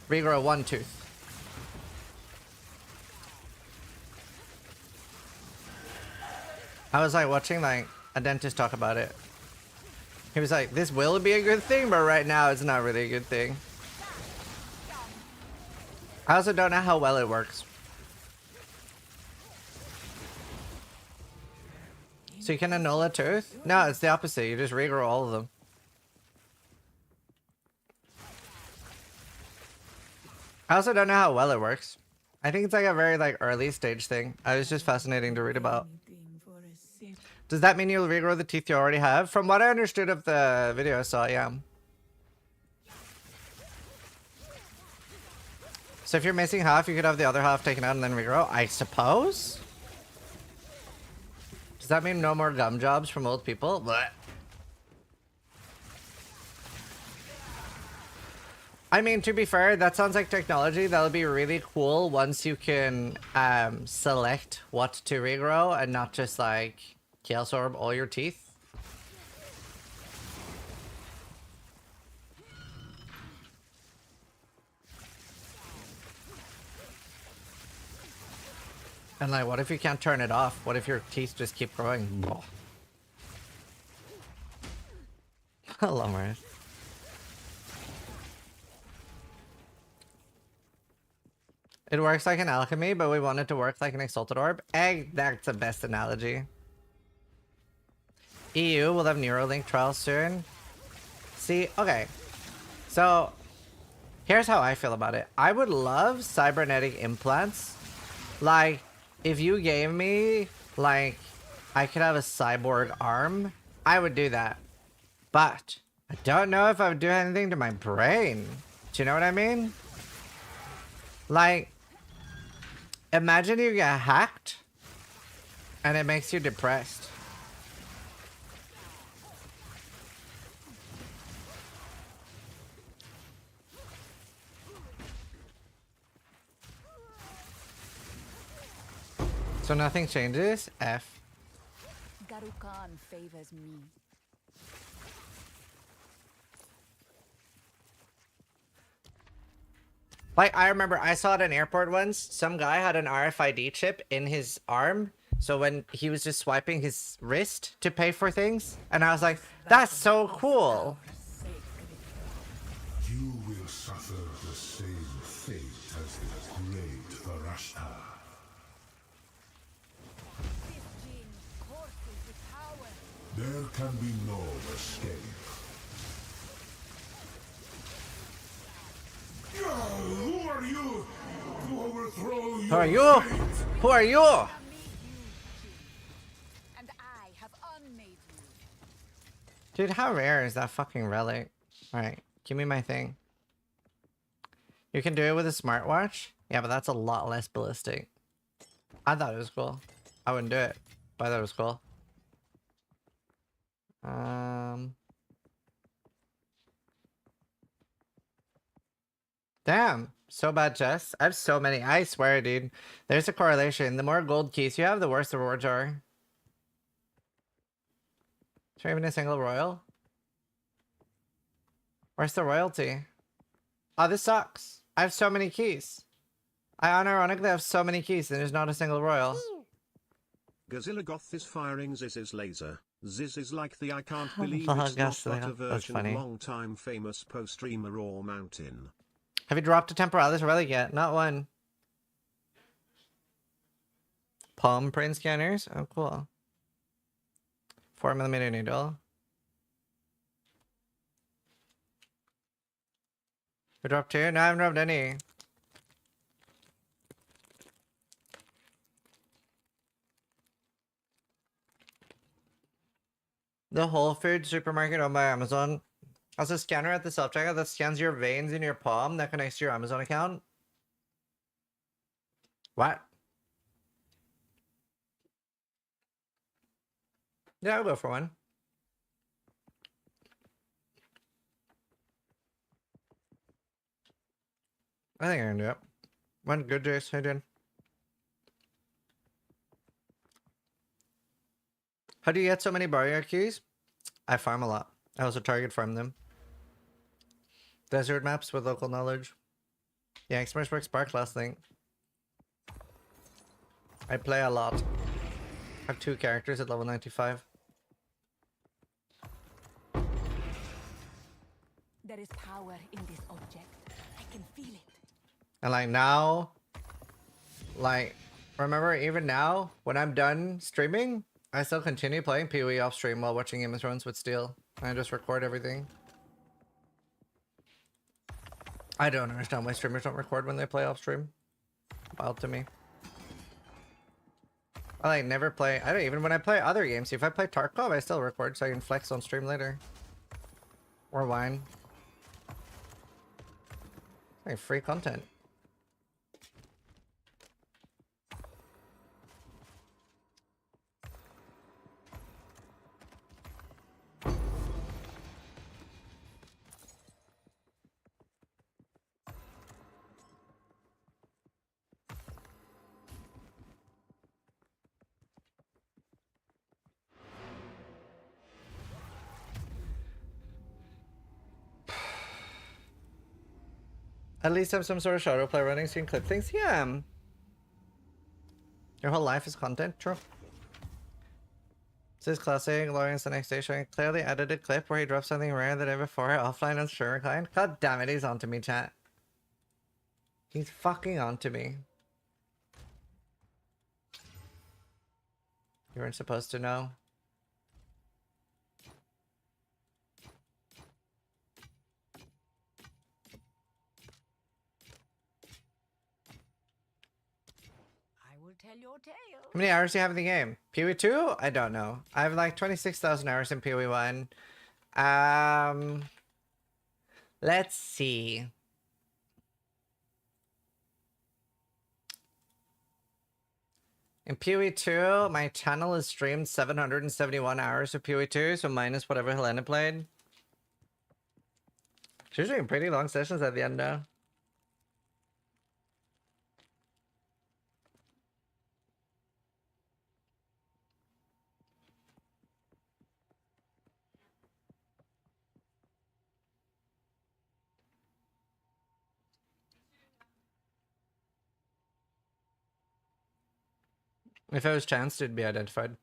regrow one tooth. I was like watching like a dentist talk about it. He was like, this will be a good thing, but right now it's not really a good thing. I also don't know how well it works. So you can annul a tooth? No, it's the opposite. You just regrow all of them. I also don't know how well it works. I think it's like a very like early stage thing. It was just fascinating to read about. Does that mean you'll regrow the teeth you already have? From what I understood of the video I saw, yeah. So if you're missing half, you could have the other half taken out and then regrow, I suppose? Does that mean no more gum jobs from old people? Blech. I mean, to be fair, that sounds like technology that'll be really cool once you can select what to regrow and not just like Chaos Orb all your teeth. And like, what if you can't turn it off? What if your teeth just keep growing? Hello, Maris. It works like an alchemy, but we want it to work like an exalted orb. That's the best analogy. EU will have Neuralink trials soon. See, okay. So, here's how I feel about it. I would love cybernetic implants. Like, if you gave me, like, I could have a cyborg arm, I would do that. But, I don't know if I would do anything to my brain. Do you know what I mean? Like, imagine you get hacked, and it makes you depressed. So nothing changes? F. Garukan favors me. Like, I remember I saw at an airport once, some guy had an RFID chip in his arm. So when he was just swiping his wrist to pay for things. And I was like, that's so cool. You will suffer the same fate as the great Varashta. There can be no escape. Who are you to overthrow your Who are you? fate? Who are you? And I have unmade you. Dude, how rare is that fucking relic? Alright, give me my thing. You can do it with a smartwatch? Yeah, but that's a lot less ballistic. I thought it was cool. I wouldn't do it, but I thought it was cool. Damn, so bad chests. I have so many. I swear, dude. There's a correlation. The more gold keys you have, the worse the rewards are. Is there even a single royal? Where's the royalty? Oh, this sucks. I have so many keys. I unironically have so many keys and there's not a single royal. Godzilla Goth is firing Ziz's laser. Ziz is like the I can't believe Oh, it's not Godzilla. but a That's version funny. long-time famous post-streamer or mountain. Have you dropped a Temporalis relic yet? Not one. Palm print scanners? Oh, cool. 4mm needle. We dropped two? No, I haven't dropped any. The Whole Foods supermarket owned by Amazon has a scanner at the self-checkout that scans your veins in your palm that connects to your Amazon account. What? Yeah, I'll go for one. I think I can do it. Went good, Jace. I did. How do you get so many barrier keys? I farm a lot. I also target farm them. Desert maps with local knowledge. Yeah, Express Works Spark last thing. I play a lot. I have 2 characters at level 95. There is power in this object. I can feel it. And like now, like, remember even now, when I'm done streaming, I still continue playing PoE off stream while watching Game of Thrones with Steel. I just record everything. I don't understand why streamers don't record when they play off stream. Wild to me. I like never play. I don't even when I play other games. If I play Tarkov, I still record so I can flex on stream later. Or whine. Like free content. At least have some sort of shadow play running so you can clip things. Yeah. Your whole life is content. True. This is classic. Lawrence the next day showing clearly edited clip where he dropped something rare the day before offline on streamer client. God damn it, he's onto me, chat. He's fucking onto me. You weren't supposed to know. Tell your tale. How many hours do you have in the game? PoE 2? I don't know. I have like 26,000 hours in PoE 1. Let's see. In PoE 2, my channel has streamed 771 hours of PoE 2, so minus whatever Helena played. She's doing pretty long sessions at the end now. If it was chanced, it'd be identified.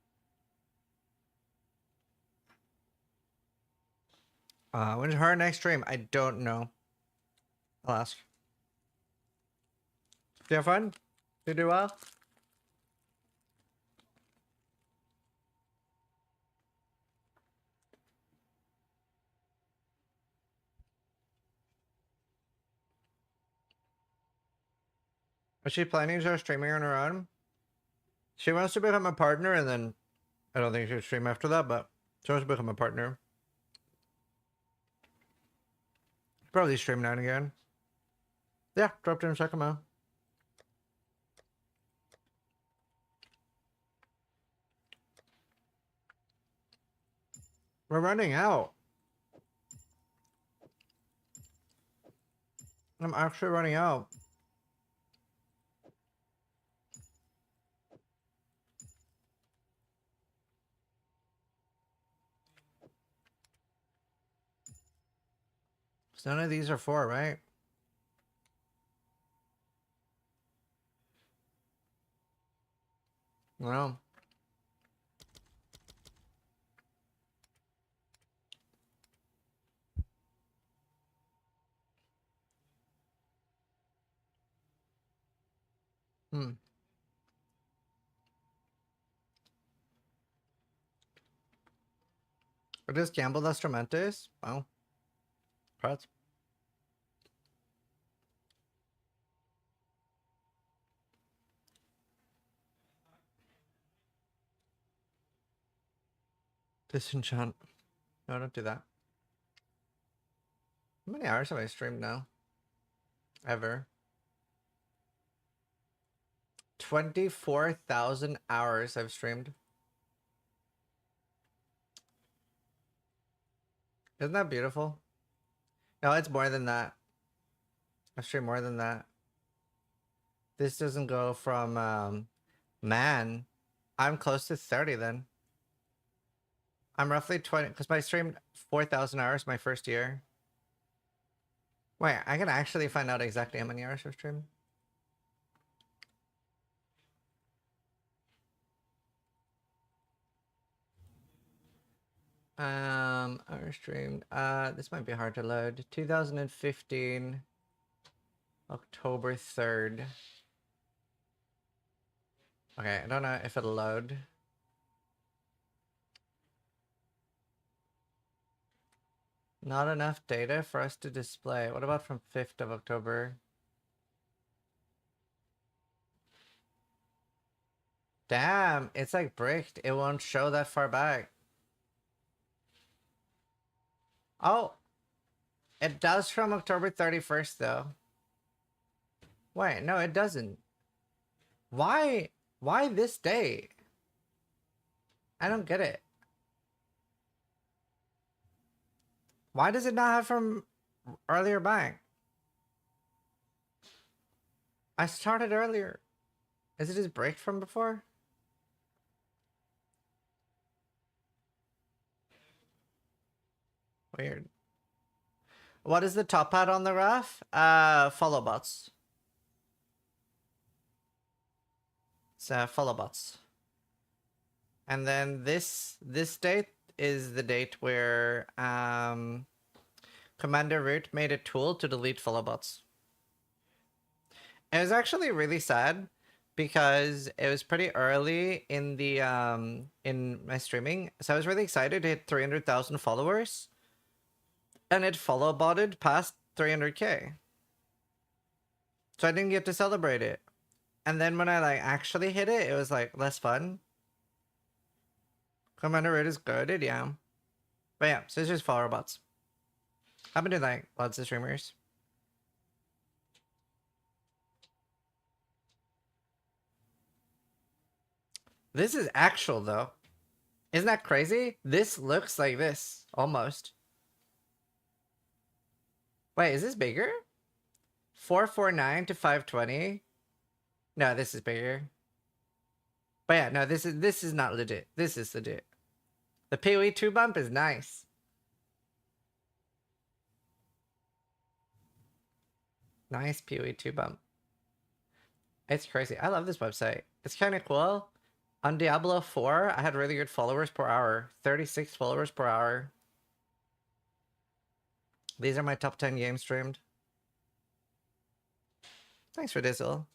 When's her next stream? I don't know. I'll ask. Do you have fun? Do you do well? Is she planning to start streaming on her own? She wants to become a partner, and then I don't think she'll stream after that, but she wants to become a partner. Probably stream now and again. Yeah, dropped in Sekhema. We're running out. I'm actually running out. None of these are 4, right? No. It is Campbell Instrumentis? Wow. Congrats. Disenchant. No, don't do that. How many hours have I streamed now? Ever. 24,000 hours I've streamed. Isn't that beautiful? No, it's more than that. I stream more than that. This doesn't go from, man, I'm close to 30 then. I'm roughly 20, because I streamed 4,000 hours my first year. Wait, I can actually find out exactly how many hours I've streamed. Hours streamed. This might be hard to load. 2015, October 3rd. Okay, I don't know if it'll load. Not enough data for us to display. What about from 5th of October? Damn, it's like bricked. It won't show that far back. Oh, it does from October 31st though. Wait, no, it doesn't. Why this date? I don't get it. Why does it not have from earlier back? I started earlier. Is it just break from before? Weird. What is the top hat on the graph? Follow bots. It's follow bots. And then this date is the date where Commander Root made a tool to delete follow bots. It was actually really sad because it was pretty early in the in my streaming, so I was really excited to hit 300,000 followers, and it follow botted past 300k, so I didn't get to celebrate it. And then when I like actually hit it, it was like less fun. Commander Root is goated, yeah. But yeah, so it's just follower bots. I've been doing like lots of streamers. This is actual though. Isn't that crazy? This looks like this, almost. Wait, is this bigger? 449 to 520? No, this is bigger. But yeah, no, this is not legit. This is legit. The PoE 2 bump is nice. Nice PoE 2 bump. It's crazy. I love this website. It's kind of cool. On Diablo 4, I had really good followers per hour. 36 followers per hour. These are my top 10 games streamed. Thanks for Dizzle.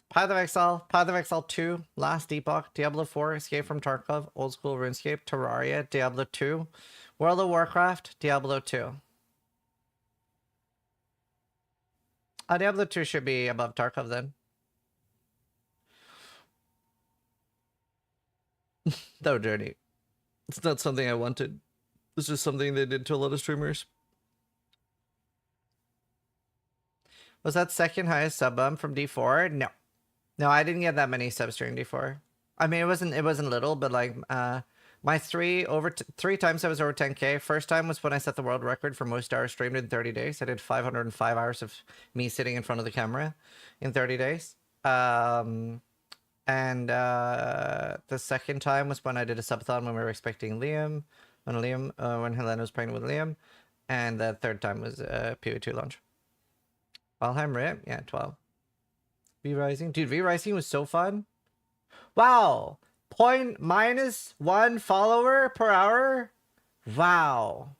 Path of Exile, Path of Exile 2, Last Epoch, Diablo 4, Escape from Tarkov, Old School RuneScape, Terraria, Diablo 2, World of Warcraft, Diablo 2. Diablo 2 should be above Tarkov then. No journey. It's not something I wanted. It's just something they did to a lot of streamers. Was that second highest sub bump from D4? No. No, I didn't get that many subs during D4. I mean, it wasn't little, but like my three times I was over 10k. First time was when I set the world record for most hours streamed in 30 days. I did 505 hours of me sitting in front of the camera in 30 days. And the second time was when I did a subathon when we were expecting Liam, when Helena was pregnant with Liam, and the third time was PoE2 launch. Valheim Rip, yeah, 12. V-Rising, dude, V-Rising was so fun. Wow, -1 follower per hour. Wow.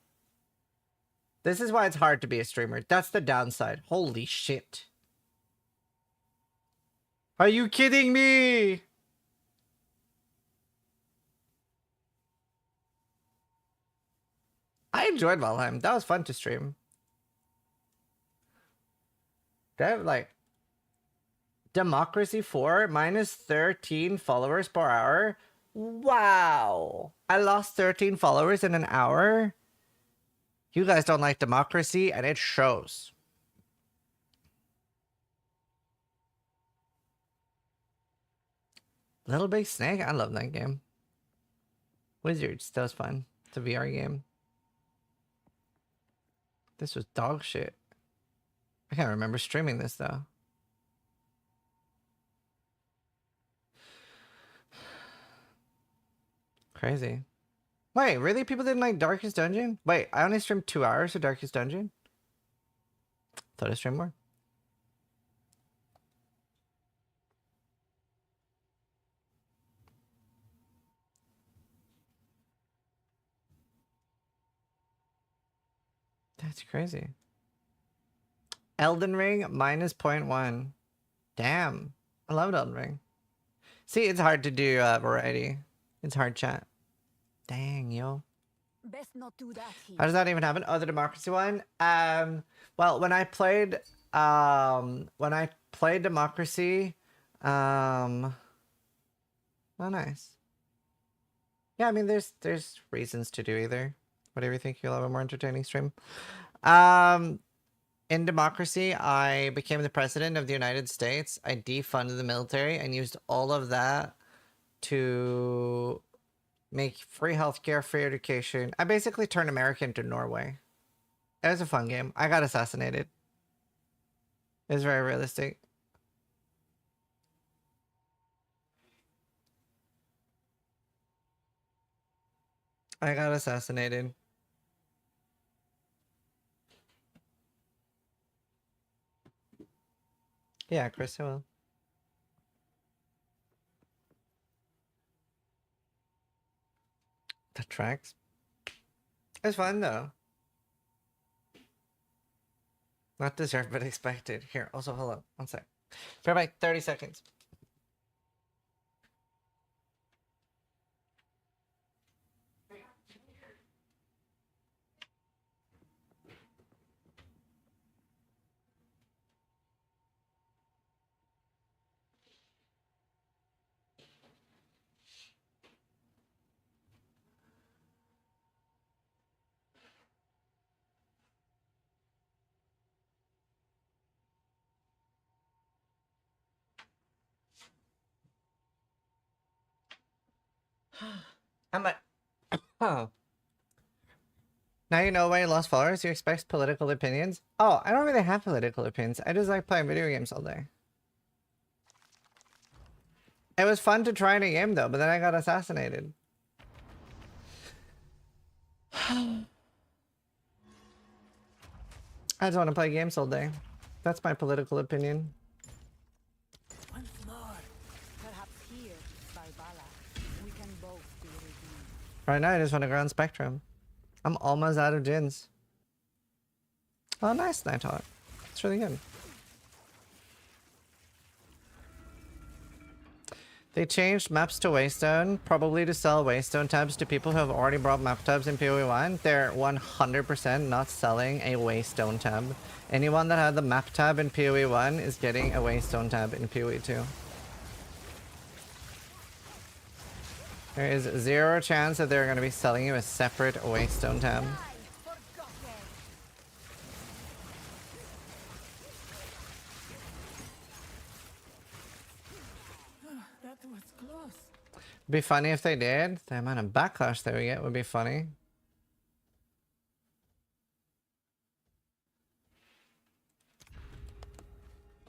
This is why it's hard to be a streamer. That's the downside. Holy shit. Are you kidding me? I enjoyed Valheim. That was fun to stream. They have like Democracy 4 -13 followers per hour. Wow. I lost 13 followers in an hour. You guys don't like democracy, and it shows. Little Big Snake, I love that game. Wizards, that was fun. It's a VR game. This was dog shit. I can't remember streaming this though. Crazy. Wait, really? People didn't like Darkest Dungeon? Wait, I only streamed 2 hours of Darkest Dungeon? Thought I streamed more. That's crazy. Elden Ring minus 0.1. Damn. I love Elden Ring. See, it's hard to do variety. It's hard chat. Dang, yo. Best not do that here. How does that even happen? Oh, the democracy one? Well, when I played democracy, oh, nice. Yeah, I mean, there's reasons to do either. Whatever you think, you'll have a more entertaining stream. In democracy, I became the president of the United States. I defunded the military and used all of that to make free healthcare, free education. I basically turned America into Norway. It was a fun game. I got assassinated. It was very realistic. I got assassinated. Yeah, Chris, I will. The tracks. It's fun though. Not deserved, but expected. Here, also hold on. 1 sec. For about 30 seconds. I'm like, oh. Now you know why you lost followers? You expect political opinions? Oh, I don't really have political opinions. I just like playing video games all day. It was fun to try in a game though, but then I got assassinated. I just want to play games all day. That's my political opinion. Once more. Perhaps here, Barbala, we can both be redeemed. Right now I just want to go on Spectrum. I'm almost out of gins. Oh, nice, Nighthawk. It's really good. They changed maps to Waystone, probably to sell Waystone tabs to people who have already bought map tabs in PoE 1. They're 100% not selling a Waystone tab. Anyone that had the map tab in PoE 1 is getting a Waystone tab in PoE 2. There is zero chance that they're going to be selling you a separate Waystone tab. That was close. Be funny if they did. The amount of backlash they would get would be funny.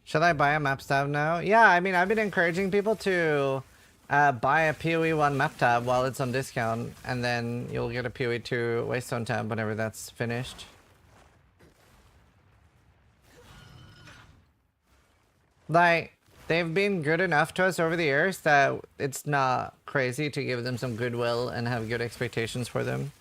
Should I buy a map tab now? Yeah, I mean, I've been encouraging people to buy a PoE 1 map tab while it's on discount, and then you'll get a PoE 2 Waystone tab whenever that's finished. Like, they've been good enough to us over the years that it's not crazy to give them some goodwill and have good expectations for them.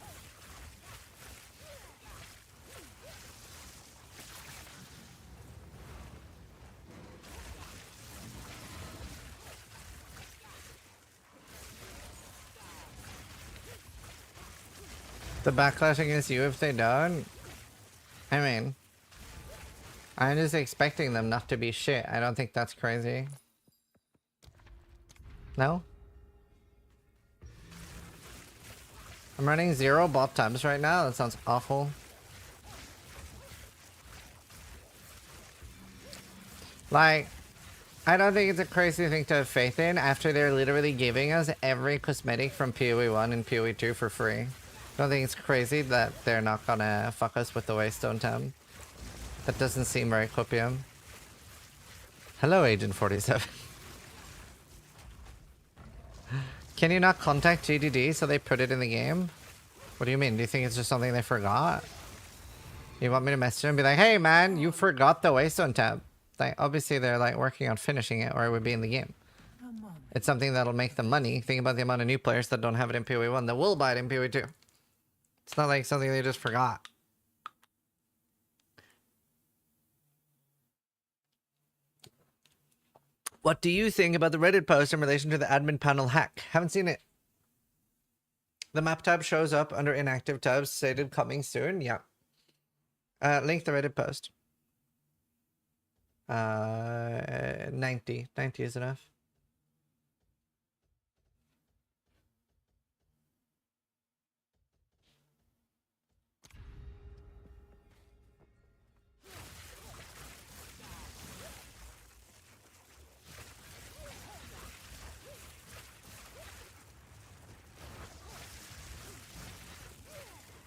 The backlash against you if they don't? I mean, I'm just expecting them not to be shit. I don't think that's crazy. No? I'm running 0 bot tabs right now. That sounds awful. Like, I don't think it's a crazy thing to have faith in after they're literally giving us every cosmetic from PoE 1 and PoE 2 for free. Don't think it's crazy that they're not gonna fuck us with the Waystone tab. That doesn't seem very copium. Hello, Agent 47. Can you not contact GDD so they put it in the game? What do you mean? Do you think it's just something they forgot? You want me to message them and be like, hey man, you forgot the Waystone tab. Like, obviously they're like working on finishing it or it would be in the game. It's something that'll make them money. Think about the amount of new players that don't have it in PoE 1 that will buy it in PoE 2. It's not like something they just forgot. What do you think about the Reddit post in relation to the admin panel hack? Haven't seen it. The map tab shows up under inactive tabs stated coming soon. Yeah. Link the Reddit post. 90 is enough.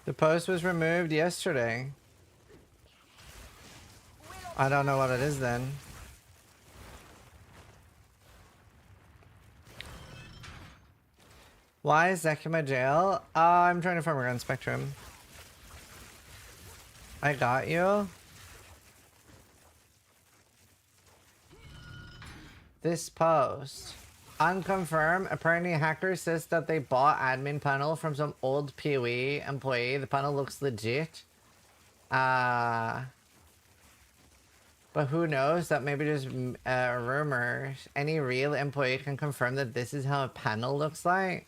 The post was removed yesterday. I don't know what it is then. Why is Sekhema jail? I'm trying to farm around Spectrum. I got you. This post. Unconfirmed. Apparently, hacker says that they bought admin panel from some old PoE employee. The panel looks legit. But who knows? That maybe just rumors. Any real employee can confirm that this is how a panel looks like.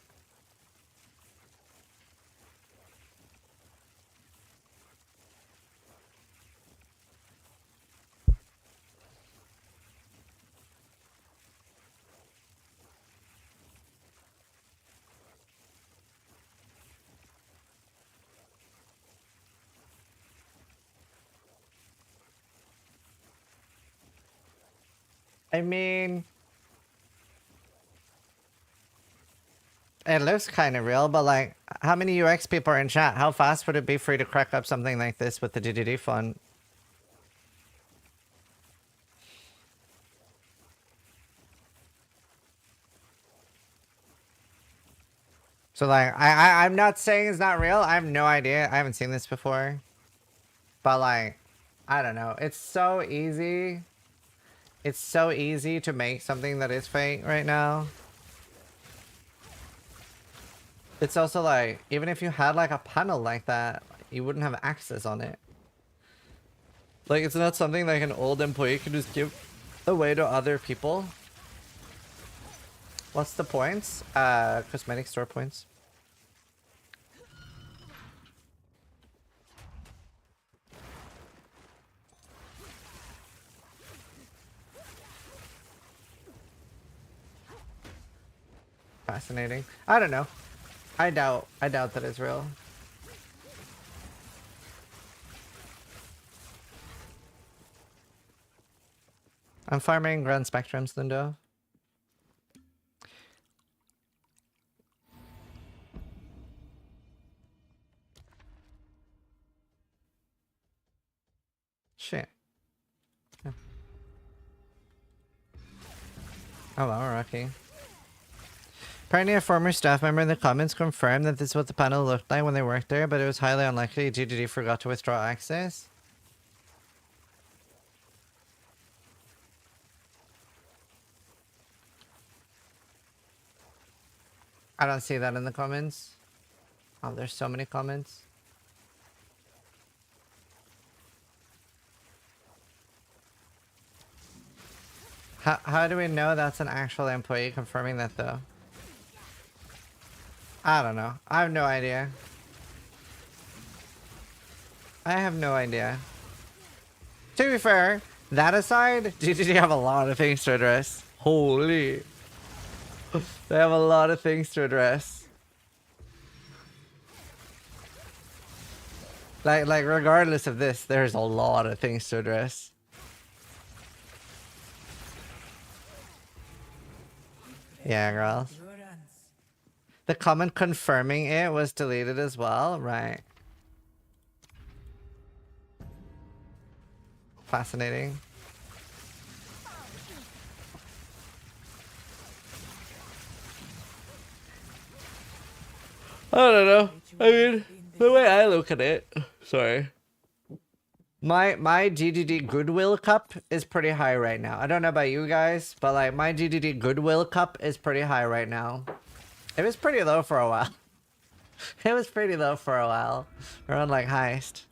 I mean, it looks kind of real, but like, how many UX people are in chat? How fast would it be for you to crack up something like this with the GDD font? So like, I'm not saying it's not real. I have no idea. I haven't seen this before. But like, I don't know. It's so easy. It's so easy to make something that is fake right now. It's also like, even if you had like a panel like that, you wouldn't have access on it. Like, it's not something like an old employee could just give away to other people. What's the points? Cosmetic store points. Fascinating. I don't know. I doubt that it's real. I'm farming Grand Spectrums, Lindo. Shit. Yeah. Oh, wow, Rocky. Apparently a former staff member in the comments confirmed that this is what the panel looked like when they worked there, but it was highly unlikely GGD forgot to withdraw access. I don't see that in the comments. Oh, there's so many comments. How do we know that's an actual employee confirming that though? I don't know. I have no idea. I have no idea. To be fair, that aside, GGG have a lot of things to address. Holy. They have a lot of things to address. Like regardless of this, there's a lot of things to address. Yeah, girls. The comment confirming it was deleted as well, right? Fascinating. I don't know. I mean, the way I look at it, sorry. My GGD Goodwill Cup is pretty high right now. I don't know about you guys, but like my GGD Goodwill Cup is pretty high right now. It was pretty low for a while. It was pretty low for a while. We're on like heist.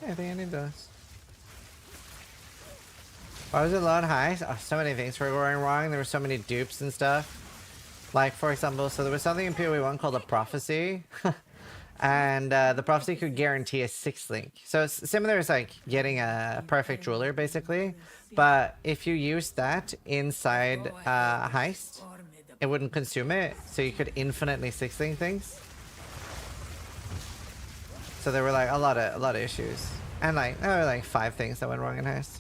I think I need those. Why was it low on highs? Oh, so many things were going wrong. There were so many dupes and stuff. Like, for example, so there was something in PoE 1 called a prophecy. And the prophecy could guarantee a 6th link. So it's similar as like getting a perfect jeweler, basically. But if you use that inside heist, it wouldn't consume it. So you could infinitely 6th link things. So there were like a lot of issues, and like there were like 5 things that went wrong in heist.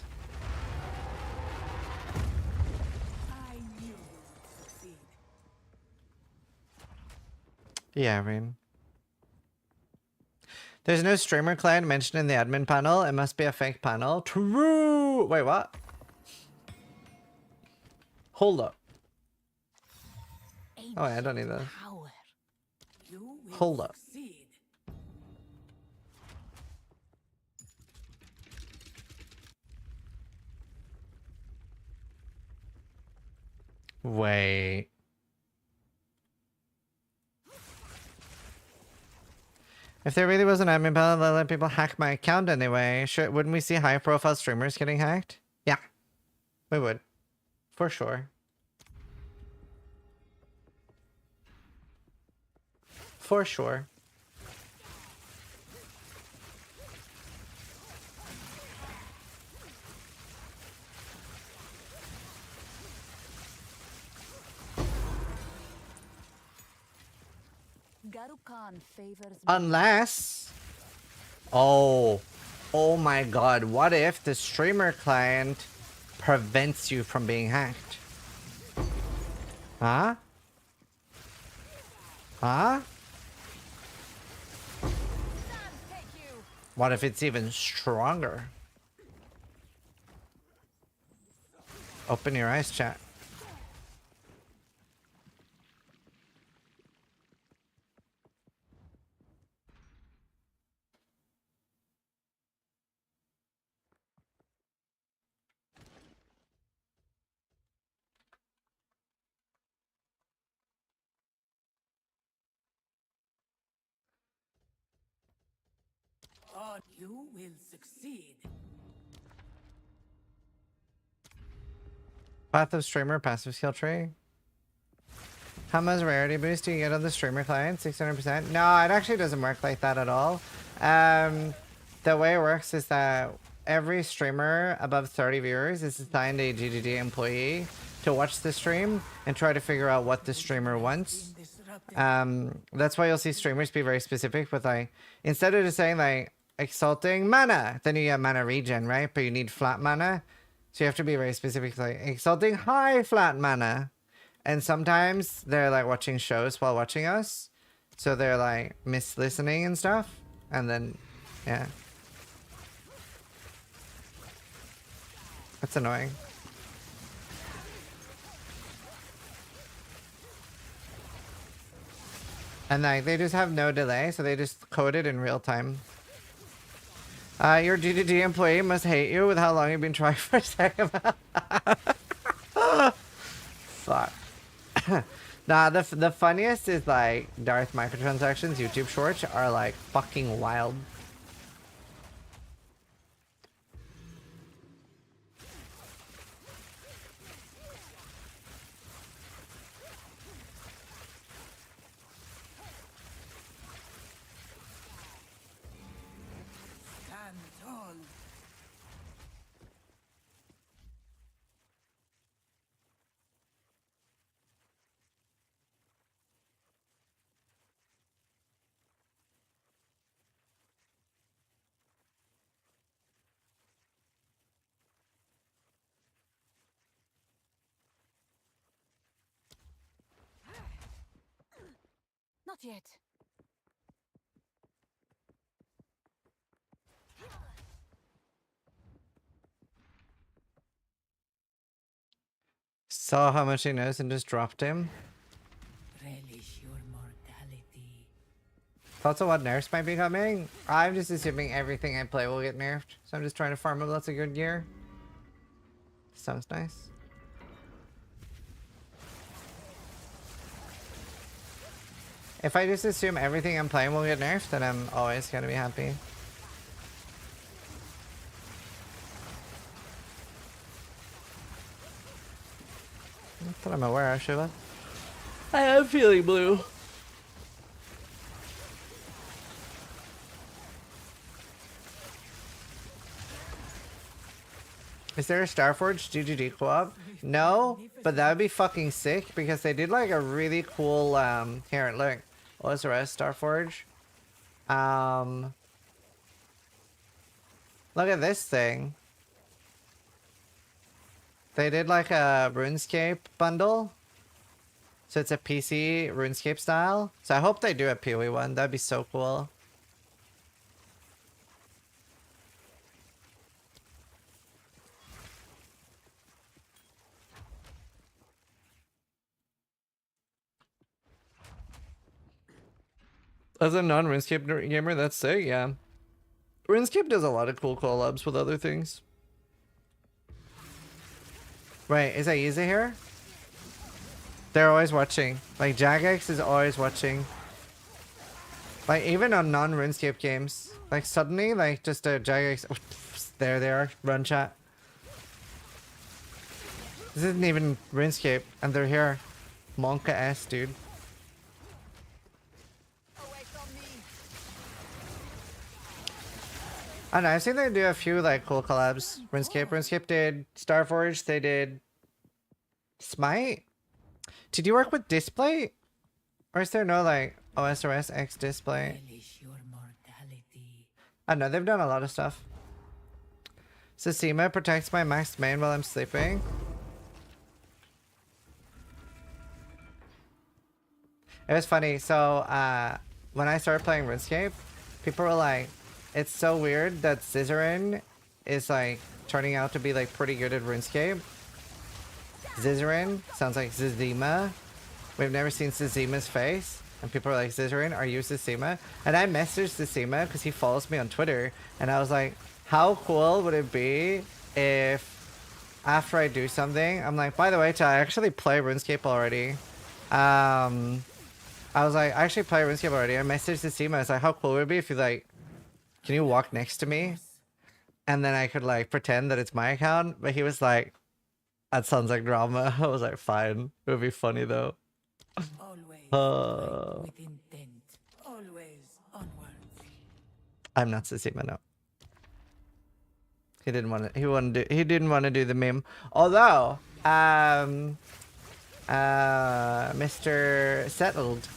Yeah, I mean, there's no streamer client mentioned in the admin panel. It must be a fake panel. True. Wait, what? Hold up. Oh, wait, I don't need that. Hold up. Wait. If there really was an admin panel that let people hack my account anyway, wouldn't we see high-profile streamers getting hacked? Yeah, we would. For sure. For sure. Unless... Oh my god, what if the streamer client prevents you from being hacked? Huh? Huh? What if it's even stronger? Open your eyes, chat. You will succeed. Path of Streamer passive skill tree. How much rarity boost do you get on the streamer client? 600%? No, it actually doesn't work like that at all. The way it works is that every streamer above 30 viewers is assigned a GGD employee to watch the stream and try to figure out what the streamer wants. That's why you'll see streamers be very specific with like, instead of just saying like, exalting mana, then you get mana regen, right? But you need flat mana, so you have to be very specific, like exalting high flat mana. And sometimes they're like watching shows while watching us, so they're like mislistening and stuff, and then yeah, that's annoying. And like they just have no delay, so they just code it in real time. Your GGD employee must hate you with how long you've been trying for Sekhema. Fuck. Nah, the funniest is like Darth microtransactions YouTube shorts are like fucking wild. Not yet. Saw how much he knows and just dropped him. Relish your mortality. Thoughts on what nerfs might be coming? I'm just assuming everything I play will get nerfed. So I'm just trying to farm up lots of good gear. Sounds nice. If I just assume everything I'm playing will get nerfed, then I'm always gonna be happy. Not that I'm aware of, Shiva. I am feeling blue. Is there a Starforge GGG co-op? No, but that would be fucking sick because they did like a really cool, here, look. OSRS Starforge. Look at this thing. They did like a RuneScape bundle. So it's a PC RuneScape style. So I hope they do a PoE one. That'd be so cool. As a non-RuneScape gamer, that's sick, yeah. RuneScape does a lot of cool collabs with other things. Right, is Aiza here? They're always watching. Like, Jagex is always watching. Like, even on non-RuneScape games. Like, suddenly, like, just a Jagex... Oh, there they are. Run chat. This isn't even RuneScape, and they're here. Monka S, dude. I don't know, I've seen them do a few like cool collabs. RuneScape did Starforge, they did Smite. Did you work with Displate? Or is there no like OSRS X Displate? I don't know, they've done a lot of stuff. Sekhema protects my maxed main while I'm sleeping. It was funny, so when I started playing RuneScape, people were like, it's so weird that Zizaran is like turning out to be like pretty good at RuneScape. Zizaran sounds like Zizima. We've never seen Zizima's face. And people are like, Zizaran, are you Zizima? And I messaged Zizima because he follows me on Twitter. And I was like, how cool would it be if after I do something, I'm like, by the way, I actually play RuneScape already. I was like, I actually play RuneScape already. I messaged Zizima. I was like, how cool would it be if you like, can you walk next to me? And then I could like pretend that it's my account. But he was like, that sounds like drama. I was like, fine. It would be funny though. Always with intent. Always onwards. I'm not Sekhema, no. He didn't want to. He didn't want to do the meme. Although, Mr. Settled.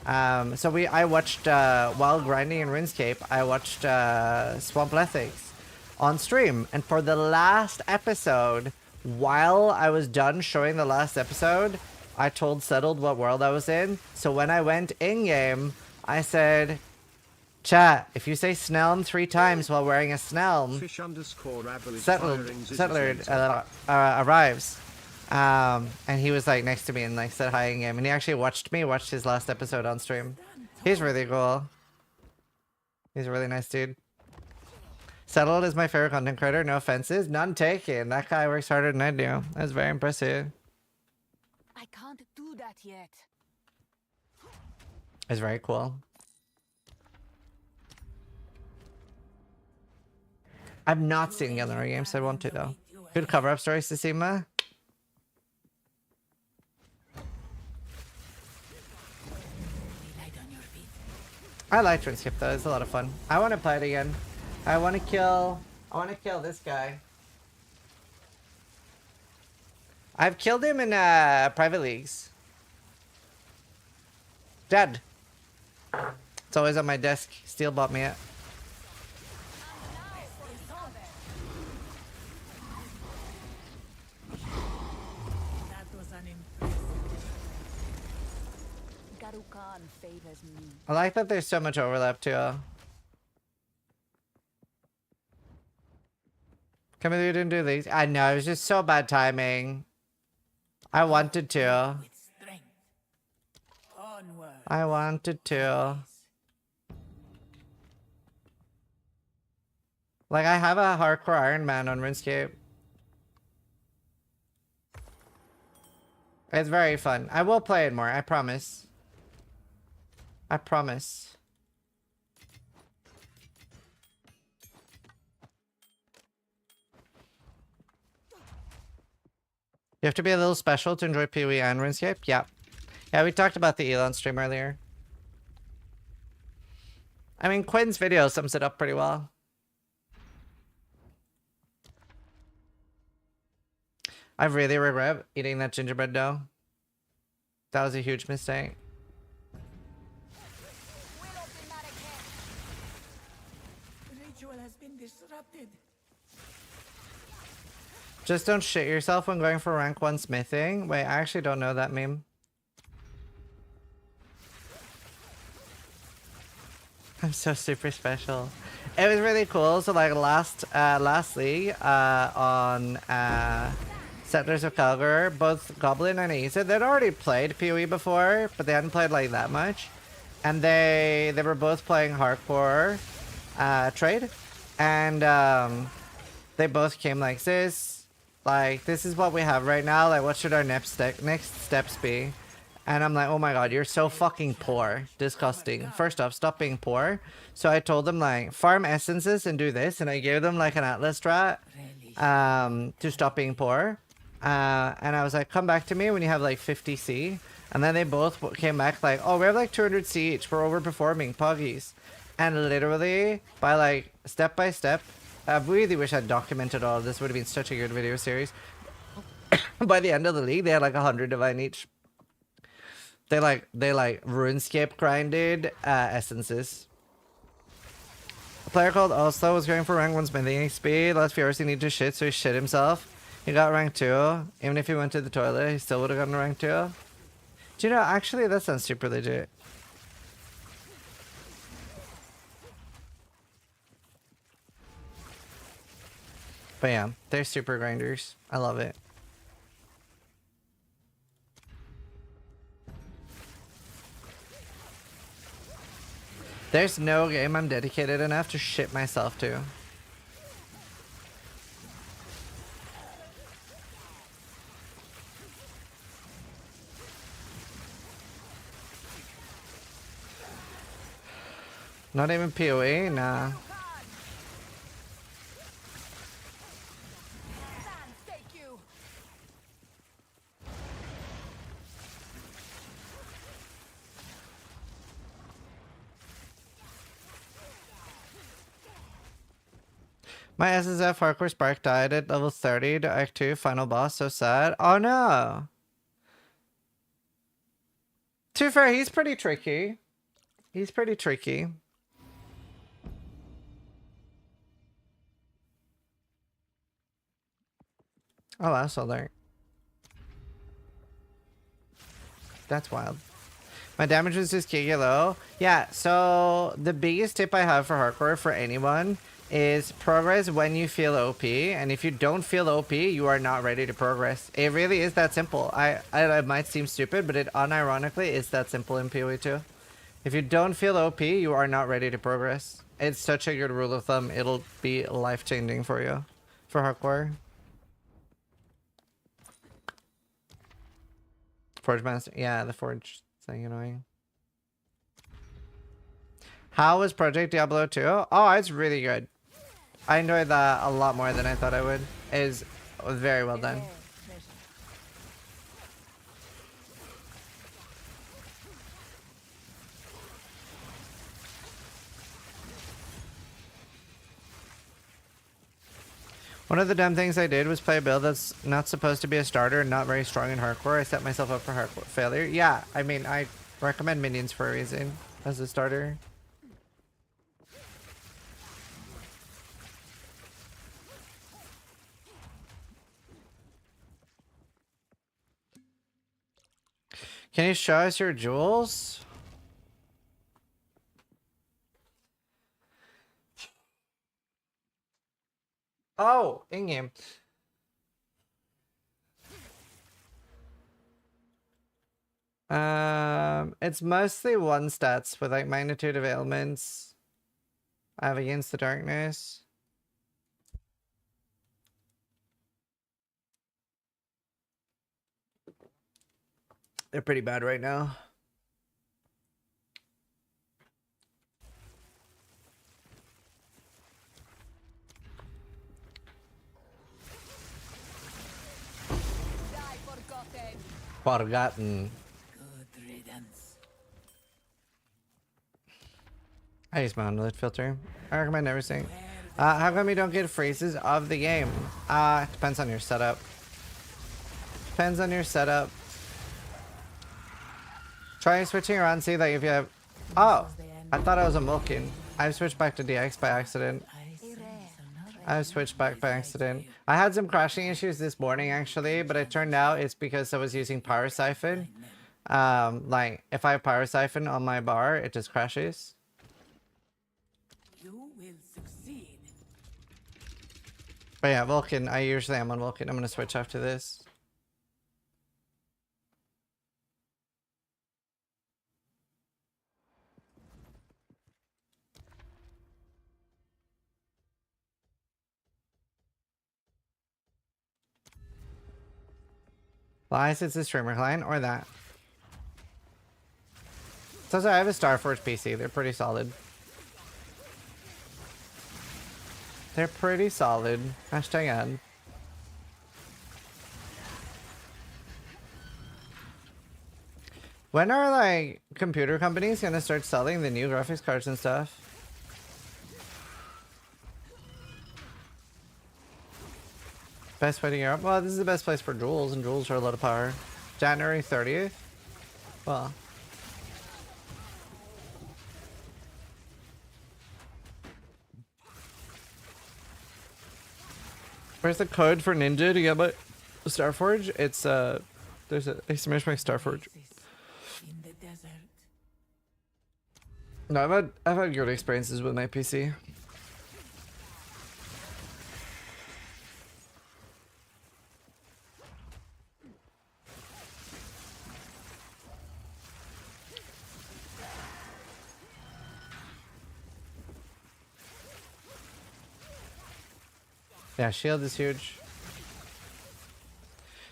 So I watched while grinding in RuneScape, I watched Swamp Ethics on stream, and for the last episode, while I was done showing the last episode, I told Settled what world I was in. So when I went in game, I said, "Chat, if you say Snelm 3 times while wearing a Snelm, Settler arrives." And he was like next to me and like said hi in game, and he actually watched his last episode on stream. He's really cool. He's a really nice dude. Settled is my favorite content creator, no offenses, none taken. That guy works harder than I do. That's very impressive. I can't do that yet. It's very cool. I've not seen Gallery games, I want to though. Good cover up stories to Sekhema. I like RuneScape though, it's a lot of fun. I want to play it again. I want to kill this guy. I've killed him in private leagues. Dead. It's always on my desk. Steel bought me it. Karukan favors me. I like that there's so much overlap too. Come here, you didn't do these. I know, it was just so bad timing. I wanted to. I wanted to. Like, I have a hardcore Iron Man on RuneScape. It's very fun. I will play it more, I promise. I promise. You have to be a little special to enjoy PoE and RuneScape? Yeah. Yeah, we talked about the Elon stream earlier. I mean, Quinn's video sums it up pretty well. I really regret eating that gingerbread dough. That was a huge mistake. Ritual has been disrupted. Just don't shit yourself when going for rank 1 smithing. Wait, I actually don't know that meme. I'm so super special. It was really cool. So like last league on Settlers of Calgary, both Goblin and Aza, they'd already played PoE before, but they hadn't played like that much. And they were both playing hardcore trade, and they both came like this. Like, this is what we have right now. Like, what should our next steps be? And I'm like, oh my god, you're so fucking poor. Disgusting. First off, stop being poor. So I told them, like, farm essences and do this. And I gave them, like, an atlas strat to stop being poor. And I was like, come back to me when you have, like, 50 C. And then they both came back like, oh, we have, like, 200 C each. We're overperforming. Puggies. And literally, by, like, step by step, I really wish I'd documented all of this. Would have been such a good video series. By the end of the league, they had, like, 100 divine each. They like RuneScape grinded essences. A player called Oslo was going for rank 1 smithing XP. Last few hours he needed to shit, so he shit himself. He got rank 2. Even if he went to the toilet, he still would have gotten rank 2. Do you know, actually that sounds super legit. But yeah, they're super grinders. I love it. There's no game I'm dedicated enough to shit myself to. Not even PoE? Nah. My SSF hardcore spark died at level 30 to Act 2, final boss, so sad. Oh no! To be fair, he's pretty tricky. He's pretty tricky. Oh, that's all there. That's wild. My damage was just giga low. Yeah, so the biggest tip I have for hardcore for anyone is progress when you feel OP, and if you don't feel OP, you are not ready to progress. It really is that simple. It might seem stupid, but it unironically is that simple in PoE too. If you don't feel OP, you are not ready to progress. It's such a good rule of thumb. It'll be life-changing for you, for hardcore. Forge Master, yeah, the Forge thing annoying. How was Project Diablo 2? Oh, it's really good. I enjoyed that a lot more than I thought I would. It is very well done. One of the dumb things I did was play a build that's not supposed to be a starter and not very strong in hardcore. I set myself up for hardcore failure. Yeah, I mean, I recommend minions for a reason as a starter. Can you show us your jewels? Oh, in-game. It's mostly one stats with like magnitude of ailments. I have against the darkness. They're pretty bad right now. Forgotten. Good riddance. I use my monolith filter. I recommend everything. How come you don't get phrases of the game? Depends on your setup. Depends on your setup. Try switching around, see that if you have... Oh! I thought I was a Mulkin. I've switched back to DX by accident. I've switched back by accident. I had some crashing issues this morning actually, but it turned out it's because I was using Power Siphon. Like, if I have Power Siphon on my bar, it just crashes. You will succeed. But yeah, Vulcan. I usually am on Vulcan. I'm gonna switch after this. Lies, it's a streamer client or that. So I have a Starforge PC. They're pretty solid. They're pretty solid. Hashtag ad. When are like computer companies gonna start selling the new graphics cards and stuff? Best way to Europe? Well, this is the best place for jewels, and jewels are a lot of power. January 30th? Well. Where's the code for Ninja to get my Starforge? It's, there's a exclamation mark Starforge. In the desert. No, I've had good experiences with my PC. Yeah, shield is huge.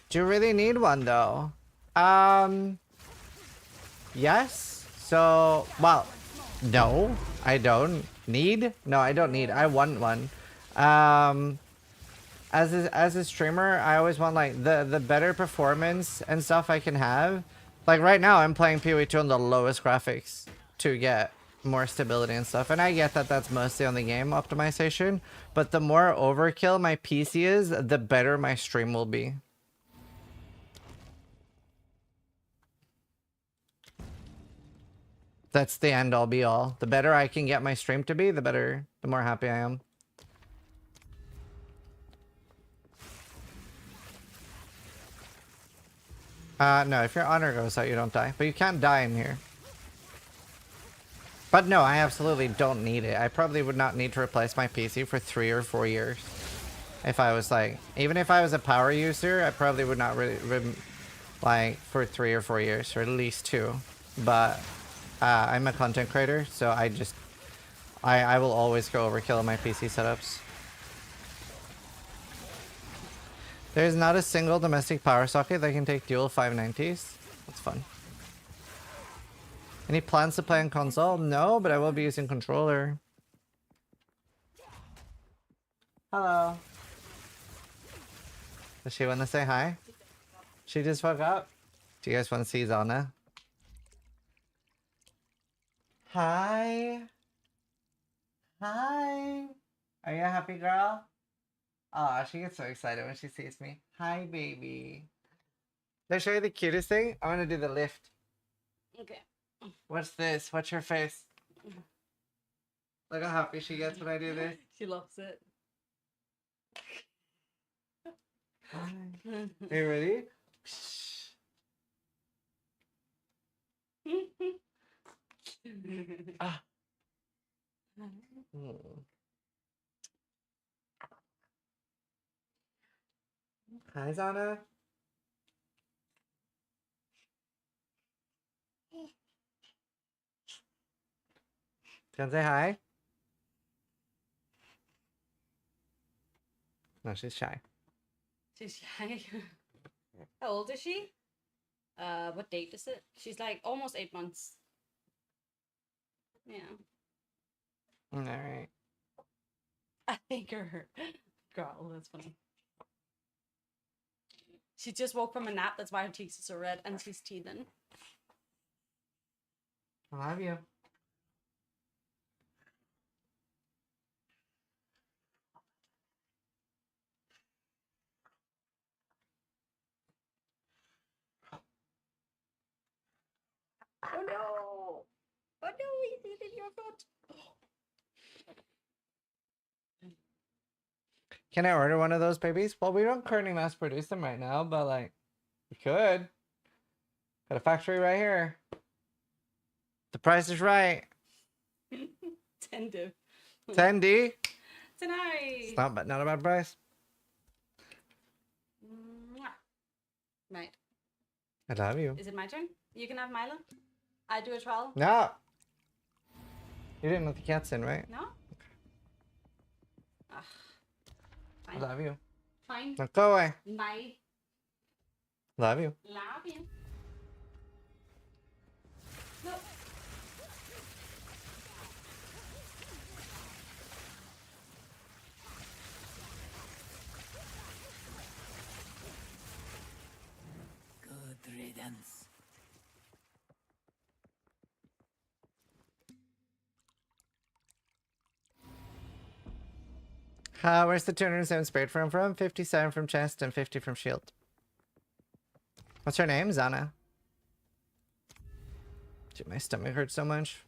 Do you really need one though? Yes. So, well, no, I don't need. No, I don't need. I want one. As a streamer, I always want like the better performance and stuff I can have. Like right now, I'm playing PoE2 on the lowest graphics to get more stability and stuff, and I get that that's mostly on the game optimization, but the more overkill my PC is, the better my stream will be. That's the end all be all. The better I can get my stream to be, the better, the more happy I am. No, if your honor goes out, you don't die, but you can't die in here. But no, I absolutely don't need it. I probably would not need to replace my PC for 3 or 4 years. If I was like, even if I was a power user, I probably would not really, like, for 3 or 4 years, or at least 2. But I'm a content creator, so I will always go overkill on my PC setups. There's not a single domestic power socket that can take dual 590s. That's fun. Any plans to play on console? No, but I will be using controller. Hello. Does she want to say hi? She just woke up. Do you guys want to see Zana? Hi. Hi. Are you a happy girl? Aw, she gets so excited when she sees me. Hi, baby. Did I show you the cutest thing? I want to do the lift. Okay. What's this? What's your face? Look how happy she gets when I do this. She loves it. Are you ready? Ah. Hi, Zana. Can I say hi? No, she's shy. She's shy. How old is she? What date is it? She's like almost 8 months. Yeah. All right. I think her. Girl, that's funny. She just woke from a nap. That's why her cheeks are so red, and she's teething. I love you. Oh no! Oh no! He's eating your foot. Can I order one of those babies? Well, we don't currently mass produce them right now, but like, we could. Got a factory right here. The price is right. 10D. 10D. Tonight. It's not a bad price. Right. I love you. Is it my turn? You can have Milo. I do a trial. No. You didn't let the cats in, right? No. Ugh. I Fine. love you. Fine. Now go away. Bye. Love you. Love you. No. Good riddance. Where's the 207 spirit from? 57 from chest and 50 from shield. What's her name? Zana. Dude, my stomach hurts so much.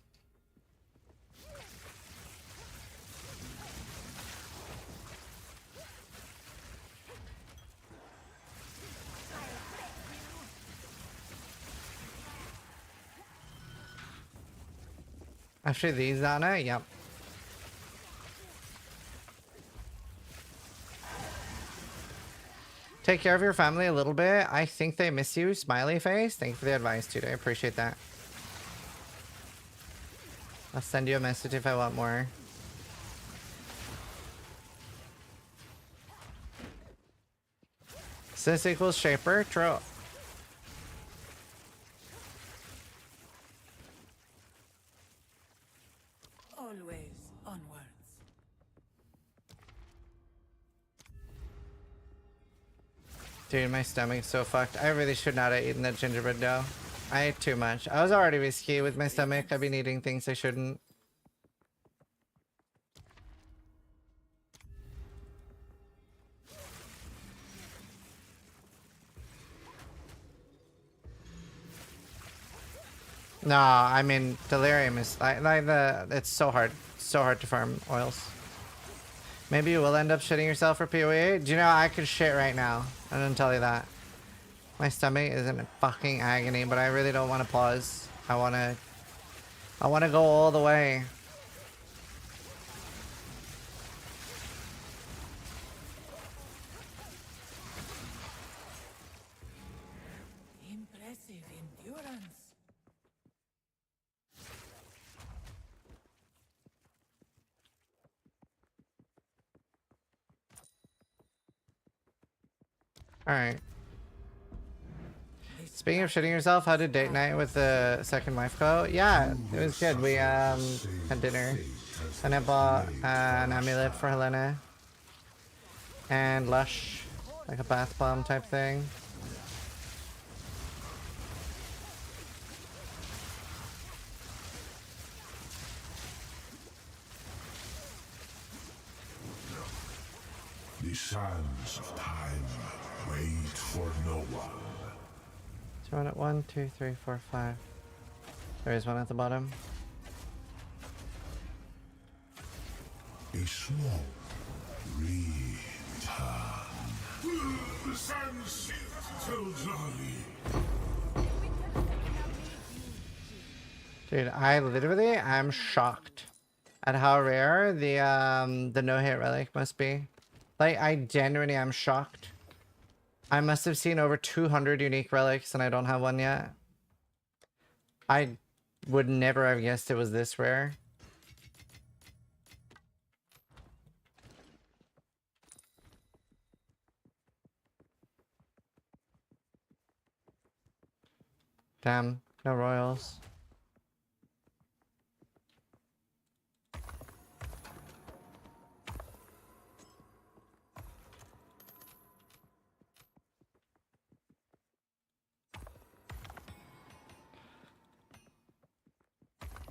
After these, Zana? Yep. Take care of your family a little bit. I think they miss you. Smiley face. Thank you for the advice, dude. I appreciate that. I'll send you a message if I want more. Sis equals shaper. True. Always onwards. Dude, my stomach's so fucked. I really should not have eaten that gingerbread dough. I ate too much. I was already risky with my stomach. I've been eating things I shouldn't. No, I mean, delirium is like it's so hard to farm oils. Maybe you will end up shitting yourself for PoE. Do you know I could shit right now? I didn't tell you that. My stomach is in fucking agony, but I really don't want to pause. I want to go all the way. Impressive endurance. Alright. Speaking of shitting yourself, how did date night with the second wife go? Yeah, it was good. We had dinner. And I bought an amulet for Helena. And Lush. Like a bath bomb type thing. The sands of time wait for no one. So we're at 1, 2, 3, 4, 5. There is one at the bottom. A small return. The sands tell Charlie. Dude, I'm shocked at how rare the no-hit relic must be. Like, I genuinely am shocked. I must have seen over 200 unique relics and I don't have one yet. I would never have guessed it was this rare. Damn, no royals.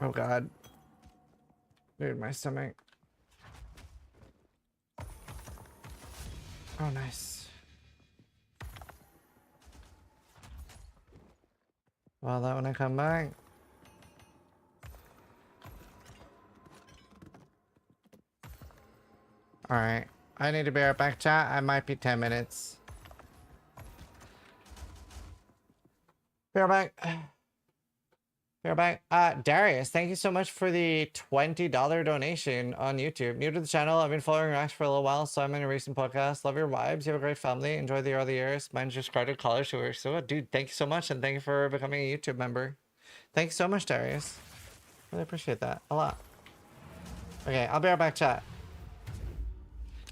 Oh god. Dude, my stomach. Oh, nice. Well, that when I come back. Alright. I need to be right back, chat. I might be 10 minutes. Be right back. Be right back. Darius, thank you so much for the $20 donation on YouTube. New to the channel. I've been following Rax for a little while, so I'm in a recent podcast. Love your vibes. You have a great family. Enjoy the early years. Mine's just started college, so we're so good. Dude, thank you so much, and thank you for becoming a YouTube member. Thank you so much, Darius. Really appreciate that a lot. Okay, I'll be right back, chat.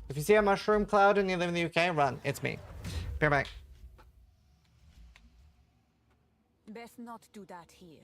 If you see a mushroom cloud and you live in the UK, run. It's me. Be right back. Best not do that here.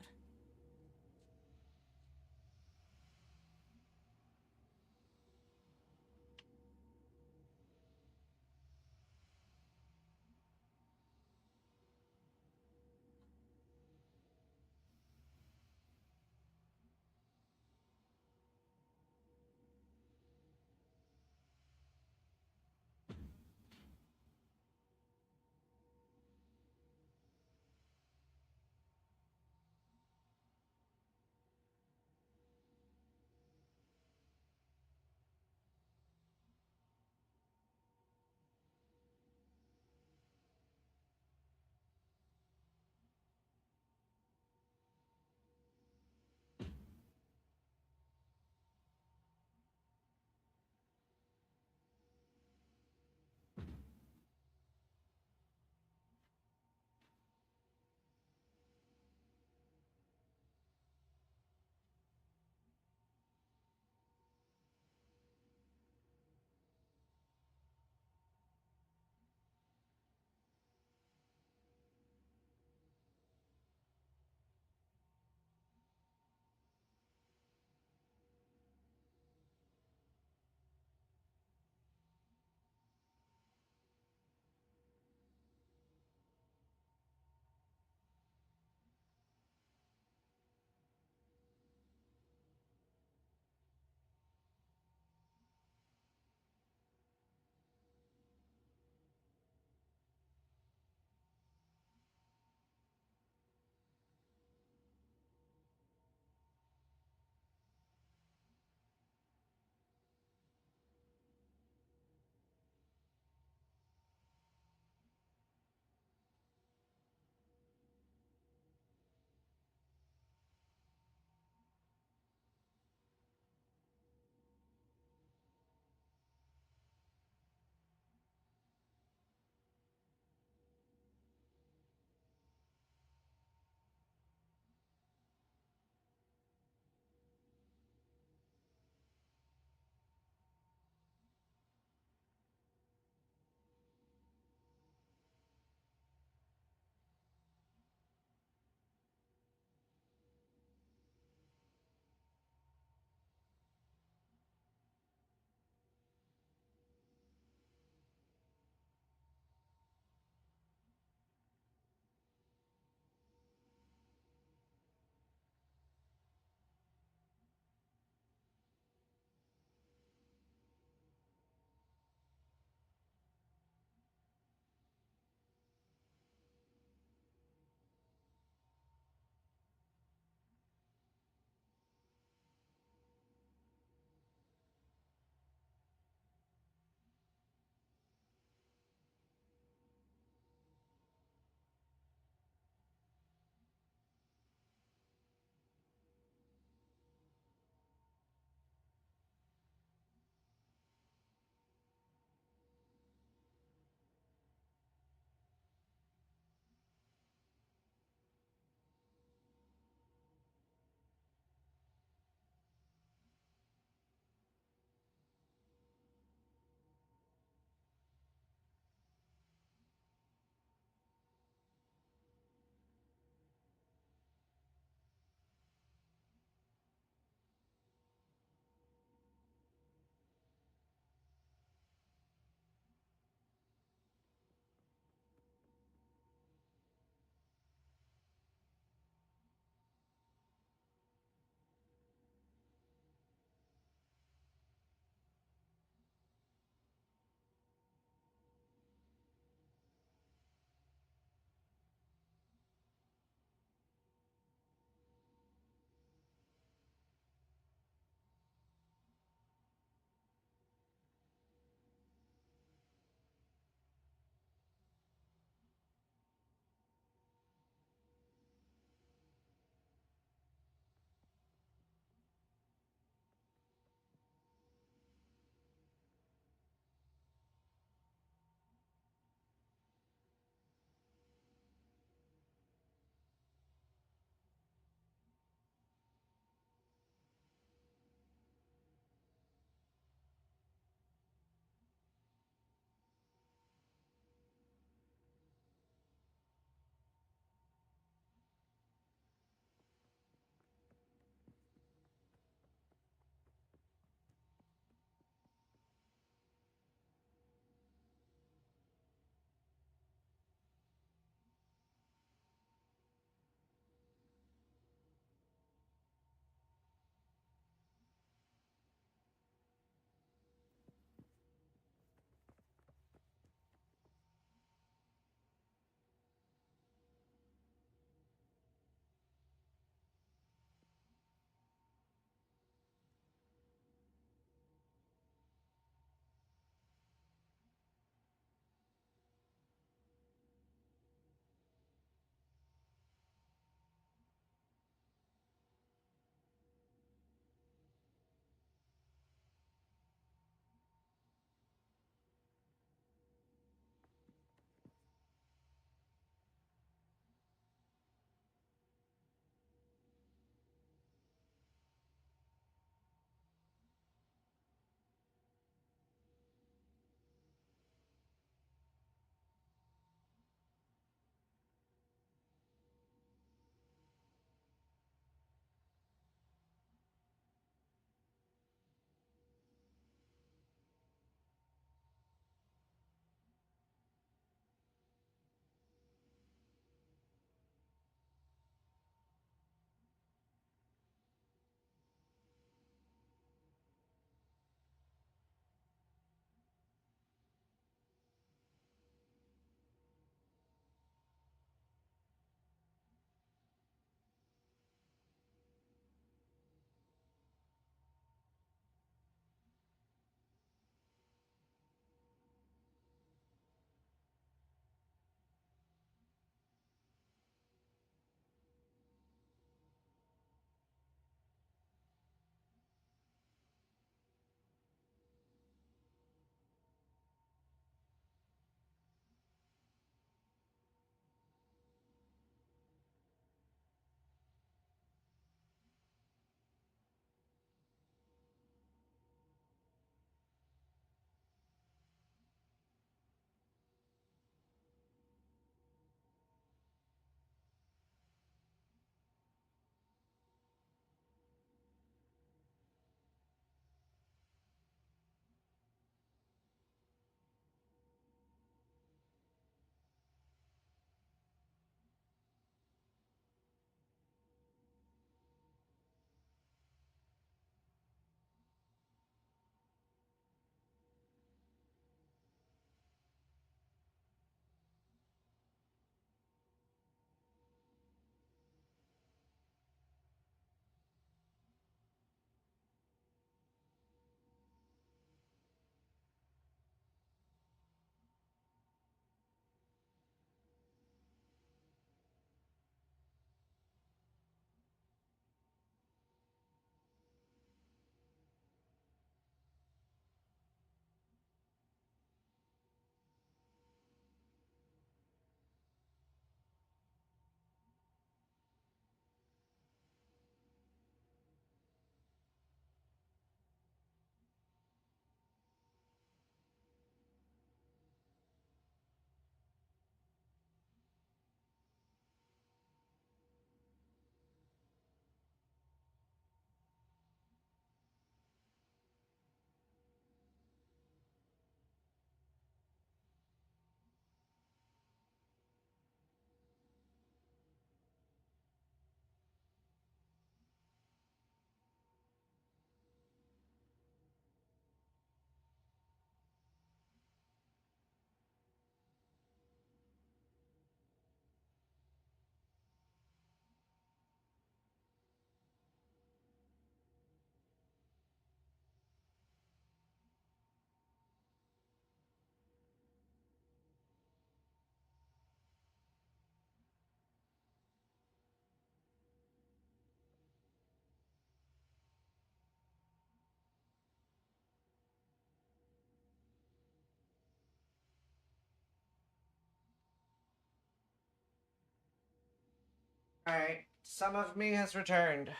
Alright, some of me has returned.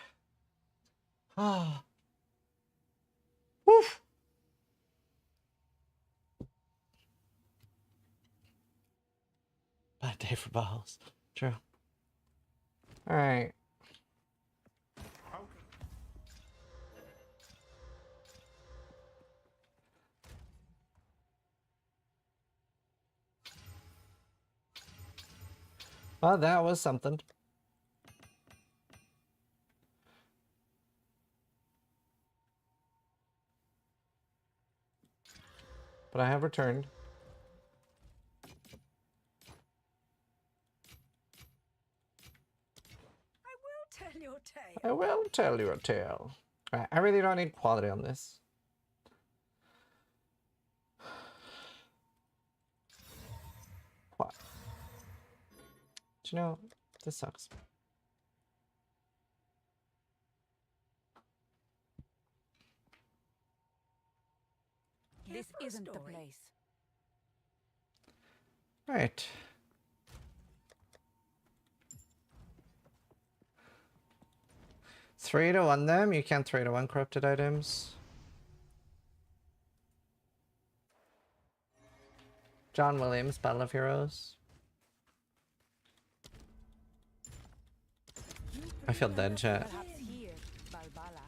Ah. Woof. Bad day for balls. True. Alright. Well, that was something. But I have returned. Tell your tale. I will tell you a tale. Alright, I really don't need quality on this. What? Do you know, this sucks. This isn't the place. Right. Three to one them. You can't 3-to-1 corrupted items. John Williams, Battle of Heroes. I feel dead, chat. Perhaps here, Balbala,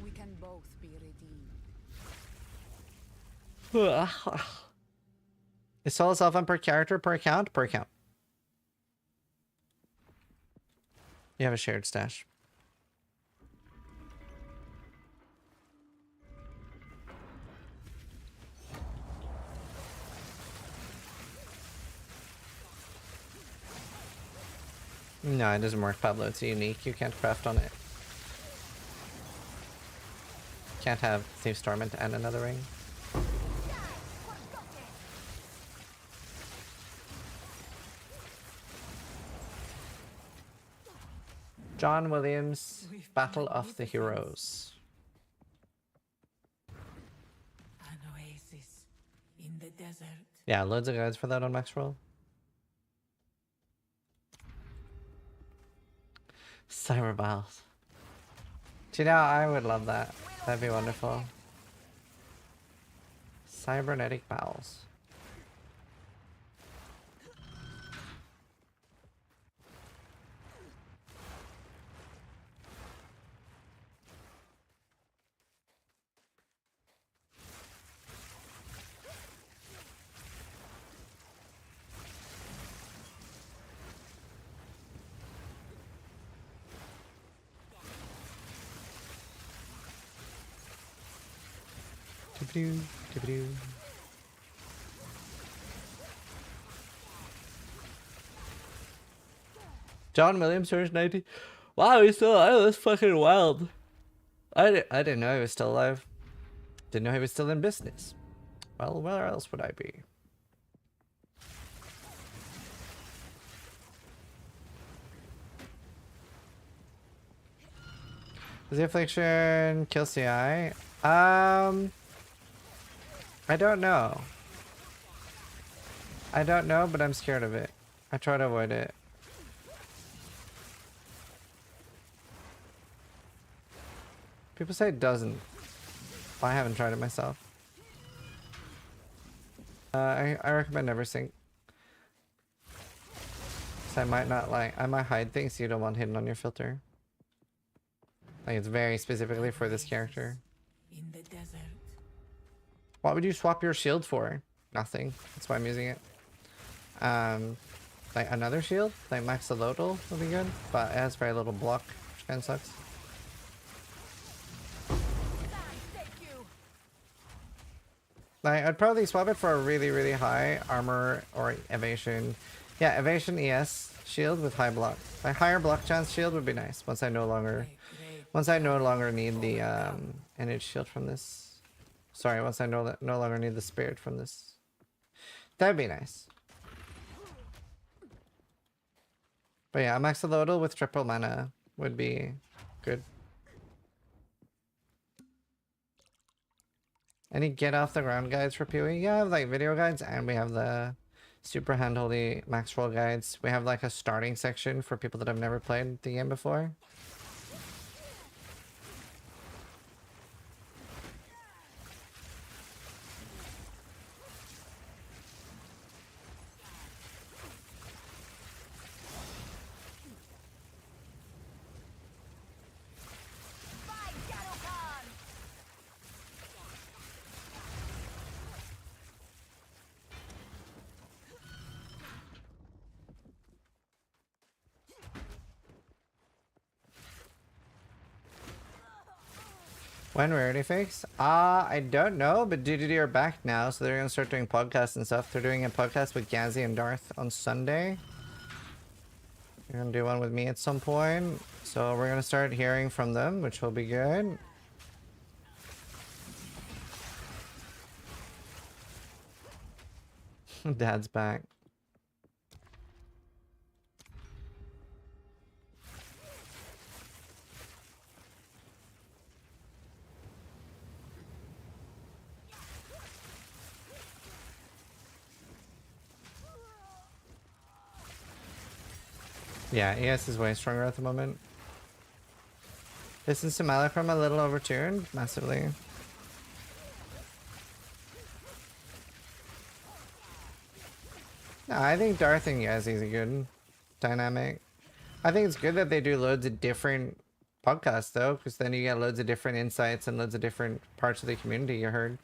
we can both be redeemed. Is solo self-on per character, per account? Per account. You have a shared stash. No, it doesn't work, Pablo. It's unique. You can't craft on it. Can't have Thief's Torment and another ring. John Williams, Battle of the Heroes. An oasis in the desert. Yeah, loads of guides for that on Maxroll. Cyber Battles. Do you know, I would love that. That'd be wonderful. Cybernetic Bowels. John Williams turns 90. Wow, he's still alive. That's fucking wild. I didn't know he was still alive. Didn't know he was still in business. Well, where else would I be? Does the affliction kill CI? I don't know. I don't know, but I'm scared of it. I try to avoid it. People say it doesn't. I haven't tried it myself. I recommend never sync. So I might not I might hide things you don't want hidden on your filter. Like it's very specifically for this character. In the desert. What would you swap your shield for? Nothing. That's why I'm using it. Like another shield, like Maxolotl would be good, but it has very little block, which kind of sucks. Like, I'd probably swap it for a really, really high armor or evasion. Yeah, evasion ES shield with high block. A higher block chance shield would be nice once I no longer need the NH shield from this. Sorry, once I no longer need the spirit from this. That'd be nice. But yeah, a Maxolotl with triple mana would be good. Any get off the ground guides for PoE? Yeah, I have like video guides and we have the Super handholdy max roll guides. We have like a starting section for people that have never played the game before. When rarity fakes? I don't know, but DDD are back now, so they're gonna start doing podcasts and stuff. They're doing a podcast with Gazzy and Darth on Sunday. They're gonna do one with me at some point, so we're gonna start hearing from them, which will be good. Dad's back. Yeah, ES is way stronger at the moment. Distance to Malachrum a little overtuned, massively. No, I think Darth and Yazzie is a good dynamic. I think it's good that they do loads of different podcasts though, because then you get loads of different insights and loads of different parts of the community you heard.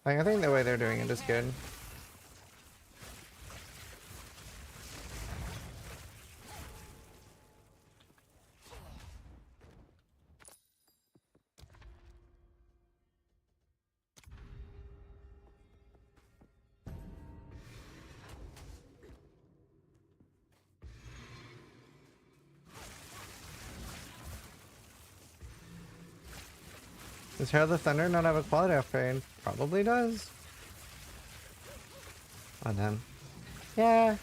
Like, I think the way they're doing it is good. Does Herald of Thunder not have a quality upgrade? Probably does. Oh, damn. Yeah.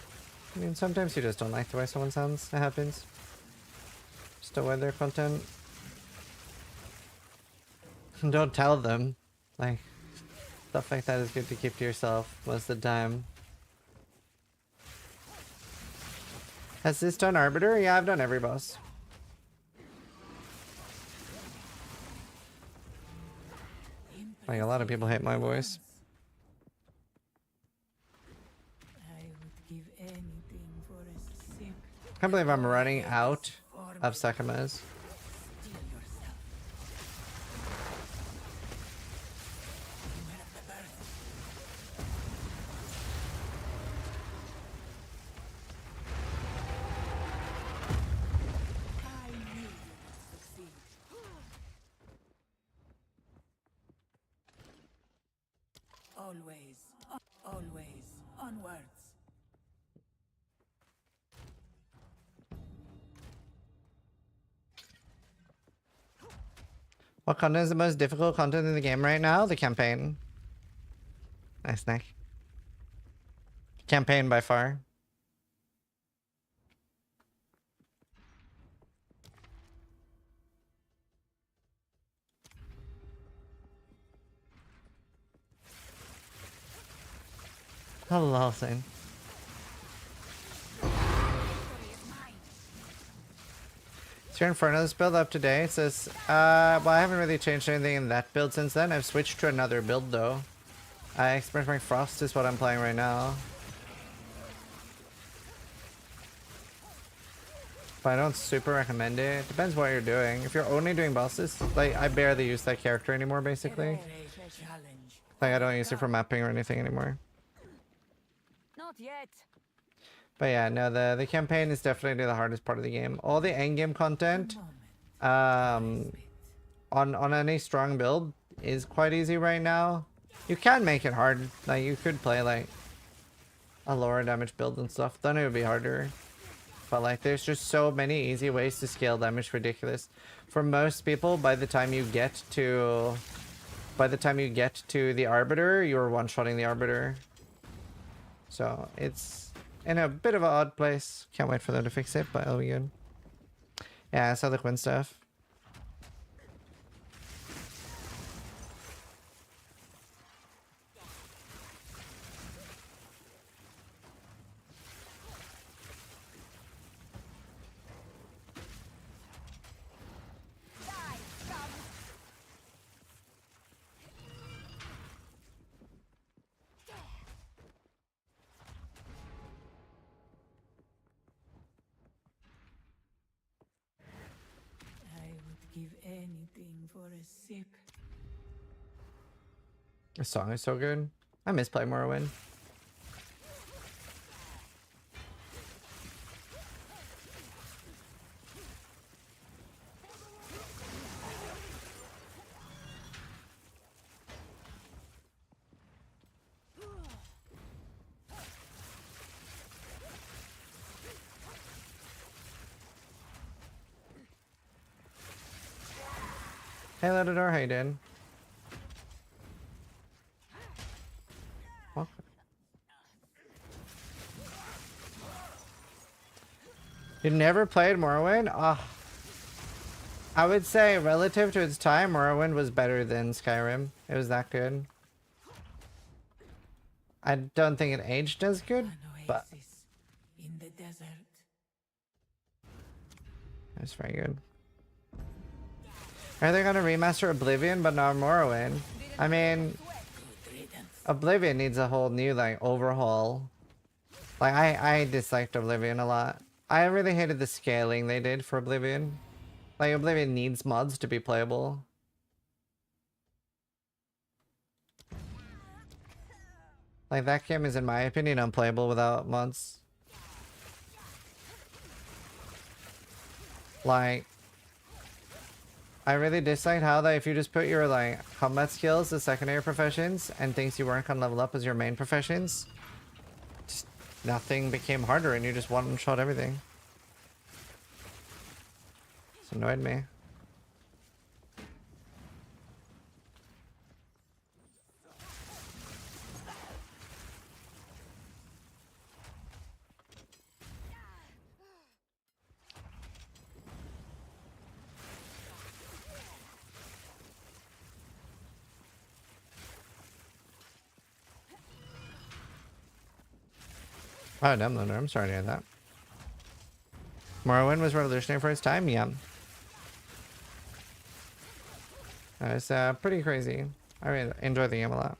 I mean, sometimes you just don't like the way someone sounds. It happens. Just avoid their content. Don't tell them. Like, stuff like that is good to keep to yourself most of the time. Has this done Arbiter? Yeah, I've done every boss. Like, a lot of people hate my voice. I can't believe I'm running out of Sekhemas. Always, onwards. What content is the most difficult content in the game right now? The campaign. Nice, Nick. Campaign by far. Hello, thing. Is your Inferno's build up to date? It says, well, I haven't really changed anything in that build since then. I've switched to another build though. Experimenting Frost is what I'm playing right now. But I don't super recommend it. Depends what you're doing. If you're only doing bosses, like, I barely use that character anymore, basically. Like, I don't use it for mapping or anything anymore. Not yet. But yeah, no, the campaign is definitely the hardest part of the game. All the endgame content, on any strong build is quite easy right now. You can make it hard. Like, you could play like a lower damage build and stuff. Then it would be harder. But like, there's just so many easy ways to scale damage, ridiculous. For most people, by the time you get to the Arbiter, you're one-shotting the Arbiter. So it's in a bit of an odd place. Can't wait for them to fix it, but it'll be good. Yeah, I saw the Quinn stuff. for a sip. This song is so good. I miss playing Morrowind. Hey, Latador, how you doing? Well, you never played Morrowind? I would say relative to its time, Morrowind was better than Skyrim. It was that good. I don't think it aged as good, but in the desert. it's very good. Are they gonna remaster Oblivion but not Morrowind? I mean, Oblivion needs a whole new like overhaul. Like I disliked Oblivion a lot. I really hated the scaling they did for Oblivion. Like Oblivion needs mods to be playable. Like that game is in my opinion unplayable without mods. Like I really dislike how that if you just put your like combat skills as secondary professions and things you weren't gonna level up as your main professions, just nothing became harder and you just one-shot everything. It's annoyed me. Oh, Dumbledore, I'm sorry to hear that. Morrowind was revolutionary for its time? Yeah. It's pretty crazy. I really enjoy the game a lot.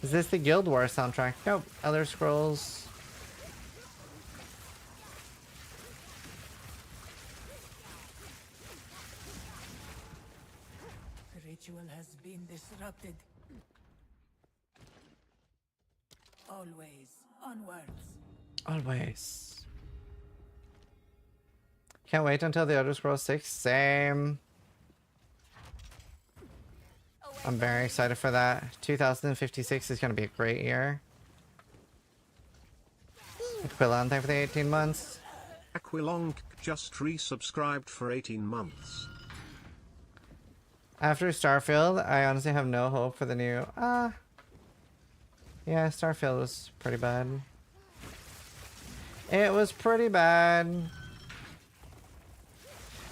Is this the Guild Wars soundtrack? Nope. Elder Scrolls. The ritual has been disrupted. Always onwards. Always. Can't wait until the Elder Scrolls 6. Same. I'm very excited for that. 2056 is going to be a great year. Aquilon, thank you for the 18 months. Aquilong just resubscribed for 18 months. After Starfield, I honestly have no hope for the new... yeah, Starfield was pretty bad. It was pretty bad.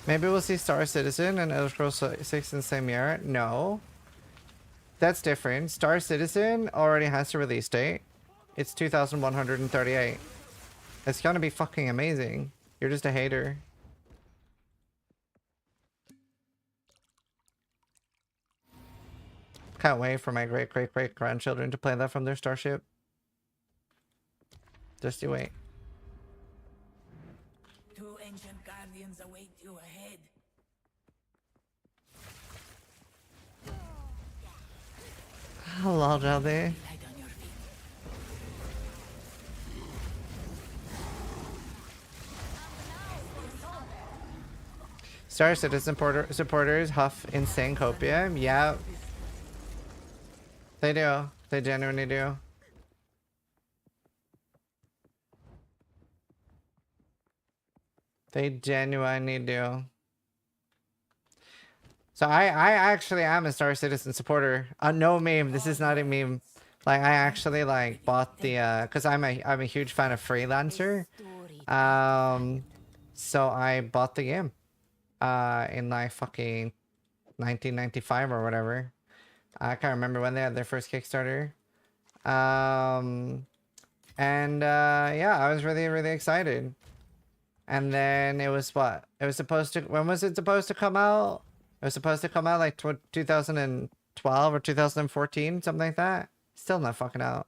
Maybe we'll see Star Citizen and Elder Scrolls 6 in the same year. No. That's different. Star Citizen already has a release date. It's 2138. It's gonna be fucking amazing. You're just a hater. Can't wait for my great-great-great-grandchildren to play that from their starship. Just you wait. Two ancient guardians await you ahead. Hello, Jelly. Star Citizen supporters huff insane copium. Yeah. They do. They genuinely do. They genuinely do. So I actually am a Star Citizen supporter. No meme. This is not a meme. Like I actually like bought the because I'm a huge fan of Freelancer. So I bought the game in like fucking 1995 or whatever. I can't remember when they had their first Kickstarter. Yeah, I was really excited. And then it was what? It was supposed to, when was it supposed to come out? It was supposed to come out like 2012 or 2014, something like that. Still not fucking out.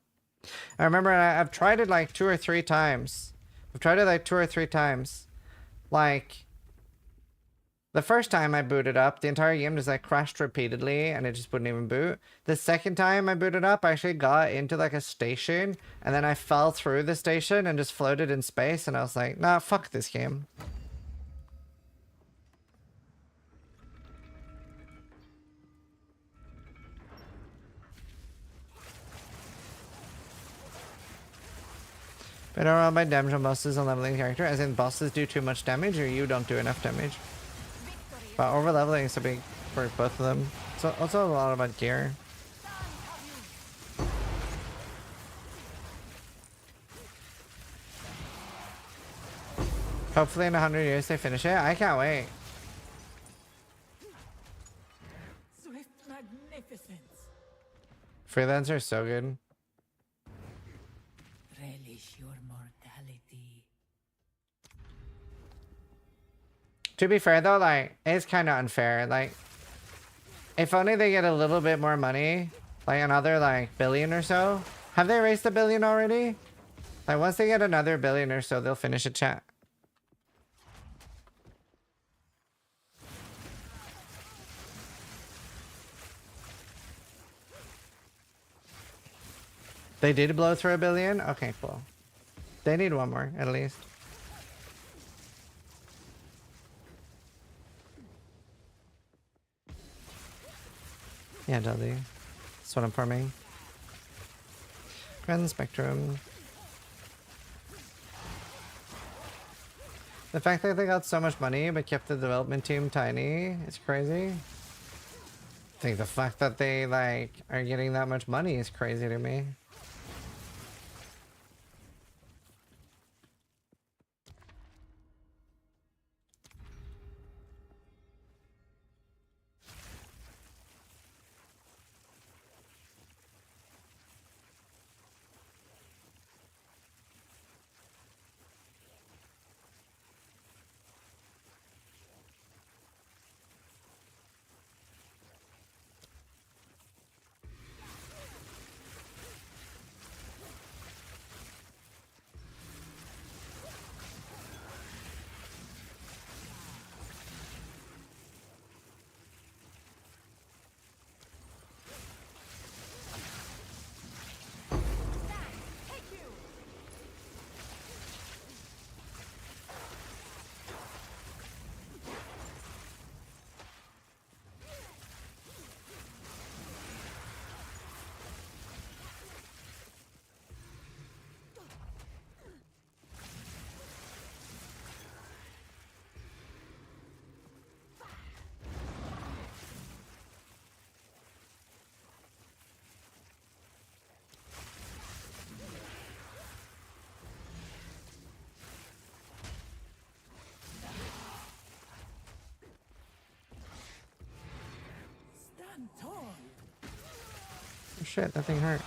I remember I've tried it like 2 or 3 times. Like, The first time I booted up, the entire game just like crashed repeatedly and it just wouldn't even boot. The second time I booted up, I actually got into like a station and then I fell through the station and just floated in space and I was like, nah, fuck this game. But overall by damage on bosses and leveling character, as in bosses do too much damage or you don't do enough damage. But over leveling is a big for both of them. So also a lot about gear. Hopefully in 100 years they finish it. I can't wait. Swift magnificence. Freelancer is so good. Relish your mortality. To be fair though, like, it's kind of unfair. Like, if only they get a little bit more money, like another like billion or so. Have they raised a billion already? Like once they get another billion or so, they'll finish a chat. They did blow through a billion? Okay, cool. They need one more, at least. Yeah, Dudley. That's what I'm farming. Grand Spectrum. The fact that they got so much money but kept the development team tiny is crazy. I think the fact that they like are getting that much money is crazy to me. Stand tall. Oh shit, that thing hurt.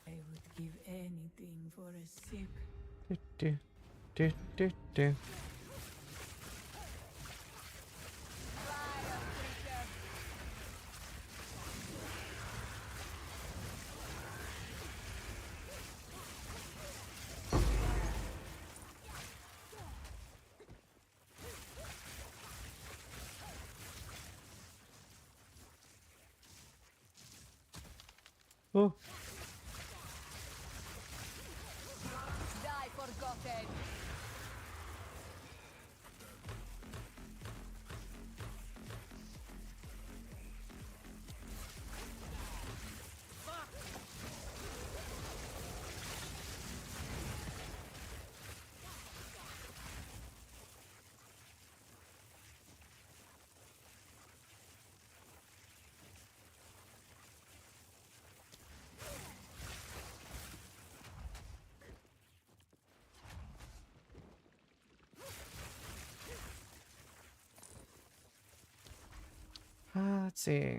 I would give anything for a sip. Do, do, do, do, do. Oh. Die forgotten. Let's see.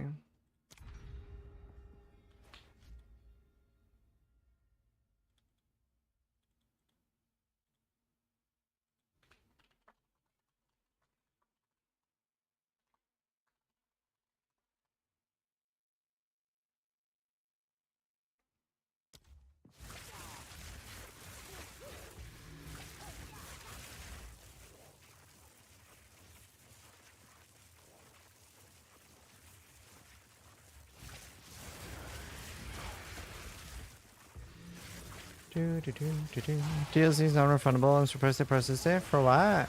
DLC is non-refundable. I'm supposed to process it for what?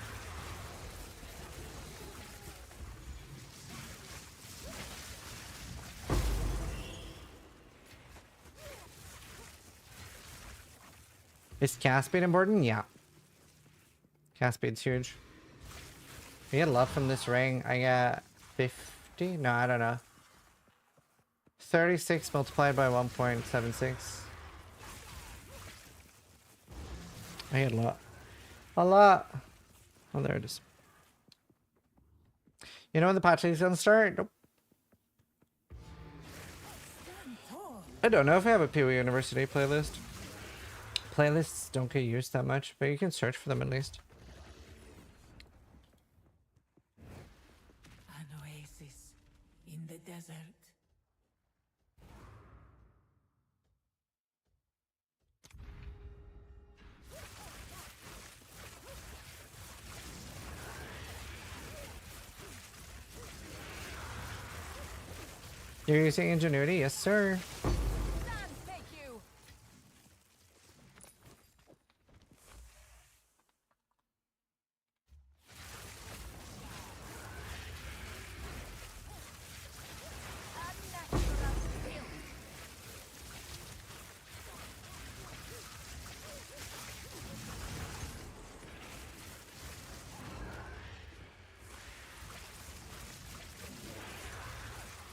Is cast speed important? Yeah. Cast speed's huge. I get love from this ring. I get 50? No, I don't know. 36 multiplied by 1.76. I get a lot. A lot. Oh, there it is. You know when the patch is gonna start? Nope. I don't know if I have a PoE University playlist. Playlists don't get used that much, but you can search for them at least. An oasis in the desert. You're using Ingenuity? Yes, sir.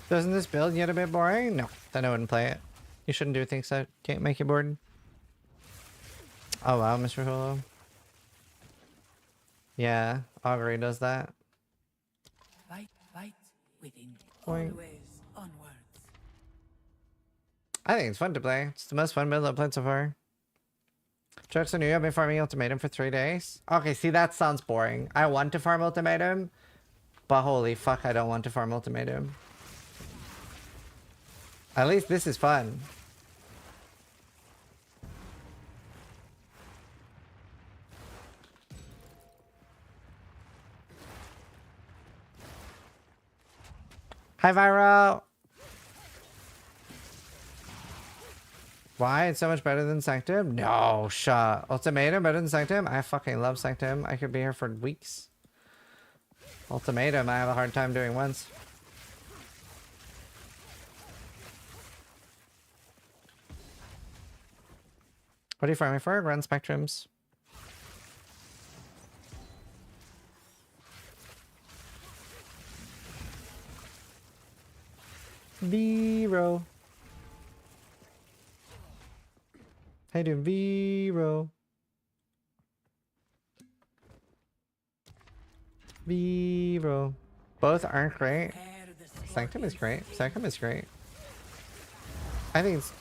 Doesn't this build get a bit boring? No, then I wouldn't play it. You shouldn't do things that can't make you bored. Oh wow, Mr. Holo. Yeah, Augury does that. Fight, within, Boing. always onwards. I think it's fun to play. It's the most fun build I've played so far. Jokes on you, I've been farming Ultimatum for 3 days. Okay, see, that sounds boring. I want to farm Ultimatum, but holy fuck, I don't want to farm Ultimatum. At least this is fun. Hi, Viro. Why? It's so much better than Sanctum? No, shut. Ultimatum better than Sanctum? I fucking love Sanctum. I could be here for weeks. Ultimatum, I have a hard time doing once. What are you farming for? Run Spectrums. Vero. How you doing, Vero? Vero. Both aren't great. Sanctum is great. Sanctum is great. I think it's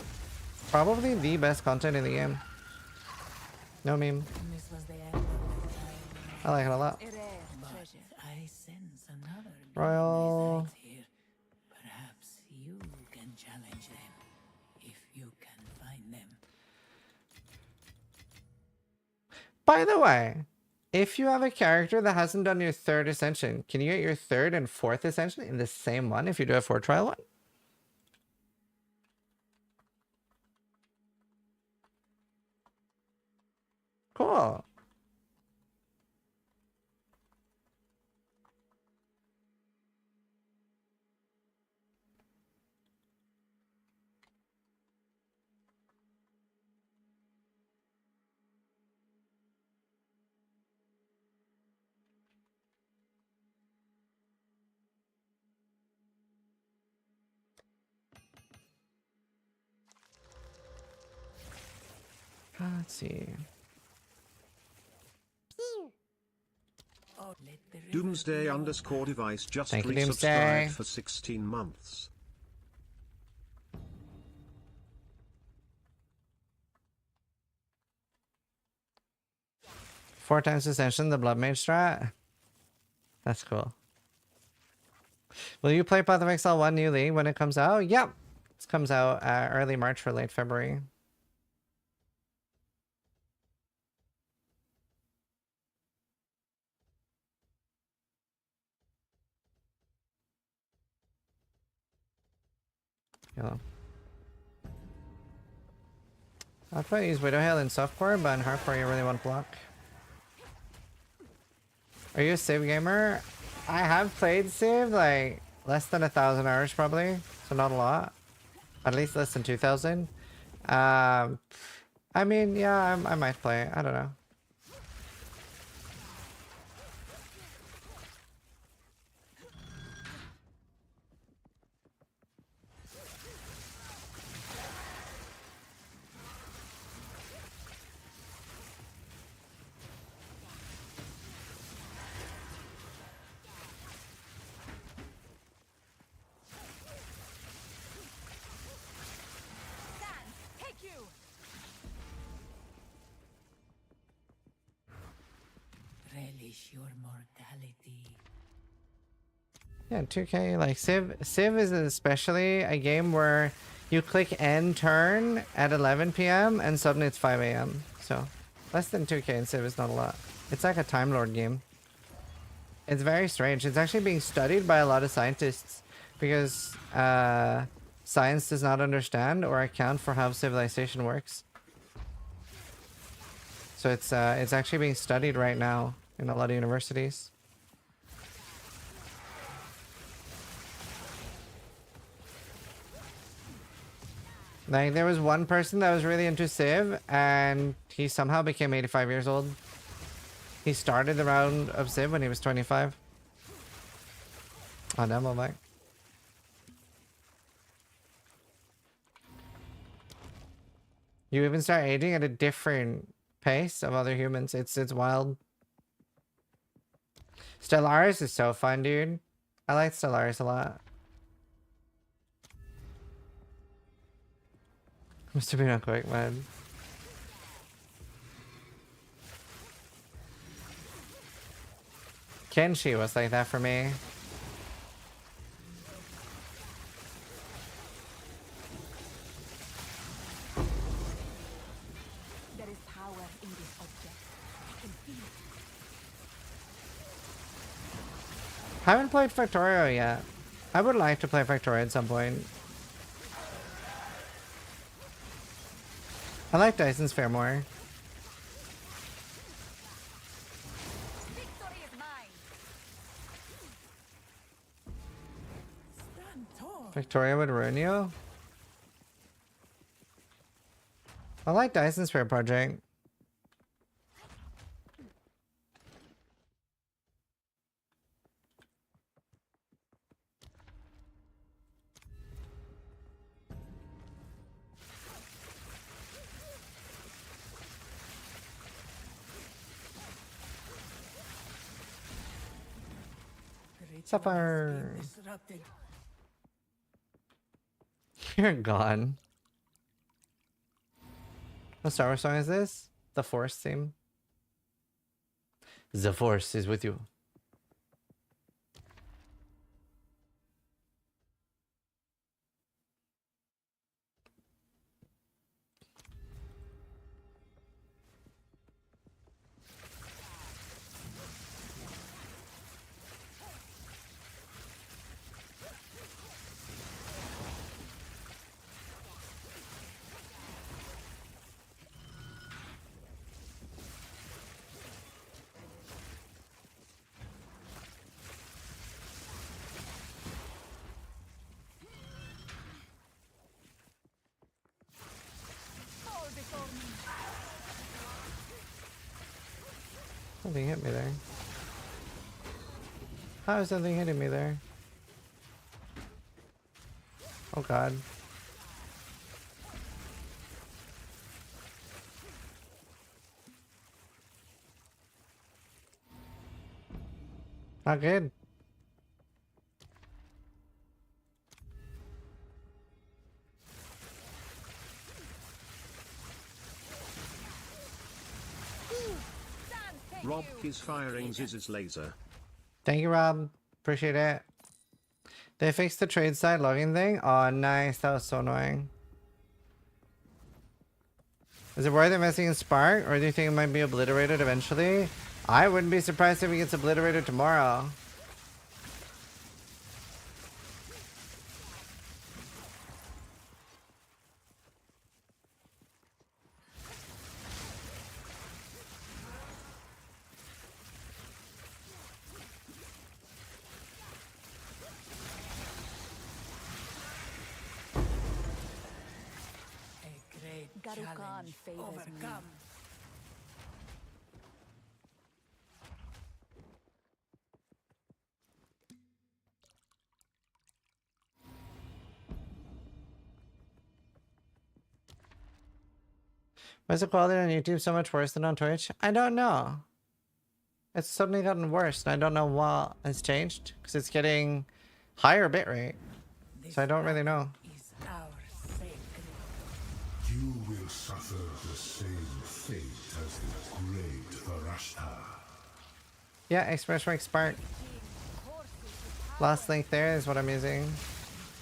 probably the best content in the game. No meme. I like it a lot. I sense another Royal. here. Perhaps you can challenge them if you can find them. By the way, if you have a character that hasn't done your 3rd ascension, can you get your 3rd and 4th ascension in the same one if you do a 4 trial one? Cool. Let's see. Doomsday_device just Thank you, resubscribed Doomsday. for 16 months. Four times ascension, the Blood Mage strat. That's cool. Will you play Path of Exile 1 New League when it comes out? Yep. It comes out early March or late February. Hello. I'll probably use Widowhail in softcore, but in hardcore you really want block. Are you a Civ gamer? I have played Civ like less than 1,000 hours probably, so not a lot. At least less than 2,000. I mean, yeah, I might play. I don't know. Relish your mortality. Yeah, 2K, like Civ is especially a game where you click end turn at 11 p.m. and suddenly it's 5 a.m. So less than 2K in Civ is not a lot. It's like a Time Lord game. It's very strange. It's actually being studied by a lot of scientists because science does not understand or account for how civilization works. So it's actually being studied right now in a lot of universities. Like, there was one person that was really into Civ, and he somehow became 85 years old. He started the round of Civ when he was 25. Oh, damn, back. You even start aging at a different pace of other humans. It's wild. Stellaris is so fun, dude. I like Stellaris a lot. Must have been a quick, man. Kenshi was like that for me. There is power in this object. I can feel it. Haven't played Factorio yet. I would like to play Factorio at some point. I like Dyson Sphere more. Victory is mine. Victoria would ruin you. I like Dyson Sphere Project. Sapphire. You're gone. What Star Wars song is this? The Force theme. The Force is with you. Something hit me there. How is something hitting me there? Oh god. Not good. Rob is firing Ziz's laser. Thank you, Rob. Appreciate it. They fixed the trade side login thing? Oh, nice. That was so annoying. Is it worth investing in Spark, or do you think it might be obliterated eventually? I wouldn't be surprised if it gets obliterated tomorrow. Darukan favors me. Why is the quality on YouTube so much worse than on Twitch? I don't know. It's suddenly gotten worse, and I don't know what has changed, because it's getting higher bitrate. So I don't really know. You will suffer the same fate as the great Varashta. Yeah, Express Rank Spark. Last link there is what I'm using.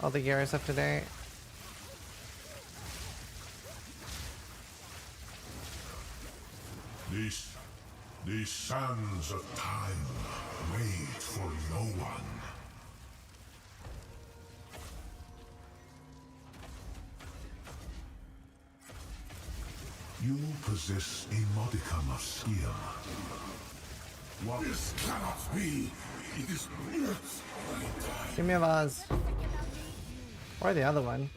All the gear is up to date. These sands of time wait for no one. You possess a modicum of skill. What? This cannot be. It is minutes. Give me a vase. Or the other one.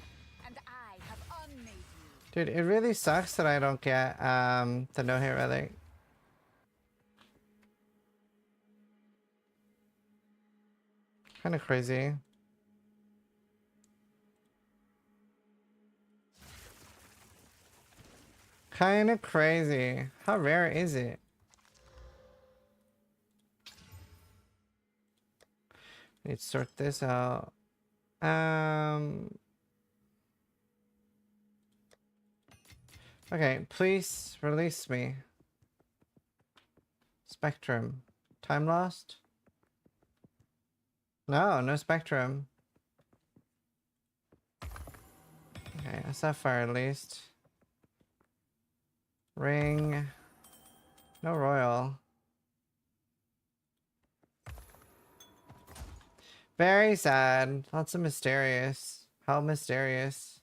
Dude, it really sucks that I don't get the no-hit relic. Kind of crazy. Kind of crazy. How rare is it? Need to sort this out. Okay, please release me. Spectrum. Time lost? No, no spectrum. Okay, a sapphire at least. Ring. No royal. Very sad. Lots of mysterious. How mysterious.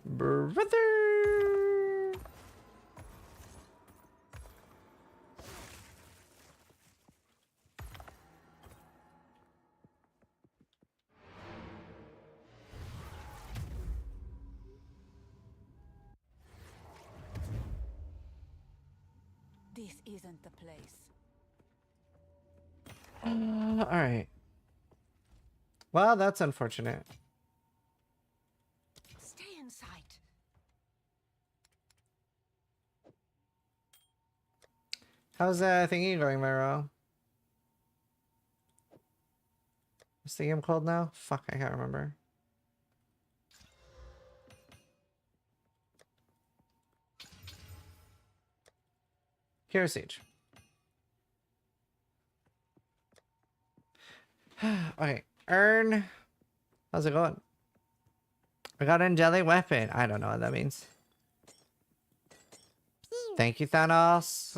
Brother. This isn't the place. All right. Well, that's unfortunate. Stay in sight. How's thingy going, Mero? What's the game called now? Fuck, I can't remember. Hero Siege. Okay, earn. How's it going? I got an angelic weapon. I don't know what that means. Thank you, Thanos.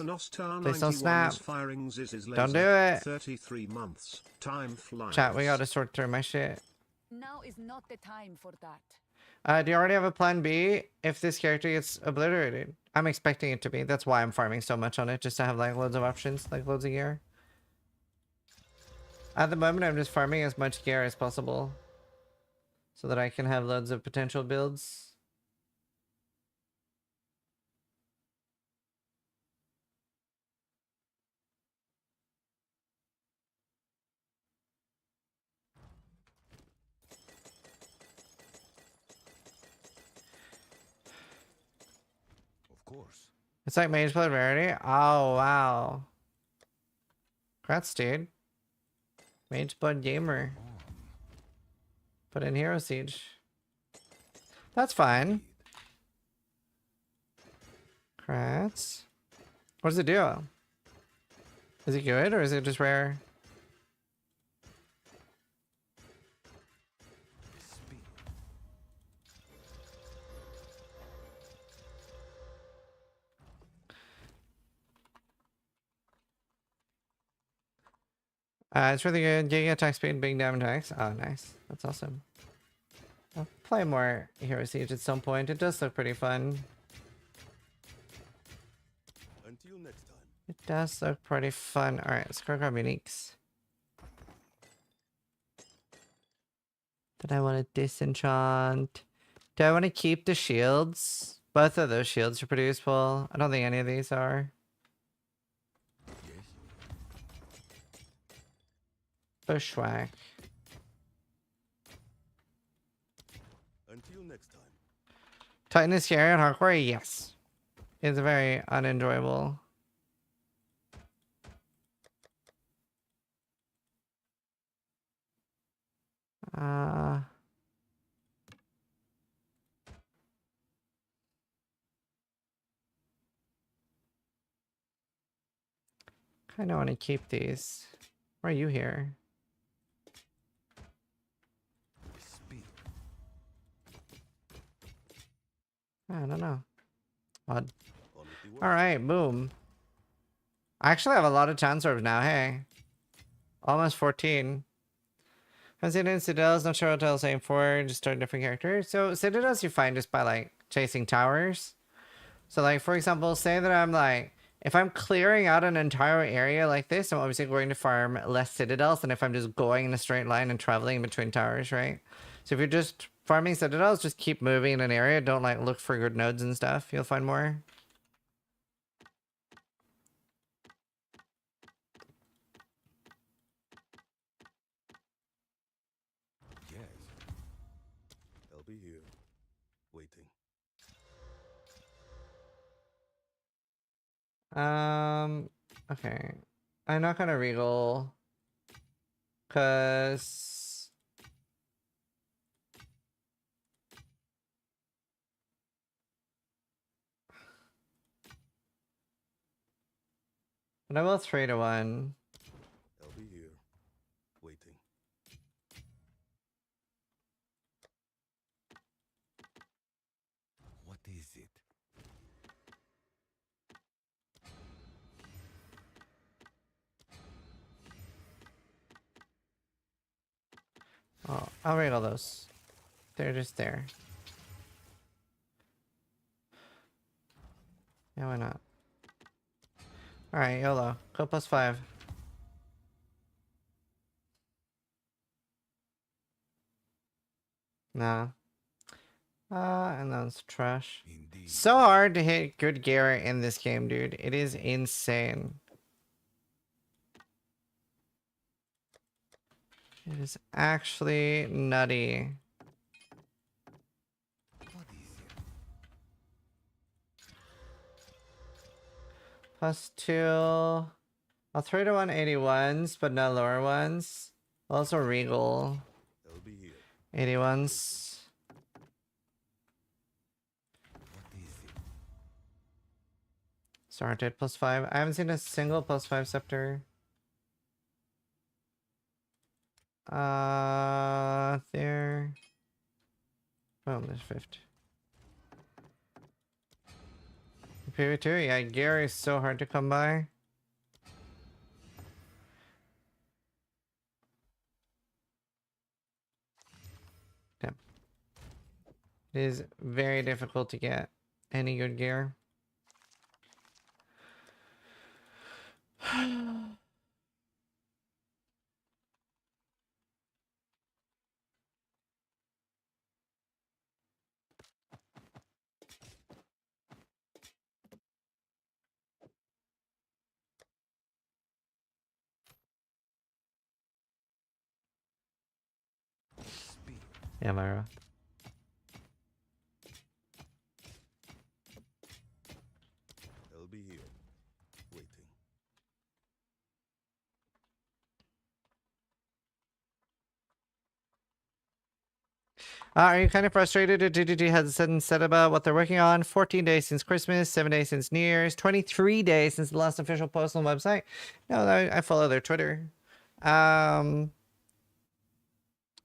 Please don't snap. Don't do it. 33 months. Time flies. Chat, we gotta sort through my shit. Now is not the time for that. Do you already have a plan B if this character gets obliterated? I'm expecting it to be. That's why I'm farming so much on it, just to have like loads of options, like loads of gear. At the moment, I'm just farming as much gear as possible so that I can have loads of potential builds. It's like Mage Blood Rarity? Oh, wow. Congrats, dude. Mage Blood Gamer. Put in Hero Siege. That's fine. Congrats. What does it do? Is it good or is it just rare? It's really good. Getting attack speed, big damage attacks. Oh, nice. That's awesome. I'll play more Hero Siege at some point. It does look pretty fun. Until next time. It does look pretty fun. Alright, let's go grab uniques. Did I want to disenchant? Do I want to keep the shields? Both of those shields are pretty useful. I don't think any of these are. Bushwhack. Until next time. Titan is scary and hardcore? Yes. It's very unenjoyable. Kind of want to keep these. Why are you here? I don't know. Odd. Alright, boom. I actually have a lot of chance orbs now, hey. Almost 14. Considering Citadels, not sure what else aim for, just start different characters. So Citadels you find just by like chasing towers. So like for example, say that I'm like, if I'm clearing out an entire area like this, I'm obviously going to farm less Citadels than if I'm just going in a straight line and traveling between towers, right? So if you're just farming Citadels, just keep moving in an area. Don't like look for good nodes and stuff. You'll find more. Yes. I'll be here, waiting. Okay. I'm not gonna regal. Cause but I will 3-1. I'll be here, waiting. What is it? Oh, I'll read all those. They're just there. Yeah, why not? Alright, YOLO. Go +5. Nah. And that's trash. Indeed. So hard to hit good gear in this game, dude. It is insane. It is actually nutty. What is it? +2. I'll 3-1 81s, but not lower ones. Also regal. I'll be here. 81s. What is it? Started +5. I haven't seen a single +5 scepter. There. Boom, there's 50. PV2, yeah, Gary is so hard to come by. Damn. It is very difficult to get any good gear. Yeah, Myra. I'll be here, waiting. Are you kind of frustrated that GGG hasn't said about what they're working on? 14 days since Christmas, 7 days since New Year's, 23 days since the last official post on the website. No, I follow their Twitter.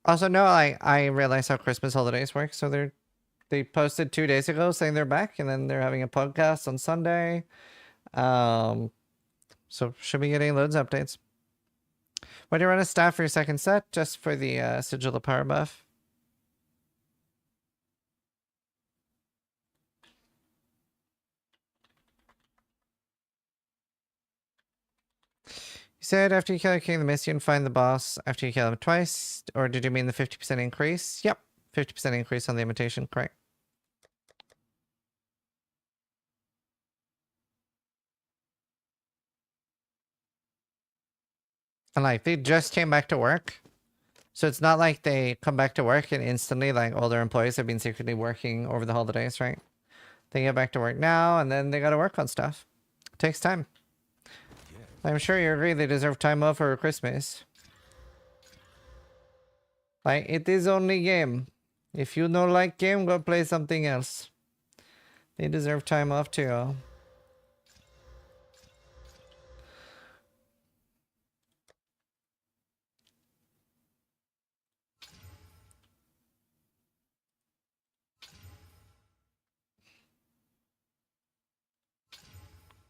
Also, no, I realize how Christmas holidays work. So they posted 2 days ago saying they're back, and then they're having a podcast on Sunday. So should be getting loads of updates. Why do you run a staff for your second set? Just for the Sigil of Power buff. You said after you kill a king the mist, you can find the boss after you kill him twice, or did you mean the 50% increase? Yep, 50% increase on the imitation, correct. And like, they just came back to work. So it's not like they come back to work and instantly, like, all their employees have been secretly working over the holidays, right? They get back to work now, and then they gotta work on stuff. It takes time. I'm sure you agree they deserve time off for Christmas. Like, it is only game. If you don't like game, go play something else. They deserve time off too.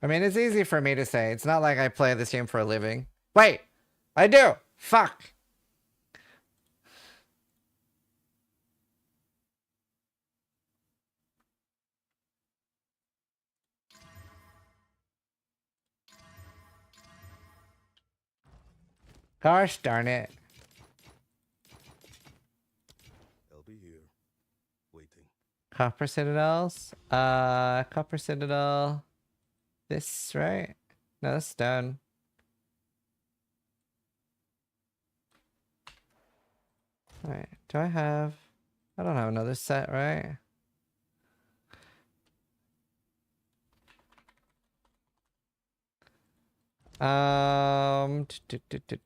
I mean, it's easy for me to say. It's not like I play this game for a living. Wait! I do! Fuck! Gosh darn it. I'll be here, waiting. Copper Citadels? Copper Citadel... This, right? No, that's stone. Alright, do I have... I don't have another set, right?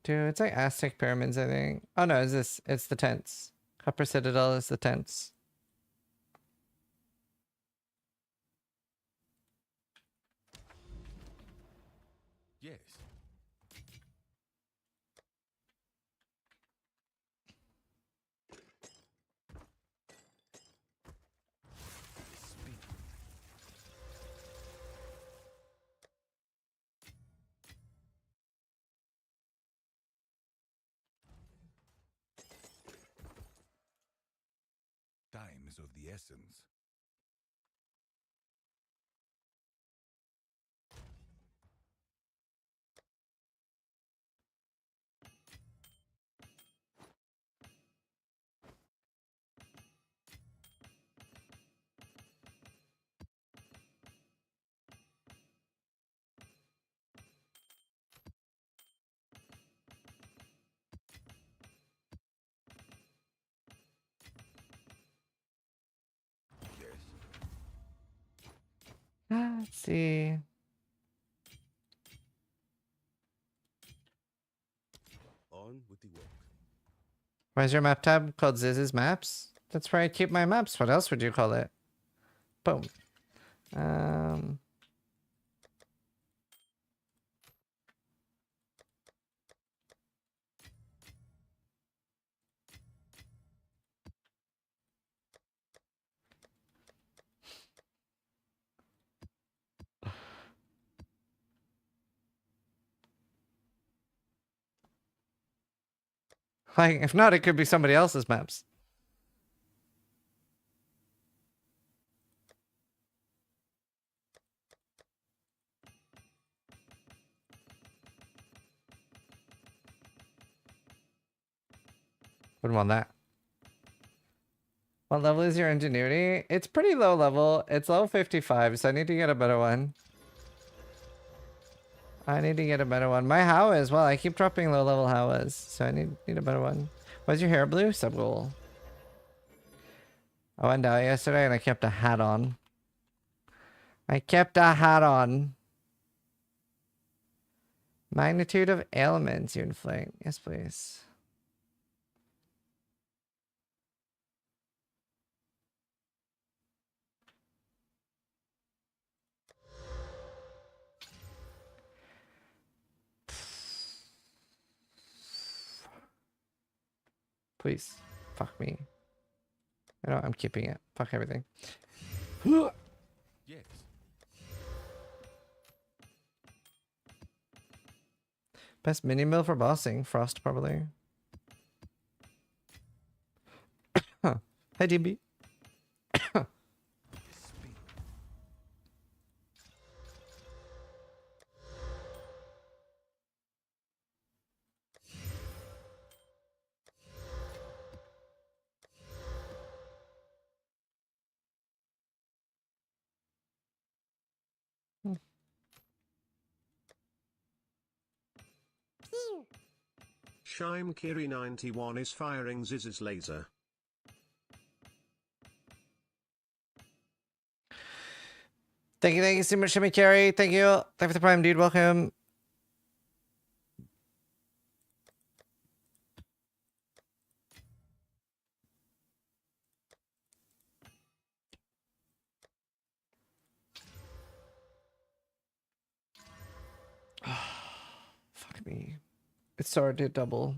It's like Aztec pyramids, I think. Oh no, is this? It's the tents. Copper Citadel is the tents. Yes. Time is of the essence. Let's see. On with the work. Why is your map tab called Ziz's Maps? That's where I keep my maps. What else would you call it? Boom. Like, if not, it could be somebody else's maps. Wouldn't want that. What level is your ingenuity? It's pretty low level. It's level 55, so I need to get a better one. I need to get a better one. My How as well. I keep dropping low level Howas, so I need a better one. Why's your hair blue? Subgoal. I went out yesterday and I kept a hat on. I kept a hat on. Magnitude of ailments you inflict. Yes, please. Please. Fuck me. I know I'm keeping it. Fuck everything. Yes. Best mini mill for bossing. Frost probably. Huh. Hi DB. Shime Kiri 91 is firing Ziz's laser. Thank you so much, Shimmy Carey. Thank you. Thank you for the prime, dude. Welcome. Fuck me. It's so hard to double.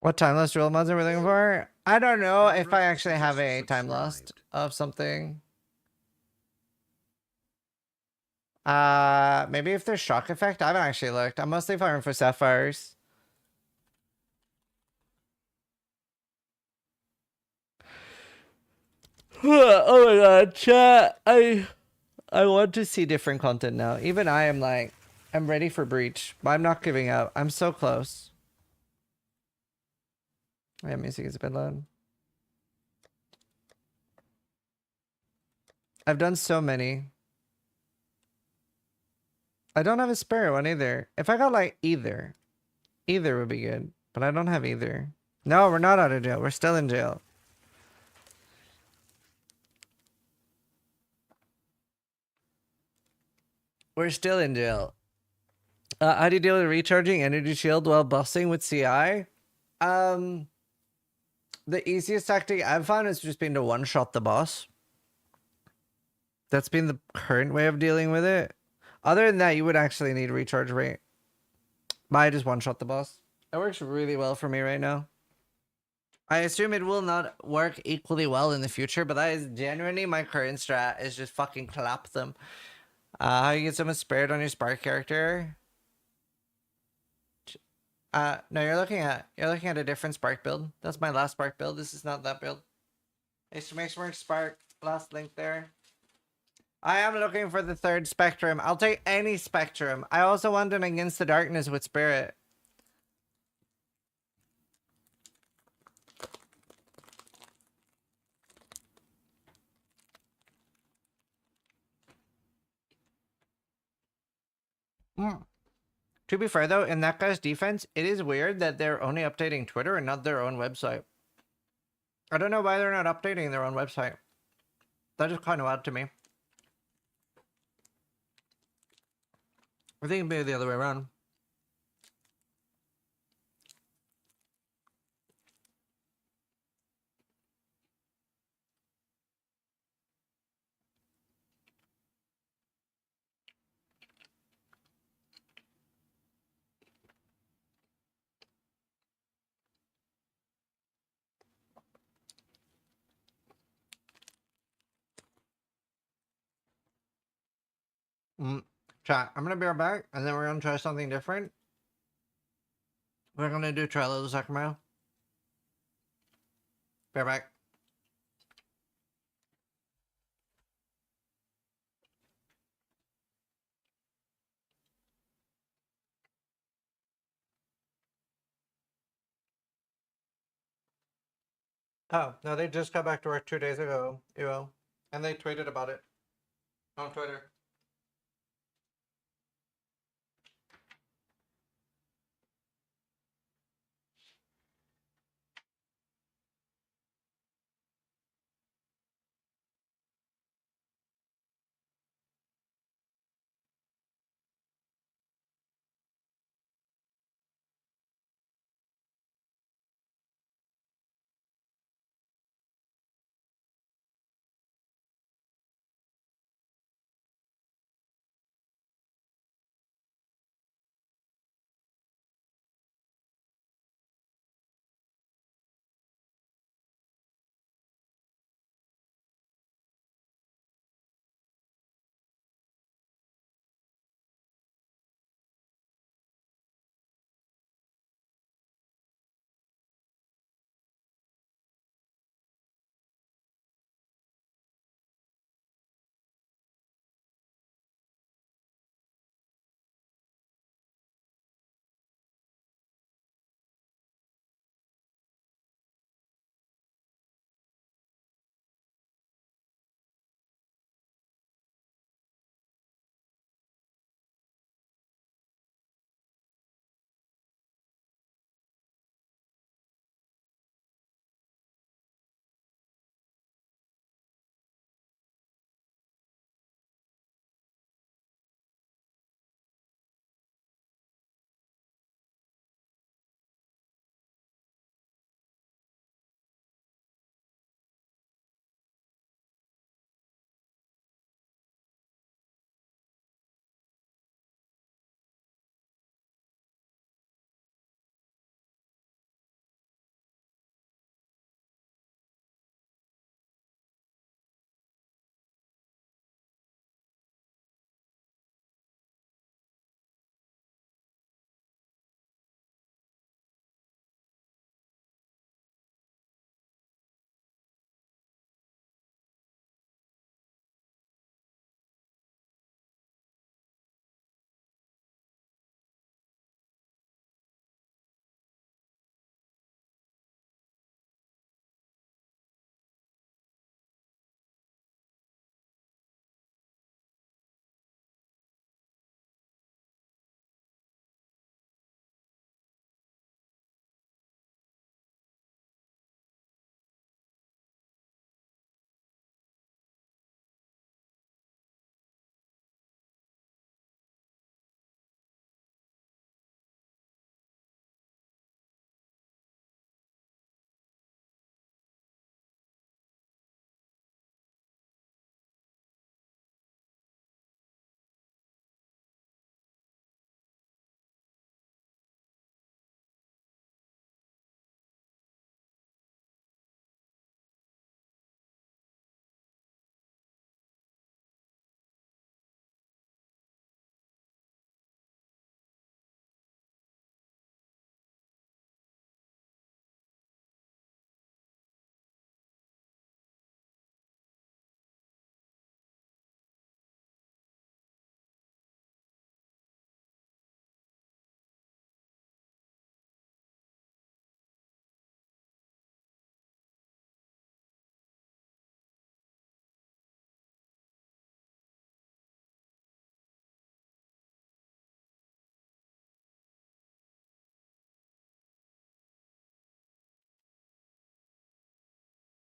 What time lost drill mods are we looking for? I don't know if I actually have a time lost of something. Maybe if there's shock effect. I haven't actually looked. I'm mostly firing for sapphires. Oh my god, chat. I want to see different content now. Even I am like, I'm ready for Breach, but I'm not giving up. I'm so close. Yeah, music is a bit loud. I've done so many. I don't have a spare one either. If I got like either would be good, but I don't have either. No, we're not out of jail. We're still in jail. We're still in jail. How do you deal with recharging energy shield while bossing with CI? The easiest tactic I've found is just been to one-shot the boss. That's been the current way of dealing with it. Other than that, you would actually need a recharge rate. But I just one-shot the boss. That works really well for me right now. I assume it will not work equally well in the future, but that is genuinely my current strat, is just fucking clap them. How you get someone spared on your Spark character? No, you're looking at a different Spark build. That's my last Spark build. This is not that build. Exclamation Spark, last link there. I am looking for the third Spectrum. I'll take any Spectrum. I also want an Against the Darkness with Spirit. To be fair though, in that guy's defense, it is weird that they're only updating Twitter and not their own website. I don't know why they're not updating their own website. That is kind of odd to me. I think it'd be the other way around. Chat, I'm gonna be right back, and then we're gonna try something different. We're gonna do try a little Sekhema. Be right back. Oh, no, they just got back to work 2 days ago, and they tweeted about it on Twitter.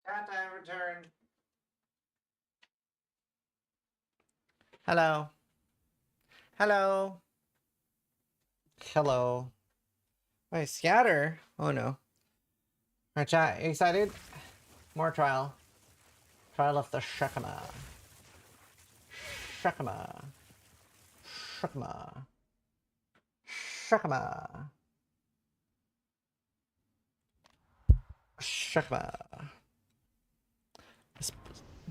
Cat time returned. Hello. Hello. Hello. Wait, scatter? Oh no. Alright, chat, excited? More trial. Trial of the Sekhema. Sekhema. Sekhema. Sekhema. Sekhema.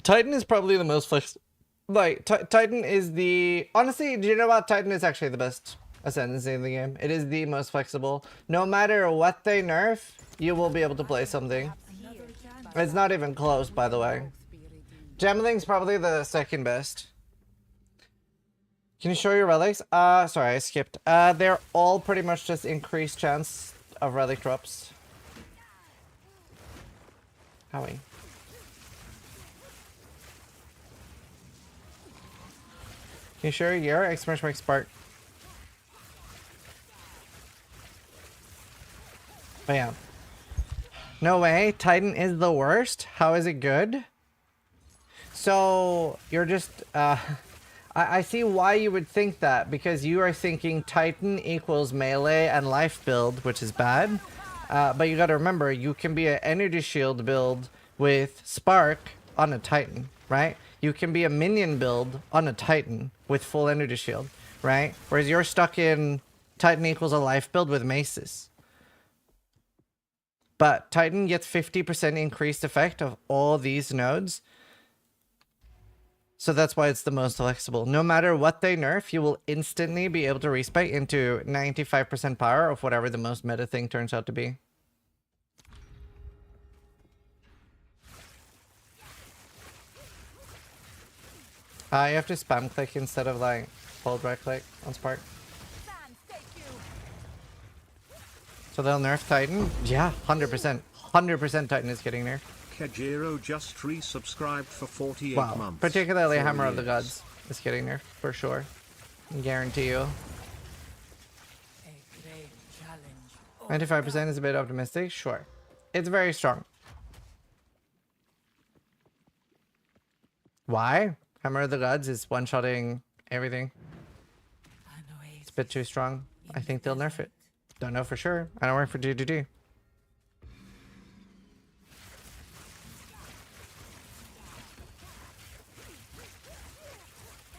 Titan is probably the most flexible. Like, Titan is the... Honestly, do you know what? Titan is actually the best ascendancy in the game. It is the most flexible. No matter what they nerf, you will be able to play something. It's not even close, by the way. Gemling's probably the second best. Can you show your relics? Sorry, I skipped. They're all pretty much just increased chance of relic drops. Howie. Can you show your year? Exclamation mark spark. Oh yeah. No way. Titan is the worst. How is it good? So you're just I see why you would think that, because you are thinking Titan equals melee and life build, which is bad. But you gotta remember, you can be an energy shield build with spark on a Titan, right? You can be a minion build on a Titan with full energy shield, right? Whereas you're stuck in Titan equals a life build with maces. But Titan gets 50% increased effect of all these nodes. So that's why it's the most flexible. No matter what they nerf, you will instantly be able to respec into 95% power of whatever the most meta thing turns out to be. You have to spam click instead of like hold right click on Spark. So they'll nerf Titan? Yeah, 100%. 100% Titan is getting nerfed. Kajiro just resubscribed for 48 Wow. months. Particularly Hammer of the Gods is getting nerfed for sure. I guarantee you. 95% is a bit optimistic? Sure. It's very strong. Why? Hammer of the Gods is one-shotting everything. It's a bit too strong. I think they'll nerf it. Don't know for sure. I don't work for GGG.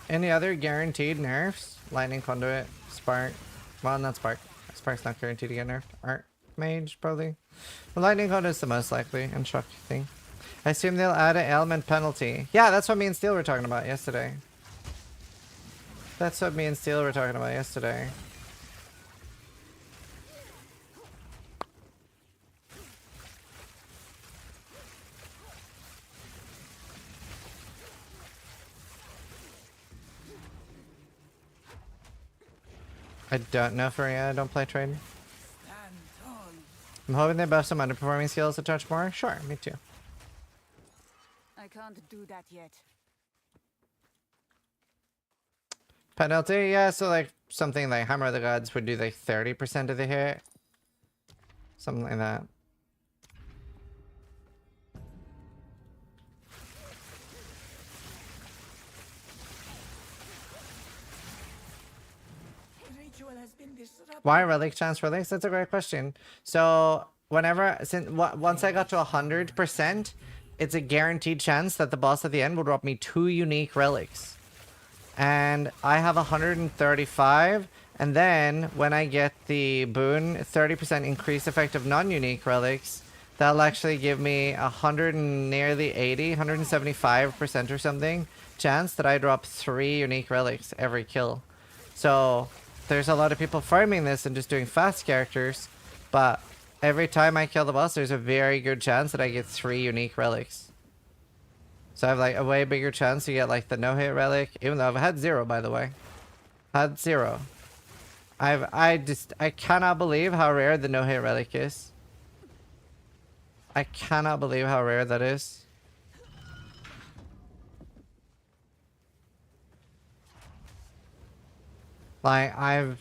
Any other guaranteed nerfs? Lightning Conduit, Spark. Well, not Spark. Spark's not guaranteed to get nerfed. Art Mage, probably. But Lightning Conduit is the most likely and shock thing. I assume they'll add an element penalty. Yeah, that's what me and Steel were talking about yesterday. That's what me and Steel were talking about yesterday. I don't know for I don't play trade. I'm hoping they buff some underperforming skills a touch more. Sure, me too. I can't do that yet. Penalty, yeah, so like something like Hammer of the Gods would do like 30% of the hit. Something like that. Why relic chance relics? That's a great question. So once I got to 100%, it's a guaranteed chance that the boss at the end will drop me 2 unique relics. And I have 135, and then when I get the boon 30% increased effect of non-unique relics, that'll actually give me 100 and nearly 80, 175% or something chance that I drop 3 unique relics every kill. So there's a lot of people farming this and just doing fast characters, but every time I kill the boss, there's a very good chance that I get 3 unique relics. So I have like a way bigger chance to get like the no-hit relic, even though I've had 0, by the way. Had 0. I cannot believe how rare the no-hit relic is. I cannot believe how rare that is. Like I've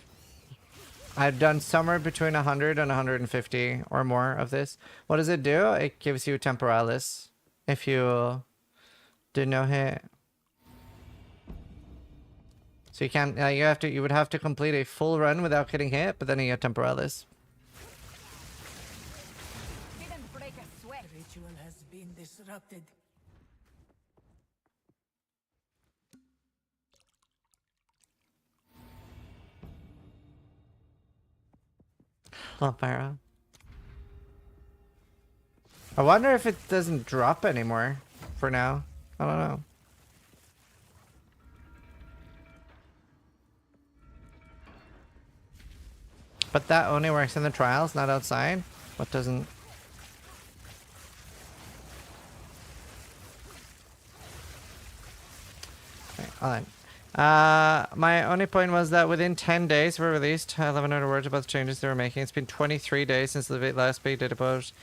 done somewhere between 100 and 150 or more of this. What does it do? It gives you Temporalis. if you do no hit. So you can't. You would have to complete a full run without getting hit, but then you get temporalis. The ritual has been disrupted. Pyro. I wonder if it doesn't drop anymore for now. I don't know. But that only works in the trials, not outside. What doesn't? Okay, hold on. My only point was that within 10 days we released 1,100 words about the changes they were making. It's been 23 days since the last big data post.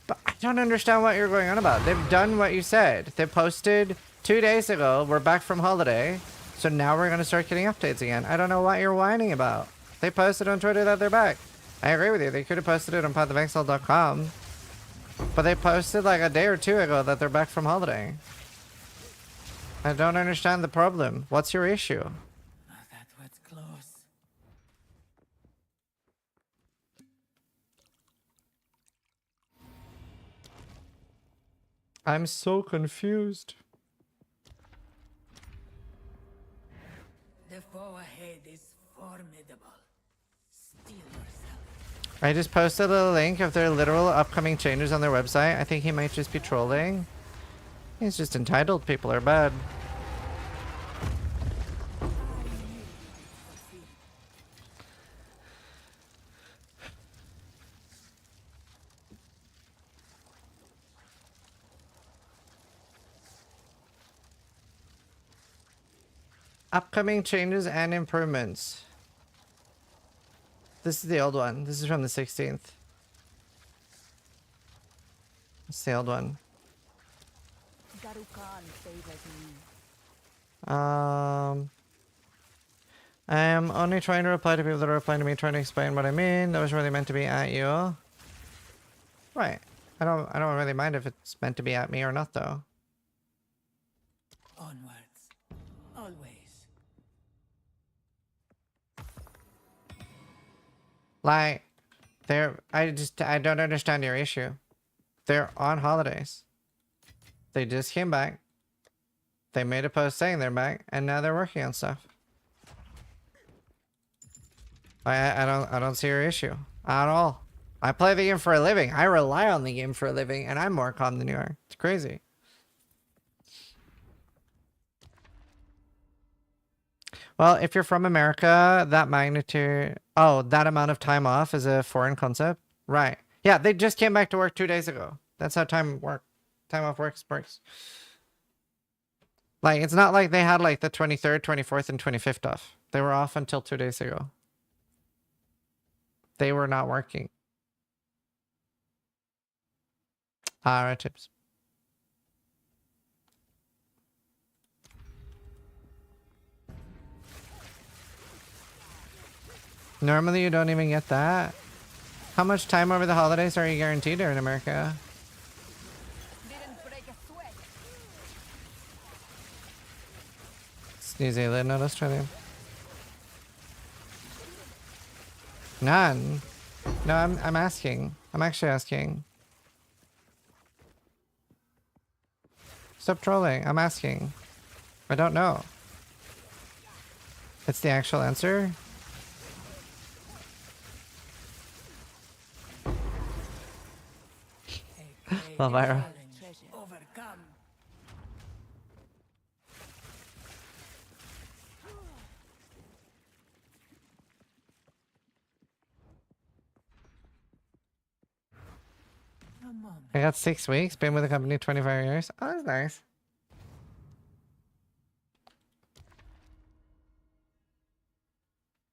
But I don't understand what you're going on about. They've done what you said. They posted 2 days ago. We're back from holiday. So now we're going to start getting updates again. I don't know what you're whining about. They posted on Twitter that they're back. I agree with you. They could have posted it on pathofexile.com. But they posted like a day or two ago that they're back from holiday. I don't understand the problem. What's your issue? That was close. I'm so confused. The foe ahead is formidable. Steel yourself. I just posted a link of their literal upcoming changes on their website. I think he might just be trolling. He's just entitled. People are bad. Upcoming changes and improvements. This is the old one. This is from the 16th. It's the old one. I'm only trying to reply to people that are replying to me, trying to explain what I mean. That was really meant to be at you. Right. I don't really mind if it's meant to be at me or not, though. Onwards. Always. Like, I don't understand your issue. They're on holidays. They just came back. They made a post saying they're back, and now they're working on stuff. I don't see your issue at all. I play the game for a living. I rely on the game for a living, and I'm more calm than you are. It's crazy. Well, if you're from America, that magnitude... Oh, that amount of time off is a foreign concept? Right. Yeah, they just came back to work 2 days ago. That's how time off works. Like, it's not like they had, like, the 23rd, 24th, and 25th off. They were off until 2 days ago. They were not working. Alright, tips. Normally you don't even get that. How much time over the holidays are you guaranteed here in America? It's New Zealand, not Australia. None. No, I'm asking. I'm actually asking. Stop trolling. I'm asking. I don't know. It's the actual answer. Elvira. Overcome. I got 6 weeks. Been with the company 25 years. Oh, that's nice.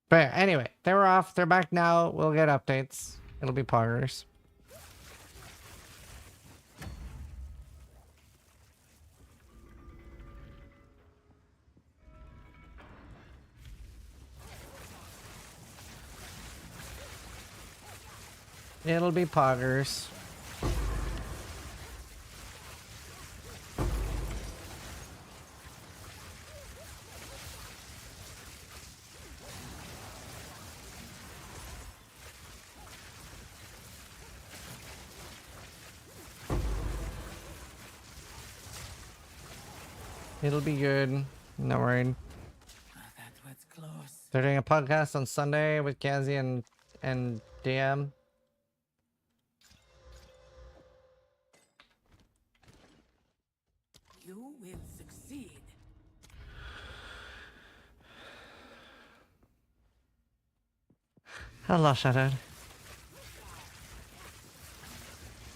But anyway, they were off. They're back now. We'll get updates. It'll be poggers. It'll be poggers. It'll be good. No worry. That was close. They're doing a podcast on Sunday with Kazi and DM. You will succeed. Hello, Shattered.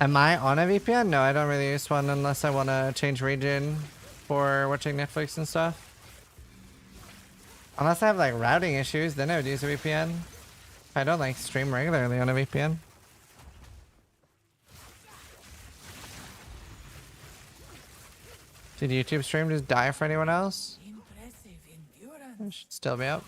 Am I on a VPN? No, I don't really use one unless I want to change region for watching Netflix and stuff. Unless I have like routing issues, then I would use a VPN. I don't like stream regularly on a VPN. Did YouTube stream just die for anyone else? Impressive endurance. It should still be up.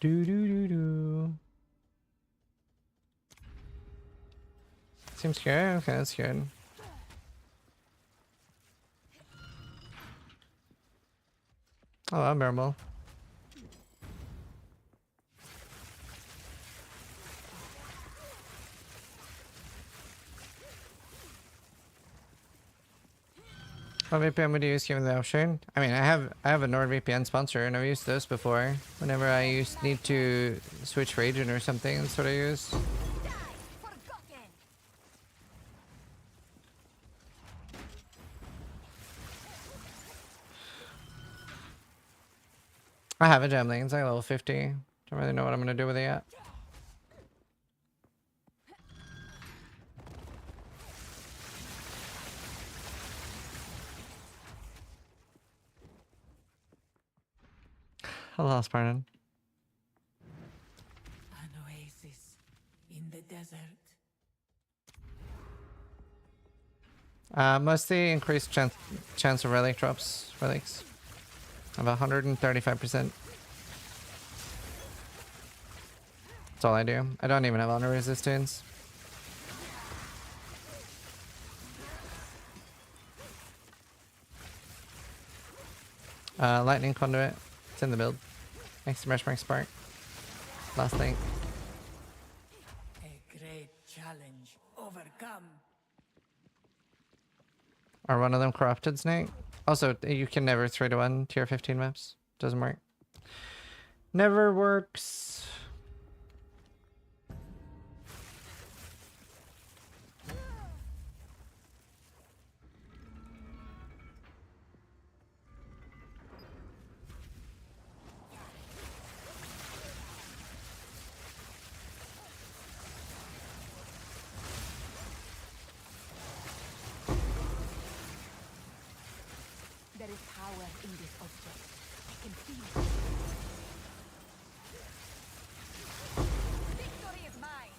Do do do do. Seems good. Okay, that's good. Oh, unbearable. What VPN would you use given the option? I mean, I have a NordVPN sponsor and I've used those before. Whenever I need to switch region or something, that's what I use. I have a gem lane, it's like level 50. Don't really know what I'm gonna do with it yet. Hello, Spartan. An oasis in the desert. Mostly increased chance of relic drops. Relics. Of 135%. That's all I do. I don't even have honor resistance. Lightning conduit. It's in the build. Next to Mark Spark. Last thing. A great challenge overcome. Are one of them corrupted, Snake? Also, you can never 3-to-1 tier 15 maps. Doesn't work. Never works. There is power in this object. I can feel it. Victory is mine.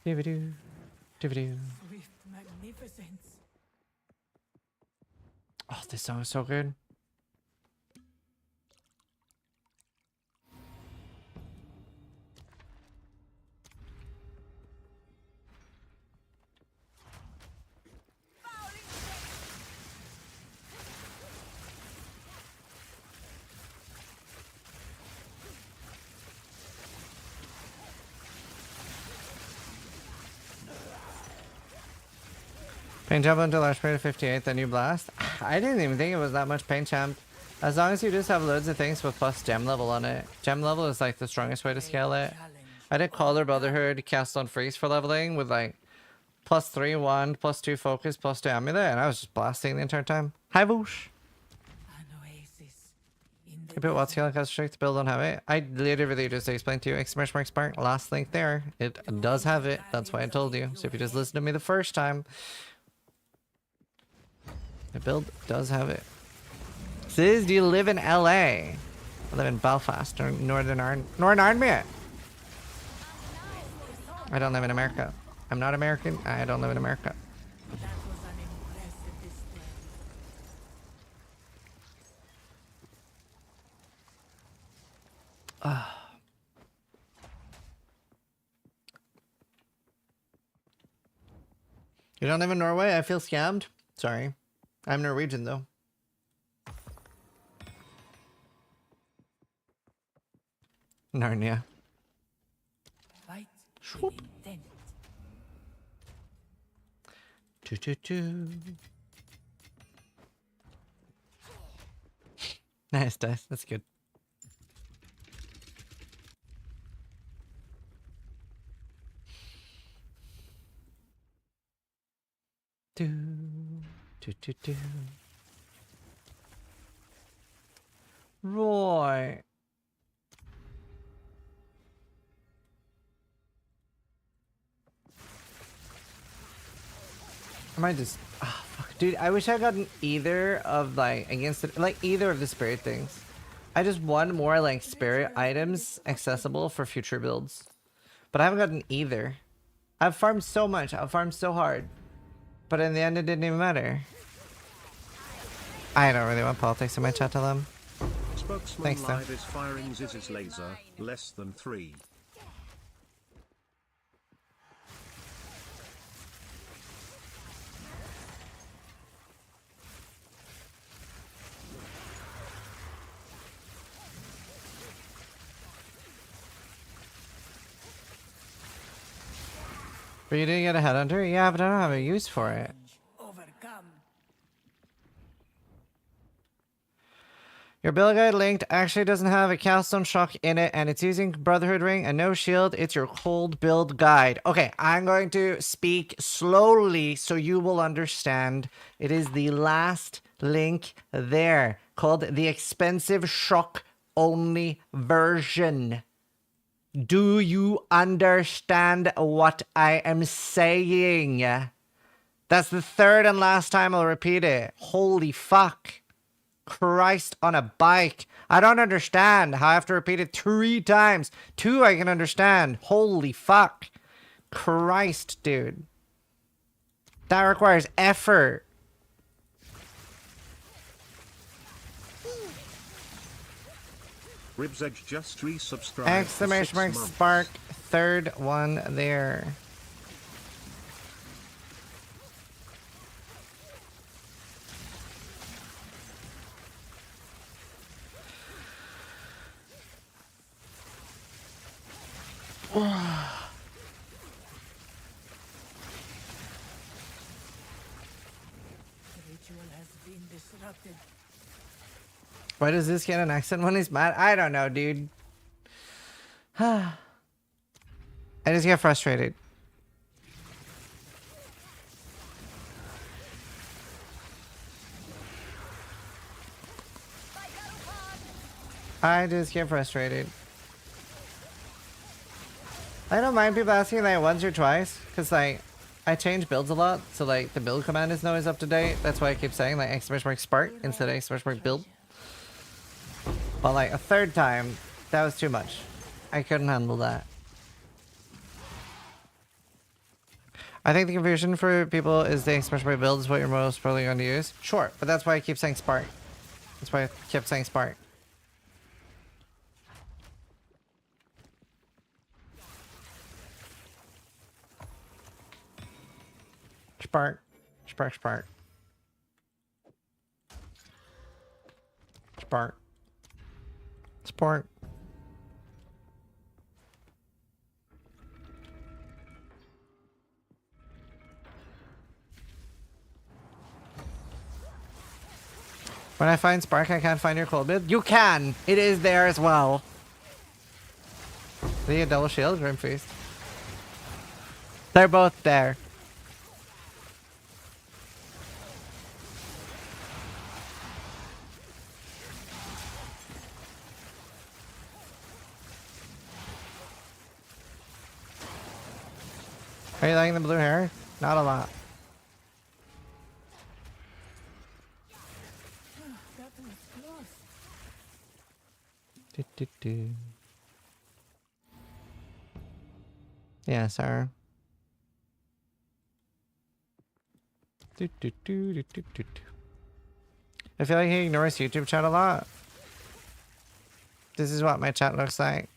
Doo-ba-doo. Doo-ba-doo. Swift magnificence. Oh, this song is so good. Pain jump until large rate of 58, then you blast. I didn't even think it was that much pain champ. As long as you just have loads of things with plus gem level on it. Gem level is like the strongest way to scale it. I did Caller Brotherhood, cast on freeze for leveling with like +3 wand, +2 focus, +2 amulet, and I was just blasting the entire time. Hi Voosh! You put what skill and cast strength to build on have it? I literally just explained to you. Exclamation mark spark, last link there. It does have it. That's why I told you. So if you just listen to me the first time, the build does have it. Sis, do you live in LA? I live in Belfast, or Northern Ireland. I don't live in America. I'm not American. I don't live in America. That was an impressive display. You don't live in Norway? I feel scammed. Sorry. I'm Norwegian, though. Narnia. Fight Swoop. with intent. Choo. Nice dice. That's good. Do. Roy. I might just... Oh, fuck. Dude, I wish I had gotten either of, like, against it, like, either of the spirit things. I just want more, like, spirit items accessible for future builds. But I haven't gotten either. I've farmed so much. I've farmed so hard. But in the end, it didn't even matter. I don't really want politics in my chat to them. Spokesman Thanks, though. Live is firing Ziz's laser, less than 3. But you didn't get a headhunter? Yeah, but I don't have a use for it. Overcome. Your build guide linked actually doesn't have a Caststone Shock in it, and it's using Brotherhood Ring and no shield. It's your cold build guide. Okay, I'm going to speak slowly so you will understand. It is the last link there, called the Expensive Shock Only version. Do you understand what I am saying? That's the third and last time I'll repeat it. Holy fuck. Christ on a bike. I don't understand how I have to repeat it 3 times. 2 I can understand. Holy fuck. Christ, dude. That requires effort. Ribs Edge just resubscribed. Exclamation mark spark. Third one there. The ritual has been disrupted. Why does this get an accent when he's mad? I don't know, dude. I just get frustrated. I just get frustrated. I don't mind people asking like once or twice, because like I change builds a lot, so like the build command isn't always up to date. That's why I keep saying like exclamation mark spark instead of exclamation mark build. But like a third time, that was too much. I couldn't handle that. I think the confusion for people is the exclamation mark build is what you're most probably going to use. Sure, but that's why I keep saying spark. That's why I kept saying spark. Spark. Spark, spark. Spark. Spark. When I find spark, I can't find your cold build. You can! It is there as well. The double shield, Grim Feast. They're both there. Are you liking the blue hair? Not a lot. That was close. Yeah, sir. I feel like he ignores YouTube chat a lot. This is what my chat looks like.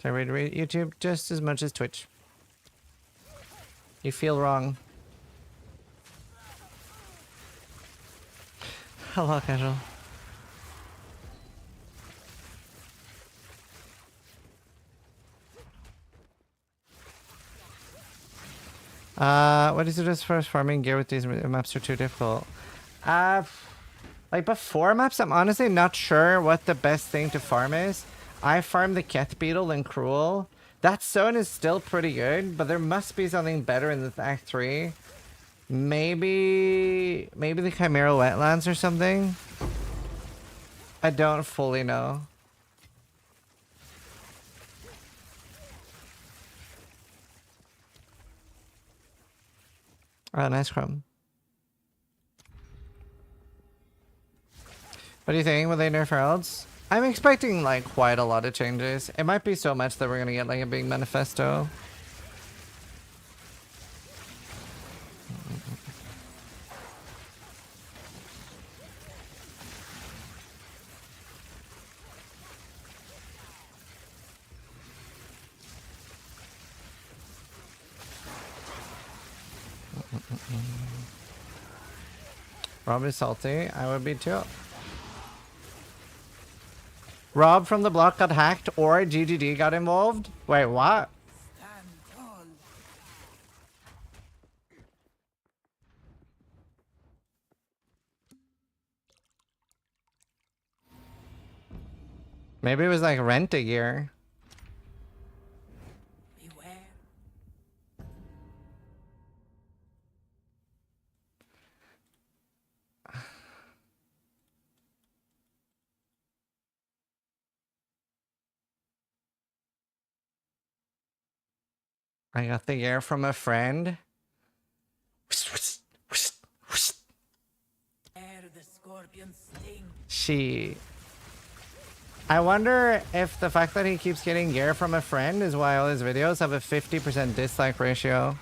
So I read YouTube just as much as Twitch. You feel wrong. Hello, casual. What do you suggest for farming gear with these maps are too difficult? Like before maps, I'm honestly not sure what the best thing to farm is. I farm the Keth Beetle and Cruel. That zone is still pretty good, but there must be something better in the Act 3. Maybe the Chimeral Wetlands or something? I don't fully know. Oh, nice Chrome. What do you think? Will they nerf Heralds? I'm expecting like quite a lot of changes. It might be so much that we're gonna get like a big manifesto. Rob is salty. I would be too. Rob from the block got hacked or GGD got involved? Wait, what? Maybe it was like rent a year. I got the gear from a friend. She... I wonder if the fact that he keeps getting gear from a friend is why all his videos have a 50% dislike ratio.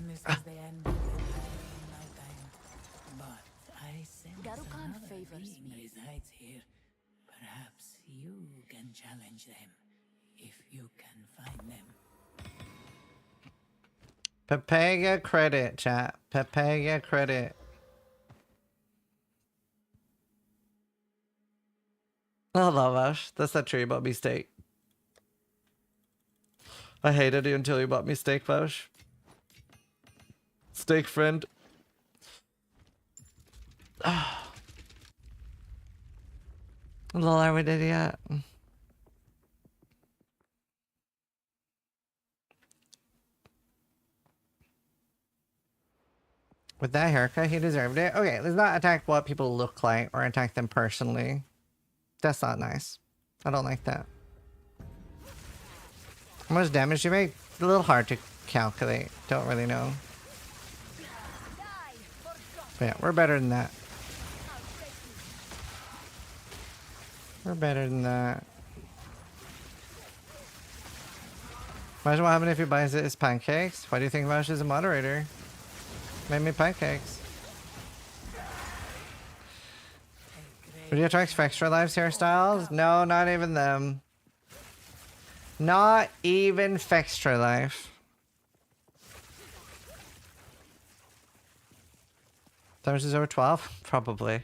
This is the end of my time. But I sense another being resides here. Perhaps you can challenge them if you can find them. Papaya credit, chat. Papaya credit. Oh, Lavash. That's not true. You bought me steak. I hated you until you bought me steak, Vash. Steak friend. Lol, are we dead yet? With that haircut, he deserved it. Okay, let's not attack what people look like or attack them personally. That's not nice. I don't like that. How much damage do you make? A little hard to calculate. Don't really know. But yeah, we're better than that. We're better than that. Imagine what happens if he buys it as pancakes. Why do you think Vash is a moderator? Made me pancakes. Would you attract Extra Lives hairstyles? No, not even them. Not even Fextra Life. Damage is over 12? Probably.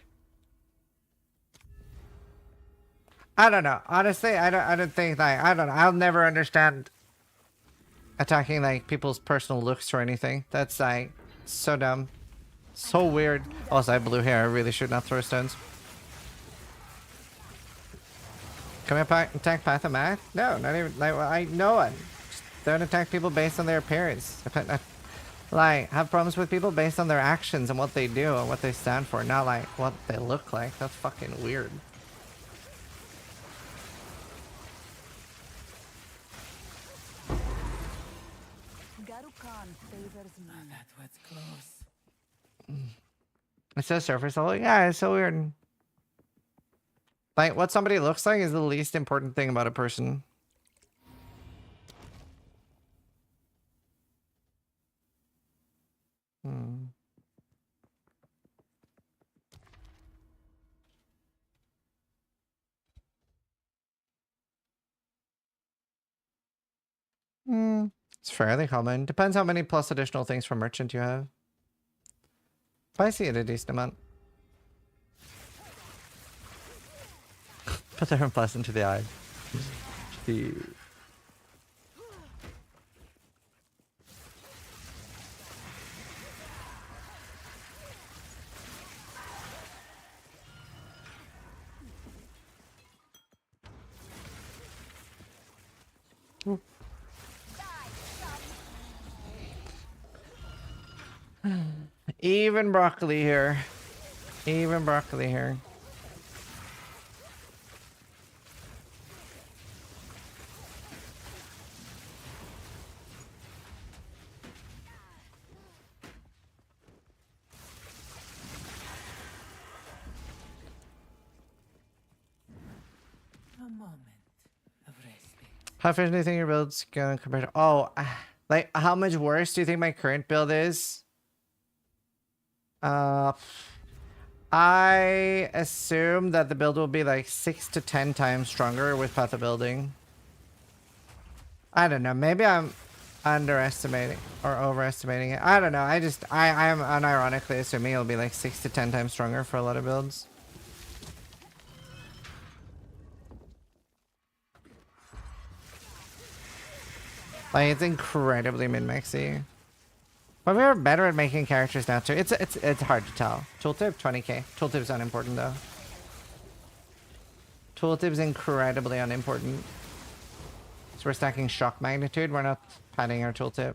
I don't know. Honestly, I don't think like I don't know. I'll never understand attacking like people's personal looks or anything. That's like so dumb. So weird. Also, I have blue hair. I really should not throw stones. Can we attack Path of Math? No, not even. Like, no one. Just don't attack people based on their appearance. Like, have problems with people based on their actions and what they do and what they stand for, not like what they look like. That's fucking weird. That was close. It says surface level. Yeah, it's so weird. Like, what somebody looks like is the least important thing about a person. It's fairly common. Depends how many plus additional things from merchant you have. But I see it a decent amount. Put their plus into the eye. Even broccoli here. Even broccoli here. A moment of respite. How efficient do you think your build's gonna compare to? Oh, like how much worse do you think my current build is? I assume that the build will be like 6 to 10 times stronger with Path of Building. I don't know. Maybe I'm underestimating or overestimating it. I don't know. I'm unironically assuming it'll be like 6 to 10 times stronger for a lot of builds. Like it's incredibly min-maxy. But we're better at making characters now too. It's hard to tell. Tooltip 20k. Tooltip's unimportant though. Tooltip's incredibly unimportant. So we're stacking shock magnitude. We're not padding our tooltip.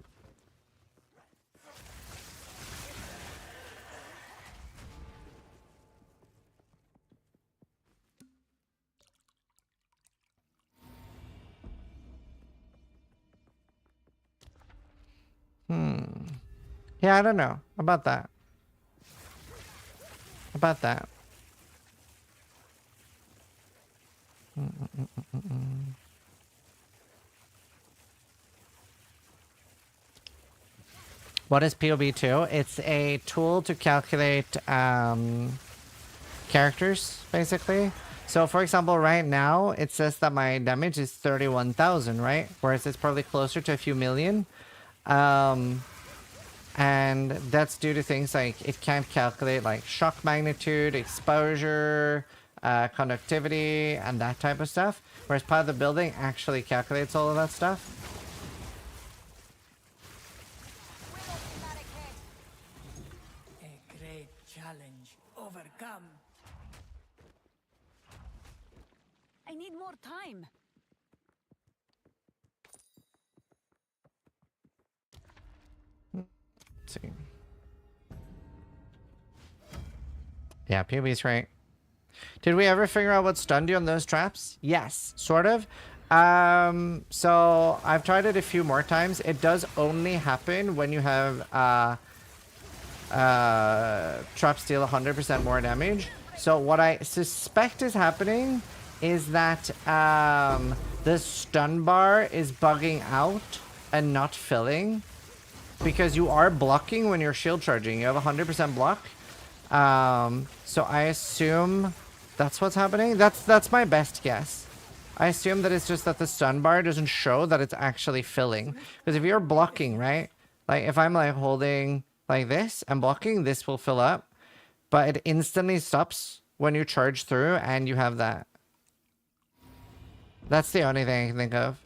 Yeah, I don't know about that. About that. What is POB2? It's a tool to calculate characters, basically. So, for example, right now, it says that my damage is 31,000, right? Whereas it's probably closer to a few million. And that's due to things like it can't calculate like shock magnitude, exposure, conductivity, and that type of stuff. Whereas Path of Building actually calculates all of that stuff. A great challenge overcome. I need more time. See. Yeah, POB's right. Did we ever figure out what stunned you on those traps? Yes, sort of. So I've tried it a few more times. It does only happen when you have traps deal 100% more damage. So what I suspect is happening is that the stun bar is bugging out and not filling. Because you are blocking when you're shield charging. You have 100% block. So I assume that's what's happening. That's my best guess. I assume that it's just that the stun bar doesn't show that it's actually filling. Because if you're blocking, right? Like if I'm like holding like this and blocking, this will fill up. But it instantly stops when you charge through and you have that. That's the only thing I can think of.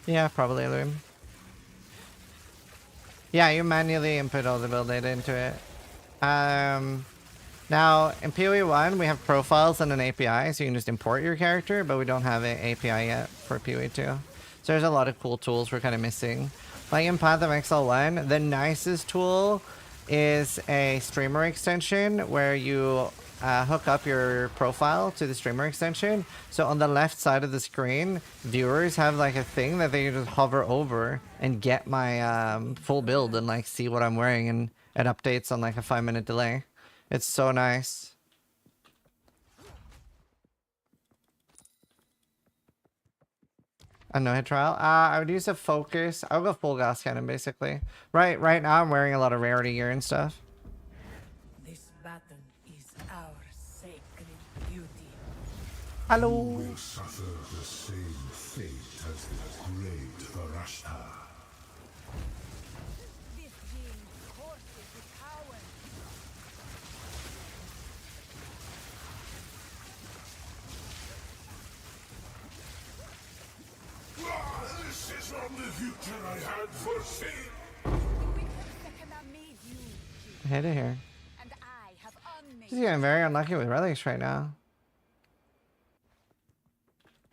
Yeah, probably Loom. Yeah, you manually input all the build data into it. Now, in PoE 1, we have profiles and an API, so you can just import your character, but we don't have an API yet for PoE 2. So there's a lot of cool tools we're kind of missing. Like in Path of Exile 1, the nicest tool is a streamer extension where you hook up your profile to the streamer extension. So on the left side of the screen, viewers have like a thing that they just hover over and get my full build and like see what I'm wearing, and it updates on like a 5-minute delay. It's so nice. A no-hit trial? I would use a focus. I would go full gas cannon basically. Right now I'm wearing a lot of rarity gear and stuff. This battle Hello. You will suffer the same fate as the great Varashta. This gene courses the coward. This is not the future I had foreseen. The wicked Sekhema made you, Hit it here. and I have unmade He's getting very unlucky with relics right now.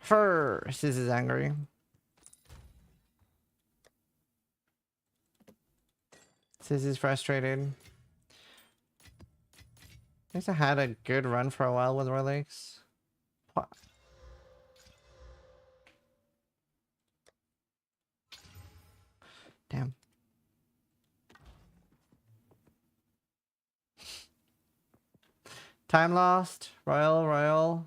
First, this is angry. This is frustrated. I guess I had a good run for a while with relics. What? Damn. Time lost. Royal.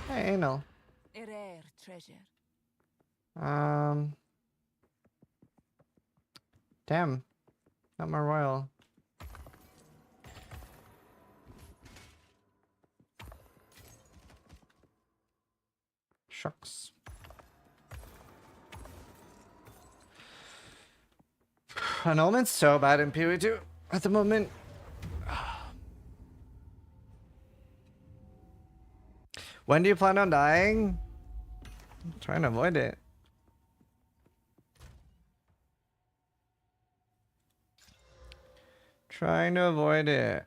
Hey, anal. a rare treasure. Damn. Not my royal. Shucks. Annulment's so bad in PoE2 at the moment. When do you plan on dying? I'm trying to avoid it. Trying to avoid it.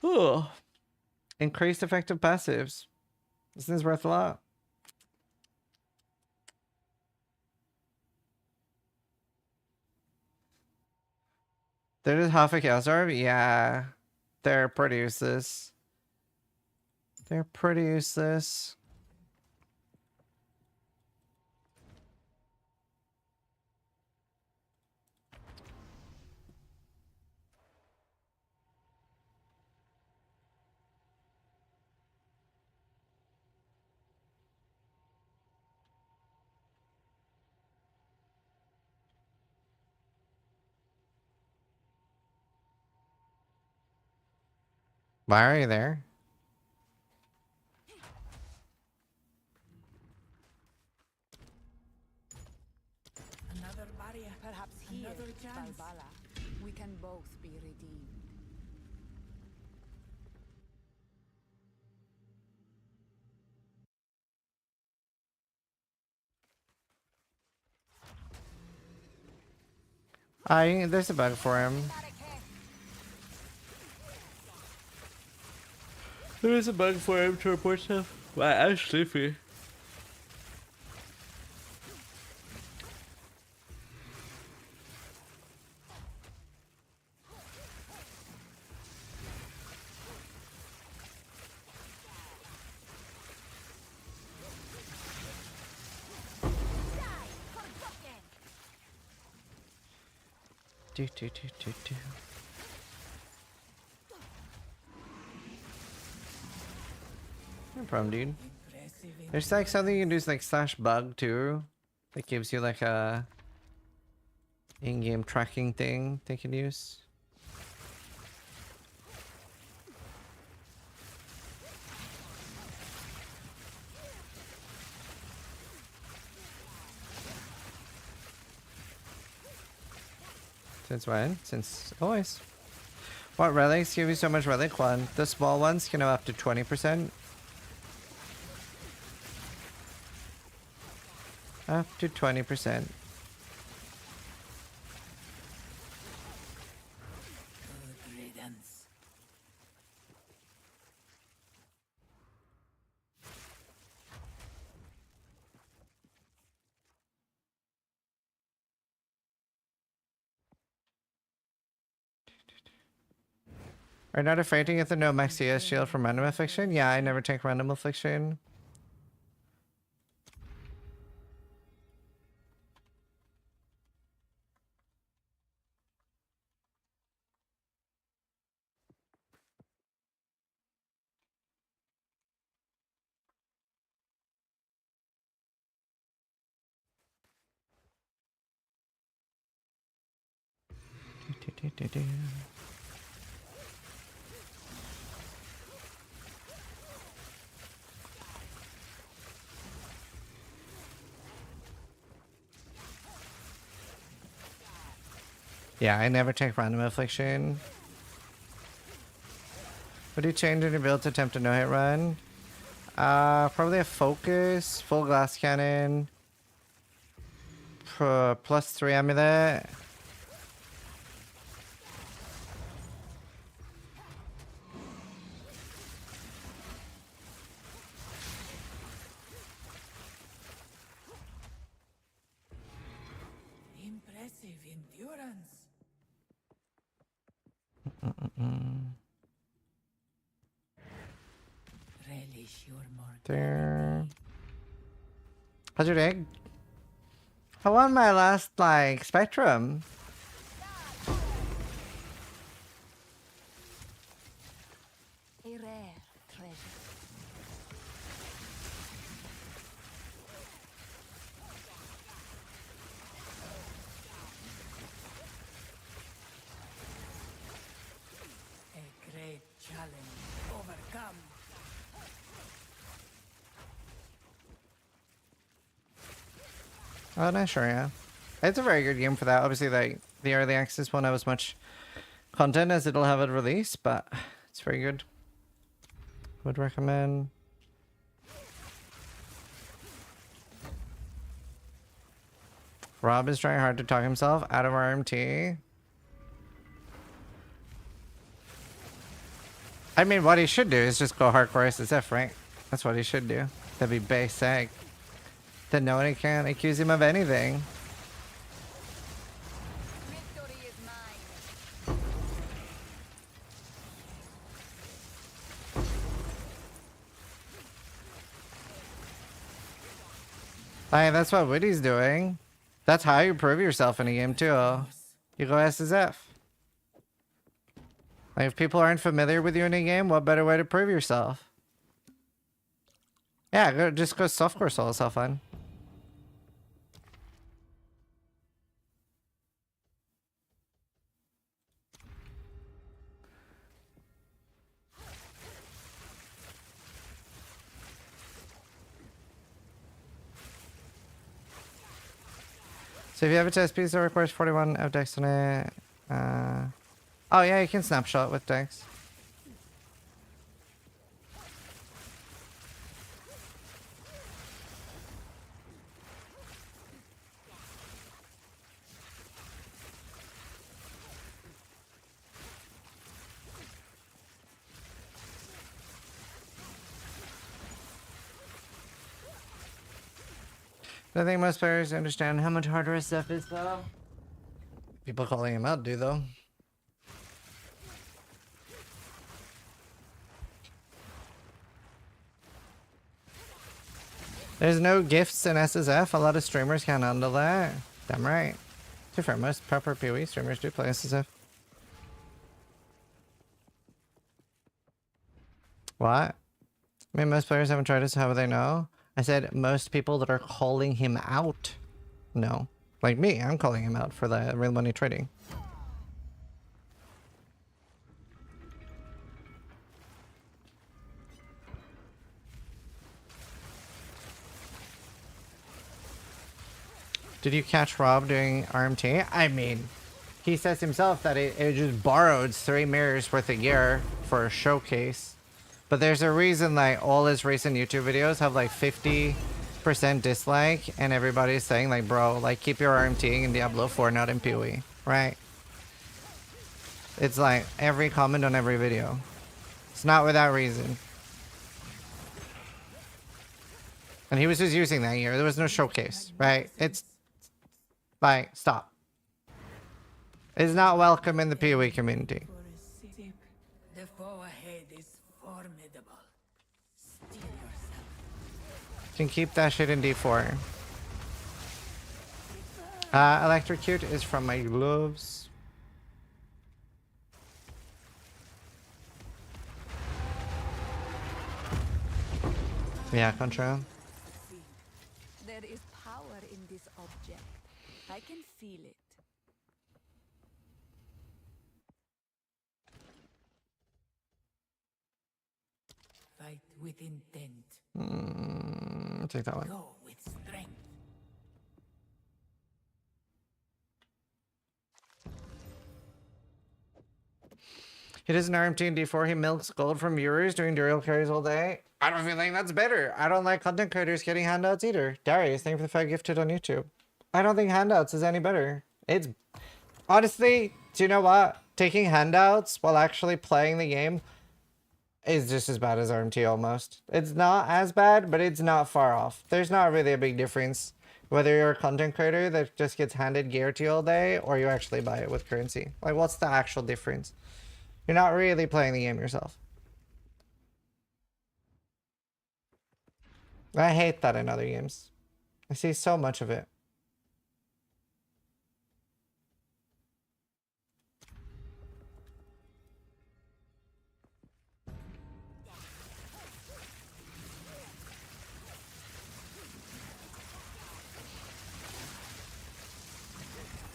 Ooh. Increased effective passives. This is worth a lot. They're just half a Chaos. Yeah. They're pretty useless. They're pretty useless. Why are you there? Another barrier. Perhaps here, Valhalla, we can both be redeemed. There's a bug for him. There is a bug for him to report stuff. Wow, I'm sleepy. Do. No problem, dude. There's like something you can do is like /bug too. That gives you like a in-game tracking thing they can use. Since when? Since always. What relics give you so much relic? One. The small ones can go up to 20%. Up to 20%. Are you not afraid to get the no max CS shield from random affliction? Yeah, I never take random affliction. Yeah, I never take random affliction. What do you change in your build to attempt a no-hit run? Probably a focus, full glass cannon, +3 amulet. Impressive endurance. Relish your There. How's your day? I won my last, like, Spectrum. A rare treasure. A great challenge overcome. Oh, nice, sure, yeah. It's a very good game for that. Obviously, like, the early access won't have as much content as it'll have at release, but it's very good. Would recommend. Rob is trying hard to talk himself out of RMT. I mean, what he should do is just go hardcore SSF, right? That's what he should do. That'd be basic. Then no one can accuse him of anything. Hey, that's what Woody's doing. That's how you prove yourself in a game too. You go SSF. Like, if people aren't familiar with you in a game, what better way to prove yourself? Yeah, just go softcore solo self fun. So if you have a test piece that requires 41 of dex on it, oh yeah, you can snapshot with dex. I think most players understand how much harder SF is, though. People calling him out do, though. There's no gifts in SSF. A lot of streamers can't handle that. Damn right. To be fair, most proper PoE streamers do play SSF. What? I mean, most players haven't tried it, so how would they know? I said most people that are calling him out. No. Like me, I'm calling him out for the real money trading. Did you catch Rob doing RMT? I mean, he says himself that it just borrowed 3 mirrors worth of gear for a showcase. But there's a reason like all his recent YouTube videos have like 50% dislike and everybody's saying like, bro, like keep your RMTing in Diablo 4, not in PoE, right? It's like every comment on every video. It's not without reason. And he was just using that gear. There was no showcase, right? It's like, stop. It's not welcome in the PoE community. The can keep that shit in D4. Electrocute is from my gloves. Yeah, control. There is power in this object. I can feel it. Fight with intent. I'll take that one. Go with strength. He doesn't RMT in D4. He milks gold from viewers doing dual carries all day. I don't feel like that's better. I don't like content creators getting handouts either. Darius, thank you for the 5 gifted on YouTube. I don't think handouts is any better. It's honestly, do you know what? Taking handouts while actually playing the game is just as bad as RMT almost. It's not as bad, but it's not far off. There's not really a big difference whether you're a content creator that just gets handed gear to you all day or you actually buy it with currency. Like, what's the actual difference? You're not really playing the game yourself. I hate that in other games. I see so much of it.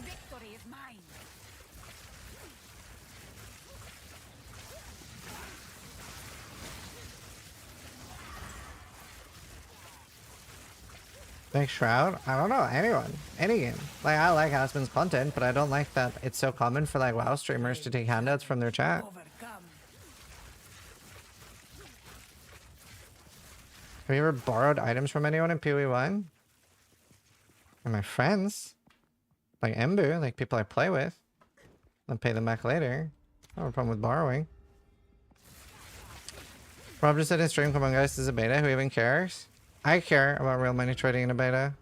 Victory is mine. Thanks, Shroud. I don't know, anyone. Any game. Like, I like Aspen's content, but I don't like that it's so common for, like, WoW streamers to take handouts from their chat. Have you ever borrowed items from anyone in PoE1? And my friends? Like Embu, like people I play with. I'll pay them back later. I don't have a problem with borrowing. Rob just said in stream, come on guys, this is a beta. Who even cares? I care about real money trading in a beta.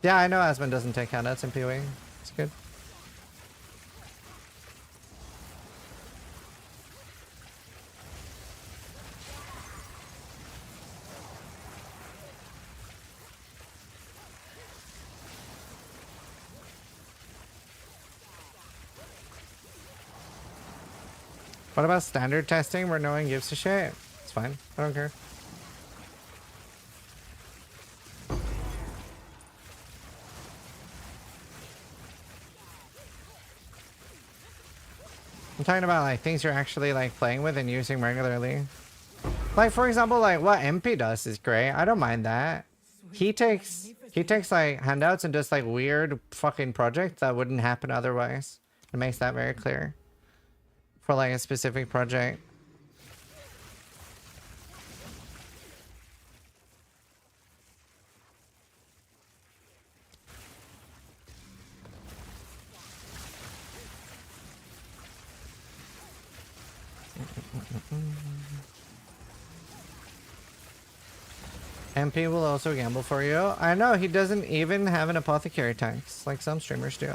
Yeah, I know Aspen doesn't take handouts in PoE. It's good. What about standard testing where no one gives a shit? It's fine. I don't care. I'm talking about like things you're actually like playing with and using regularly. Like for example, like what MP does is great. I don't mind that. He takes like handouts and does like weird fucking projects that wouldn't happen otherwise. It makes that very clear. For like a specific project. MP will also gamble for you. I know, he doesn't even have an apothecary tax like some streamers do.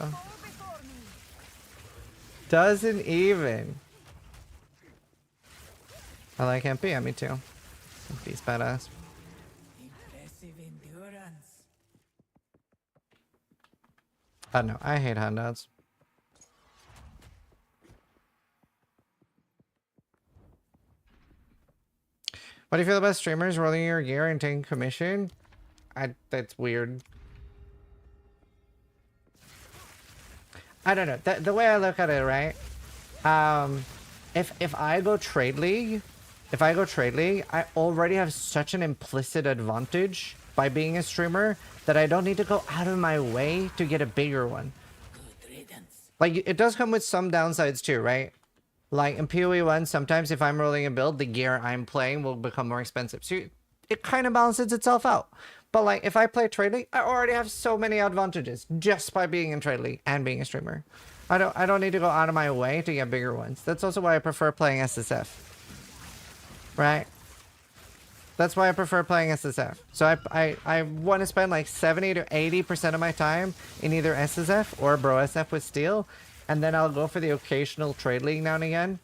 Doesn't even. I like MP, yeah, me too. MP's badass. Impressive endurance. I don't know, I hate handouts. What do you feel about streamers rolling your gear and taking commission? That's weird. I don't know. The way I look at it, right? If I go trade league, I already have such an implicit advantage by being a streamer that I don't need to go out of my way to get a bigger one. Like, it does come with some downsides too, right? Like in PoE1, sometimes if I'm rolling a build, the gear I'm playing will become more expensive. So it kind of balances itself out. But like, if I play trade league, I already have so many advantages just by being in trade league and being a streamer. I don't need to go out of my way to get bigger ones. That's also why I prefer playing SSF. Right? That's why I prefer playing SSF. So I want to spend like 70 to 80% of my time in either SSF or Bro SF with Steel. And then I'll go for the occasional trade league now and again.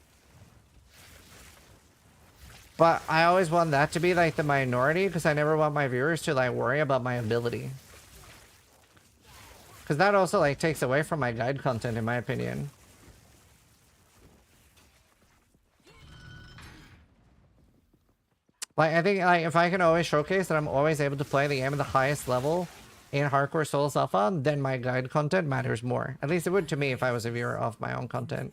But I always want that to be like the minority because I never want my viewers to like worry about my ability. Because that also like takes away from my guide content in my opinion. Like I think like if I can always showcase that I'm always able to play the game at the highest level in Hardcore Souls Alpha, then my guide content matters more. At least it would to me if I was a viewer of my own content.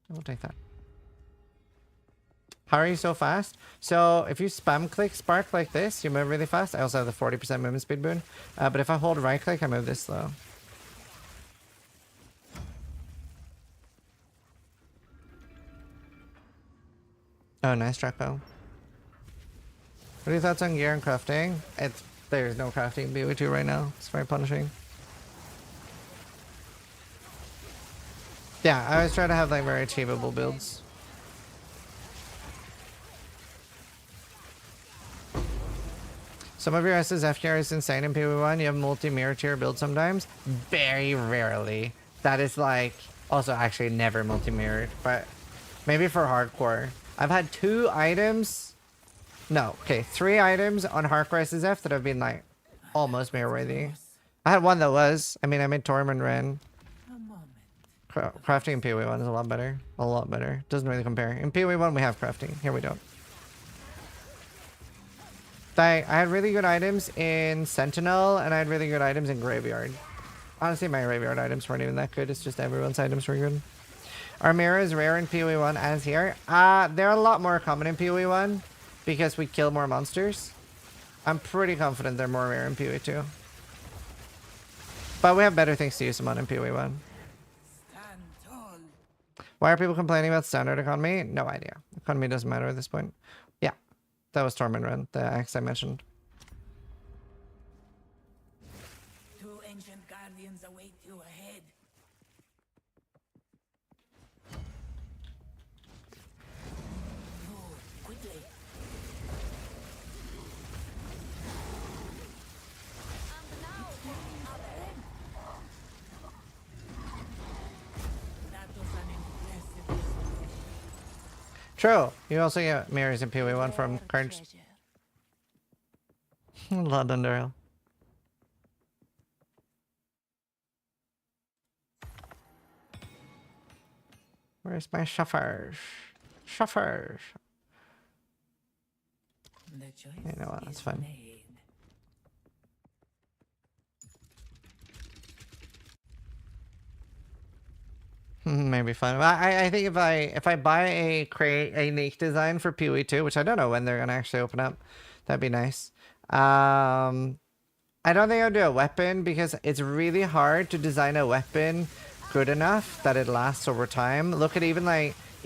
We'll take that. How are you so fast? So if you spam click Spark like this, you move really fast. I also have the 40% movement speed boon. But if I hold right click, I move this slow. Oh, nice Draco. What are your thoughts on gear and crafting? There's no crafting in BO2 right now. It's very punishing. Yeah, I always try to have like very achievable builds. Some of your SSF gear is insane in PvE1. You have multi-mirror tier build sometimes. Very rarely. That is like also actually never multi-mirrored, but maybe for hardcore. I've had 2 items. No, okay, 3 items on hardcore SSF that have been like almost mirror worthy. I had one that was. I mean, I made Tormund Ren. Crafting in PoE1 is a lot better. A lot better. Doesn't really compare. In PoE1 we have crafting. Here we don't. I had really good items in Sentinel and I had really good items in Graveyard. Honestly, my Graveyard items weren't even that good. It's just everyone's items were good. Are mirrors rare in PoE1 as here? They're a lot more common in PoE1 because we kill more monsters. I'm pretty confident they're more rare in PoE2. But we have better things to use them on in PoE1. Why are people complaining about standard economy? No idea. Economy doesn't matter at this point. Yeah, that was Tormund Ren, the axe I mentioned. 2 ancient guardians await you ahead. Move quickly. True. You also get mirrors in PoE1 from cards. London Durrell. Where's my shuffers? Shuffers. You know what? That's fine. Maybe fun. I think if I buy a unique design for PoE2, which I don't know when they're gonna actually open up, that'd be nice. I don't think I'll do a weapon because it's really hard to design a weapon good enough that it lasts over time. Look at even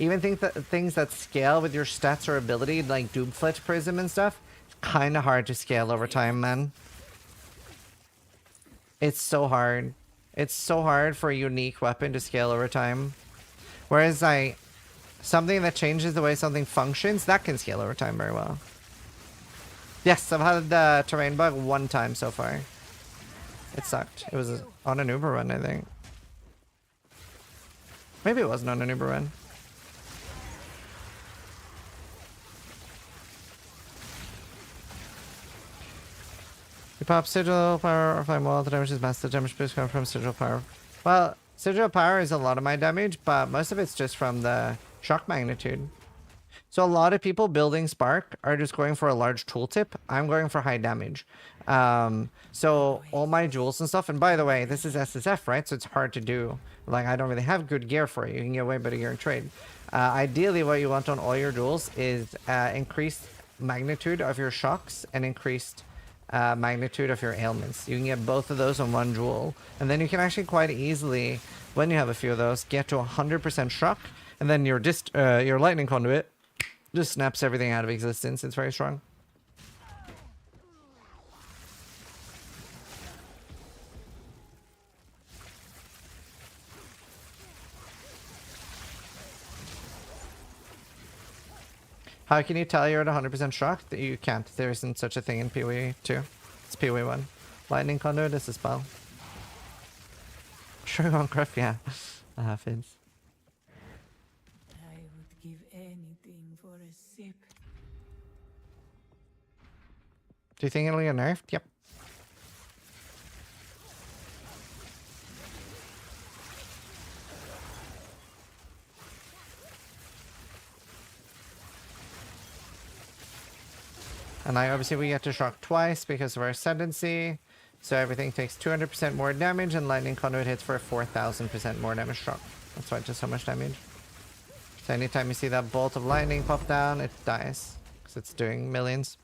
things that scale with your stats or ability, like Doomflit Prism and stuff. It's kind of hard to scale over time, man. It's so hard. It's so hard for a unique weapon to scale over time. Whereas like something that changes the way something functions, that can scale over time very well. Yes, I've had the terrain bug 1 time so far. It sucked. It was on an Uber run, I think. Maybe it wasn't on an Uber run. You pop sigil power or flame wall, the damage is mass, the damage boost comes from sigil power. Well, sigil power is a lot of my damage, but most of it's just from the shock magnitude. So a lot of people building Spark are just going for a large tooltip. I'm going for high damage. So all my jewels and stuff, and by the way, this is SSF, right? So it's hard to do. Like, I don't really have good gear for you. You can get way better gear in trade. Ideally, what you want on all your jewels is increased magnitude of your shocks and increased magnitude of your ailments. You can get both of those on 1 jewel, and then you can actually quite easily, when you have a few of those, get to 100% shock, and then your lightning conduit just snaps everything out of existence. It's very strong. How can you tell you're at 100% shock? That you can't. There isn't such a thing in PoE 2. It's PoE 1. Lightning conduit is a spell. Sure, on Cruff, yeah. Fizz. I would for a sip. Do you think it'll get nerfed? Yep. And like obviously we get to shock twice because of our ascendancy. So everything takes 200% more damage and lightning conduit hits for a 4000% more damage shock. That's why it does so much damage. So anytime you see that bolt of lightning pop down, it dies. Because it's doing millions.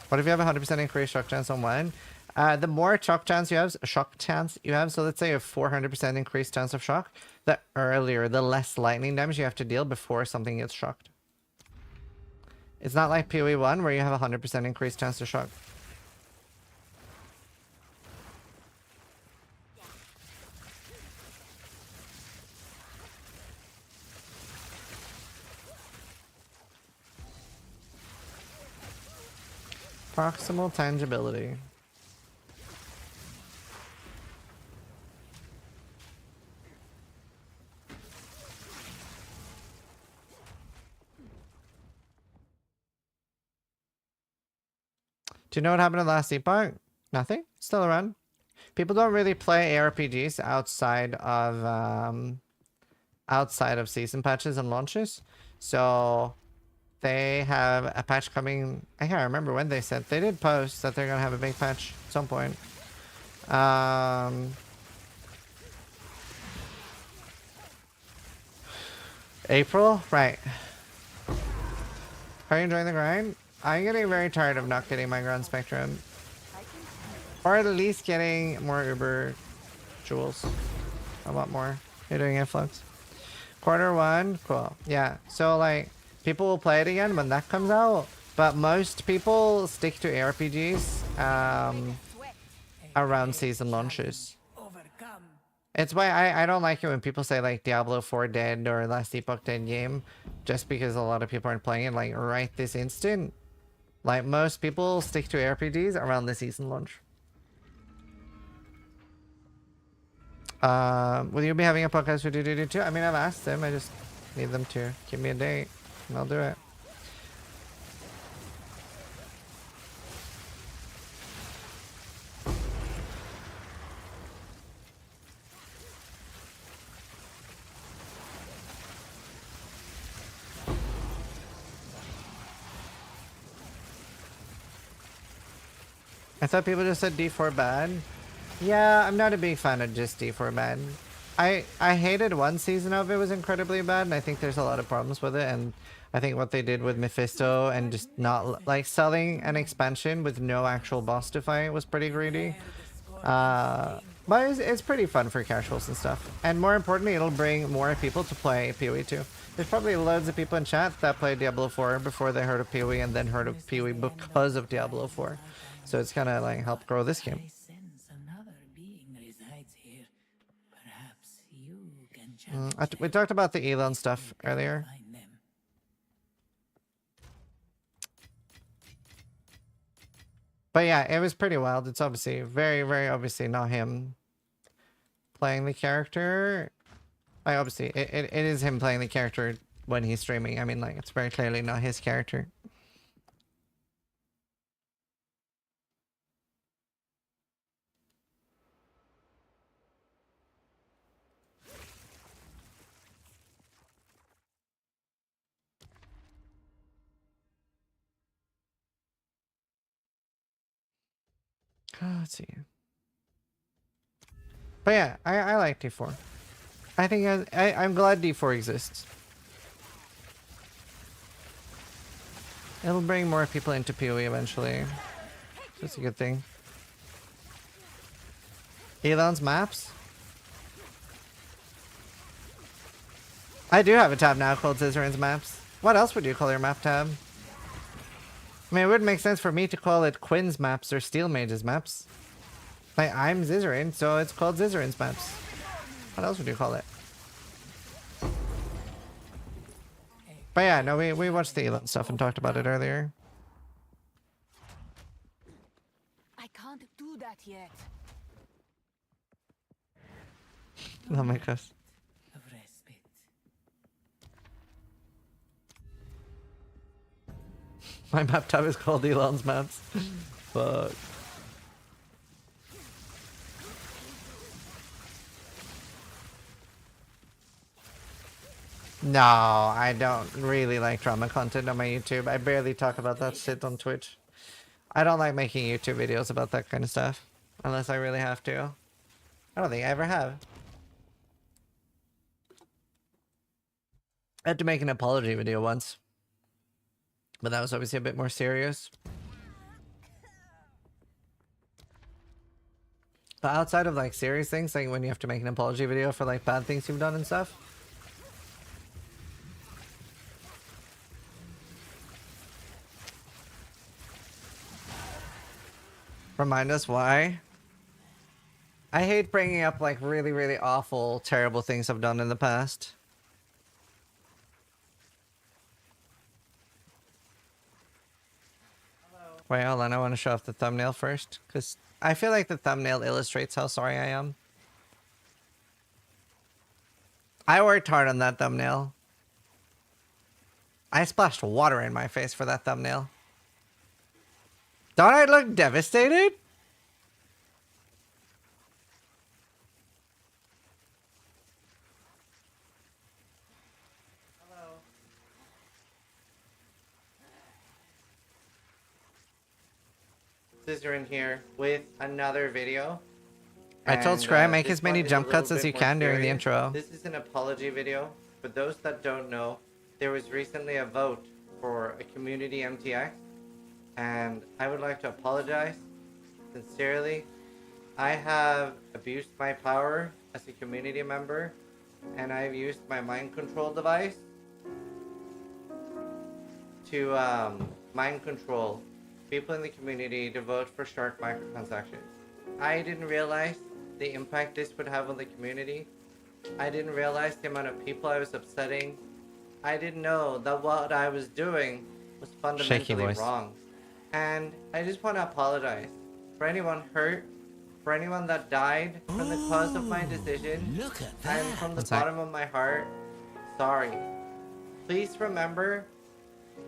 What if you have a 100% increased shock chance on one? The more shock chance you have, so let's say you have 400% increased chance of shock, the earlier, the less lightning damage you have to deal before something gets shocked. It's not like PoE 1 where you have a 100% increased chance to shock. Proximal tangibility. Do you know what happened in the last epoch? Nothing. Still around. People don't really play ARPGs outside of season patches and launches. So they have a patch coming. I can't remember when they said. They did post that they're gonna have a big patch at some point. April? Right. Are you enjoying the grind? I'm getting very tired of not getting my ground spectrum. Or at least getting more Uber jewels. I want more. You're doing influx. Quarter 1, cool. Yeah, so like people will play it again when that comes out, but most people stick to ARPGs around season launches. It's why I don't like it when people say like Diablo 4 dead or Last Epoch dead game, just because a lot of people aren't playing it like right this instant. Like most people stick to ARPGs around the season launch. Will you be having a podcast with DDD too? I mean, I've asked them. I just need them to give me a date, and I'll do it. I thought people just said D4 bad. Yeah, I'm not a big fan of just D4 bad. I hated one season of it was incredibly bad, and I think there's a lot of problems with it, and I think what they did with Mephisto and just not like selling an expansion with no actual boss to fight was pretty greedy. But it's pretty fun for casuals and stuff. And more importantly, it'll bring more people to play PoE too. There's probably loads of people in chat that played Diablo 4 before they heard of PoE and then heard of PoE because of Diablo 4. So it's kind of like helped grow this game. We talked about the Elon stuff earlier. But yeah, it was pretty wild. It's obviously very, very obviously not him playing the character. Like obviously, it is him playing the character when he's streaming. I mean, like it's very clearly not his character. Let's see. But yeah, I like D4. I think I'm glad D4 exists. It'll bring more people into PoE eventually. That's a good thing. Elon's maps? I do have a tab now called Zizaran's maps. What else would you call your map tab? I mean, it would make sense for me to call it Quinn's maps or Steel Mage's maps. Like, I'm Zizaran, so it's called Zizaran's maps. What else would you call it? But yeah, no, we watched the Elon stuff and talked about it earlier. I can't do that yet. Oh my gosh. My map type is called Elon's maps. Fuck. No, I don't really like drama content on my YouTube. I barely talk about that shit on Twitch. I don't like making YouTube videos about that kind of stuff. Unless I really have to. I don't think I ever have. I had to make an apology video once. But that was obviously a bit more serious. But outside of like serious things, like when you have to make an apology video for like bad things you've done and stuff. Remind us why. I hate bringing up like really, really awful, terrible things I've done in the past. Wait, hold on. I want to show off the thumbnail first, because I feel like the thumbnail illustrates how sorry I am. I worked hard on that thumbnail. I splashed water in my face for that thumbnail. Don't I look devastated? Hello. Zizaran here with another video. I told Scry make as many jump cuts as you can during the intro. This is an apology video. For those that don't know, there was recently a vote for a community MTX. And I would like to apologize sincerely. I have abused my power as a community member, and I've used my mind control device to mind control people in the community to vote for Shark microtransactions. I didn't realize the impact this would have on the community. I didn't realize the amount of people I was upsetting. I didn't know that what I was doing was fundamentally wrong. And I just want to apologize for anyone hurt, for anyone that died from the cause of my decision, and from the bottom of my heart, sorry. Please remember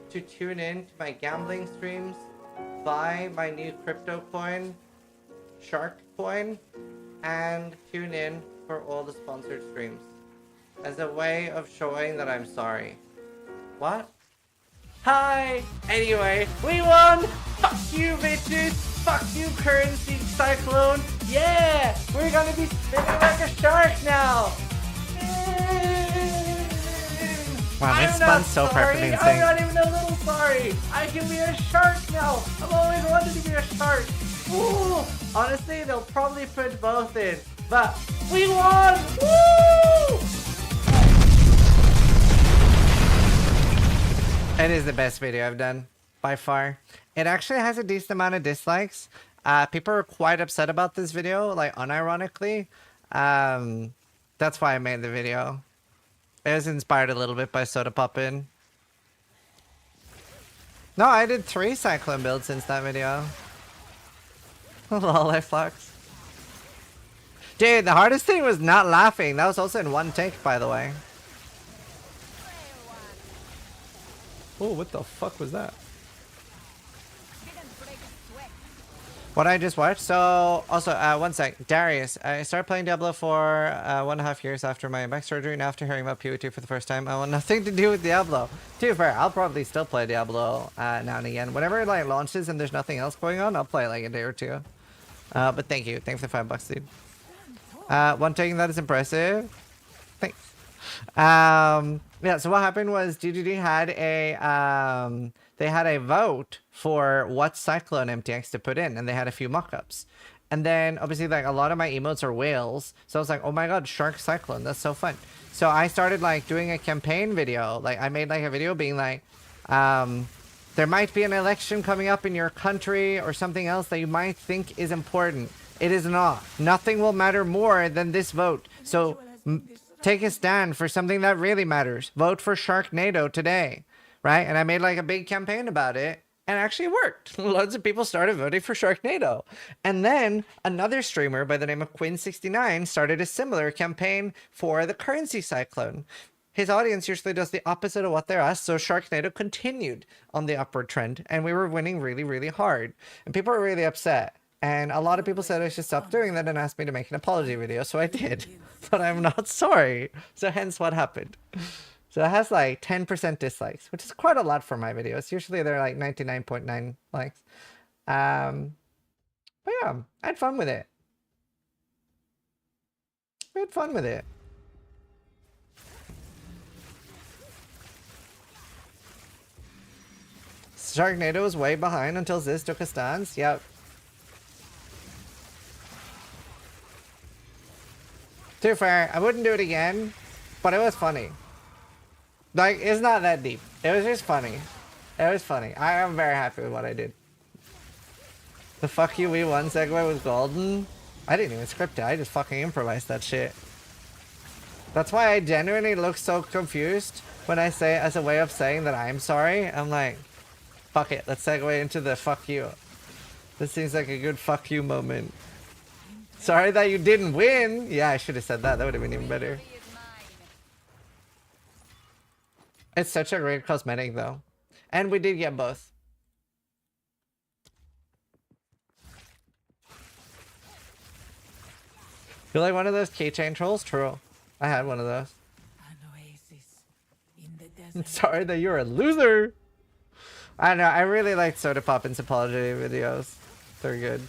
to tune in to my gambling streams, buy my new crypto coin, Shark Coin, and tune in for all the sponsored streams as a way of showing that I'm sorry. What? Hi! Anyway, we won! Fuck you, bitches! Fuck you, currency cyclone! Yeah! We're gonna be spinning like a shark now! Wow, this spun so perfectly insane. I'm not even a little sorry! I can be a shark now! I've always wanted to be a shark! Ooh! Honestly, they'll probably put both in. But we won! Woo! It is the best video I've done, by far. It actually has a decent amount of dislikes. People are quite upset about this video, like unironically. That's why I made the video. It was inspired a little bit by Soda Poppin'. No, I did 3 Cyclone builds since that video. Lol, I flux. Dude, the hardest thing was not laughing. That was also in one take, by the way. Oh, what the fuck was that? What I just watched? So, also, one sec. Darius, I started playing Diablo for 1.5 years after my back surgery, and after hearing about PvP for the first time, I want nothing to do with Diablo. To be fair, I'll probably still play Diablo now and again. Whenever it like launches and there's nothing else going on, I'll play like a day or two. But thank you. Thanks for the $5, dude. One taking that is impressive. Thanks. Yeah, so what happened was DGD had a they had a vote for what Cyclone MTX to put in, and they had a few mock-ups. And then obviously like a lot of my emotes are whales, so I was like, oh my god, Shark Cyclone, that's so fun. So I started like doing a campaign video. Like I made like a video being like, there might be an election coming up in your country or something else that you might think is important. It is not. Nothing will matter more than this vote. So take a stand for something that really matters. Vote for Sharknado today, right? And I made like a big campaign about it, and it actually worked. Loads of people started voting for Sharknado. And then another streamer by the name of Quinn69 started a similar campaign for the currency cyclone. his audience usually does the opposite of what they're asked, so Sharknado continued on the upward trend, and we were winning really, really hard. And people were really upset. And a lot of people said I should stop doing that and asked me to make an apology video, so I did. But I'm not sorry. So hence what happened. So it has like 10% dislikes, which is quite a lot for my videos. Usually they're like 99.9 likes. But yeah, I had fun with it. We had fun with it. Sharknado was way behind until Ziz took a stance. Yep. To be fair, I wouldn't do it again, but it was funny. Like, it's not that deep. It was just funny. It was funny. I am very happy with what I did. The fuck you we won segue was golden. I didn't even script it. I just fucking improvised that shit. That's why I genuinely look so confused when I say as a way of saying that I'm sorry. I'm like, fuck it. Let's segue into the fuck you. This seems like a good fuck you moment. Sorry that you didn't win. Yeah, I should have said that. That would have been even better. It's such a great cosmetic though. And we did get both. You're like one of those keychain trolls? True. I had one of those. I'm sorry that you're a loser. I don't know. I really like Soda Poppin's apology videos. They're good.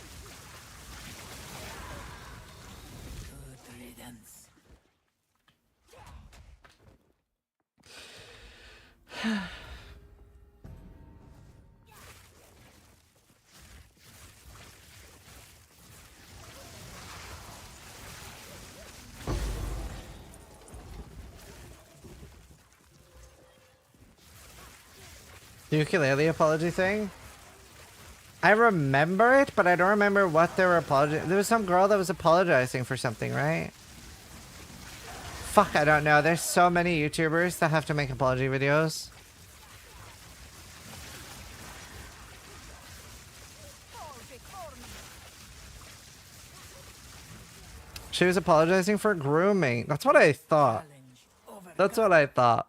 The ukulele apology thing? I remember it, but I don't remember what they were apologizing. There was some girl that was apologizing for something, right? Fuck, I don't know. There's so many YouTubers that have to make apology videos. She was apologizing for grooming. That's what I thought. That's what I thought.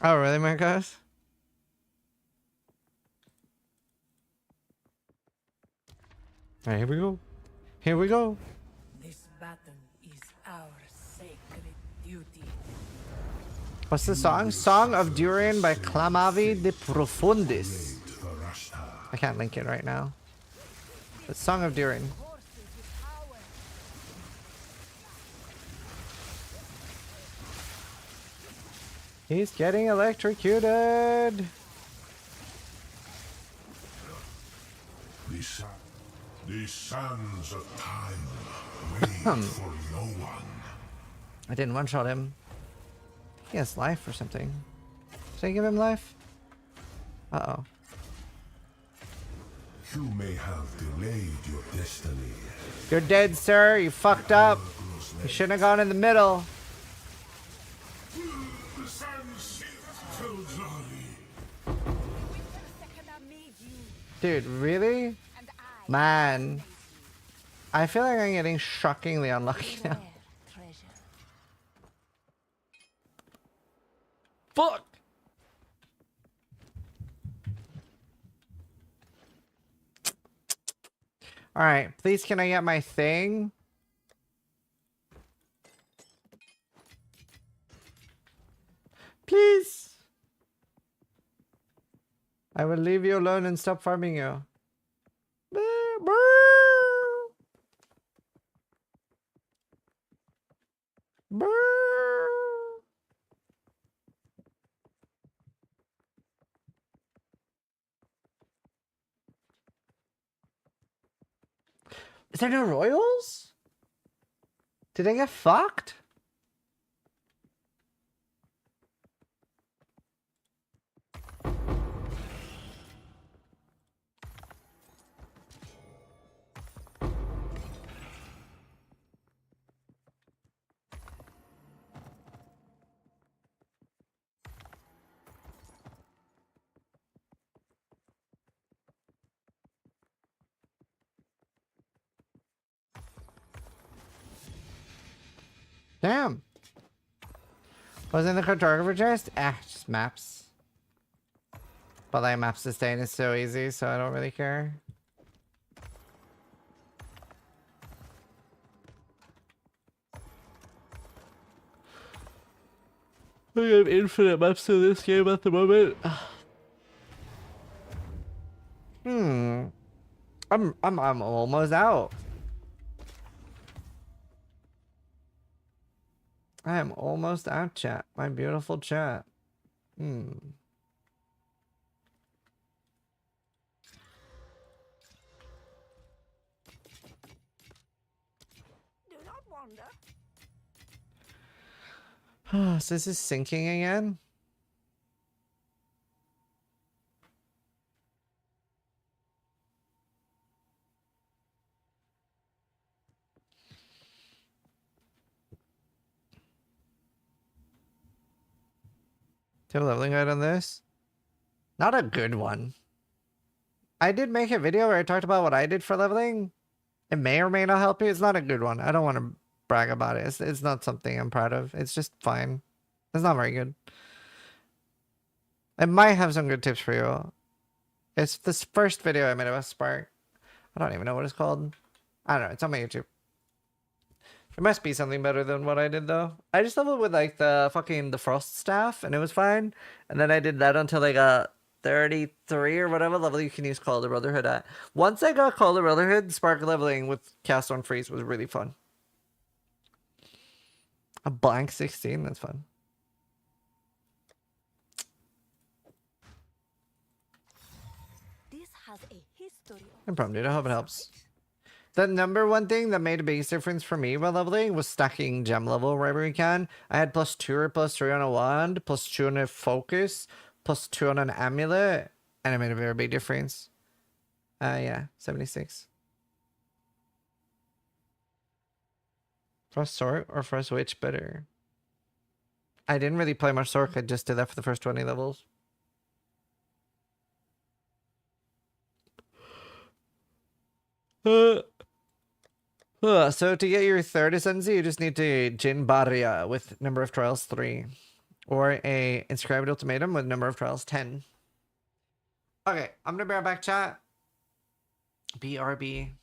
Oh, really, Marcos? Alright, here we go. Here we go. This battle is our sacred duty. What's the song? Song of Durian by Clamavi de Profundis. I can't link it right now. But Song of Durian. He's getting electrocuted. These sands of time wait for no one. I didn't one-shot him. He has life or something. Did I give him life? Uh-oh. You may have delayed your destiny. You're dead, sir. You fucked up. You shouldn't have gone in the middle. The sands tell Jolly. Dude, really? Man. I feel like I'm getting shockingly unlucky now. Fuck! Alright, please can I get my thing? Please! I will leave you alone and stop farming you. Is there no royals? Did I get fucked? Damn. Was in the cartographer chest? Ah, just maps. But like map sustain is so easy, so I don't really care. I have infinite maps in this game at the moment. I'm almost out. I am almost out, chat. My beautiful chat. Do not wander. So this is sinking again? Do you have a leveling guide on this? Not a good one. I did make a video where I talked about what I did for leveling. It may or may not help you. It's not a good one. I don't want to brag about it. It's not something I'm proud of. It's just fine. It's not very good. I might have some good tips for you. It's this first video I made about Spark. I don't even know what it's called. I don't know. It's on my YouTube. It must be something better than what I did though. I just leveled with like the frost staff and it was fine. And then I did that until I got 33 or whatever level you can use Call of the Brotherhood at. Once I got Call of the Brotherhood, Spark leveling with Cast on Freeze was really fun. A blank 16, that's fun. This has a history. No problem, dude. I hope it helps. The number one thing that made a biggest difference for me while leveling was stacking gem level wherever we can. I had +2 or +3 on a wand, +2 on a focus, +2 on an amulet, and it made a very big difference. Yeah, 76. Frost Sword or Frost Witch better? I didn't really play much Sork, I just did that for the first 20 levels. So to get your third ascendancy, you just need to Jin Barya with number of trials 3. Or a inscribed ultimatum with number of trials 10. Okay, I'm gonna be right back, chat. BRB.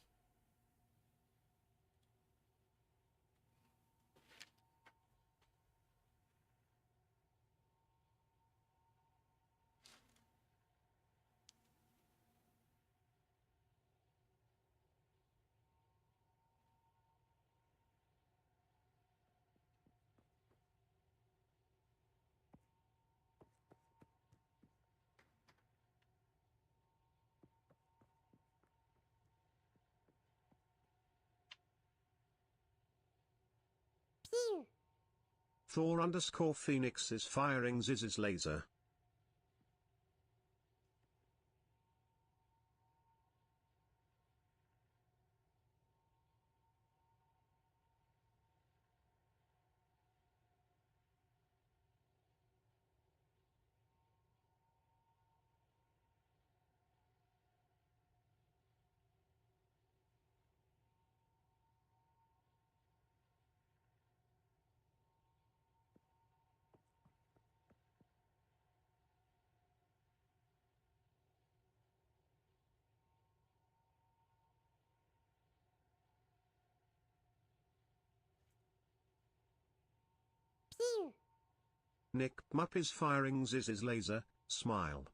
Thor_Phoenix is firing Ziz's laser. Nick Mupp is firing Ziz's laser, smile.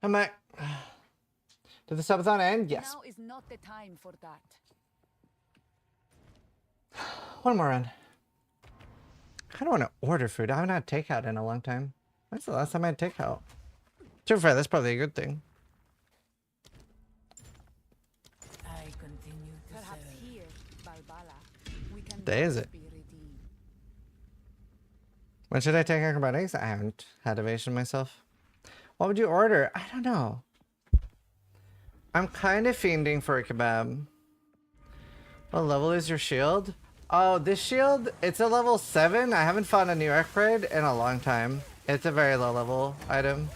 I'm like, did the subathon end? Yes. Now is not the time for that. One more run. I kind of want to order food. I haven't had takeout in a long time. When's the last time I had takeout? To be fair, that's probably a good thing. I continue to Perhaps serve. here, Balbala, we can Day is it? be redeemed. When should I take acrobatics? I haven't had evasion myself. What would you order? I don't know. I'm kind of fiending for a kebab. What level is your shield? Oh, this shield, it's a level 7. I haven't found a new upgrade in a long time. It's a very low level item.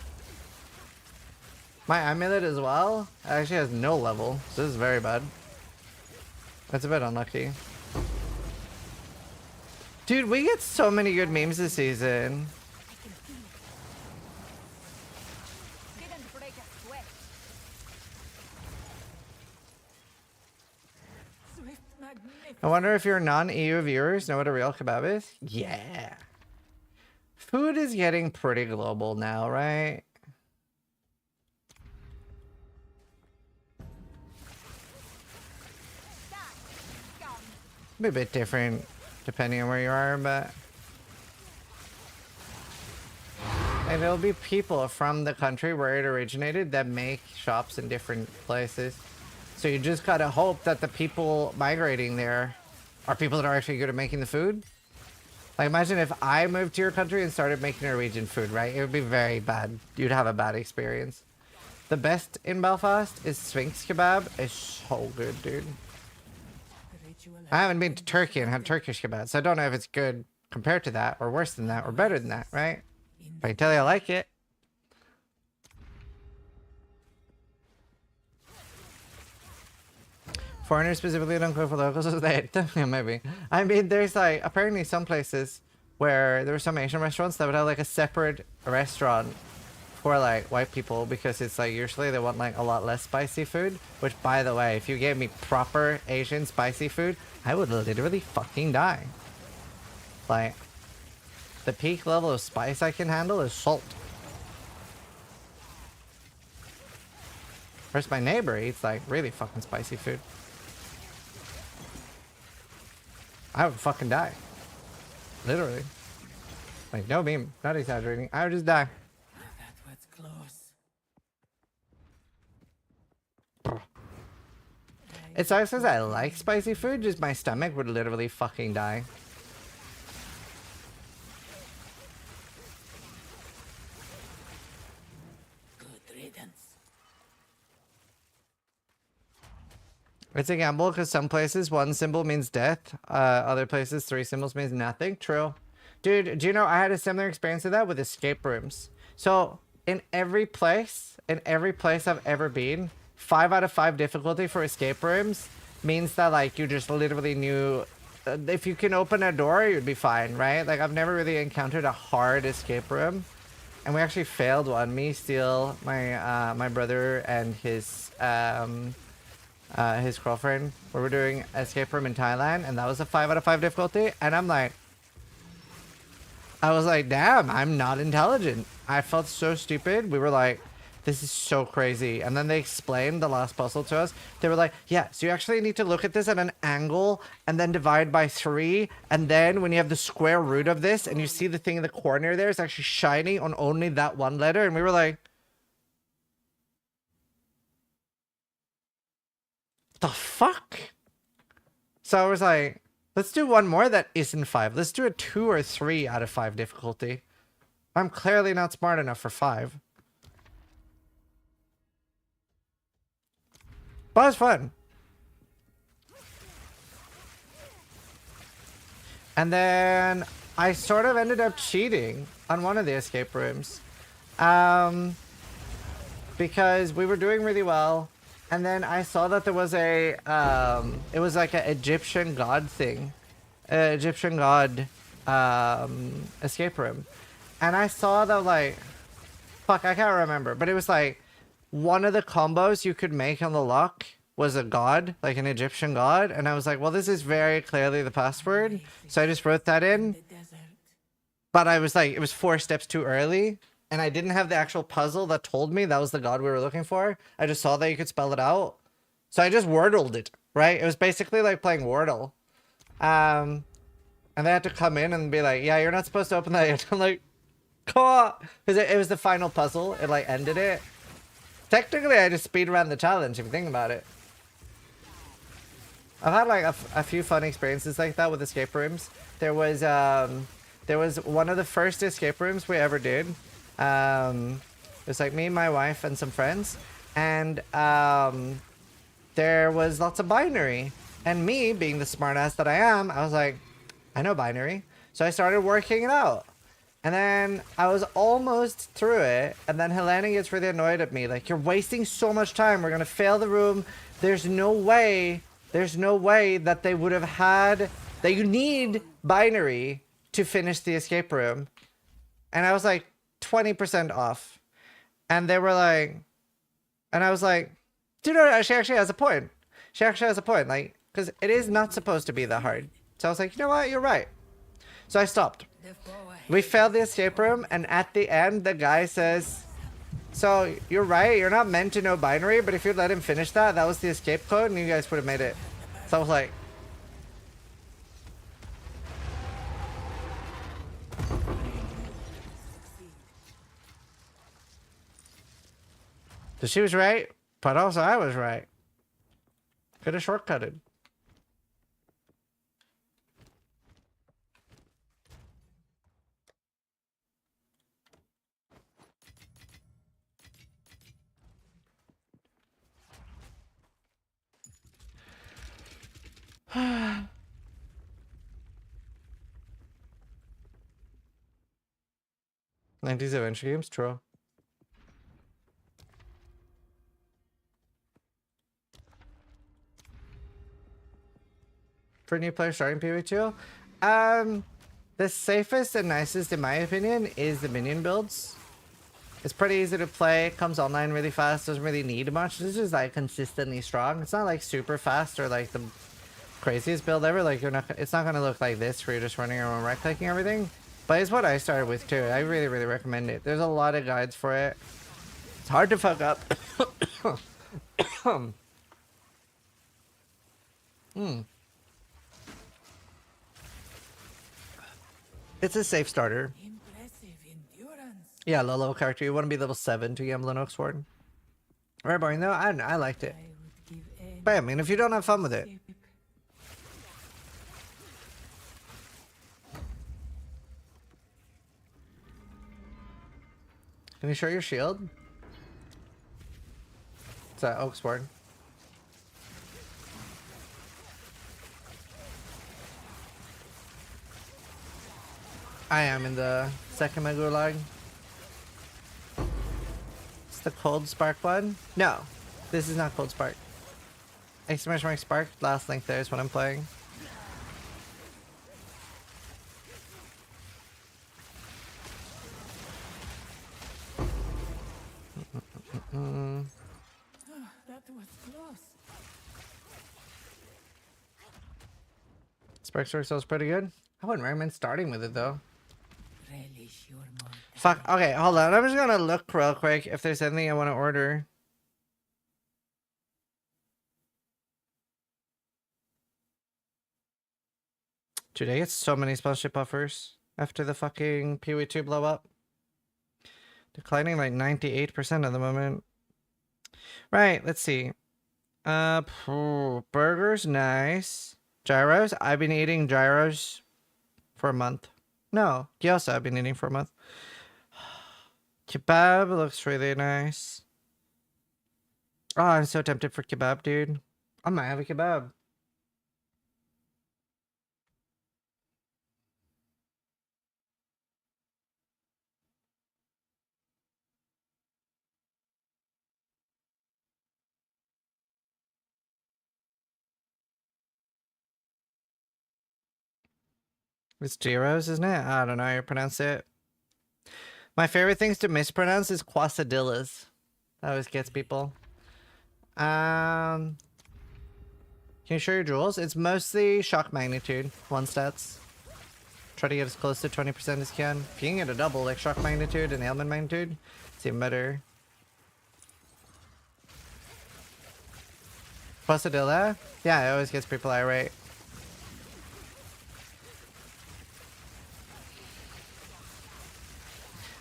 My amulet as well actually has no level. So this is very bad. That's a bit unlucky. Dude, we get so many good memes this season. Didn't break a sweat. Swift, magnificent. I wonder if your non-EU viewers know what a real kebab is? Yeah. Food is getting pretty global now, right? Be a bit different depending on where you are, but... And there'll be people from the country where it originated that make shops in different places. So you just gotta hope that the people migrating there are people that are actually good at making the food. Like, imagine if I moved to your country and started making Norwegian food, right? It would be very bad. You'd have a bad experience. The best in Belfast is Sphinx kebab. It's so good, dude. I haven't been to Turkey and had Turkish kebab, so I don't know if it's good compared to that, or worse than that, or better than that, right? But I can tell you I like it. Foreigners specifically don't cook for locals, so they yeah, maybe. I mean, there's like apparently some places where there were some Asian restaurants that would have like a separate restaurant for like white people, because it's like usually they want like a lot less spicy food. Which, by the way, if you gave me proper Asian spicy food, I would literally fucking die. Like, the peak level of spice I can handle is salt. Whereas my neighbor eats like really fucking spicy food. I would fucking die. Literally. Like, no meme. Not exaggerating. I would just die. That was close. It sucks because I like spicy food, just my stomach would literally fucking die. Good riddance. It's a gamble because some places 1 symbol means death. Other places 3 symbols means nothing. True. Dude, do you know I had a similar experience to that with escape rooms? So in every place I've ever been, 5 out of 5 difficulty for escape rooms means that like you just literally knew if you can open a door, you'd be fine, right? Like, I've never really encountered a hard escape room. And we actually failed one. Me, Steel, my brother, and his girlfriend, where we're doing escape room in Thailand, and that was a 5 out of 5 difficulty. And I was like, damn, I'm not intelligent. I felt so stupid. We were like, this is so crazy. And then they explained the last puzzle to us. They were like, yeah, so you actually need to look at this at an angle and then divide by 3. And then when you have the square root of this and you see the thing in the corner there, it's actually shiny on only that one letter. And we were like, the fuck? So I was like, let's do one more that isn't 5. Let's do a 2 or 3 out of 5 difficulty. I'm clearly not smart enough for 5. But it was fun. And then I sort of ended up cheating on one of the escape rooms. Because we were doing really well. And then I saw that there was a, it was like an Egyptian god thing. Egyptian god escape room. And I saw that, like, fuck, I can't remember. But it was like, one of the combos you could make on the lock was a god, like an Egyptian god. And I was like, well, this is very clearly the password. So I just wrote that in. But I was like, it was 4 steps too early. and I didn't have the actual puzzle that told me that was the god we were looking for. I just saw that you could spell it out. So I just wordled it, right? It was basically like playing Wordle. And they had to come in and be like, yeah, you're not supposed to open that yet. I'm like, come on. Because it was the final puzzle. It like ended it. Technically, I just speed ran the challenge if you think about it. I've had like a few fun experiences like that with escape rooms. There was one of the first escape rooms we ever did. It was like me, my wife, and some friends. And there was lots of binary. And me, being the smartass that I am, I was like, I know binary. So I started working it out. And then I was almost through it. And then Helena gets really annoyed at me. Like, you're wasting so much time. We're going to fail the room. There's no way that they would have had... That you need binary to finish the escape room. And I was like 20% off. And they were like... And I was like, dude, no, she actually has a point. She actually has a point. Like, because it is not supposed to be that hard. So I was like, you know what? You're right. So I stopped. We failed the escape room. And at the end, the guy says... So, you're right, you're not meant to know binary, but if you'd let him finish that, that was the escape code, and you guys would have made it. So I was like... So she was right, but also I was right. Could have shortcutted. '90s adventure games, true. For new players starting PvE2, the safest and nicest, in my opinion, is the minion builds. It's pretty easy to play, comes online really fast, doesn't really need much. This is like consistently strong. It's not like super fast or like the craziest build ever. Like it's not gonna look like this where you're just running around right clicking everything. But it's what I started with too. I really recommend it. There's a lot of guides for it. It's hard to fuck up. It's a safe starter. Yeah, low level character. You want to be level 7 to get Lennox Sword. Very boring though. I liked it. But I mean, if you don't have fun with it. Can you show your shield? It's that oak sword. I am in the Sekhema gulag. It's the cold spark one? No, this is not cold spark. Exclamation mark spark. Last link there is what I'm playing. That was close. Spark Sword sounds pretty good. I wouldn't recommend starting with it though. Fuck. Okay, hold on. I'm just gonna look real quick if there's anything I want to order. Dude, I get so many sponsorship offers after the fucking PoE2 blow up. Declining like 98% at the moment. Right, let's see. Burgers, nice. Gyros, I've been eating gyros for a month. No, gyoza I've been eating for a month. Kebab looks really nice. Oh, I'm so tempted for kebab, dude. I might have a kebab. It's gyros, isn't it? I don't know how you pronounce it. My favorite things to mispronounce is quesadillas. That always gets people. Can you show your jewels? It's mostly shock magnitude, 1 stats. Try to get as close to 20% as you can. If you can get a double, like shock magnitude and ailment magnitude, it's even better. Posadilla? Yeah, it always gets people irate.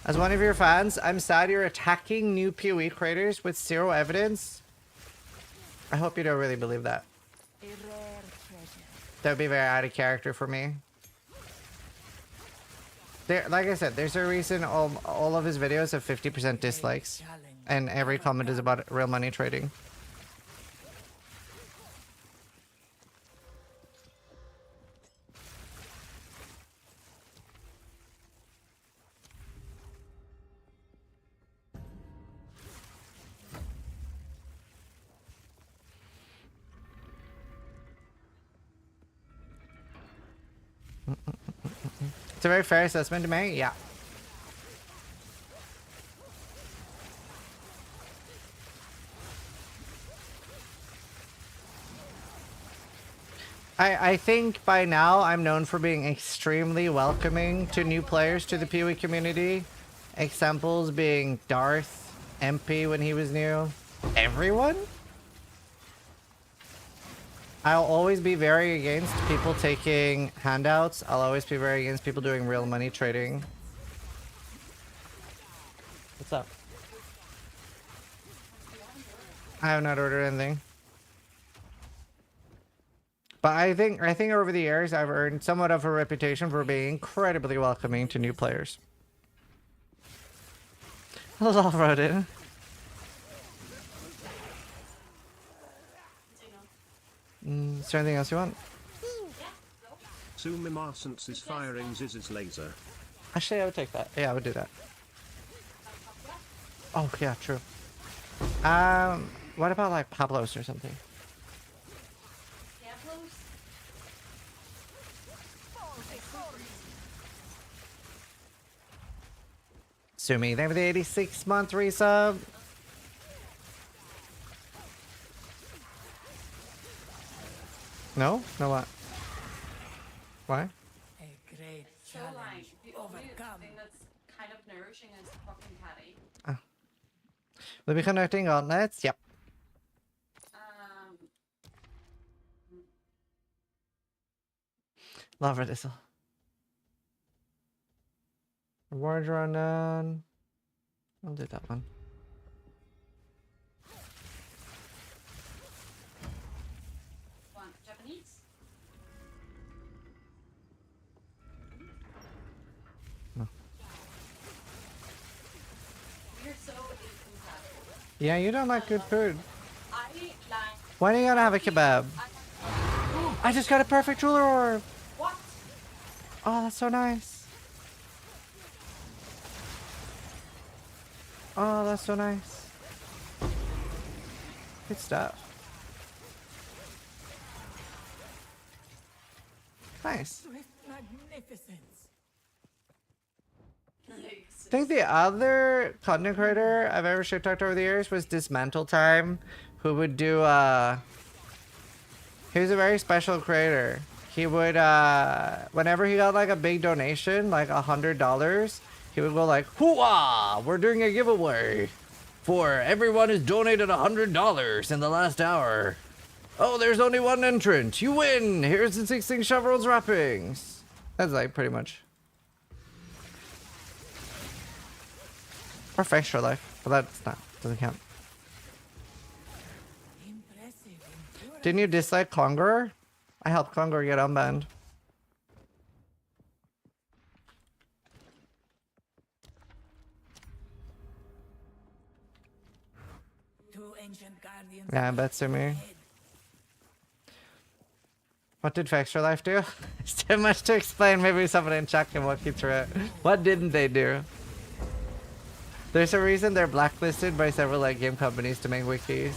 As one of your fans, I'm sad you're attacking new PoE creators with zero evidence. I hope you don't really believe that. That would be very out of character for me. There, like I said, there's a reason all of his videos have 50% dislikes, and every comment is about real money trading. It's a very fair assessment to make, yeah. I think by now I'm known for being extremely welcoming to new players to the PoE community. Examples being Darth, MP when he was new, everyone. I'll always be very against people taking handouts. I'll always be very against people doing real money trading. What's up? I have not ordered anything. But I think over the years I've earned somewhat of a reputation for being incredibly welcoming to new players. Hello, Rodin. Is there anything else you want? Sumimarsence is firing Ziz's laser. Actually, I would take that. Yeah, I would do that. Oh, yeah, true. What about like Pablo's or something? Sumi, thank you for the 86-month resub. No? No what? Why? A great challenge. The only thing that's kind of nourishing is fucking patty. Ah. We'll be connecting gauntlets. Yep. Love Redisel. Reward run down. I'll do that one. Japanese? No. You're so incompatible. Yeah, you don't like good food. I like. When are you gonna have a kebab? I just got a perfect ruler orb. What? Oh, that's so nice. Oh, that's so nice. Good stuff. Nice. Magnificence. I think the other content creator I've ever shit talked over the years was Dismantle Time, who would do he was a very special creator. He would whenever he got like a big donation, like $100, he would go like, "Hooah! We're doing a giveaway for everyone who's donated $100 in the last hour. Oh, there's only one entrant. You win. Here's the 16 Chevron's wrappings." That's like pretty much. Or Extra Life, but that's not, doesn't count. Didn't you dislike Conqueror? I helped Conqueror get unbanned. Yeah, I bet Sumi. What did Extra Life do? It's too much to explain. Maybe someone in chat can walk you through it. What didn't they do? There's a reason they're blacklisted by several like game companies to make wikis.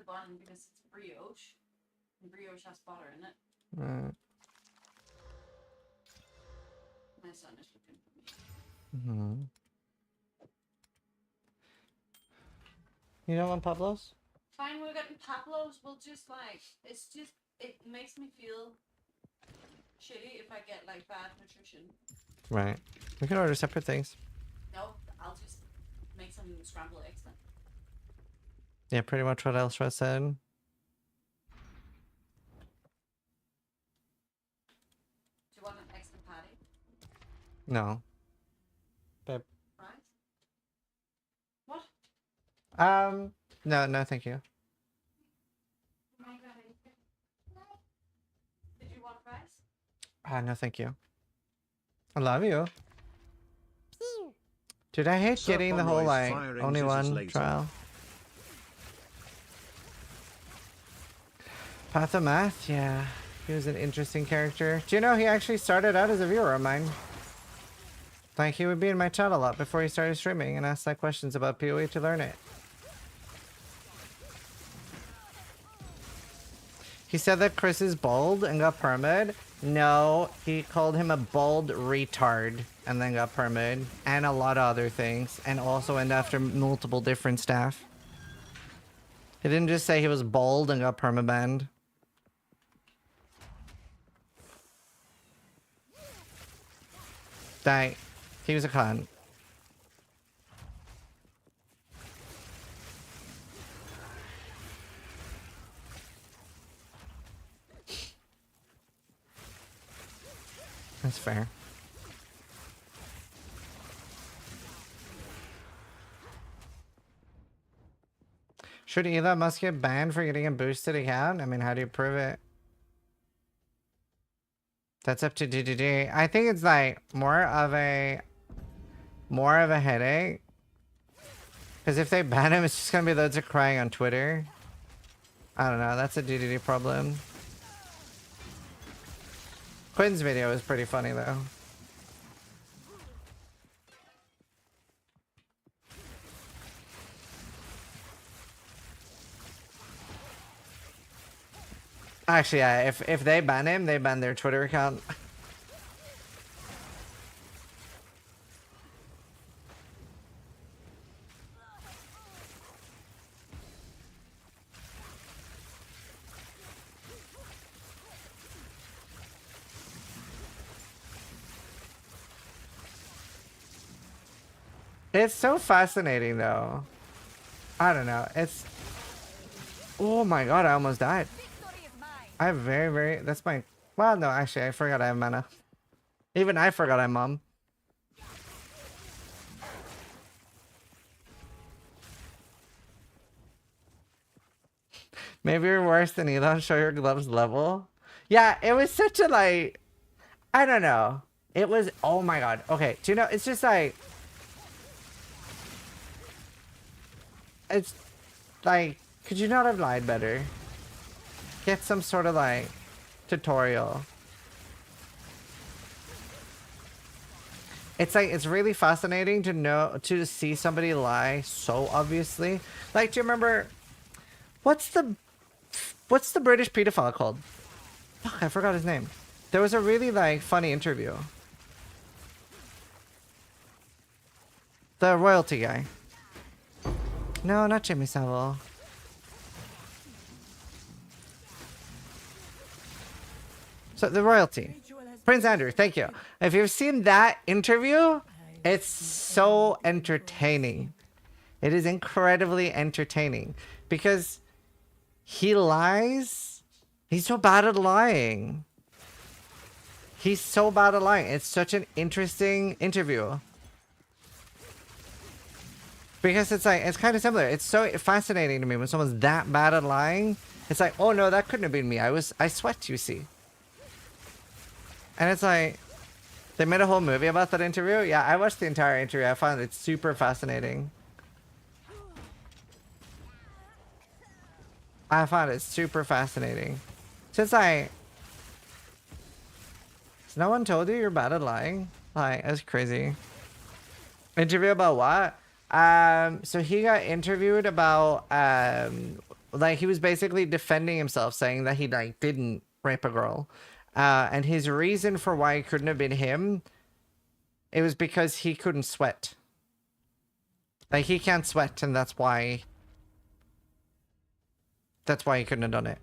bun because it's brioche. And brioche has butter in it. Right. My son is looking for me. Mm-hmm. You don't want Pablo's? Fine, we're getting Pablo's. We'll just like, it's just, it makes me feel shitty if I get like bad nutrition. Right. We can order separate things. No, I'll just make some scrambled eggs then. Yeah, pretty much what else I said. Do you want an extra patty? No. Babe. Right? What? No, thank you. Oh my god, did you want rice? No, thank you. I love you. Dude, I hate getting the whole, like, only one trial. Path of Math, yeah. He was an interesting character. Do you know he actually started out as a viewer of mine? Like, he would be in my chat a lot before he started streaming and ask, like, questions about PoE to learn it. He said that Chris is bald and got permid. No, he called him a bald retard and then got permid. And a lot of other things. And also went after multiple different staff. He didn't just say he was bald and got permabanned. That he was a cunt. That's fair. Should Elon Musk get banned for getting a boosted account? I mean, how do you prove it? That's up to DDD. I think it's like more of a headache. Because if they ban him, it's just gonna be loads of crying on Twitter. I don't know. That's a DDD problem. Quinn's video is pretty funny though. Actually, yeah, if they ban him, they ban their Twitter account. It's so fascinating though. I don't know. It's... Oh my god, I almost died. I have very... That's my... Well, no, actually, I forgot I have mana. Even I forgot I'm mom. Maybe you're worse than Elon. Show your gloves level. Yeah, it was such a, like... I don't know. It was... Oh my god. Okay, do you know... It's just like... It's... Like... Could you not have lied better? Get some sort of, like... tutorial. It's like... It's really fascinating to know... To see somebody lie so obviously. Like, do you remember... What's the British pedophile called? Fuck, I forgot his name. There was a really, like, funny interview. The royalty guy. No, not Jimmy Savile. So, the royalty. Prince Andrew, thank you. If you've seen that interview, it's so entertaining. It is incredibly entertaining. Because he lies. He's so bad at lying. He's so bad at lying. It's such an interesting interview. Because it's like, it's kind of similar. It's so fascinating to me when someone's that bad at lying. It's like, oh no, that couldn't have been me. I sweat, you see. And it's like, they made a whole movie about that interview. Yeah, I watched the entire interview. I found it super fascinating. I found it super fascinating. Since has no one told you you're bad at lying? Like, that's crazy. Interview about what? So he got interviewed about like he was basically defending himself, saying that he like didn't rape a girl, and his reason for why it couldn't have been him, it was because he couldn't sweat. Like he can't sweat, and that's why he couldn't have done it.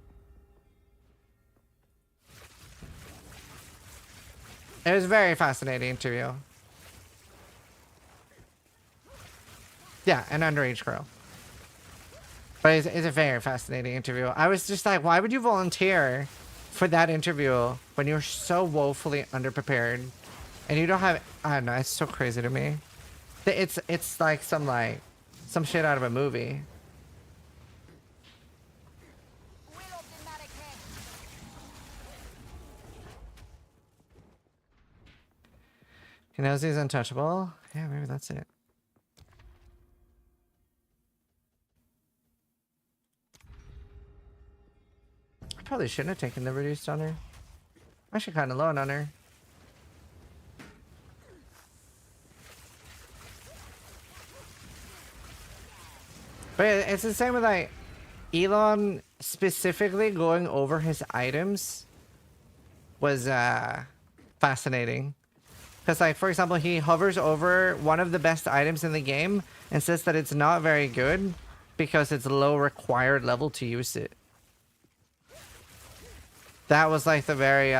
It was a very fascinating interview. Yeah, an underage girl. But it's a very fascinating interview. I was just like, why would you volunteer for that interview when you're so woefully underprepared and you don't have... I don't know, it's so crazy to me. It's like some shit out of a movie. Kenozi's untouchable? Yeah, maybe that's it. I probably shouldn't have taken the reduced on her. I'm actually kind of low on her. But it's the same with like Elon specifically going over his items was fascinating. Because like, for example, he hovers over one of the best items in the game and says that it's not very good because it's low required level to use it. That was like the very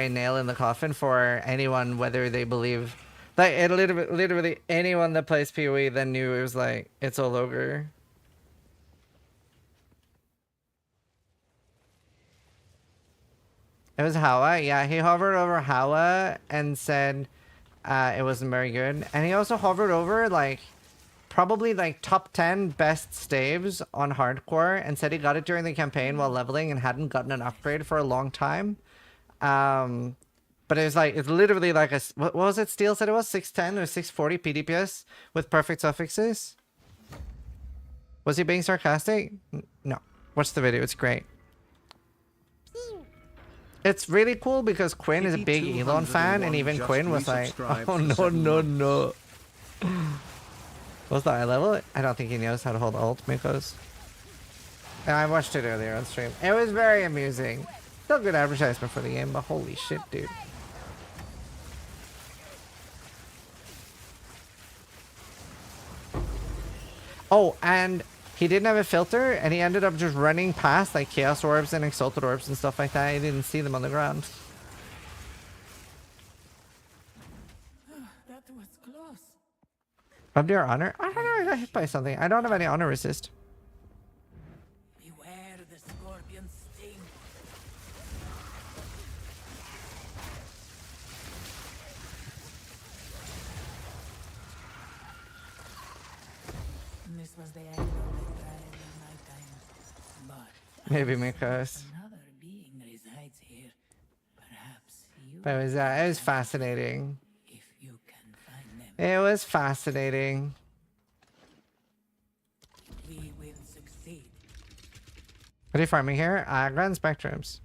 nail in the coffin for anyone, whether they believe like it literally anyone that plays PoE then knew it was like it's all ogre. It was Hawa. Yeah, he hovered over Hawa and said it wasn't very good. And he also hovered over like probably like top 10 best staves on hardcore and said he got it during the campaign while leveling and hadn't gotten an upgrade for a long time. But it was like, it's literally like a, what was it? Steel said it was 610 or 640 PDPS with perfect suffixes. Was he being sarcastic? No. Watch the video. It's great. It's really cool because Quinn is a big Elon fan, and even Quinn was like, oh no. What's the eye level? I don't think he knows how to hold ult, Mikos. I watched it earlier on stream. It was very amusing. Still good advertisement for the game, but holy shit, dude. Oh, and he didn't have a filter, and he ended up just running past like Chaos Orbs and Exalted Orbs and stuff like that. He didn't see them on the ground. That was close. Up your honor? I don't know, I got hit by something. I don't have any honor resist. Beware the scorpion sting. This was the angle they tried in nighttime. But Maybe Mikos. another being resides here. Perhaps you. But it was fascinating. If you can find them, It was fascinating. we will succeed. What are you farming here? Grand Spectrums.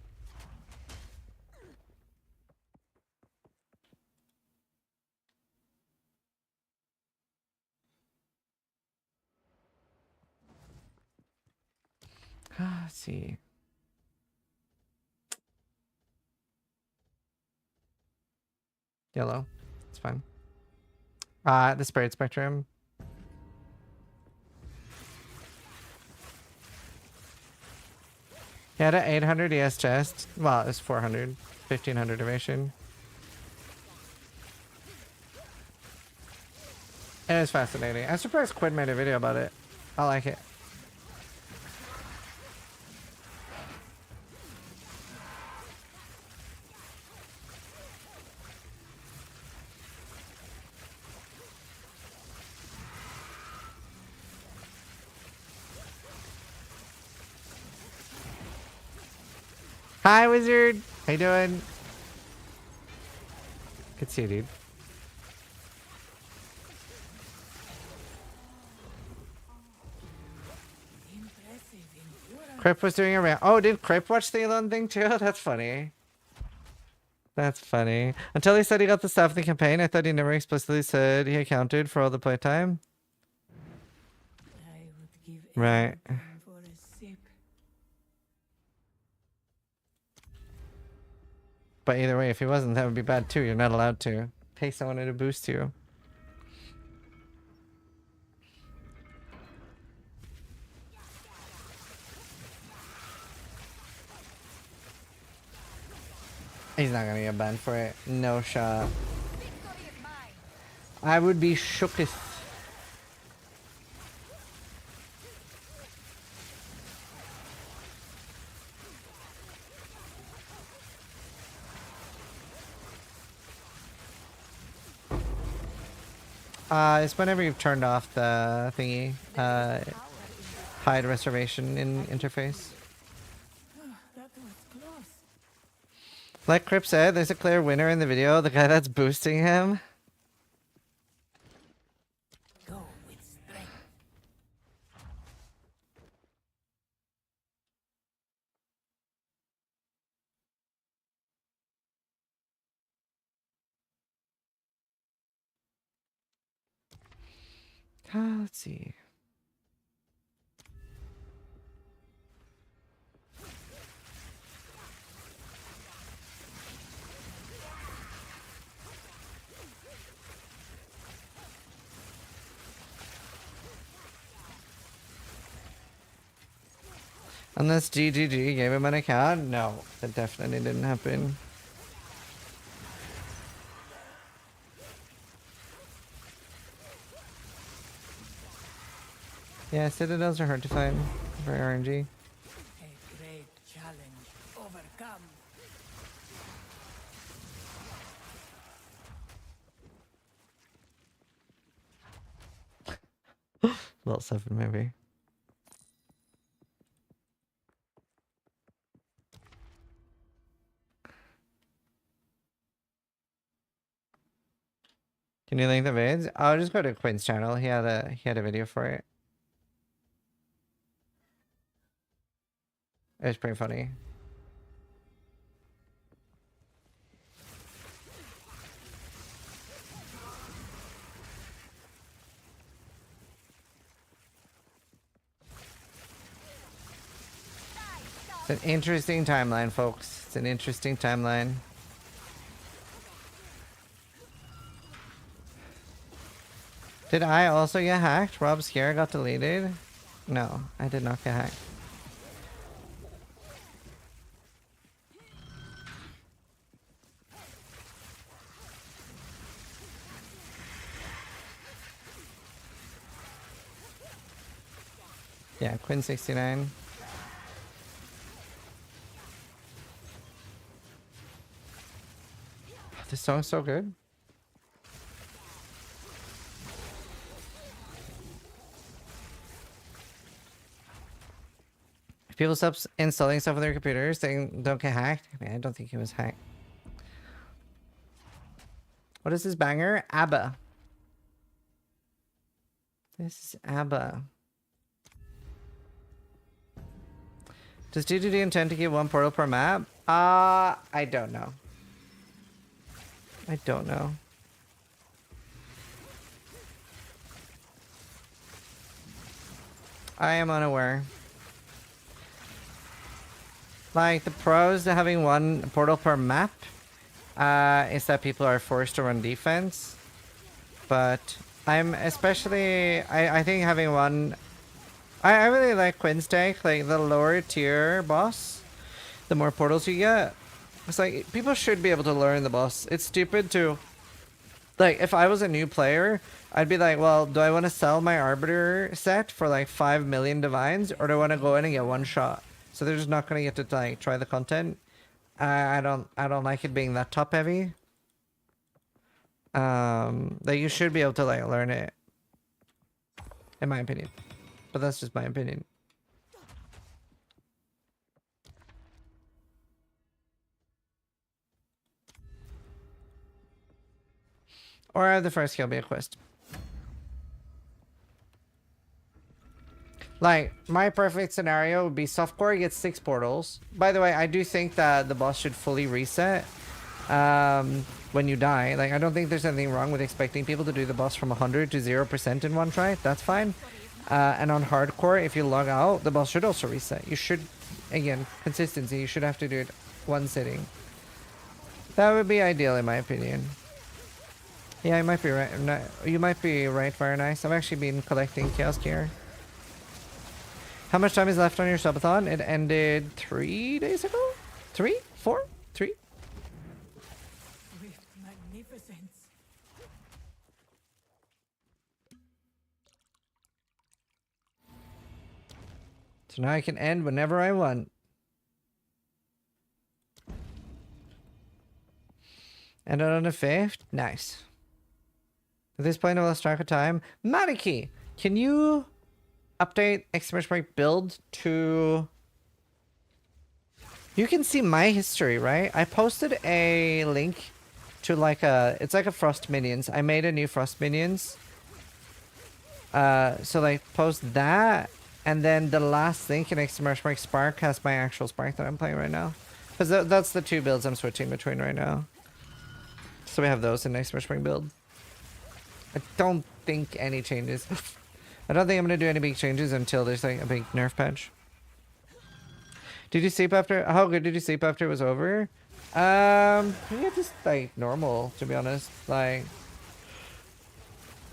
Let's see. Yellow. It's fine. The Spirit Spectrum. He had an 800 ES chest. Well, it was 400. 1500 evasion. It was fascinating. I'm surprised Quinn made a video about it. I like it. Hi, Wizard. How you doing? Good to see you, dude. Crip was doing a rant. Oh, did Crip watch the Elon thing too? That's funny. That's funny. Until he said he got the stuff in the campaign, I thought he never explicitly said he accounted for all the playtime. I would give Right. For a sip. But either way, if he wasn't, that would be bad too. You're not allowed to pay someone to boost you. He's not gonna get banned for it. No shot. I would be shooketh. It's whenever you've turned off the thingy, hide reservation in interface. Like Crip said, there's a clear winner in the video, the guy that's boosting him. Go with strength. Let's see. Unless GGG gave him an account? No, that definitely didn't happen. Yeah, citadels are hard to find for RNG. A great challenge overcome. Level 7 maybe. Can you link the vids? I'll just go to Quinn's channel. He had a video for it. It was pretty funny. It's an interesting timeline, folks. It's an interesting timeline. Did I also get hacked? Rob's Scare got deleted? No, I did not get hacked. Yeah, Quinn 69. This song's so good. If people stop installing stuff on their computers, they don't get hacked. I mean, I don't think he was hacked. What is this banger? ABBA. This is ABBA. Does GGD intend to keep one portal per map? I don't know. I don't know. I am unaware. Like, the pros to having one portal per map is that people are forced to run defense. But I'm especially... I think having one... I really like Quinn's take. Like, the lower tier boss, the more portals you get. It's like, people should be able to learn the boss. It's stupid to... Like, if I was a new player, I'd be like, well, do I want to sell my Arbiter set for like 5 million divines? Or do I want to go in and get one shot? So they're just not going to get to like try the content. I don't like it being that top heavy. Like, you should be able to like learn it. In my opinion. But that's just my opinion. Or have the first kill be a quest. Like, my perfect scenario would be softcore gets 6 portals. By the way, I do think that the boss should fully reset when you die. Like, I don't think there's anything wrong with expecting people to do the boss from 100 to 0% in one try. That's fine. And on hardcore, if you log out, the boss should also reset. You should, again, consistency. You should have to do it one sitting. That would be ideal, in my opinion. Yeah, you might be right. You might be right. Very nice. I've actually been collecting chaos gear. How much time is left on your subathon? It ended 3 days ago? 3? 4? 3? With magnificence. So now I can end whenever I want. And on the 5th? Nice. At this point, I lost track of time. Maniki, can you update exclamation mark build to... You can see my history, right? I posted a link to like a... It's like a Frost Minions. I made a new Frost Minions. So like post that. And then the last link in exclamation mark Spark has my actual Spark that I'm playing right now. Because that's the two builds I'm switching between right now. So we have those in exclamation mark build. I don't think any changes. I don't think I'm going to do any big changes until there's like a big nerf patch. Did you sleep after? How good did you sleep after it was over? Yeah, just like normal, to be honest. Like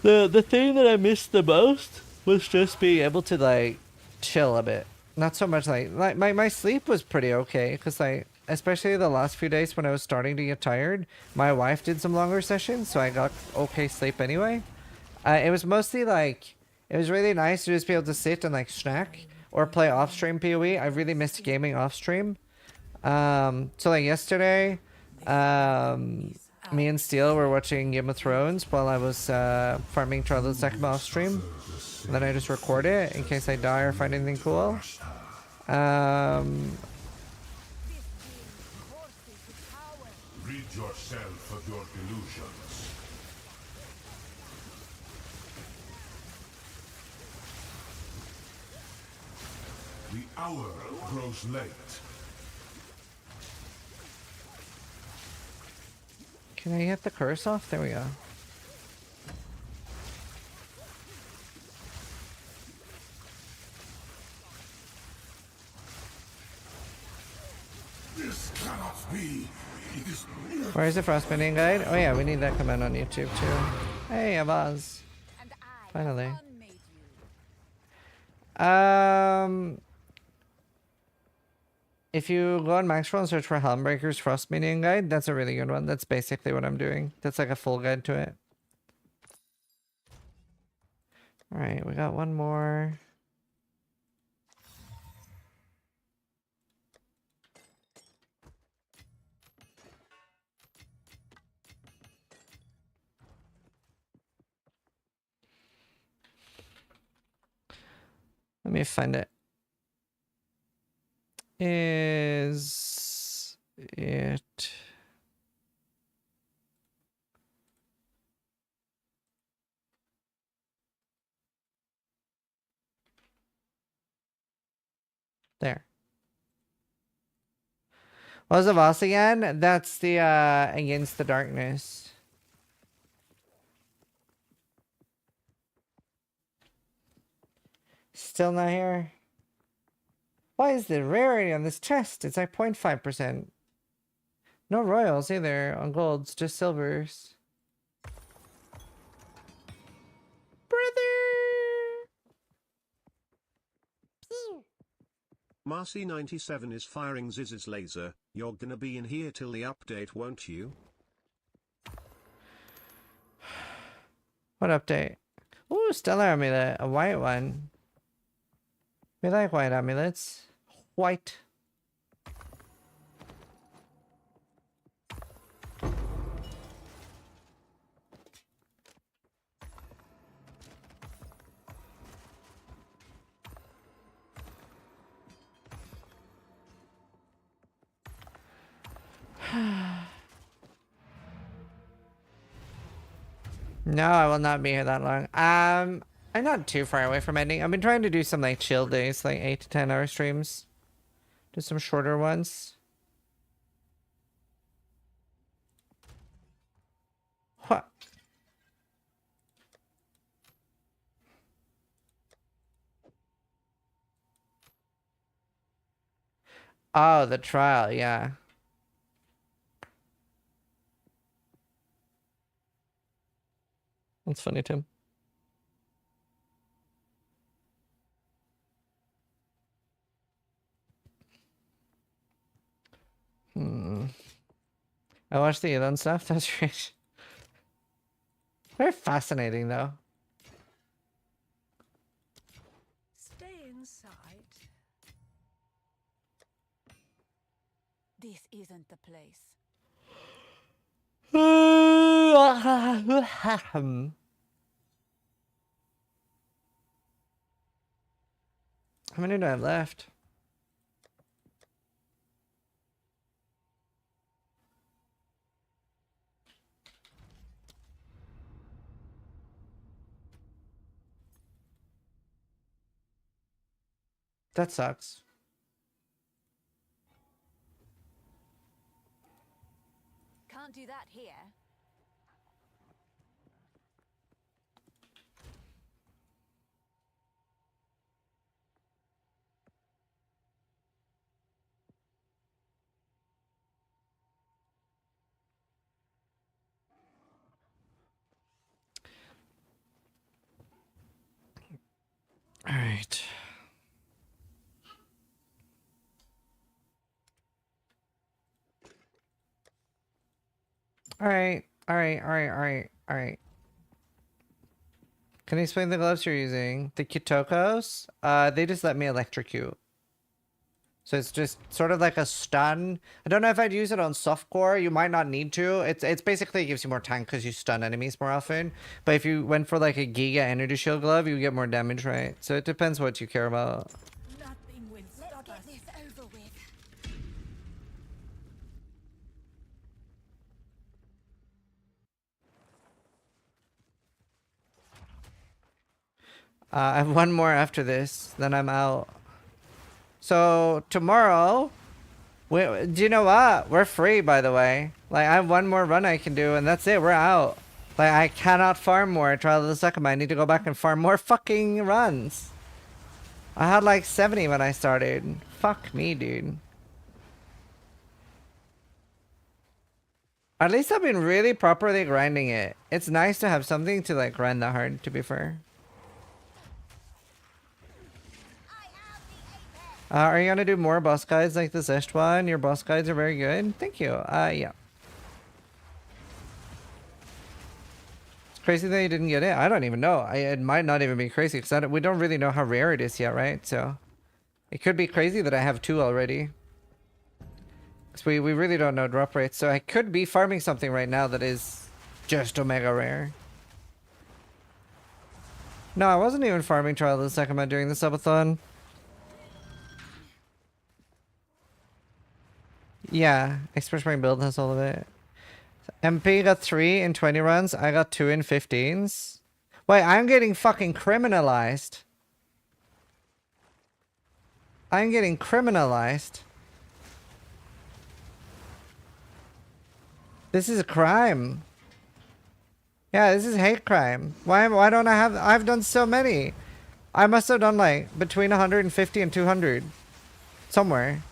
the thing that I missed the most was just being able to like chill a bit. Not so much like my sleep was pretty okay because like especially the last few days when I was starting to get tired, my wife did some longer sessions, so I got okay sleep anyway. It was mostly like it was really nice to just be able to sit and like snack or play off-stream PoE. I really missed gaming off-stream. So like yesterday, me and Steel were watching Game of Thrones while I was farming Charlotte Sekhema off-stream. And then I just record it in case I die or find anything cool. Rid yourself of your delusions. The hour grows late. Can I get the curse off? There we go. This cannot be. It is... Where is the Frostbending guide? Oh yeah, we need that command on YouTube too. Hey, Avaz. Finally. If you go on Maxwell and search for Helmbreaker's Frost Minion Guide, that's a really good one. That's basically what I'm doing. That's like a full guide to it. Alright, we got one more. Let me find it. Is it... There. What was the boss again? That's the Against the Darkness. Still not here. Why is the rarity on this chest? It's like 0.5%. No royals either on golds, just silvers. Marcy97 is firing Ziz's laser. You're gonna be in here till the update, won't you? What update? Ooh, Stellar Amulet, a white one. We like white amulets. White. No, I will not be here that long. I'm not too far away from ending. I've been trying to do some like chill days, like 8 to 10 hour streams. Do some shorter ones. What? Oh, the trial, yeah. That's funny, Tim. I watched the Elon stuff. That's great. Very fascinating, though. Stay inside. This isn't the place. How many do I have left? That sucks. Can't do that here. All right. All right. Can you explain the gloves you're using? The Kitokos? They just let me electrocute. So it's just sort of like a stun. I don't know if I'd use it on softcore. You might not need to. It's basically gives you more tank because you stun enemies more often. But if you went for like a Giga Energy Shield glove, you get more damage, right? So it depends what you care about. Nothing will stop us. Let's get this over with. I have one more after this, then I'm out. So tomorrow, do you know what? We're free, by the way. Like, I have one more run I can do, and that's it. We're out. Like, I cannot farm more at Trial of the Sekhema. I need to go back and farm more fucking runs. I had like 70 when I started. Fuck me, dude. At least I've been really properly grinding it. It's nice to have something to like grind that hard, to be fair. Are you gonna do more boss guides like this one? Your boss guides are very good. Thank you. Yeah. It's crazy that you didn't get it. I don't even know. It might not even be crazy because we don't really know how rare it is yet, right? So it could be crazy that I have 2 already. Because we really don't know drop rates. So I could be farming something right now that is just Omega rare. No, I wasn't even farming Trial of the Sekhema during the subathon. Yeah, Express Spring build has all of it. MP got 3 in 20 runs. I got 2 in 15s. Wait, I'm getting fucking criminalized. I'm getting criminalized. This is a crime. Yeah, this is hate crime. Why don't I have... I've done so many. I must have done like between 150 and 200. Somewhere.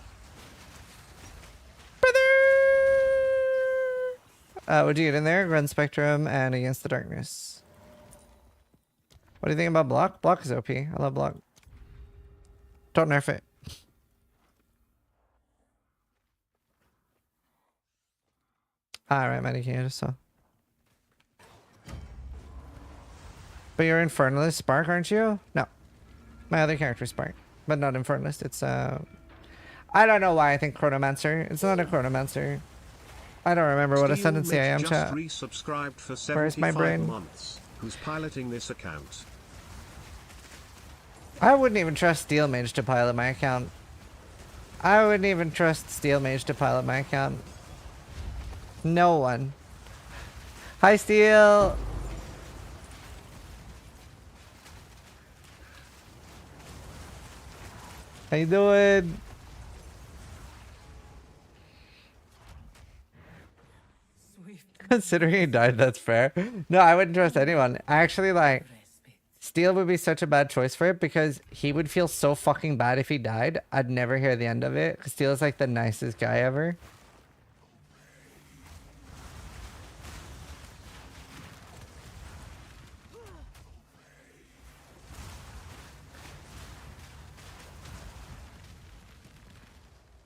What'd you get in there? Run Spectrum and Against the Darkness. What do you think about Block? Block is OP. I love Block. Don't nerf it. Alright, Medicine, I just saw. But you're Infernalist Spark, aren't you? No. My other character is Spark. But not Infernalist. It's, I don't know why I think Chronomancer. It's not a Chronomancer. I don't remember what ascendancy I am, chat. Where's my brain? Months. Who's piloting this account? I wouldn't even trust Steel Mage to pilot my account. I wouldn't even trust Steel Mage to pilot my account. No one. Hi, Steel. How you doing? Considering he died, that's fair. No, I wouldn't trust anyone. Actually, like, Steel would be such a bad choice for it because he would feel so fucking bad if he died. I'd never hear the end of it. Steel is like the nicest guy ever.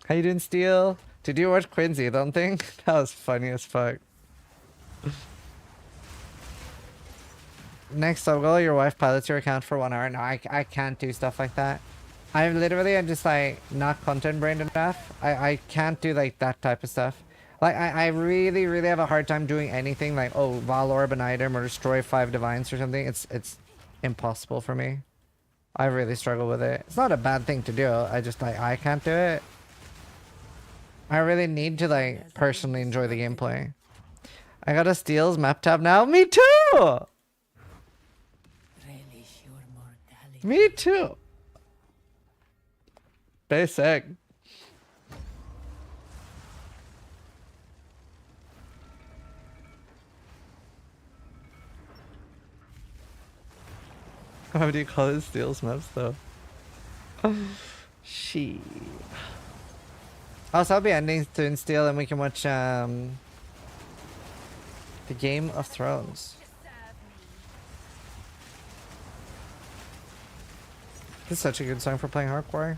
How you doing, Steel? Did you watch Quincy? Don't think that was funny as fuck. Next up, will your wife pilots your account for 1 hour? No, I can't do stuff like that. I'm just like not content brained enough. I can't do like that type of stuff. Like I really have a hard time doing anything like, oh, Valorb an item or destroy 5 divines or something. It's impossible for me. I really struggle with it. It's not a bad thing to do. I just like I can't do it. I really need to like personally enjoy the gameplay. I got a Steel's map tab now. Me too! Me too! Basic. How do you call it Steel's maps though? She. Also, I'll be ending soon, Steel, and we can watch the Game of Thrones. This is such a good song for playing hardcore.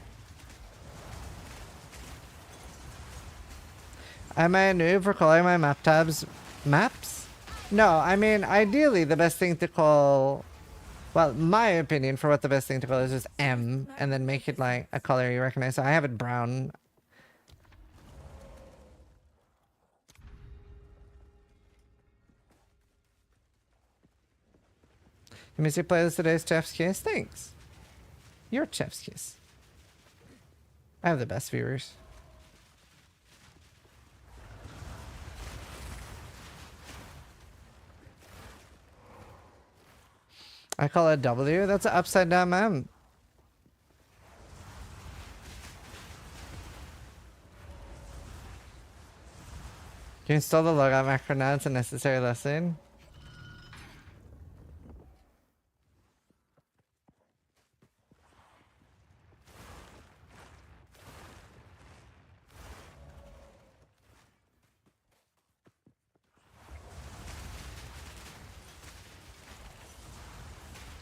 Am I a noob for calling my map tabs maps? No, I mean, ideally the best thing to call... Well, my opinion for what the best thing to call is just M, and then make it like a color you recognize. So I have it brown. Your music playlist today is Chef's Kiss. Thanks. You're Chef's Kiss. I have the best viewers. I call it W. That's an upside down M. Can you install the logout macro now? It's a necessary lesson.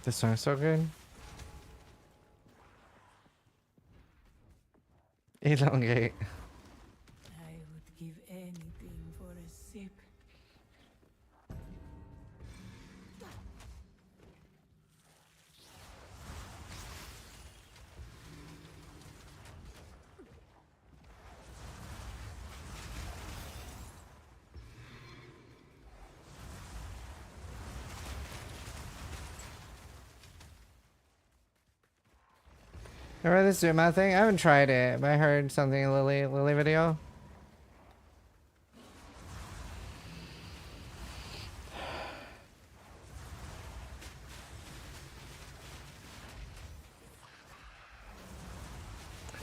This song's so good. Elongate. I would give anything for a sip. Remember this zoom out thing? I haven't tried it, but I heard something in Lily video.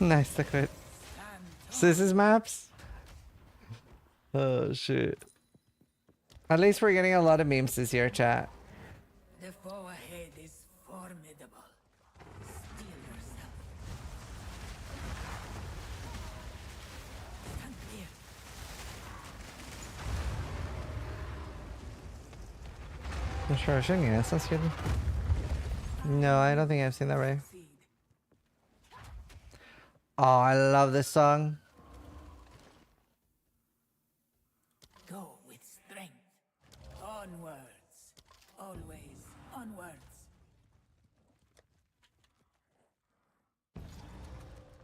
Nice liquid. So this is maps? Oh shit. At least we're getting a lot of memes this year, chat. The foe ahead is formidable. Steel yourself. Stand clear. Destruction, yeah, sounds good. No, I don't think I've seen that right. Oh, I love this song. Go with strength. Onwards. Always onwards.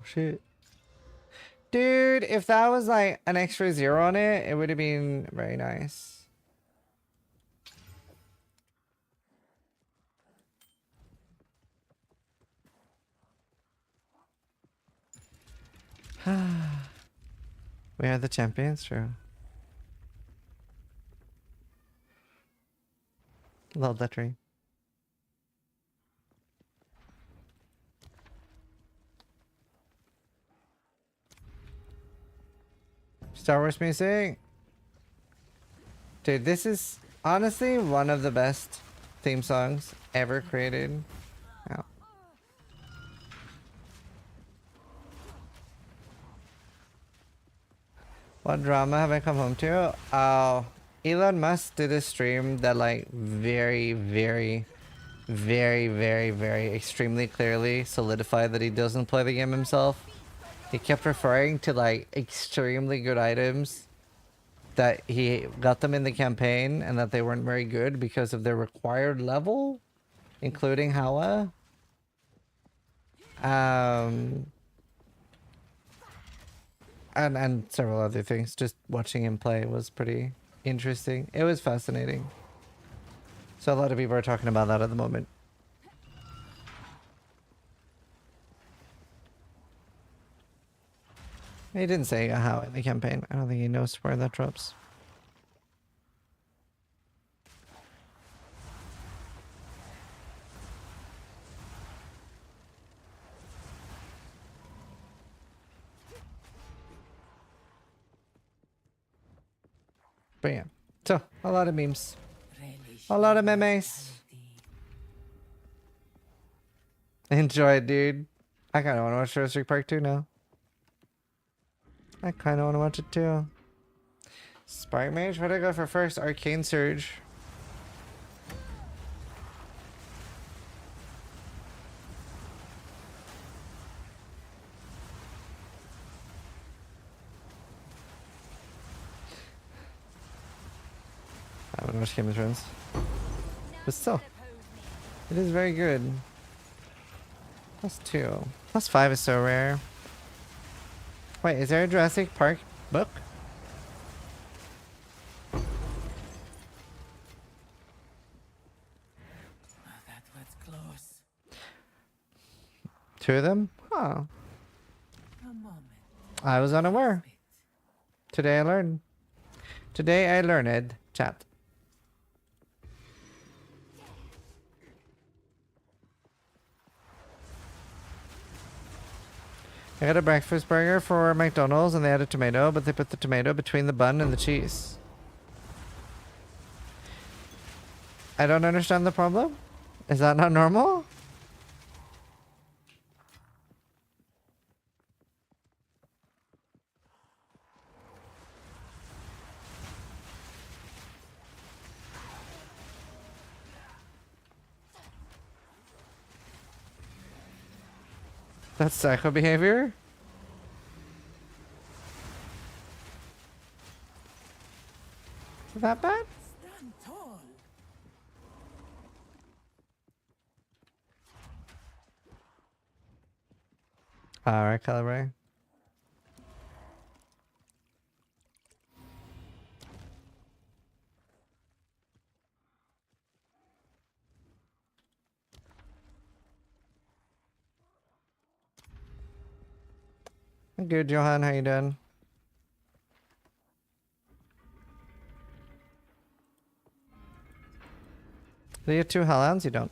Shit. Dude, if that was like an extra 0 on it, it would have been very nice. We are the champions, true. Love that tree. Star Wars music. Dude, this is honestly one of the best theme songs ever created. Oh. What drama have I come home to? Elon Musk did a stream that like very extremely clearly solidified that he doesn't play the game himself. He kept referring to like extremely good items that he got them in the campaign and that they weren't very good because of their required level, including Hawa. And several other things. Just watching him play was pretty interesting. It was fascinating. So a lot of people are talking about that at the moment. He didn't say how in the campaign. I don't think he knows where that drops. But yeah, so a lot of memes, a lot of memes. Enjoy it, dude. I kind of want to watch Jurassic Park 2 now. I kind of want to watch it too. Spark Mage, what did I go for first? Arcane Surge. I haven't watched Game of Thrones. But still, it is very good. +2. +5 is so rare. Wait, is there a Jurassic Park book? That was close. 2 of them? Huh. A moment. I was unaware. Today I learned. Today I learned. Chat. I got a breakfast burger for McDonald's and they added tomato, but they put the tomato between the bun and the cheese. I don't understand the problem. Is that not normal? That's psycho behavior? Is that bad? Stand tall. Alright, Calibre. I'm good, Johan. How you doing? Do you have 2 Hellhounds? You don't.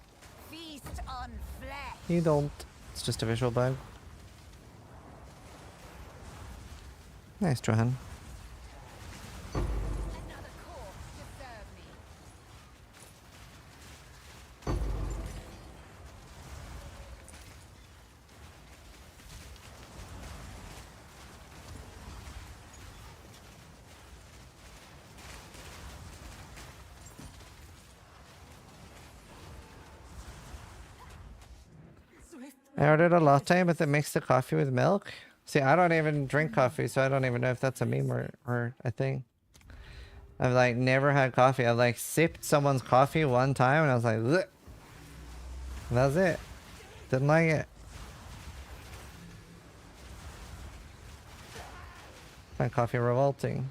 Feast on flesh. You don't. It's just a visual bug. Nice, Johan. Another corpse to serve me. I ordered a latte, but they mixed the coffee with milk. See, I don't even drink coffee, so I don't even know if that's a meme or a thing. I've like never had coffee. I've like sipped someone's coffee one time and I was like, bleh. That's it. Didn't like it. Find coffee revolting.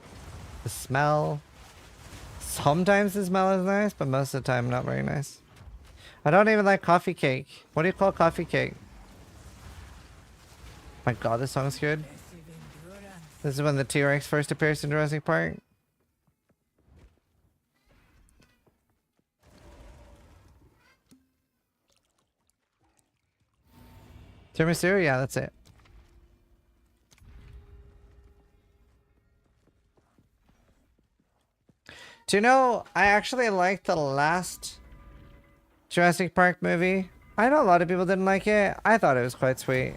The smell. Sometimes the smell is nice, but most of the time not very nice. I don't even like coffee cake. What do you call coffee cake? My god, this song's good. This is when the T-Rex first appears in Jurassic Park. Tiramisu? Yeah, that's it. Do you know, I actually like the last Jurassic Park movie. I know a lot of people didn't like it. I thought it was quite sweet.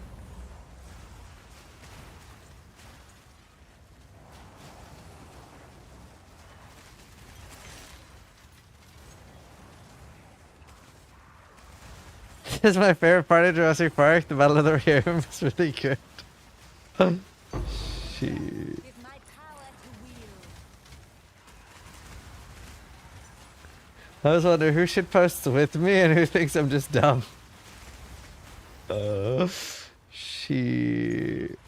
This is my favorite part of Jurassic Park. The Battle of the Room is really good. Shit. I was wondering who should post with me and who thinks I'm just dumb. Shit.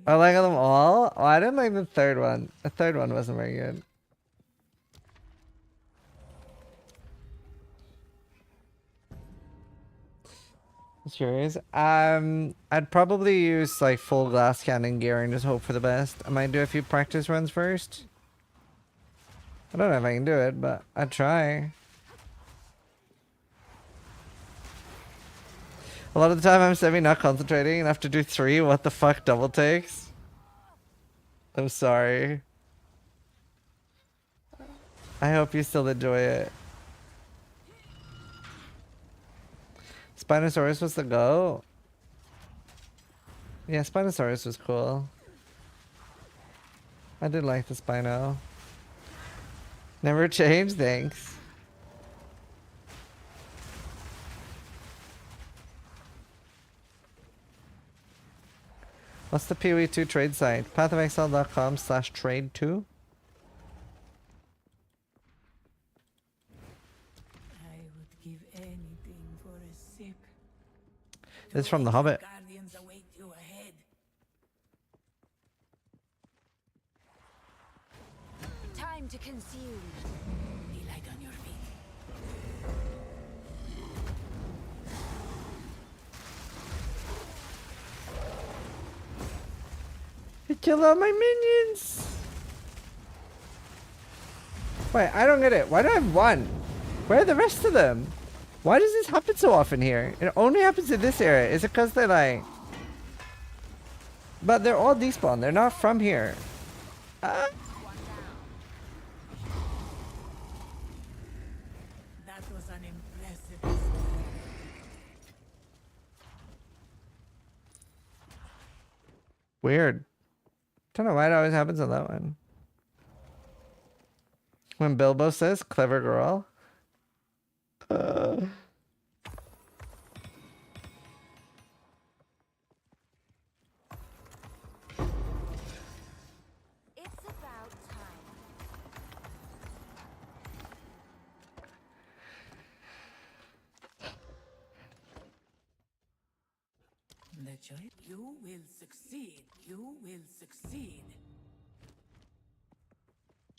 I like them all. Oh, I didn't like the third one. The third one wasn't very good. Curious. I'd probably use like full glass cannon gear and just hope for the best. I might do a few practice runs first. I don't know if I can do it, but I'd try. A lot of the time I'm semi not concentrating and have to do 3 what the fuck double takes. I'm sorry. I hope you still enjoy it. Spinosaurus was the go. Yeah, Spinosaurus was cool. I did like the Spino. Never changed, thanks. What's the PoE2 trade site? pathofexile.com/trade2? It's from The Hobbit. Time to consume. Be light on your feet. I kill all my minions. Wait, I don't get it. Why do I have 1? Where are the rest of them? Why does this happen so often here? It only happens in this area. Is it because they like... But they're all despawned. They're not from here. That was an impressive display. Weird. Don't know why it always happens on that one. When Bilbo says, clever girl. It's about time. The choice. You will succeed. You will succeed.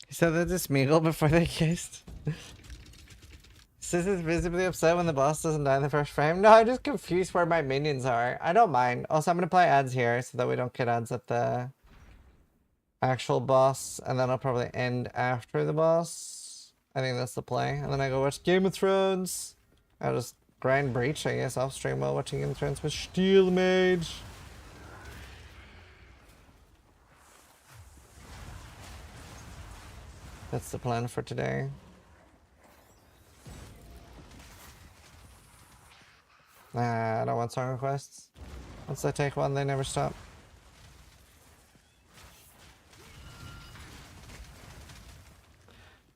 He said that to Smeagol before they kissed. Sis is visibly upset when the boss doesn't die in the first frame. No, I'm just confused where my minions are. I don't mind. Also, I'm going to play ads here so that we don't get ads at the actual boss. And then I'll probably end after the boss. I think that's the play. And then I go watch Game of Thrones. I'll just grind Breach, I guess, off stream while watching Game of Thrones with Steel Mage. That's the plan for today. Nah, I don't want song requests. Once I take one, they never stop.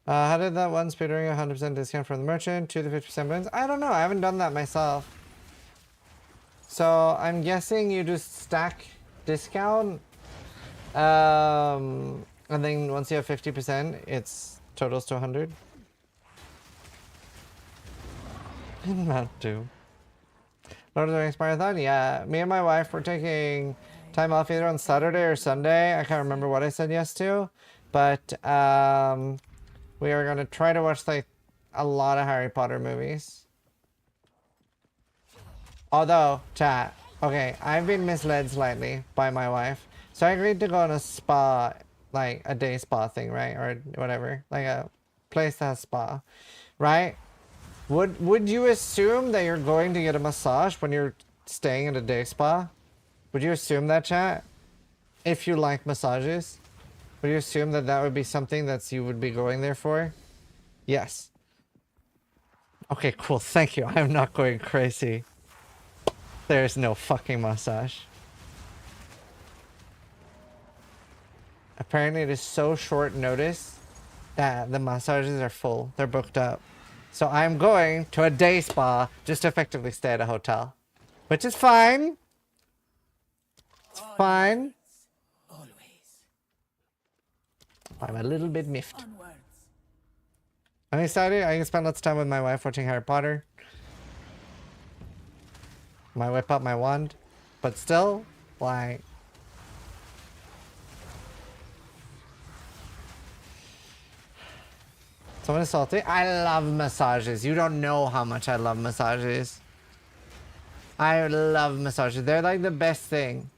How did that one speedrunning 100% discount from the merchant to the 50% bonus? I don't know. I haven't done that myself. So I'm guessing you just stack discount. And then once you have 50%, it's totals to 100. Not to. Lord of the Rings Marathon? Yeah, me and my wife were taking time off either on Saturday or Sunday. I can't remember what I said yes to. But we are going to try to watch like a lot of Harry Potter movies. Although, chat, okay, I've been misled slightly by my wife. So I agreed to go on a spa, like a day spa thing, right? Or whatever, like a place that has spa, right? Would you assume that you're going to get a massage when you're staying at a day spa? Would you assume that, chat? If you like massages? Would you assume that that would be something that you would be going there for? Yes. Okay, cool. Thank you. I'm not going crazy. There's no fucking massage. Apparently it is so short notice that the massages are full. They're booked up. So I'm going to a day spa just to effectively stay at a hotel. Which is fine. It's fine. I'm a little bit miffed. I'm excited. I can spend lots of time with my wife watching Harry Potter. Might whip out my wand. But still, like... Someone is salty. I love massages. You don't know how much I love massages. I love massages. They're like the best thing.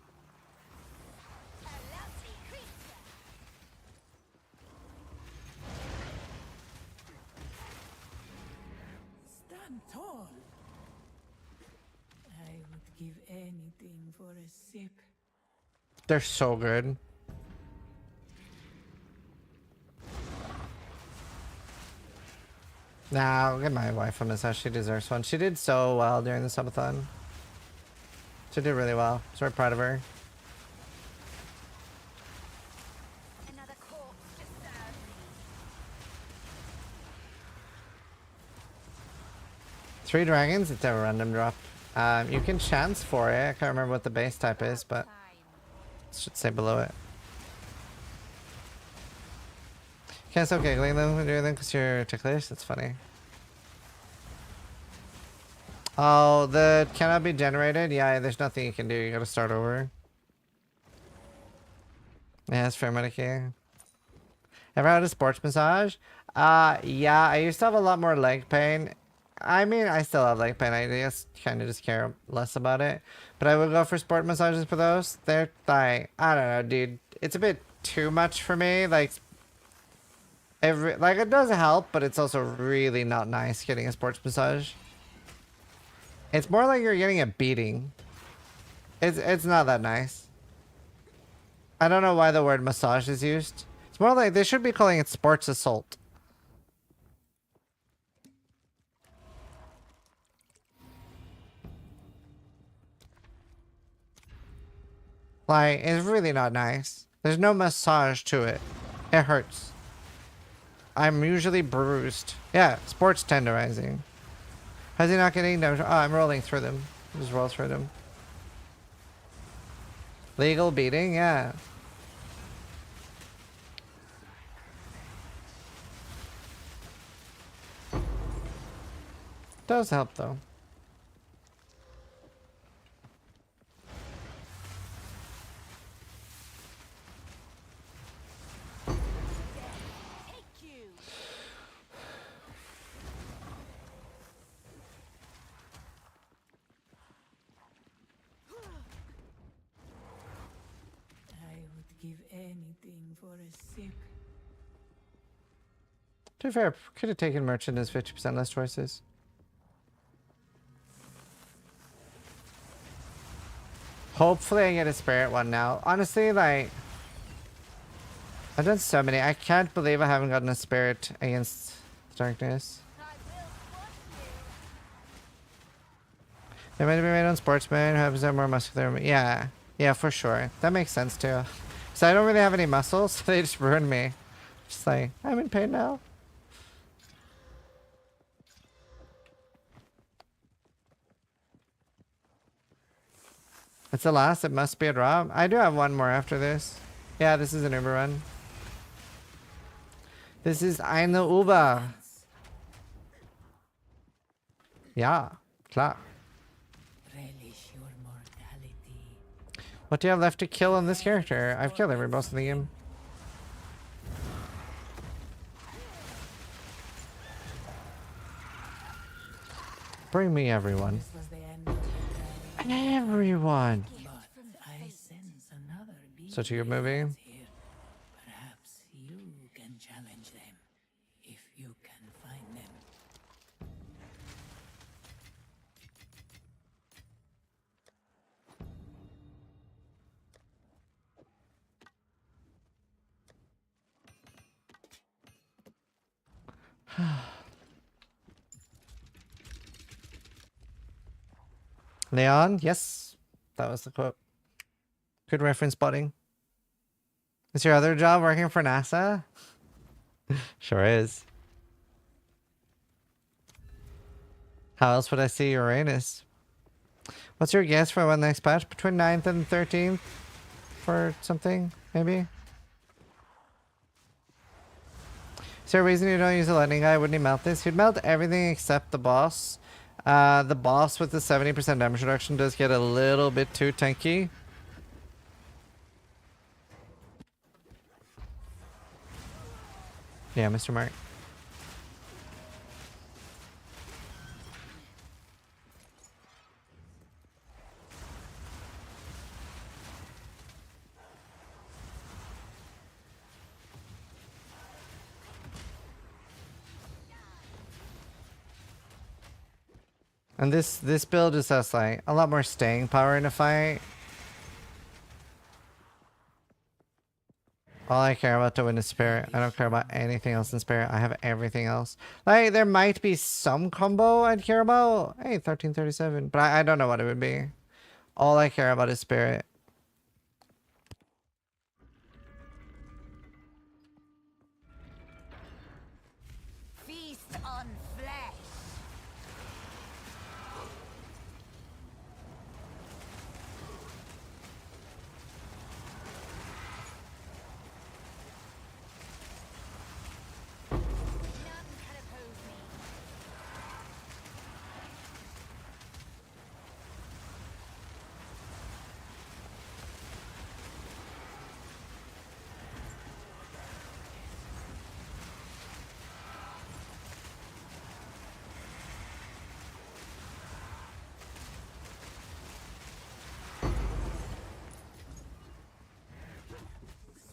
Stand tall. I would give anything for a sip. They're so good. Nah, I'll get my wife a massage. She deserves one. She did so well during the subathon. She did really well. So we're proud of her. Three dragons, it's a random drop. You can chance for it. I can't remember what the base type is, but it should say below it. Can't stop giggling though when doing them because you're ticklish. That's funny. Oh, the cannot be generated? Yeah, there's nothing you can do. You gotta start over. Yeah, that's fair, Medicare. Ever had a sports massage? Yeah, I used to have a lot more leg pain. I mean, I still have leg pain. I just kind of just care less about it. But I would go for sport massages for those. They're like, I don't know, dude. It's a bit too much for me. Like it does help, but it's also really not nice getting a sports massage. It's more like you're getting a beating. It's not that nice. I don't know why the word massage is used. It's more like they should be calling it sports assault. Like, it's really not nice. There's no massage to it. It hurts. I'm usually bruised. Yeah, sports tenderizing. How's he not getting damage? Oh, I'm rolling through them. Just roll through them. Legal beating? Yeah. Does help though. Give anything for a sip. To be fair, could have taken merchant as 50% less choices. Hopefully I get a spirit one now. Honestly, like, I've done so many. I can't believe I haven't gotten a spirit against darkness. They might be made on sportsmen who have more muscular. Yeah, for sure. That makes sense too. So I don't really have any muscles, so they just ruined me. Just like, I'm in pain now. It's the last. It must be a drop. I do have one more after this. Yeah, this is an Uber run. This is eine Uber. Ja, klar. What do you have left to kill on this character? I've killed every boss in the game. Bring me everyone. Everyone. Such a good movie. Perhaps you can challenge them if you can find them. Leon, yes. That was the quote. Good reference spotting. Is your other job working for NASA? Sure is. How else would I see Uranus? What's your guess for when next patch? Between 9th and 13th? For something, maybe? Is there a reason you don't use a lightning guy? Wouldn't he melt this? He'd melt everything except the boss. The boss with the 70% damage reduction does get a little bit too tanky. Yeah, Mr. Mark. And this build is just like a lot more staying power in a fight. All I care about to win is Spirit. I don't care about anything else in Spirit. I have everything else. Like, there might be some combo I'd care about. Hey, 1337. But I don't know what it would be. All I care about is Spirit. Feast on flesh.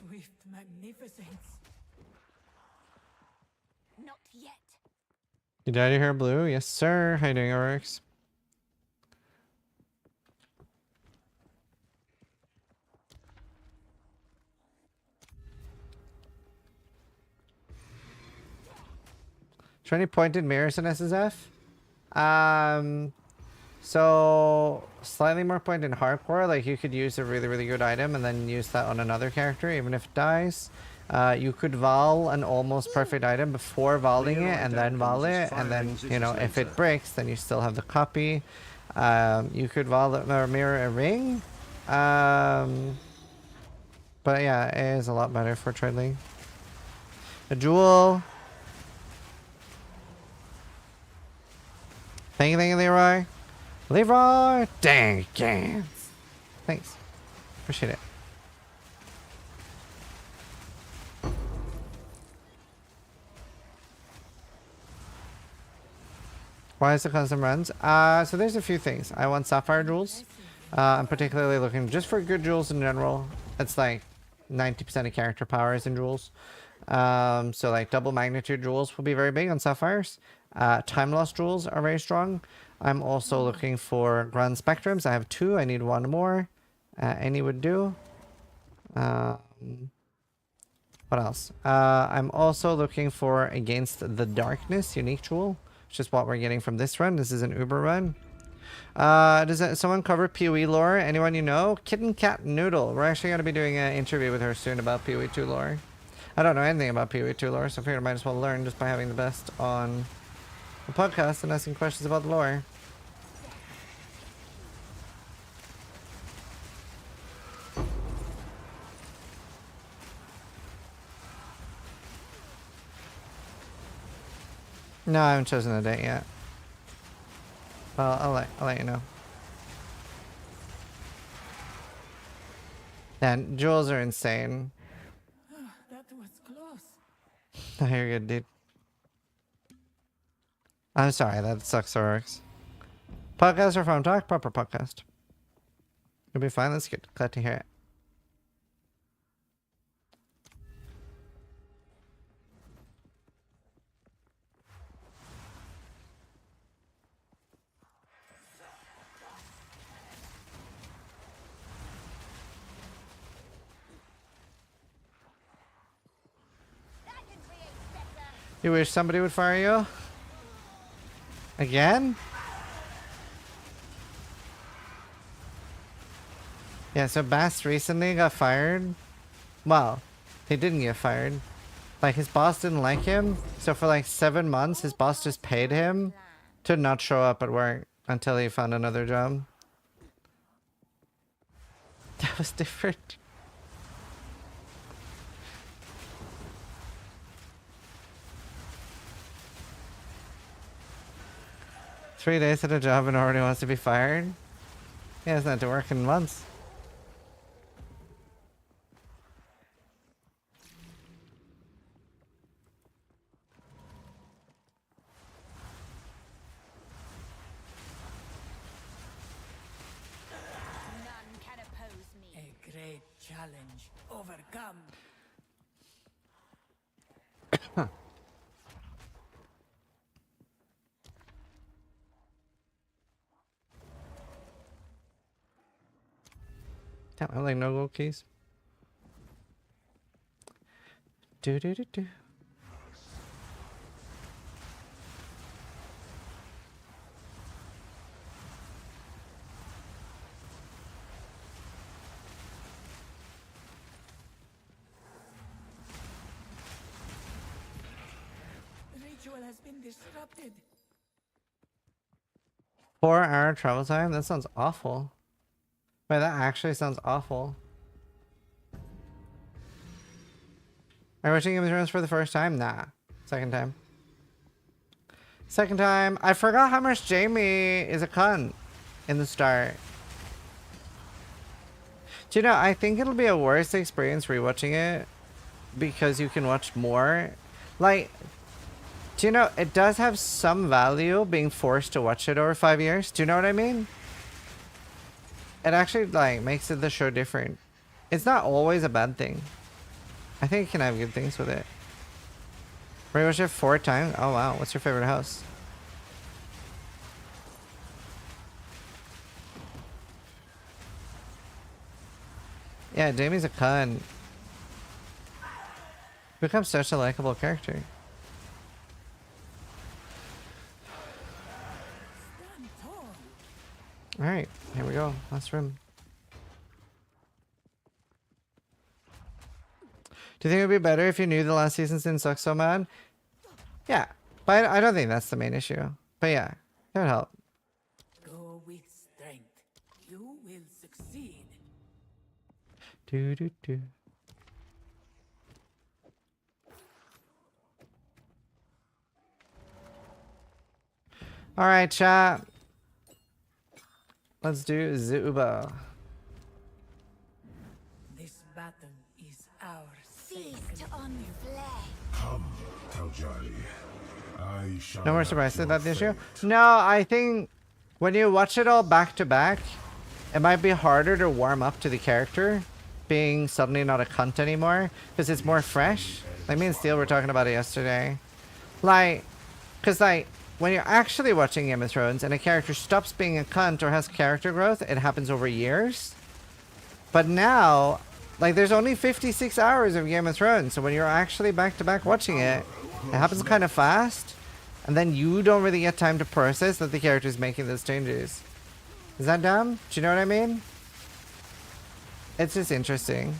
Swift magnificence. Not yet. You dyed your hair blue? Yes, sir. How you doing, Oryx? Is there any pointed mirrors in SSF? So slightly more point in hardcore. Like you could use a really, really good item and then use that on another character, even if it dies. You could Val an almost perfect item before Valing it and then Val it, and then, you know, if it breaks, then you still have the copy. You could Val or mirror a ring. But yeah, it is a lot better for trading. A jewel. Thank you, Leroy. Leroy! Dang, gans. Thanks. Appreciate it. Why is the custom runs? So there's a few things. I want sapphire jewels. I'm particularly looking just for good jewels in general. It's like 90% of character powers in jewels. So like double magnitude jewels will be very big on sapphires. Time loss jewels are very strong. I'm also looking for grand spectrums. I have 2. I need 1 more. Any would do. What else? I'm also looking for Against the Darkness unique jewel, which is what we're getting from this run. This is an Uber run. Does someone cover PoE lore? Anyone you know? Kitten Cat Noodle. We're actually going to be doing an interview with her soon about PoE 2 lore. I don't know anything about PoE 2 lore, so I figured I might as well learn just by having the best on the podcast and asking questions about the lore. No, I haven't chosen a date yet. Well, I'll let you know. And jewels are insane. That was close. Oh, you're good, dude. I'm sorry, that sucks, Oryx. Podcast or phone talk? Proper podcast. You'll be fine. That's good. Glad to hear it. You wish somebody would fire you? Again? Yeah, so Bass recently got fired. Well, he didn't get fired. Like, his boss didn't like him, so for like 7 months, his boss just paid him to not show up at work until he found another job. That was different. Three days at a job and already wants to be fired? He hasn't had to work in months. None can oppose me. A great challenge overcome. Damn, I like no gold keys. Do do do do. Ritual has been disrupted. 4-hour travel time? That sounds awful. Wait, that actually sounds awful. Are you watching Game of Thrones for the first time? Nah. Second time. Second time. I forgot how much Jamie is a cunt in the start. Do you know, I think it'll be a worse experience rewatching it because you can watch more. Like, do you know, it does have some value being forced to watch it over 5 years. Do you know what I mean? It actually, like, makes the show different. It's not always a bad thing. I think you can have good things with it. Rewatch it 4 times? Oh, wow. What's your favorite house? Yeah, Jamie's a cunt. Becomes such a likable character. Alright, here we go. Last room. Do you think it would be better if you knew the last seasons didn't suck so bad? Yeah, but I don't think that's the main issue. But yeah, it would help. Go with strength. You will succeed. Do do do. Alright, chat. Let's do Zuba. This battle is ours. Feast on flesh. Come, Taljari. I shall No more have surprises your about the issue? fate. No, I think when you watch it all back to back, it might be harder to warm up to the character being suddenly not a cunt anymore because it's more fresh. Like me and Steel were talking about it yesterday. Like, because like, when you're actually watching Game of Thrones and a character stops being a cunt or has character growth, it happens over years. But now, like, there's only 56 hours of Game of Thrones, so when you're actually back-to-back watching it, it happens kind of fast, and then you don't really get time to process that the character's making those changes. Is that dumb? Do you know what I mean? It's just interesting.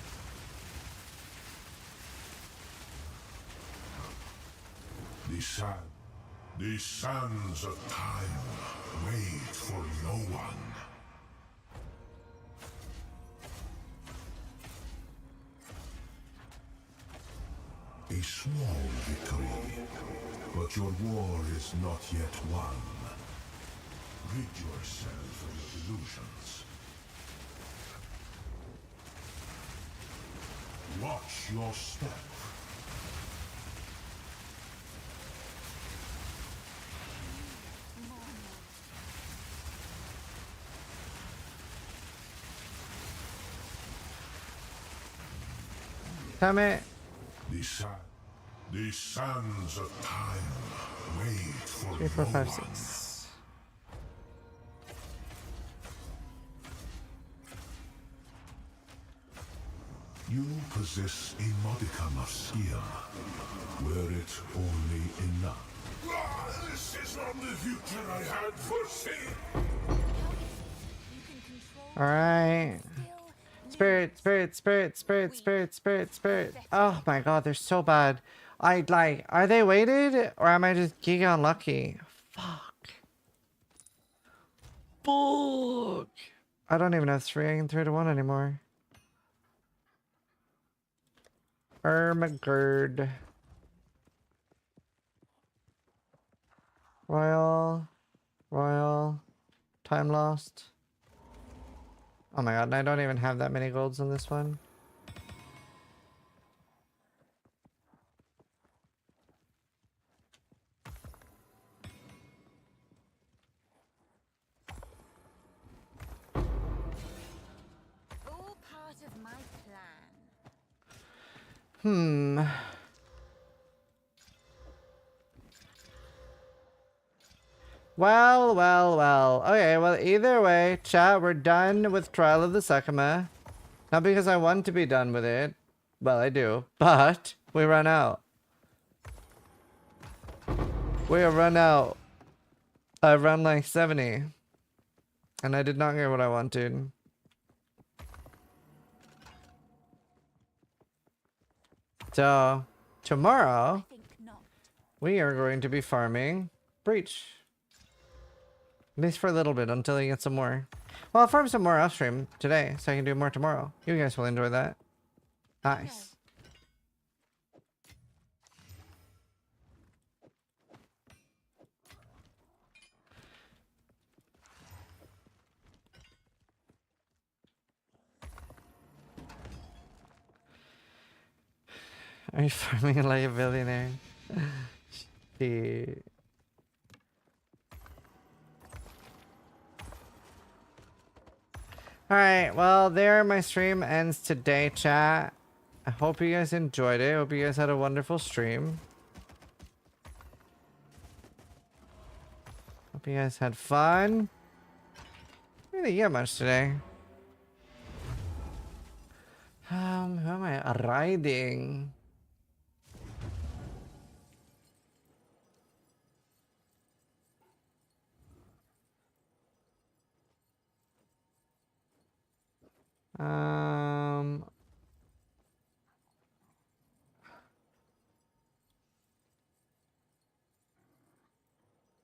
The sands of time wait for no one. A small victory, but your war is not yet won. Rid yourself of your delusions. Watch your step. Damn it. The sands of time wait for 3, 4, no 5, one. 6. You possess a modicum of skill. Were it only enough. This is not the future I had foreseen. Alright. Spirit, spirit, spirit, spirit, spirit, spirit, spirit. Oh my god, they're so bad. Are they weighted or am I just giga unlucky? Fuck. Fuck. I don't even have 3. I can 3 to 1 anymore. Ermagerd. Royal. Royal. Time lost. Oh my god, and I don't even have that many golds on this one. All part of my plan. Well. Okay, well, either way, chat, we're done with Trial of the Sekhema. Not because I want to be done with it. Well, I do. But we run out. We run out. I run like 70. And I did not get what I wanted. So, tomorrow, we are going to be farming Breach. At least for a little bit until I get some more. Well, I'll farm some more upstream today so I can do more tomorrow. You guys will enjoy that. Nice. Are you farming like a billionaire? Shit. Alright, well, there my stream ends today, chat. I hope you guys enjoyed it. Hope you guys had a wonderful stream. Hope you guys had fun. I didn't get much today. Who am I riding?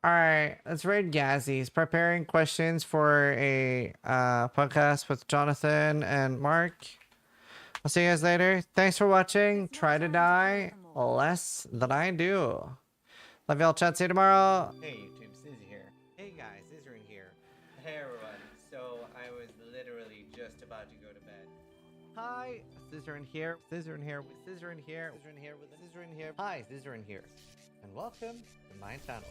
Alright, let's raid Gazzy. He's preparing questions for a podcast with Jonathan and Mark. I'll see you guys later. Thanks for watching. Try to die less than I do. Love y'all, chat. See you tomorrow. Hey YouTube, Sizzy here. Hey guys, Zizaran here. Hey everyone. So I was literally just about to go to bed. Hi, Zizaran here. Zizaran here with Zizaran here. Zizaran here with Zizaran here. Hi, Zizaran here. And welcome to my channel.